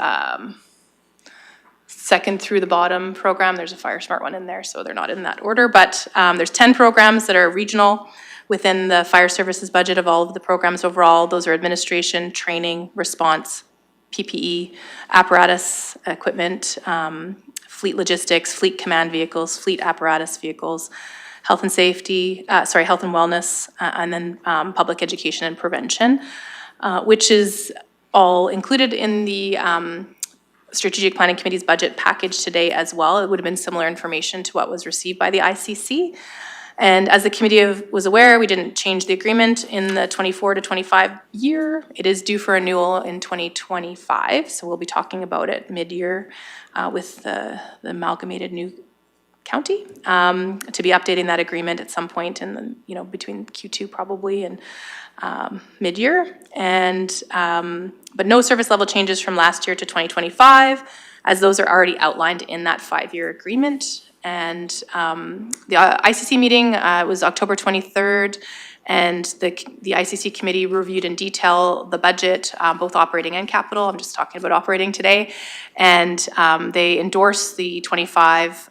the bottom program. There's a Fire Smart one in there, so they're not in that order, but there's 10 programs that are regional within the fire services budget of all of the programs overall. Those are administration, training, response, PPE, apparatus, equipment, fleet logistics, fleet command vehicles, fleet apparatus vehicles, health and safety, health and wellness, and then public education and prevention, which is all included in the Strategic Planning Committee's budget package today as well. It would have been similar information to what was received by the ICC. And as the committee was aware, we didn't change the agreement in the 24 to 25 year. It is due for renewal in 2025, so we'll be talking about it mid-year with the amalgamated new county to be updating that agreement at some point in the, between Q2 probably and mid-year. And but no service level changes from last year to 2025, as those are already outlined in that 5-year agreement. And the ICC meeting was October 23rd, and the ICC committee reviewed in detail the budget, both operating and capital. I'm just talking about operating today. And they endorsed the 25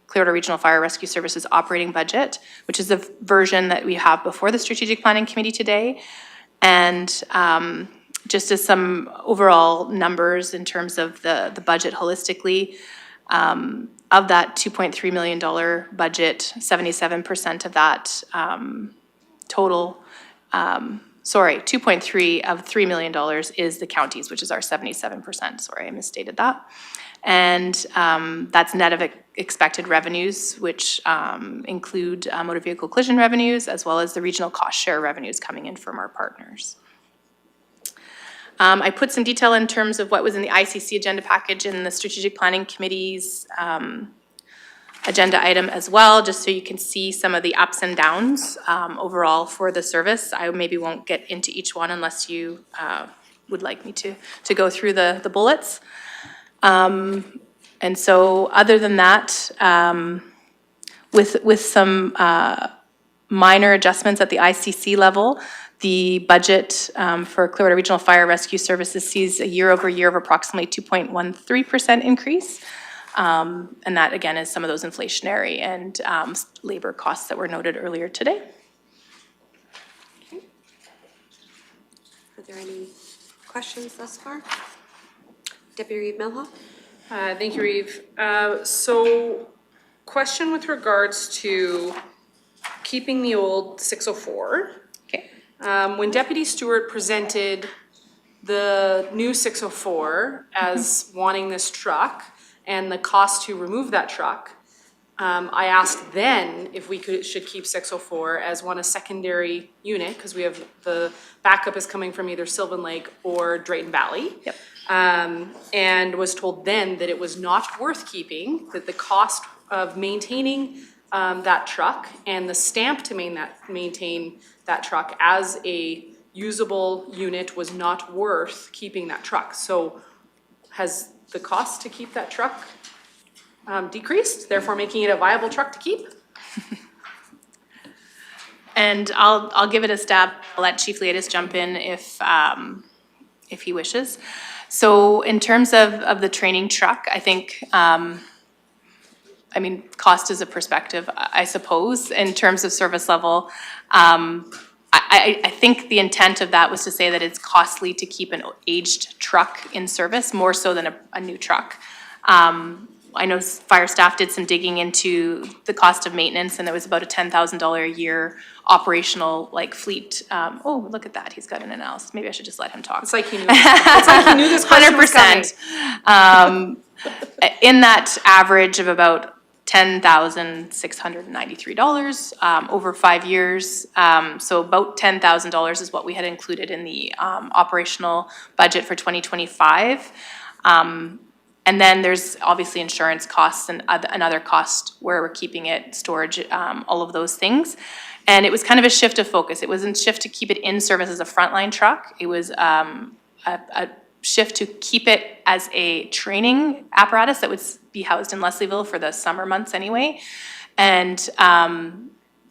Clearwater Regional Fire Rescue Services operating budget, which is the version that we have before the Strategic Planning Committee today. And just as some overall numbers in terms of the budget holistically, of that $2.3 million budget, 77% of that total, 2.3 of $3 million is the counties, which is our 77%. Sorry, I misstated that. And that's net of expected revenues, which include motor vehicle collision revenues, as well as the regional cost share revenues coming in from our partners. I put some detail in terms of what was in the ICC agenda package in the Strategic Planning Committee's agenda item as well, just so you can see some of the ups and downs overall for the service. I maybe won't get into each one unless you would like me to go through the bullets. And so other than that, with some minor adjustments at the ICC level, the budget for Clearwater Regional Fire Rescue Services sees a year-over-year of approximately 2.13% increase. And that, again, is some of those inflationary and labor costs that were noted earlier today. Are there any questions thus far? Deputy Reeve Milhoff? Thank you, Reeve. So, question with regards to keeping the old 604. Okay. When Deputy Stewart presented the new 604 as wanting this truck and the cost to remove that truck, I asked then if we should keep 604 as a secondary unit, because we have the backup is coming from either Sylvan Lake or Drayton Valley. Yep. And was told then that it was not worth keeping, that the cost of maintaining that truck and the stamp to maintain that truck as a usable unit was not worth keeping that truck. So has the cost to keep that truck decreased, therefore making it a viable truck to keep? And I'll give it a stab. I'll let Chief Leatis jump in if he wishes. So in terms of the training truck, I think, I mean, cost is a perspective, I suppose, in terms of service level. I think the intent of that was to say that it's costly to keep an aged truck in service, more so than a new truck. I know fire staff did some digging into the cost of maintenance, and it was about a $10,000 a year operational fleet. Oh, look at that, he's got an analysis. Maybe I should just let him talk. It's like he knew, it's like he knew this question was coming. 100%. In that average of about $10,693 over 5 years. So about $10,000 is what we had included in the operational budget for 2025. And then there's obviously insurance costs and another cost where we're keeping it, storage, all of those things. And it was kind of a shift of focus. It wasn't a shift to keep it in service as a frontline truck. It was a shift to keep it as a training apparatus that would be housed in Leslieville for the summer months anyway. And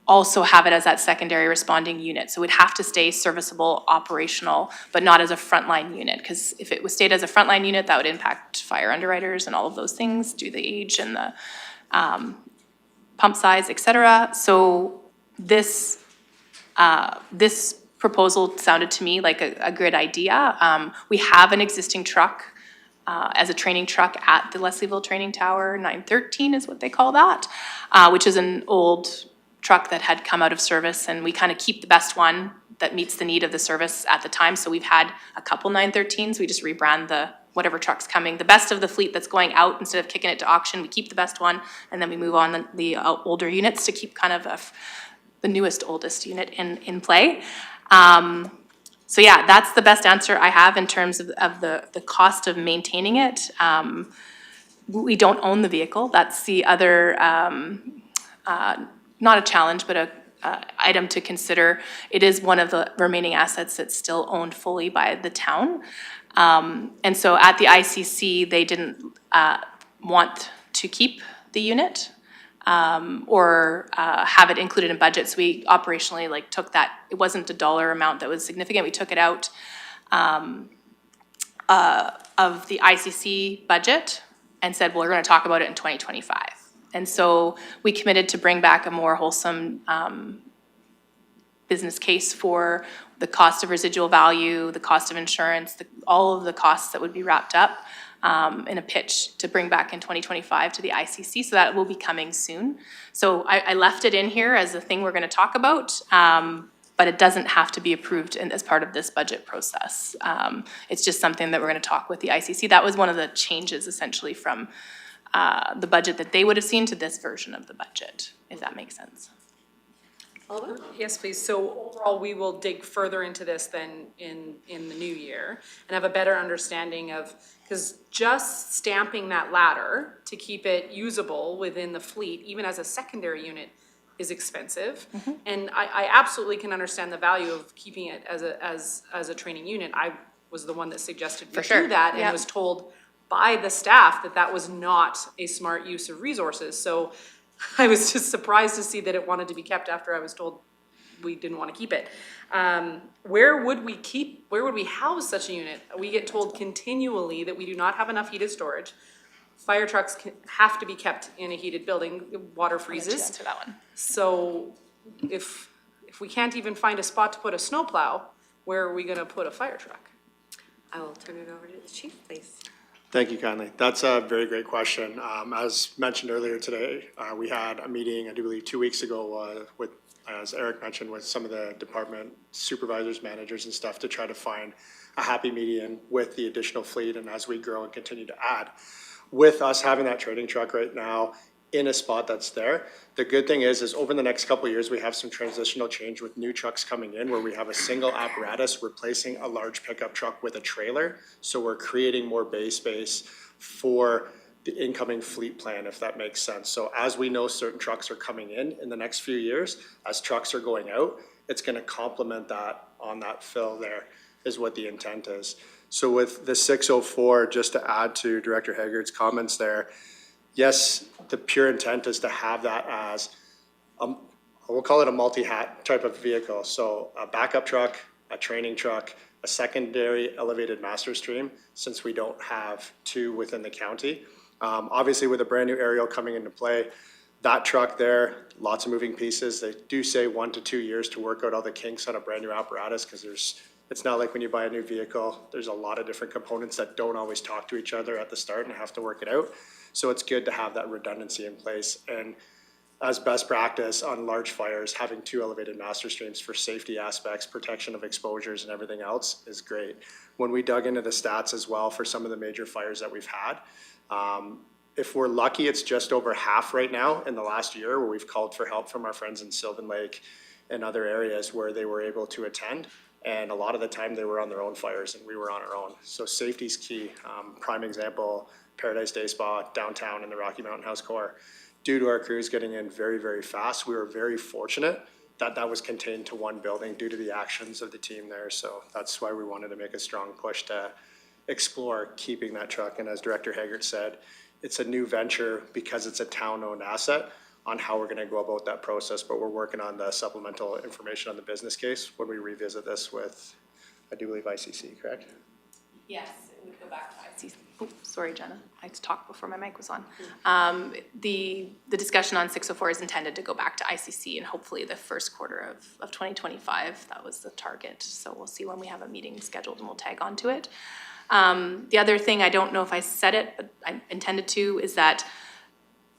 also have it as that secondary responding unit. So we'd have to stay serviceable, operational, but not as a frontline unit. Because if it was stayed as a frontline unit, that would impact fire underwriters and all of those things, due to the age and the pump size, et cetera. So this proposal sounded to me like a good idea. We have an existing truck as a training truck at the Leslieville Training Tower, 913 is what they call that, which is an old truck that had come out of service, and we kind of keep the best one that meets the need of the service at the time. So we've had a couple 913s. We just rebrand the whatever truck's coming. The best of the fleet that's going out, instead of kicking it to auction, we keep the best one, and then we move on the older units to keep kind of the newest, oldest unit in play. So yeah, that's the best answer I have in terms of the cost of maintaining it. We don't own the vehicle. That's the other, not a challenge, but a item to consider. It is one of the remaining assets that's still owned fully by the town. And so at the ICC, they didn't want to keep the unit or have it included in budget. So we operationally took that. It wasn't a dollar amount that was significant. We took it out of the ICC budget and said, well, we're going to talk about it in 2025. And so we committed to bring back a more wholesome business case for the cost of residual value, the cost of insurance, all of the costs that would be wrapped up in a pitch to bring back in 2025 to the ICC. So that will be coming soon. So I left it in here as a thing we're going to talk about, but it doesn't have to be approved as part of this budget process. It's just something that we're going to talk with the ICC. That was one of the changes essentially from the budget that they would have seen to this version of the budget, if that makes sense. Alba? Yes, please. So overall, we will dig further into this then in the new year and have a better understanding of, because just stamping that ladder to keep it usable within the fleet, even as a secondary unit, is expensive. And I absolutely can understand the value of keeping it as a training unit. I was the one that suggested we For sure. do that and Yep. was told by the staff that that was not a smart use of resources. So I was just surprised to see that it wanted to be kept after I was told we didn't want to keep it. Where would we house such a unit? We get told continually that we do not have enough heated storage. Fire trucks have to be kept in a heated building, water I'll let you freezes. answer that one. So if we can't even find a spot to put a snowplow, where are we gonna put a fire truck? I will turn it over to the chief, please. Thank you kindly. That's a very great question. As mentioned earlier today, we had a meeting, I do believe 2 weeks ago, with, as Eric mentioned, with some of the department supervisors, managers and stuff to try to find a happy median with the additional fleet and as we grow and continue to add. With us having that training truck right now in a spot that's there, the good thing is over the next couple of years, we have some transitional change with new trucks coming in where we have a single apparatus replacing a large pickup truck with a trailer. So we're creating more bay space for the incoming fleet plan, if that makes sense. So as we know certain trucks are coming in the next few years, as trucks are going out, it's gonna complement that on that fill there is what the intent is. So with the 604, just to add to Director Haggard's comments there, yes, the pure intent is to have that as, we'll call it a multi-hat type of vehicle. So a backup truck, a training truck, a secondary elevated master stream, since we don't have two within the county. Obviously with a brand new aerial coming into play, that truck there, lots of moving pieces. They do say 1 to 2 years to work out all the kinks on a brand new apparatus because it's not like when you buy a new vehicle, there's a lot of different components that don't always talk to each other at the start and have to work it out. So it's good to have that redundancy in place. And as best practice on large fires, having 2 elevated master streams for safety aspects, protection of exposures and everything else is great. When we dug into the stats as well for some of the major fires that we've had, if we're lucky, it's just over half right now in the last year where we've called for help from our friends in Sylvan Lake and other areas where they were able to attend. And a lot of the time they were on their own fires and we were on our own. So safety's key. Prime example, Paradise Day Spa downtown in the Rocky Mountain House Corps. Due to our crews getting in very, very fast, we were very fortunate that that was contained to one building due to the actions of the team there. So that's why we wanted to make a strong push to explore keeping that truck. And as Director Haggard said, it's a new venture because it's a town-owned asset on how we're gonna go about that process, but we're working on the supplemental information on the business case when we revisit this with, I do believe ICC, correct? Yes, it would go back to ICC. Oh, sorry, Jenna, I talked before my mic was on. The discussion on 604 is intended to go back to ICC and hopefully the first quarter of 2025. That was the target, so we'll see when we have a meeting scheduled and we'll tag onto it. The other thing, I don't know if I said it, but I intended to, is that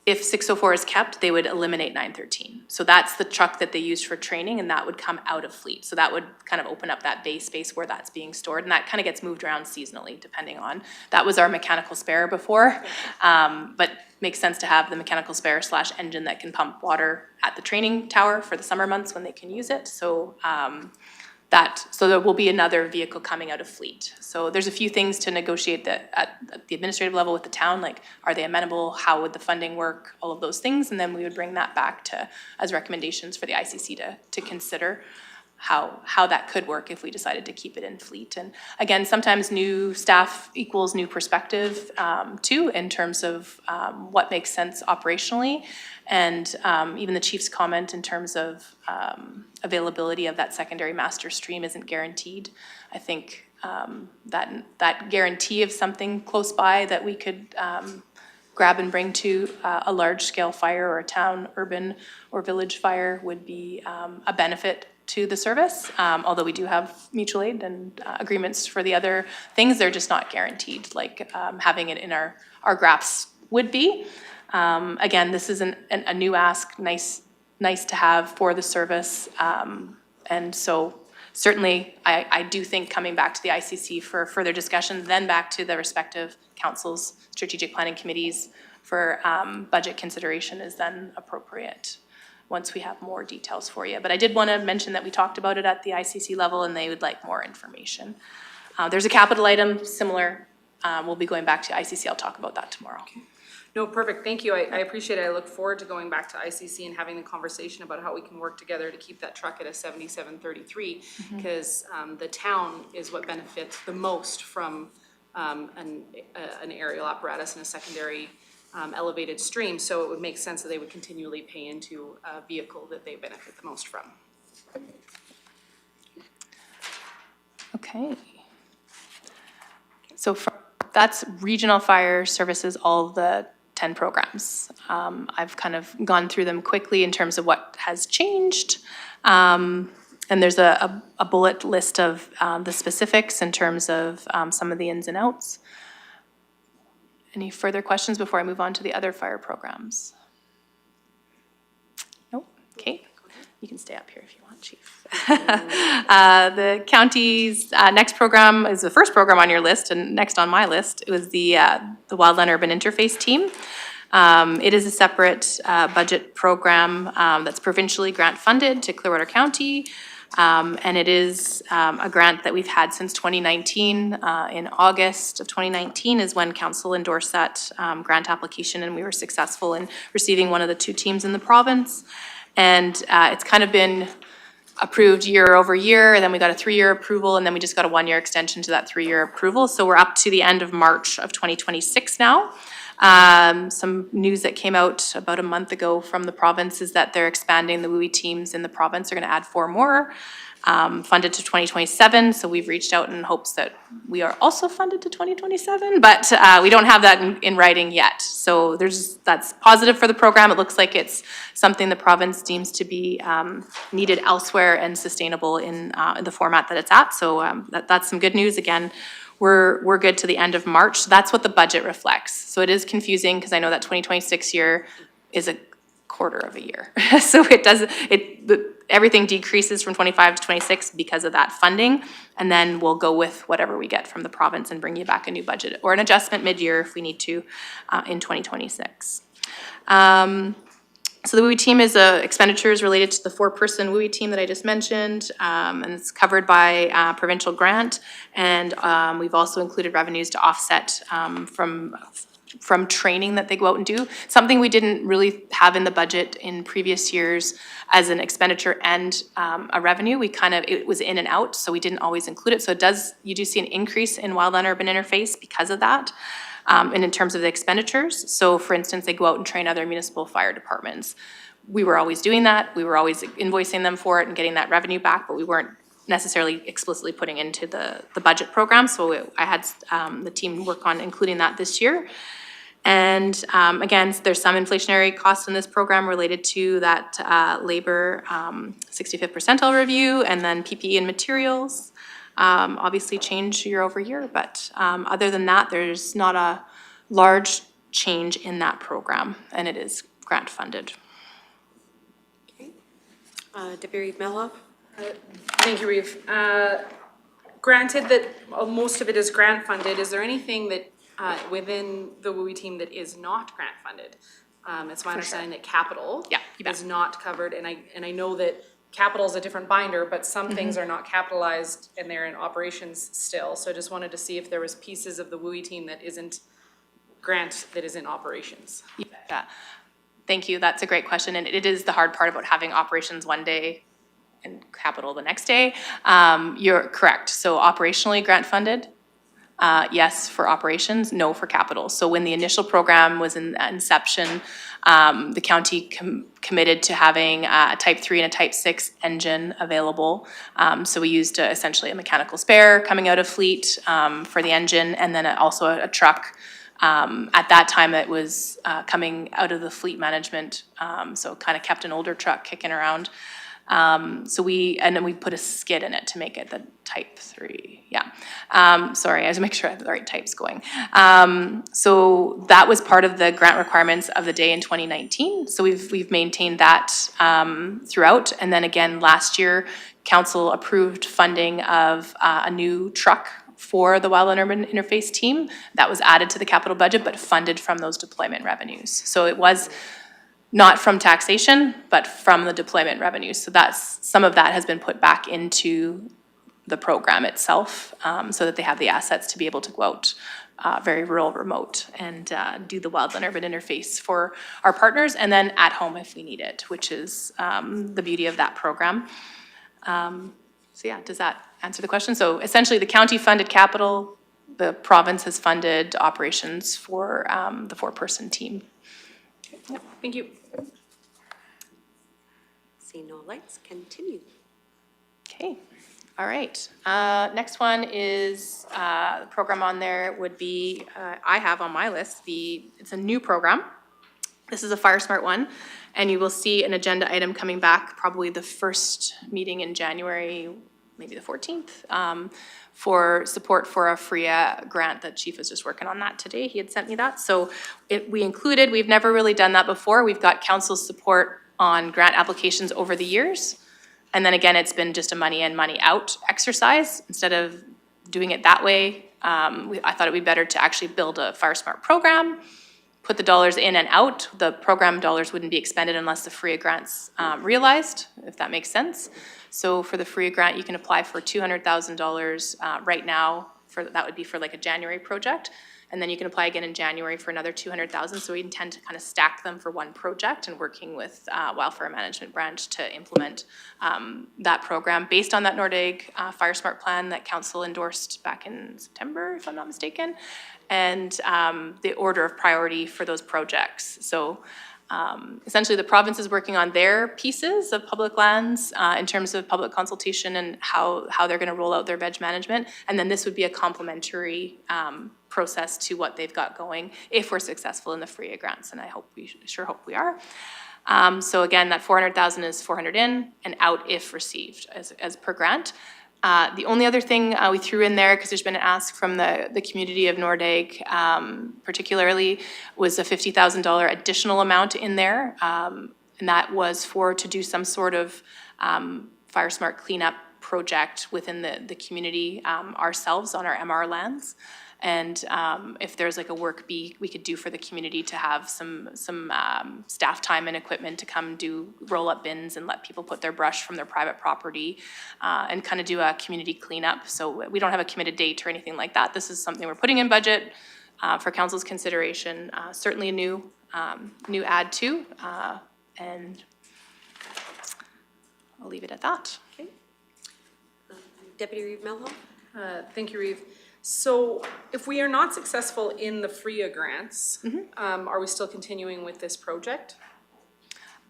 if 604 is kept, they would eliminate 913. So that's the truck that they used for training and that would come out of fleet. So that would kind of open up that bay space where that's being stored and that kind of gets moved around seasonally depending on, that was our mechanical spare before. But makes sense to have the mechanical spare / engine that can pump water at the training tower for the summer months when they can use it. So so there will be another vehicle coming out of fleet. So there's a few things to negotiate at the administrative level with the town, like are they amenable, how would the funding work, all of those things, and then we would bring that back to, as recommendations for the ICC to consider how that could work if we decided to keep it in fleet. And again, sometimes new staff equals new perspective too, in terms of what makes sense operationally. And even the chief's comment in terms of availability of that secondary master stream isn't guaranteed. I think that guarantee of something close by that we could grab and bring to a large scale fire or a town, urban or village fire would be a benefit to the service. Although we do have mutual aid and agreements for the other things, they're just not guaranteed like having it in our GRAPs would be. Again, this is a new ask, nice to have for the service. And so certainly I do think coming back to the ICC for further discussion, then back to the respective councils, strategic planning committees for budget consideration is then appropriate. once we have more details for you. But I did want to mention that we talked about it at the ICC level, and they would like more information. There's a capital item similar. We'll be going back to ICC. I'll talk about that tomorrow. No, perfect, thank you, I appreciate it, I look forward to going back to ICC and having the conversation about how we can work together to keep that truck at a 7733, because the town is what benefits the most from an aerial apparatus and a secondary elevated stream, so it would make sense that they would continually pay into a vehicle that they benefit the most from. Okay. So that's regional fire services, all the 10 programs. I've kind of gone through them quickly in terms of what has changed. And there's a bullet list of the specifics in terms of some of the ins and outs. Any further questions before I move on to the other fire programs? Nope, okay. You can stay up here if you want, Chief. The county's next program is the first program on your list, and next on my list, it was the Wildland Urban Interface Team. It is a separate budget program that's provincially grant funded to Clearwater County. And it is a grant that we've had since 2019. In August of 2019 is when council endorsed that grant application, and we were successful in receiving one of the 2 teams in the province. And it's kind of been approved year over year, and then we got a 3-year approval, and then we just got a 1-year extension to that 3-year approval. So we're up to the end of March of 2026 now. Some news that came out about a month ago from the province is that they're expanding the WUI teams in the province. They're gonna add 4 more, funded to 2027. So we've reached out in hopes that we are also funded to 2027, but we don't have that in writing yet. So that's positive for the program. It looks like it's something the province deems to be needed elsewhere and sustainable in the format that it's at. So that's some good news. Again, we're good to the end of March. So that's what the budget reflects. So it is confusing because I know that 2026 year is a quarter of a year. So everything decreases from 25 to 26 because of that funding. And then we'll go with whatever we get from the province and bring you back a new budget or an adjustment mid-year if we need to in 2026. So the WUI team is expenditures related to the 4-person WUI team that I just mentioned, and it's covered by provincial grant. And we've also included revenues to offset from training that they go out and do. Something we didn't really have in the budget in previous years as an expenditure and a revenue. It was in and out, so we didn't always include it. So you do see an increase in Wildland Urban Interface because of that. And in terms of the expenditures. So for instance, they go out and train other municipal fire departments. We were always doing that. We were always invoicing them for it and getting that revenue back, but we weren't necessarily explicitly putting into the budget program. So I had the team work on including that this year. And again, there's some inflationary costs in this program related to that labor 65th percentile review, and then PPE and materials. Obviously change year over year, but other than that, there's not a large change in that program, and it is grant funded. Deputy Melhoff? Thank you, Reeve. Granted that most of it is grant funded, is there anything that within the WUI team that is not grant funded? It's my understanding that capital is not covered, and I know that capital is a different binder, but some things are not capitalized and they're in operations still. So I just wanted to see if there was pieces of the WUI team that isn't grant that is in operations. Yeah, thank you. That's a great question, and it is the hard part about having operations one day and capital the next day. You're correct. So operationally grant funded. Yes, for operations, no for capital. So when the initial program was in inception, the county committed to having a Type 3 and a Type 6 engine available. So we used essentially a mechanical spare coming out of fleet for the engine, and then also a truck. At that time, it was coming out of the fleet management, so kind of kept an older truck kicking around. And then we put a skid in it to make it the Type 3, sorry, I have to make sure I have the right types going. So that was part of the grant requirements of the day in 2019. So we've maintained that throughout. And then again, last year, council approved funding of a new truck for the Wildland Urban Interface team that was added to the capital budget, but funded from those deployment revenues. So it was not from taxation, but from the deployment revenues. So some of that has been put back into the program itself, so that they have the assets to be able to go out very rural, remote, and do the wildland urban interface for our partners, and then at home if we need it, which is the beauty of that program. So yeah, does that answer the question? So essentially, the county funded capital, the province has funded operations for the 4-person team. Yep, thank you. See no lights, continue. Okay, all right. Next one is, the program on there would be, I have on my list, it's a new program. This is a Fire Smart one, and you will see an agenda item coming back, probably the first meeting in January, maybe the 14th, for support for a FRIA grant that Chief was just working on that today. He had sent me that. So we've never really done that before. We've got council's support on grant applications over the years. And then again, it's been just a money in, money out exercise. Instead of doing it that way, I thought it'd be better to actually build a Fire Smart program, put the dollars in and out. The program dollars wouldn't be expended unless the FRIA grant's realized, if that makes sense. So for the FRIA grant, you can apply for $200,000 right now. That would be for like a January project. And then you can apply again in January for another $200,000. So we intend to kind of stack them for one project and working with Wildfire Management Branch to implement that program based on that Nordegg Fire Smart plan that council endorsed back in September, if I'm not mistaken, and the order of priority for those projects. So essentially the province is working on their pieces of public lands in terms of public consultation and how they're going to roll out their veg management. And then this would be a complementary process to what they've got going if we're successful in the FRIA grants, and I sure hope we are. So again, that 400,000 is 400 in and out if received as per grant. The only other thing we threw in there, because there's been an ask from the community of Nordegg particularly, was a $50,000 additional amount in there. And that was to do some sort of Fire Smart cleanup project within the community ourselves on our MR lands. And if there's like a work we could do for the community to have some staff time and equipment to come do roll-up bins and let people put their brush from their private property and kind of do a community cleanup. So we don't have a committed date or anything like that. This is something we're putting in budget for council's consideration. Certainly a new add too, and I'll leave it at that. Okay. Deputy Reeve Melhoff? Thank you, Reeve. So if we are not successful in the FRIA grants, are we still continuing with this project?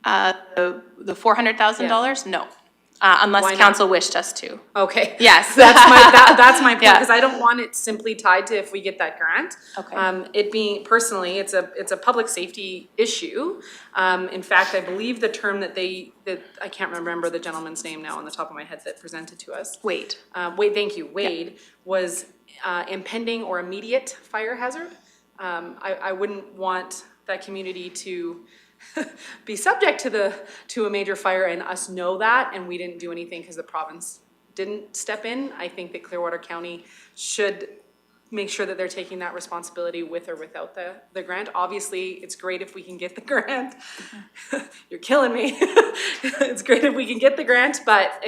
The $400,000? No, unless council wished us to. Okay. Yes. That's my point, Yeah. because I don't want it simply tied to if we get that grant. Okay. It being, personally, it's a public safety issue. In fact, I believe the term that I can't remember the gentleman's name now on the top of my head that presented to us. Wade. Wade, thank you. Wade was impending or immediate fire hazard. I wouldn't want that community to be subject to a major fire and us know that, and we didn't do anything because the province didn't step in. I think that Clearwater County should make sure that they're taking that responsibility with or without the grant. Obviously, it's great if we can get the grant. You're killing me. It's great if we can get the grant, but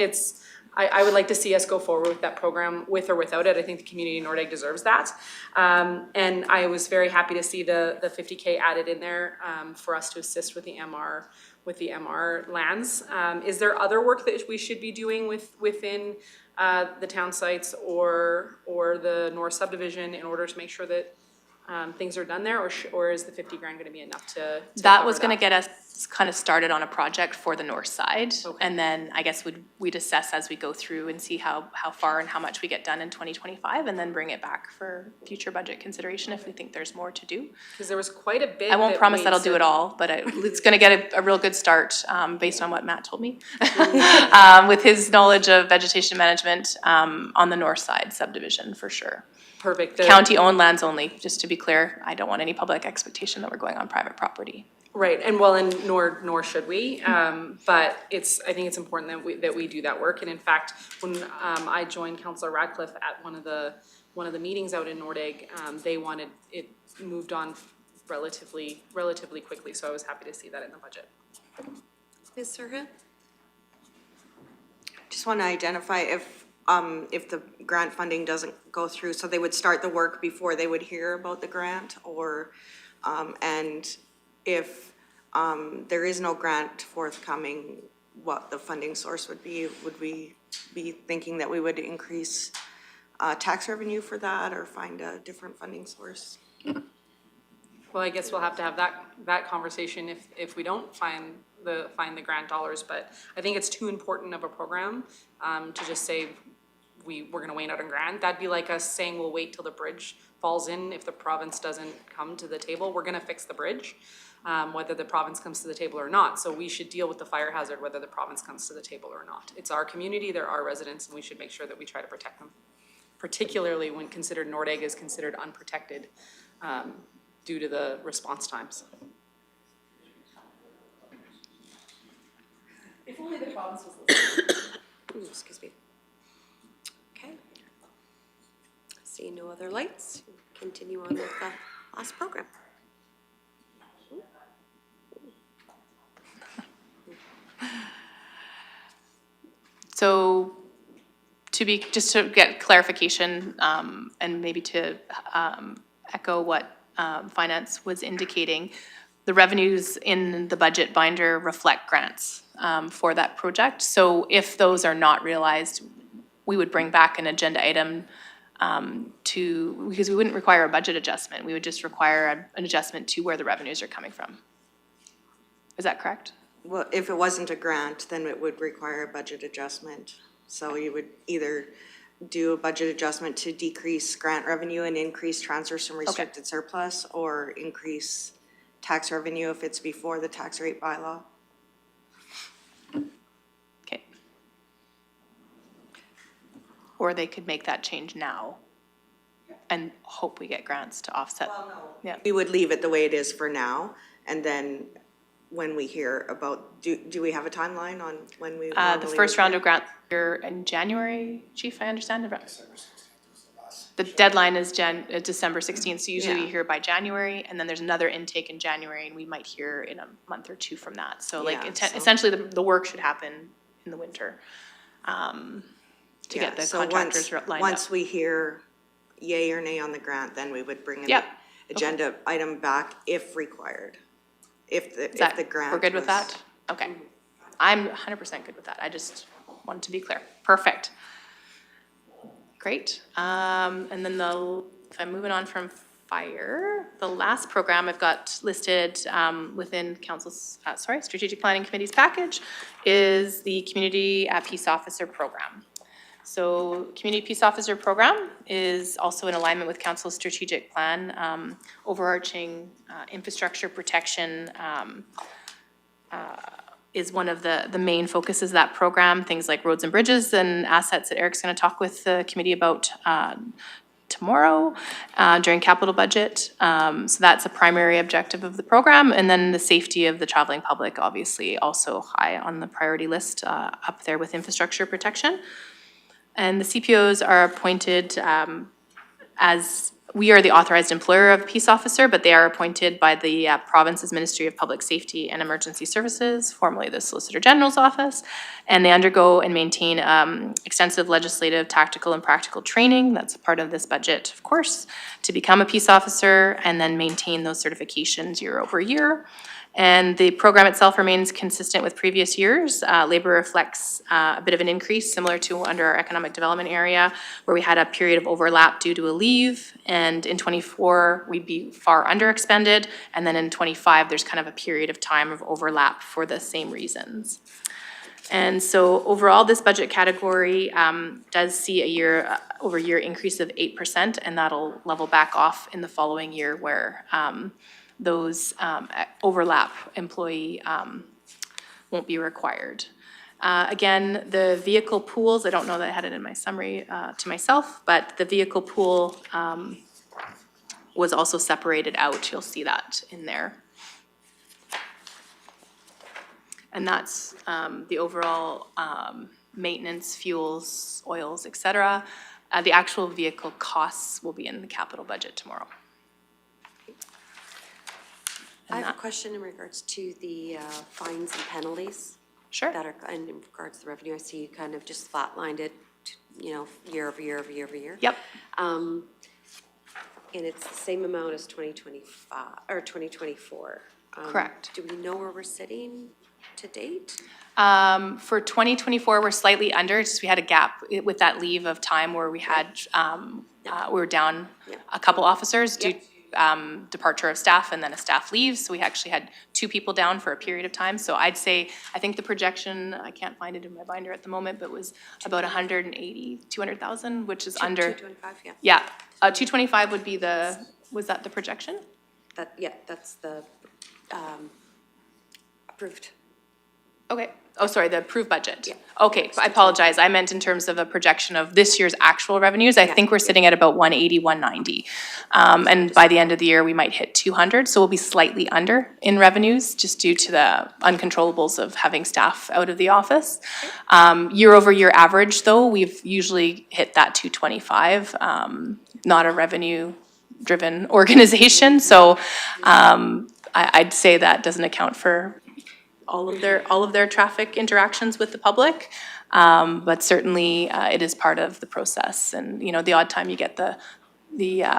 I would like to see us go forward with that program with or without it. I think the community in Nordegg deserves that. And I was very happy to see the $50K added in there for us to assist with the MR lands. Is there other work that we should be doing within the town sites or the North subdivision in order to make sure that things are done there, or is the 50 grand going to be enough to That was going to get us kind of started on a project for the north side. Okay. And then I guess we'd assess as we go through and see how far and how much we get done in 2025, and then bring it back for future budget consideration if we think there's more to do. Because there was quite a bit. I won't promise that I'll do it all, but it's going to get a real good start based on what Matt told me with his knowledge of vegetation management on the north side subdivision for sure. Perfect. County-owned lands only, just to be clear. I don't want any public expectation that we're going on private property. Right, and nor should we, but I think it's important that we do that work. And in fact, when I joined Councillor Radcliffe at one of the meetings out in Nordegg, they wanted it moved on relatively quickly, so I was happy to see that in the budget. Ms. Serha? Just want to identify if the grant funding doesn't go through, so they would start the work before they would hear about the grant, or, and if there is no grant forthcoming, what the funding source would be? Would we be thinking that we would increase tax revenue for that, or find a different funding source? Well, I guess we'll have to have that conversation if we don't find the grant dollars, but I think it's too important of a program to just say we're gonna wait out a grant. That'd be like us saying we'll wait till the bridge falls in if the province doesn't come to the table. We're gonna fix the bridge, whether the province comes to the table or not. So we should deal with the fire hazard whether the province comes to the table or not. It's our community, they're our residents, and we should make sure that we try to protect them, particularly when considered Nordegg is considered unprotected due to the response times. If only the province was listening. Ooh, excuse me. Okay. See no other lights. Continue on with the last program. So just to get clarification, and maybe to echo what Finance was indicating, the revenues in the budget binder reflect grants for that project. So if those are not realized, we would bring back an agenda item because we wouldn't require a budget adjustment. We would just require an adjustment to where the revenues are coming from. Is that correct? Well, if it wasn't a grant, then it would require a budget adjustment. So you would either do a budget adjustment to decrease grant revenue and increase transfers from restricted surplus, or increase tax revenue if it's before the tax rate bylaw. Okay. Or they could make that change now and hope we get grants to offset. Well, no. Yeah. We would leave it the way it is for now, and then when we hear about, do we have a timeline on when we? The first round of grants here in January, Chief, I understand? The deadline is December 16th, so usually we hear by January, and then there's another intake in January, and we might hear in a month or two from that. So like, essentially, the work should happen in the winter to get the contractors lined up. Once we hear yay or nay on the grant, then we would bring an agenda item back if required. If the grant We're good with that? Okay. I'm 100% good with that. I just wanted to be clear. Perfect. Great. And then if I'm moving on from fire, the last program I've got listed within Council's, Strategic Planning Committee's package is the Community Peace Officer Program. So Community Peace Officer Program is also in alignment with Council's strategic plan, overarching infrastructure protection is one of the main focuses of that program, things like roads and bridges and assets that Eric's going to talk with the committee about tomorrow during capital budget. So that's a primary objective of the program. And then the safety of the traveling public, obviously also high on the priority list up there with infrastructure protection. And the CPOs are appointed as, we are the authorized employer of a peace officer, but they are appointed by the province's Ministry of Public Safety and Emergency Services, formerly the Solicitor General's Office. And they undergo and maintain extensive legislative, tactical, and practical training. That's a part of this budget, of course, to become a peace officer and then maintain those certifications year over year. And the program itself remains consistent with previous years. Labor reflects a bit of an increase similar to under our economic development area, where we had a period of overlap due to a leave. And in 24, we'd be far under expended. And then in 25, there's kind of a period of time of overlap for the same reasons. And so overall, this budget category does see a year over year increase of 8%, and that'll level back off in the following year where those overlap employee won't be required. Again, the vehicle pools, I don't know that I had it in my summary to myself, but the vehicle pool was also separated out. You'll see that in there. And that's the overall maintenance, fuels, oils, et cetera. The actual vehicle costs will be in the capital budget tomorrow. I have a question in regards to the fines and penalties. Sure. That are, and in regards to the revenue, I see you kind of just flatlined it, year over year over year over year. Yep. And it's the same amount as 2025, or 2024. Correct. Do we know where we're sitting to date? For 2024, we're slightly under, just we had a gap with that leave of time where we had, we were down a couple officers due to departure of staff and then a staff leave. So we actually had 2 people down for a period of time. So I'd say, I think the projection, I can't find it in my binder at the moment, but was about 180, 200,000, which is under. 225, yeah. Yeah, 225 would be was that the projection? That's the approved. Okay, oh, sorry, the approved budget. Okay, I apologize, I meant in terms of a projection of this year's actual revenues, I think we're sitting at about 180, 190. And by the end of the year, we might hit 200, so we'll be slightly under in revenues, just due to the uncontrollables of having staff out of the office. Year over year average, though, we've usually hit that 225, not a revenue-driven organization, so I'd say that doesn't account for all of their traffic interactions with the public. But certainly, it is part of the process. And, the odd time you get the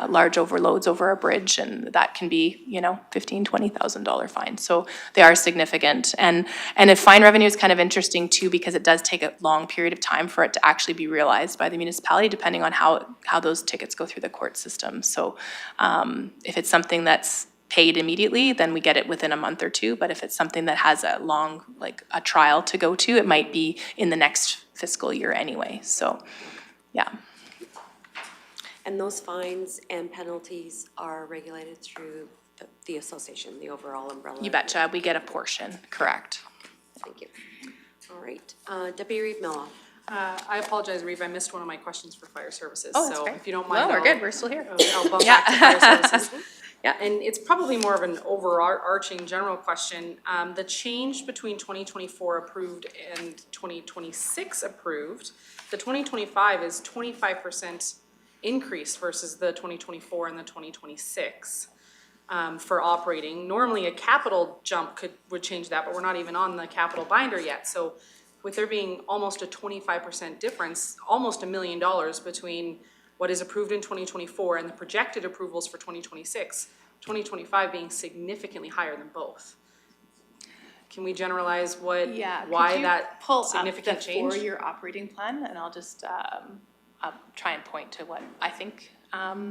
large overloads over a bridge, and that can be, $15,000, $20,000 fine. So they are significant. And if fine revenue is kind of interesting too, because it does take a long period of time for it to actually be realized by the municipality, depending on how those tickets go through the court system. So if it's something that's paid immediately, then we get it within a month or 2. But if it's something that has a long, like a trial to go to, it might be in the next fiscal year anyway. So, yeah. And those fines and penalties are regulated through the association, the overall umbrella? You betcha. We get a portion, correct. Thank you. All right. Deputy Reeve Miller. I apologize, Reeve, I missed one of my questions for fire services. Oh, that's So great. if you don't mind, No, we're good. We're still here. I'll bump back to fire services. Yeah. And it's probably more of an overarching general question. The change between 2024 approved and 2026 approved, the 2025 is 25% increase versus the 2024 and the 2026 for operating. Normally, a capital jump would change that, but we're not even on the capital binder yet. So with there being almost a 25% difference, almost $1 million between what is approved in 2024 and the projected approvals for 2026, 2025 being significantly higher than both. Can we generalize why that significant change? Pull up the 4-year operating plan, and I'll just I'll try and point to what I think I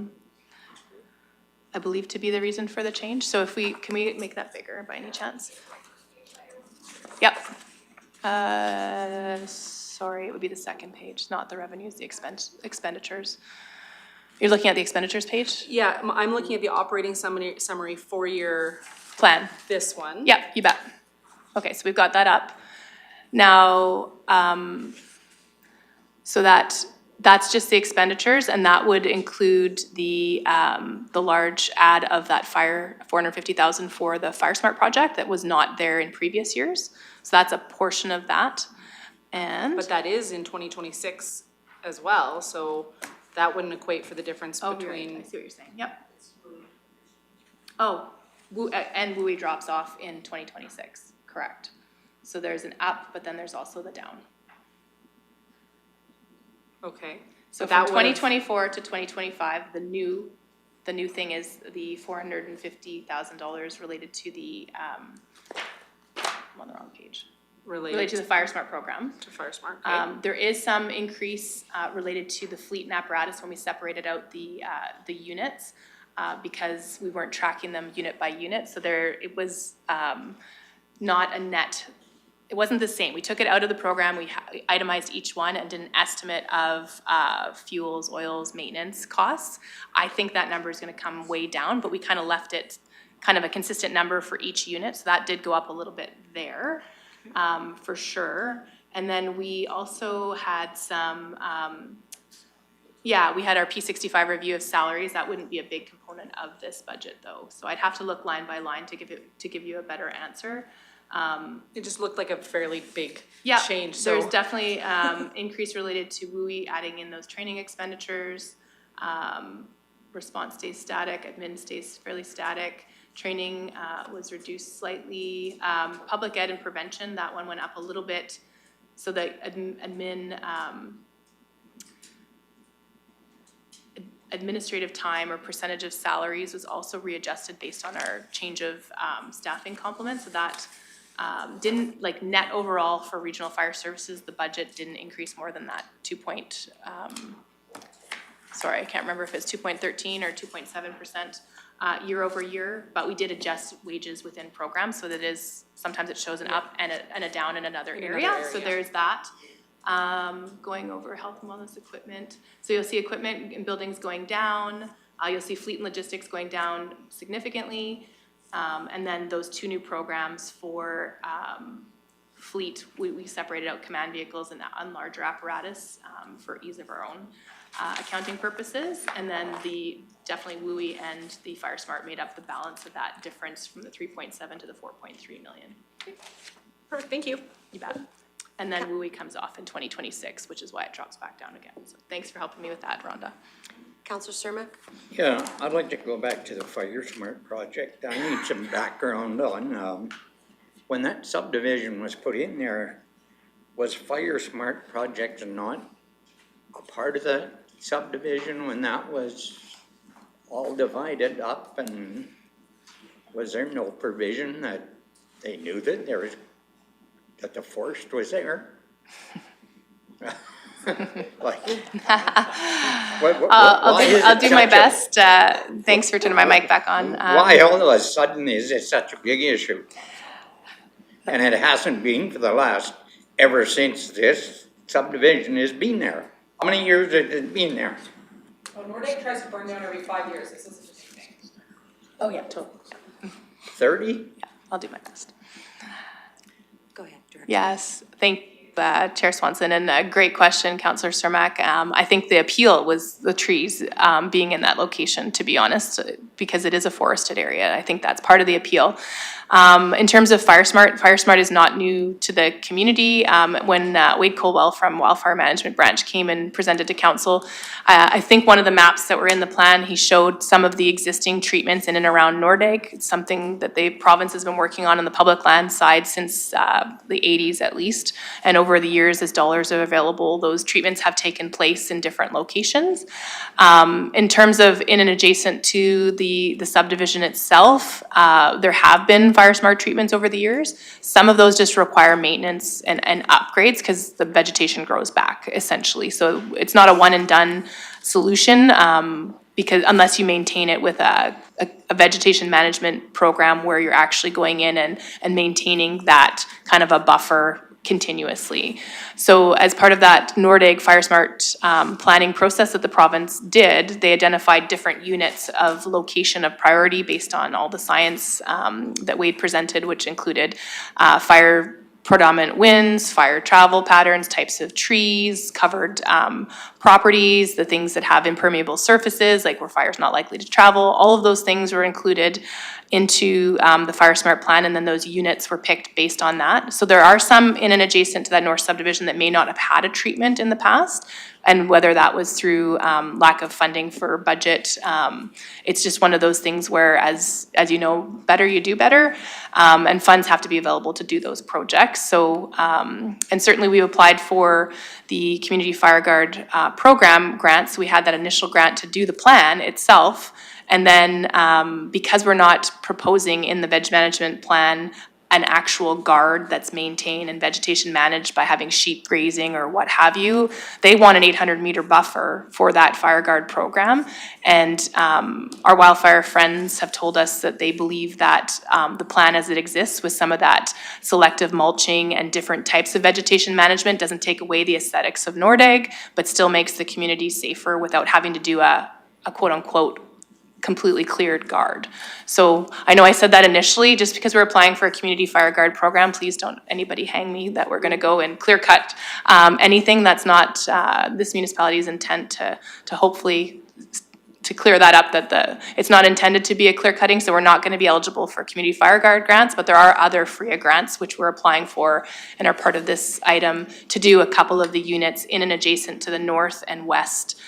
believe to be the reason for the change. So can we make that bigger by any chance? Yep. Sorry, it would be the second page, not the revenues, the expenditures. You're looking at the expenditures page? Yeah, I'm looking at the operating summary 4-year Plan. This one. Yep, you bet. Okay, so we've got that up. Now, so that's just the expenditures, and that would include the large add of that $450,000 for the Fire Smart project that was not there in previous years. So that's a portion of that. But that is in 2026 as well, so that wouldn't equate for the difference between. I see what you're saying, yep. Oh, and WUI drops off in 2026, correct. So there's an up, but then there's also the down. Okay. So from 2024 to 2025, the new thing is the $450,000 related to the, I'm on the wrong page. Related to the Fire Smart program. To Fire Smart, okay. There is some increase related to the fleet and apparatus when we separated out the units because we weren't tracking them unit by unit. So it was not a net. It wasn't the same. We took it out of the program. We itemized each one and did an estimate of fuels, oils, maintenance costs. I think that number is going to come way down, but we kind of left it kind of a consistent number for each unit. So that did go up a little bit there. For sure. And then we also had some, we had our P65 review of salaries. That wouldn't be a big component of this budget though. So I'd have to look line by line to give you a better answer. It just looked like a fairly big change. So there's definitely increase related to WUI adding in those training expenditures. Response stays static, admin stays fairly static. Training was reduced slightly. Public ed and prevention, that one went up a little bit. So the administrative time or percentage of salaries was also readjusted based on our change of staffing complement. So that didn't, like, net overall for regional fire services, the budget didn't increase more than that sorry, I can't remember if it's 2.13 or 2.7% year over year, but we did adjust wages within programs, so that is, sometimes it shows an up and a down in another area. So there's that. Going over health and wellness equipment. So you'll see equipment and buildings going down. You'll see fleet and logistics going down significantly. And then those two new programs for fleet, we separated out command vehicles and larger apparatus for ease of our own accounting purposes. And then definitely WUI and the Fire Smart made up the balance of that difference from the 3.7 to the 4.3 million. Perfect, thank you. You bet. And then WUI comes off in 2026, which is why it drops back down again. So thanks for helping me with that, Rhonda. Councillor Cermak? Yeah, I'd like to go back to the Fire Smart project. I need some background on, when that subdivision was put in there, was Fire Smart project not a part of the subdivision when that was all divided up, and was there no provision that they knew that there was, that the forest was there? Like, I'll do my best. Thanks for turning my mic back on. Why all of a sudden is it such a big issue? And it hasn't been for the last, ever since this subdivision has been there. How many years has it been there? Well, Nordic tries to burn down every 5 years, this isn't a new thing. Oh, yeah, totally. 30? Yeah, I'll do my best. Go ahead, Director. Yes, thank you, Chair Swanson, and a great question, Councillor Cermak. I think the appeal was the trees being in that location, to be honest, because it is a forested area. I think that's part of the appeal. In terms of Fire Smart is not new to the community. When Wade Colwell from Wildfire Management Branch came and presented to council, I think one of the maps that were in the plan, he showed some of the existing treatments in and around Nordegg. It's something that the province has been working on the public land side since the 80s at least. And over the years, as dollars are available, those treatments have taken place in different locations. In terms of in and adjacent to the subdivision itself, there have been Fire Smart treatments over the years. Some of those just require maintenance and upgrades because the vegetation grows back, essentially. So it's not a one and done solution because unless you maintain it with a vegetation management program where you're actually going in and maintaining that kind of a buffer continuously. So as part of that Nordegg Fire Smart planning process that the province did, they identified different units of location of priority based on all the science that Wade presented, which included fire predominant winds, fire travel patterns, types of trees, covered properties, the things that have impermeable surfaces, like where fire's not likely to travel. All of those things were included into the Fire Smart plan, and then those units were picked based on that. So there are some in and adjacent to that north subdivision that may not have had a treatment in the past, and whether that was through lack of funding for budget, it's just one of those things where, as you know, better you do better, and funds have to be available to do those projects. So, and certainly we applied for the Community Fire Guard program grants. We had that initial grant to do the plan itself. And then because we're not proposing in the veg management plan an actual guard that's maintained and vegetation managed by having sheep grazing or what have you, they want an 800-meter buffer for that fire guard program. And our wildfire friends have told us that they believe that the plan as it exists with some of that selective mulching and different types of vegetation management doesn't take away the aesthetics of Nordegg, but still makes the community safer without having to do a quote-unquote completely cleared guard. So I know I said that initially, just because we're applying for a community fire guard program, please don't anybody hang me that we're gonna go and clear cut anything. That's not this municipality's intent to hopefully to clear that up, that it's not intended to be a clear cutting, so we're not going to be eligible for community fire guard grants, but there are other FRIA grants which we're applying for and are part of this item to do a couple of the units in and adjacent to the north and west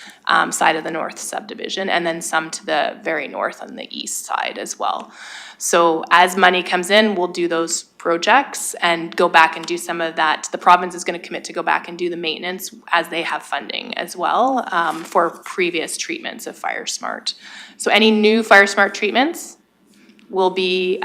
side of the north subdivision, and then some to the very north on the east side as well. So as money comes in, we'll do those projects and go back and do some of that. The province is going to commit to go back and do the maintenance as they have funding as well for previous treatments of Fire Smart. So any new Fire Smart treatments will be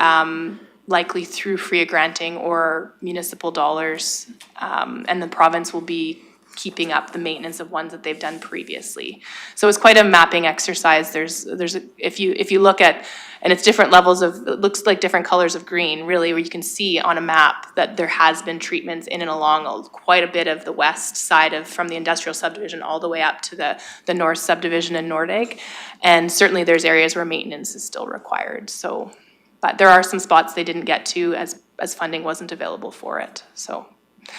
likely through FRIA granting or municipal dollars, and the province will be keeping up the maintenance of ones that they've done previously. So it's quite a mapping exercise. If you look at, and it's different levels of, it looks like different colors of green, really, where you can see on a map that there has been treatments in and along quite a bit of the west side from the industrial subdivision all the way up to the north subdivision in Nordegg. And certainly there's areas where maintenance is still required. So, but there are some spots they didn't get to as funding wasn't available for it. So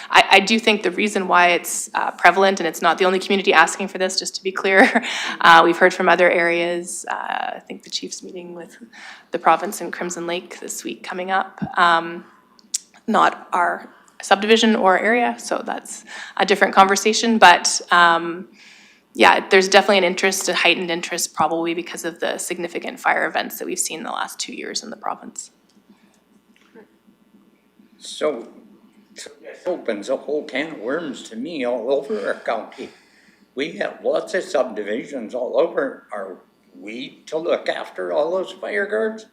I do think the reason why it's prevalent, and it's not the only community asking for this, just to be clear, we've heard from other areas. I think the chief's meeting with the province in Crimson Lake this week coming up. Not our subdivision or area, so that's a different conversation. But yeah, there's definitely an interest, a heightened interest, probably because of the significant fire events that we've seen in the last 2 years in the province. So this opens a whole can of worms to me all over our county. We have lots of subdivisions all over. Are we to look after all those fire guards?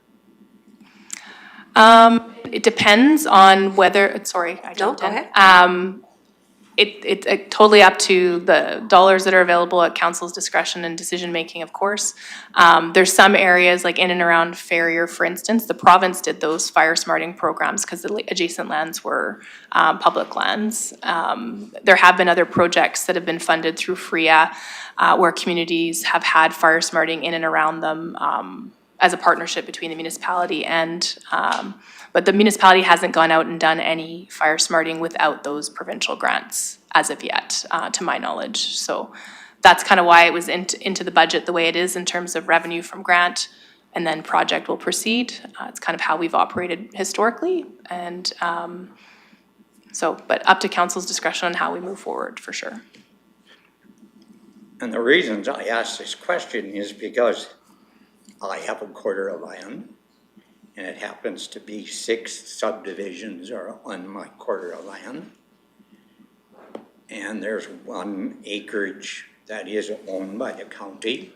It depends on whether, sorry, I jumped in. go ahead. It's totally up to the dollars that are available at council's discretion and decision-making, of course. There's some areas, like in and around Ferrier, for instance, the province did those fire smarting programs because the adjacent lands were public lands. There have been other projects that have been funded through FRIA where communities have had fire smarting in and around them as a partnership between the municipality and but the municipality hasn't gone out and done any fire smarting without those provincial grants as of yet, to my knowledge. So that's kind of why it was into the budget the way it is in terms of revenue from grant, and then project will proceed. It's kind of how we've operated historically, and but up to council's discretion on how we move forward, for sure. And the reasons I ask this question is because I have a quarter of land, and it happens to be 6 subdivisions are on my quarter of land. And there's 1 acreage that is owned by the county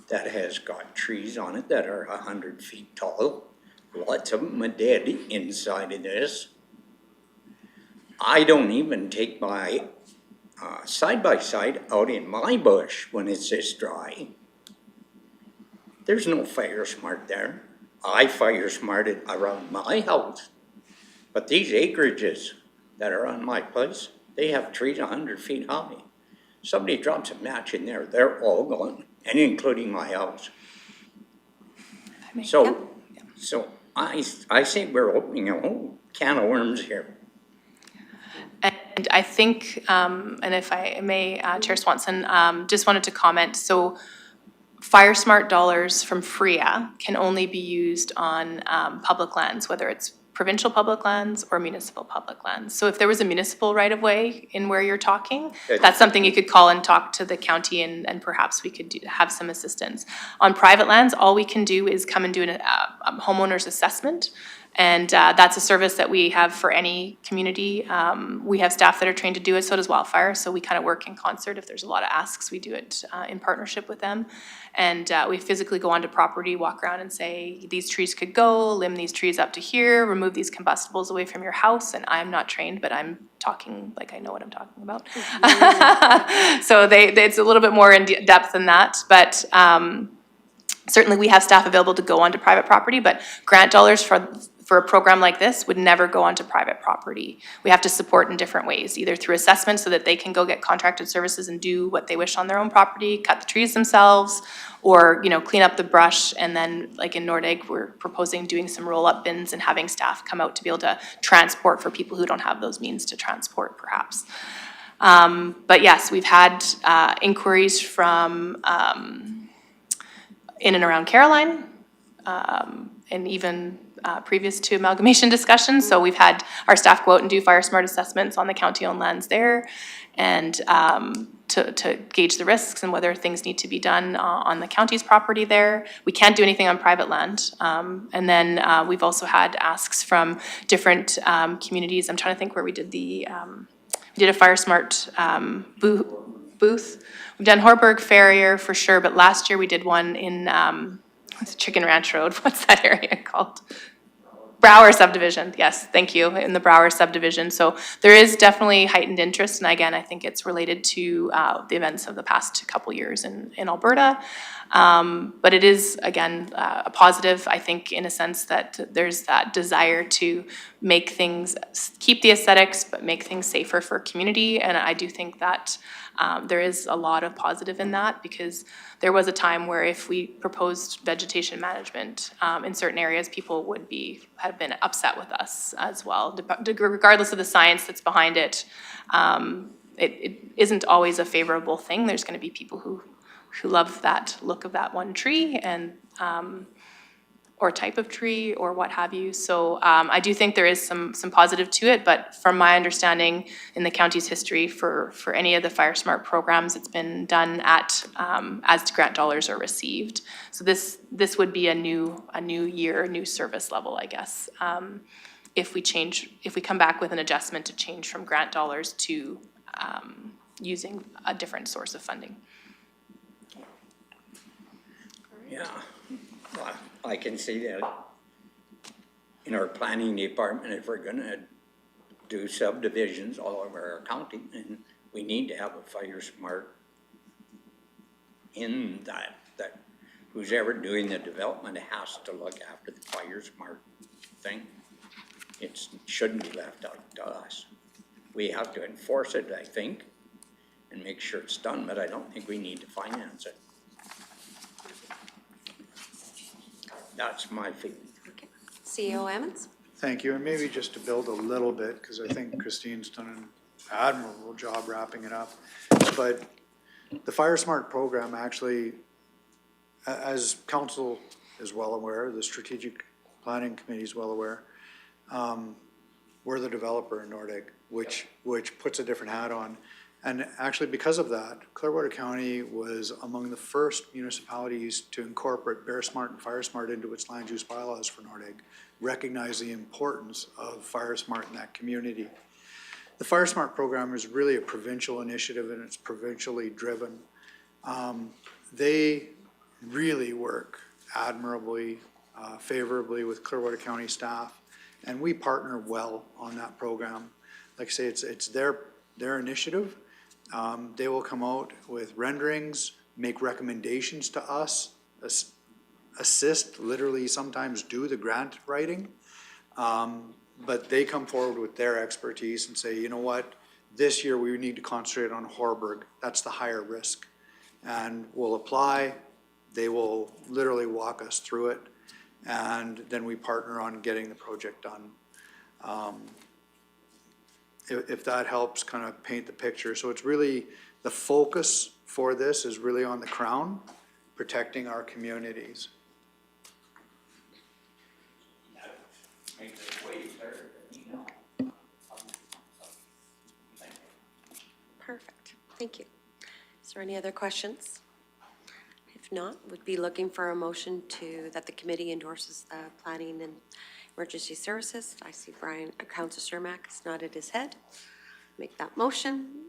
that has got trees on it that are 100 feet tall. Lots of them are dead inside of this. I don't even take my side-by-side out in my bush when it's this dry. There's no fire smart there. I fire smarted around my house. But these acreages that are on my place, they have trees 100 feet high. Somebody drops a match in there, they're all gone, and including my house. So I say we're opening a whole can of worms here. And I think, and if I may, Chair Swanson, just wanted to comment. So Fire Smart dollars from FRIA can only be used on public lands, whether it's provincial public lands or municipal public lands. So if there was a municipal right-of-way in where you're talking, that's something you could call and talk to the county, and perhaps we could have some assistance. On private lands, all we can do is come and do a homeowner's assessment. And that's a service that we have for any community. We have staff that are trained to do it, so does Wildfire. So we kind of work in concert. If there's a lot of asks, we do it in partnership with them. And we physically go onto property, walk around and say, these trees could go, limb these trees up to here, remove these combustibles away from your house. And I'm not trained, but I'm talking like I know what I'm talking about. So it's a little bit more in depth than that. But certainly we have staff available to go onto private property, but grant dollars for a program like this would never go onto private property. We have to support in different ways, either through assessment so that they can go get contracted services and do what they wish on their own property, cut the trees themselves, or clean up the brush. And then like in Nordegg, we're proposing doing some roll-up bins and having staff come out to be able to transport for people who don't have those means to transport, perhaps. But yes, we've had inquiries from in and around Caroline, and even previous to amalgamation discussions. So we've had our staff go out and do fire smart assessments on the county-owned lands there, and to gauge the risks and whether things need to be done on the county's property there. We can't do anything on private land. And then we've also had asks from different communities. I'm trying to think where we did we did a fire smart booth. We've done Horburg, Farrier for sure, but last year we did one in it's Chicken Ranch Road. What's that area called? Brower subdivision, yes, thank you, in the Brower subdivision. So there is definitely heightened interest, and again, I think it's related to the events of the past couple years in Alberta. But it is, again, a positive, I think, in a sense that there's that desire to make things, keep the aesthetics, but make things safer for community, and I do think that there is a lot of positive in that, because there was a time where if we proposed vegetation management in certain areas, people would have been upset with us as well, regardless of the science that's behind it. It isn't always a favorable thing. There's going to be people who love that look of that one tree and or type of tree or what have you. So I do think there is some positive to it, but from my understanding in the county's history for any of the Fire Smart programs, it's been done at as grant dollars are received. So this would be a new year, new service level, I guess. If we come back with an adjustment to change from grant dollars to using a different source of funding. Yeah, well, I can see that in our planning department, if we're gonna do subdivisions all over our county, and we need to have a fire smart in that who's ever doing the development has to look after the fire smart thing. It shouldn't be left up to us. We have to enforce it, I think, and make sure it's done, but I don't think we need to finance it. That's my feeling. Okay. CEO Ammons? Thank you, and maybe just to build a little bit, because I think Christine's done an admirable job wrapping it up. But the Fire Smart program actually, as council is well aware, the Strategic Planning Committee is well aware, we're the developer in Nordegg, which puts a different hat on. And actually, because of that, Clearwater County was among the first municipalities to incorporate Bear Smart and Fire Smart into its land use bylaws for Nordegg, recognize the importance of Fire Smart in that community. The Fire Smart program is really a provincial initiative, and it's provincially driven. They really work admirably, favorably with Clearwater County staff, and we partner well on that program. Like I say, it's their initiative. They will come out with renderings, make recommendations to us, assist, literally sometimes do the grant writing. But they come forward with their expertise and say, you know what, this year we need to concentrate on Horburg. That's the higher risk. And we'll apply. They will literally walk us through it. And then we partner on getting the project done. If that helps kind of paint the picture. So it's really, the focus for this is really on the Crown, protecting our communities. Perfect, thank you. Is there any other questions? If not, would be looking for a motion that the committee endorses the planning and emergency services. I see Councilor Cermak has nodded his head. Make that motion.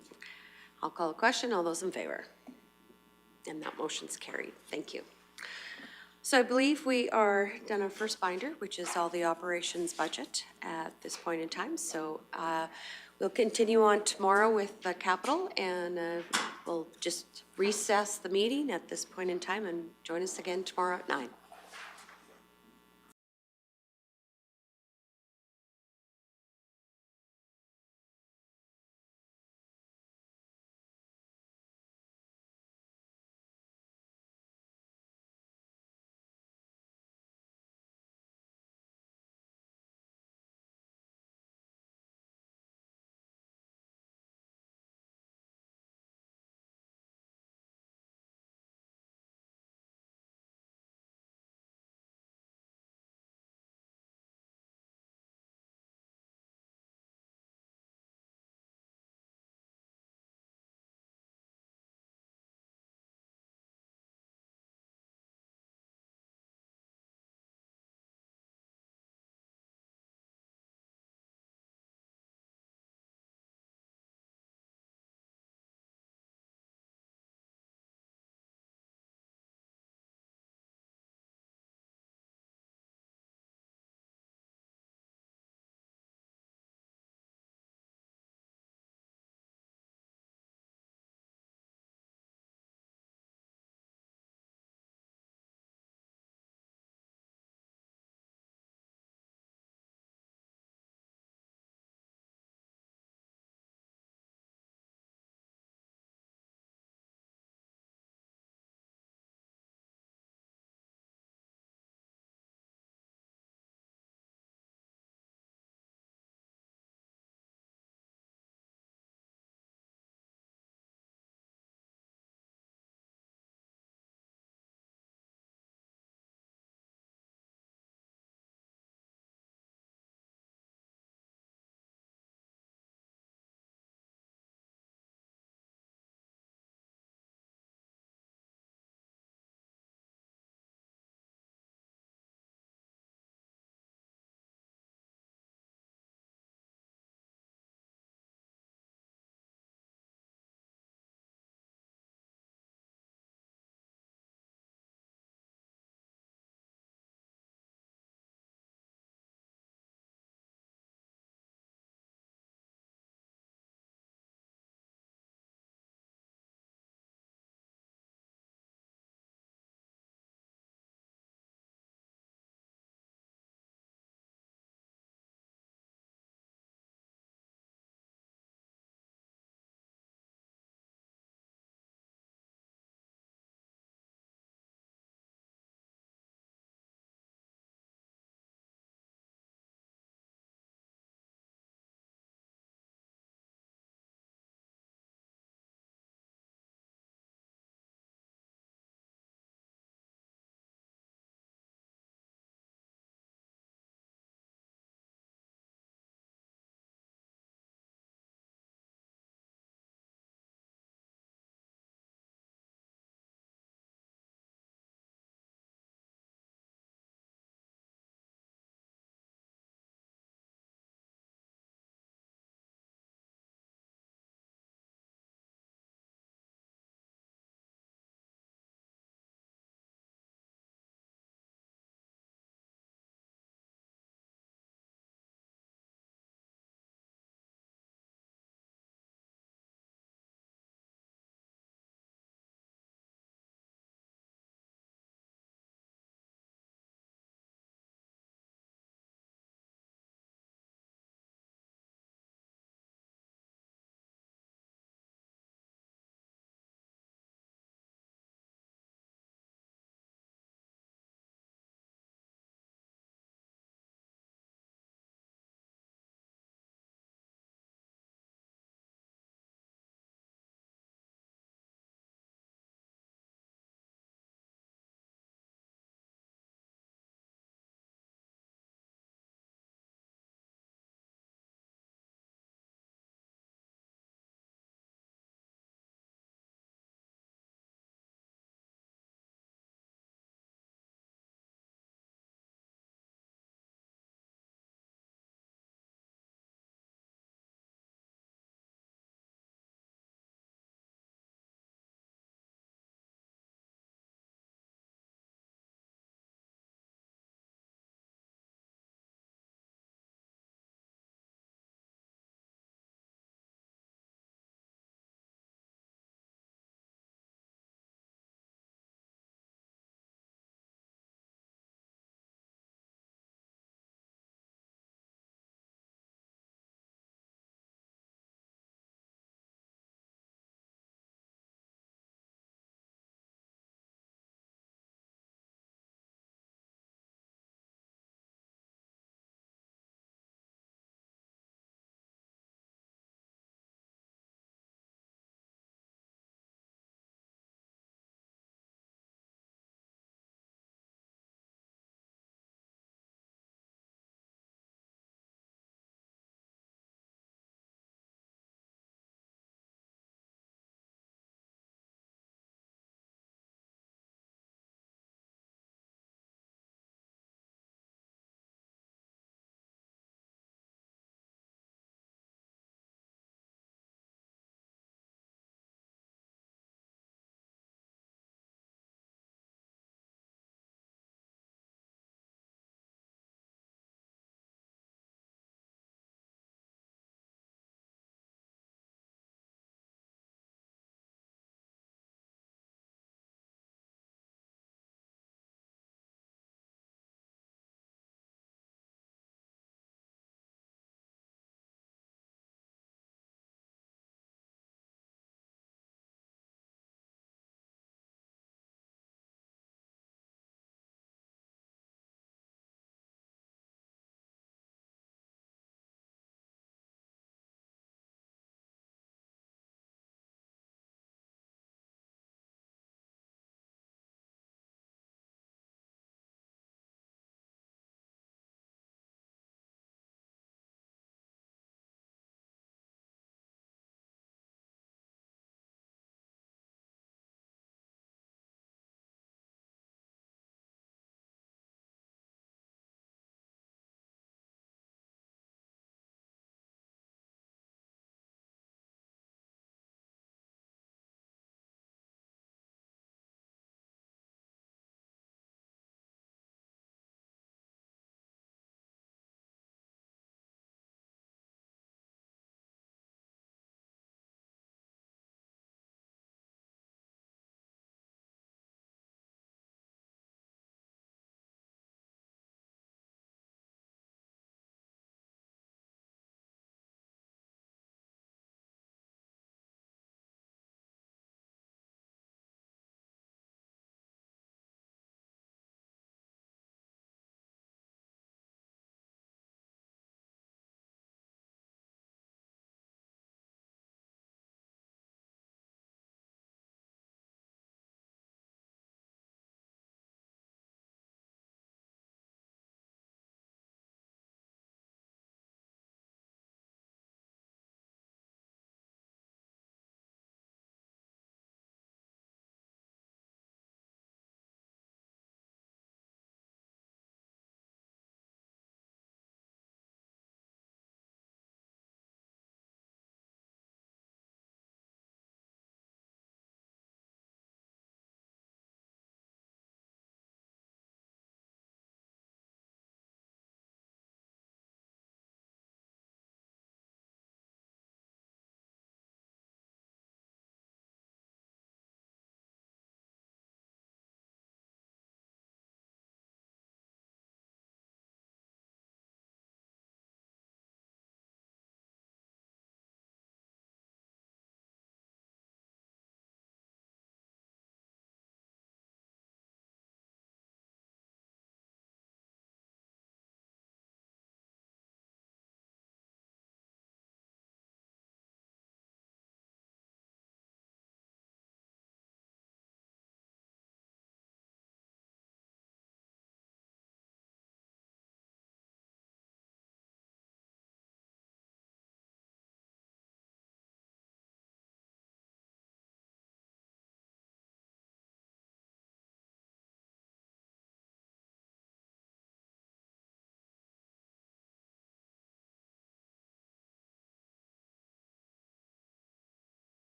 I'll call a question. All those in favor? And that motion's carried. Thank you. So I believe we are done our first binder, which is all the operations budget at this point in time. So we'll continue on tomorrow with the capital, and we'll just recess the meeting at this point in time and join us again tomorrow at 9.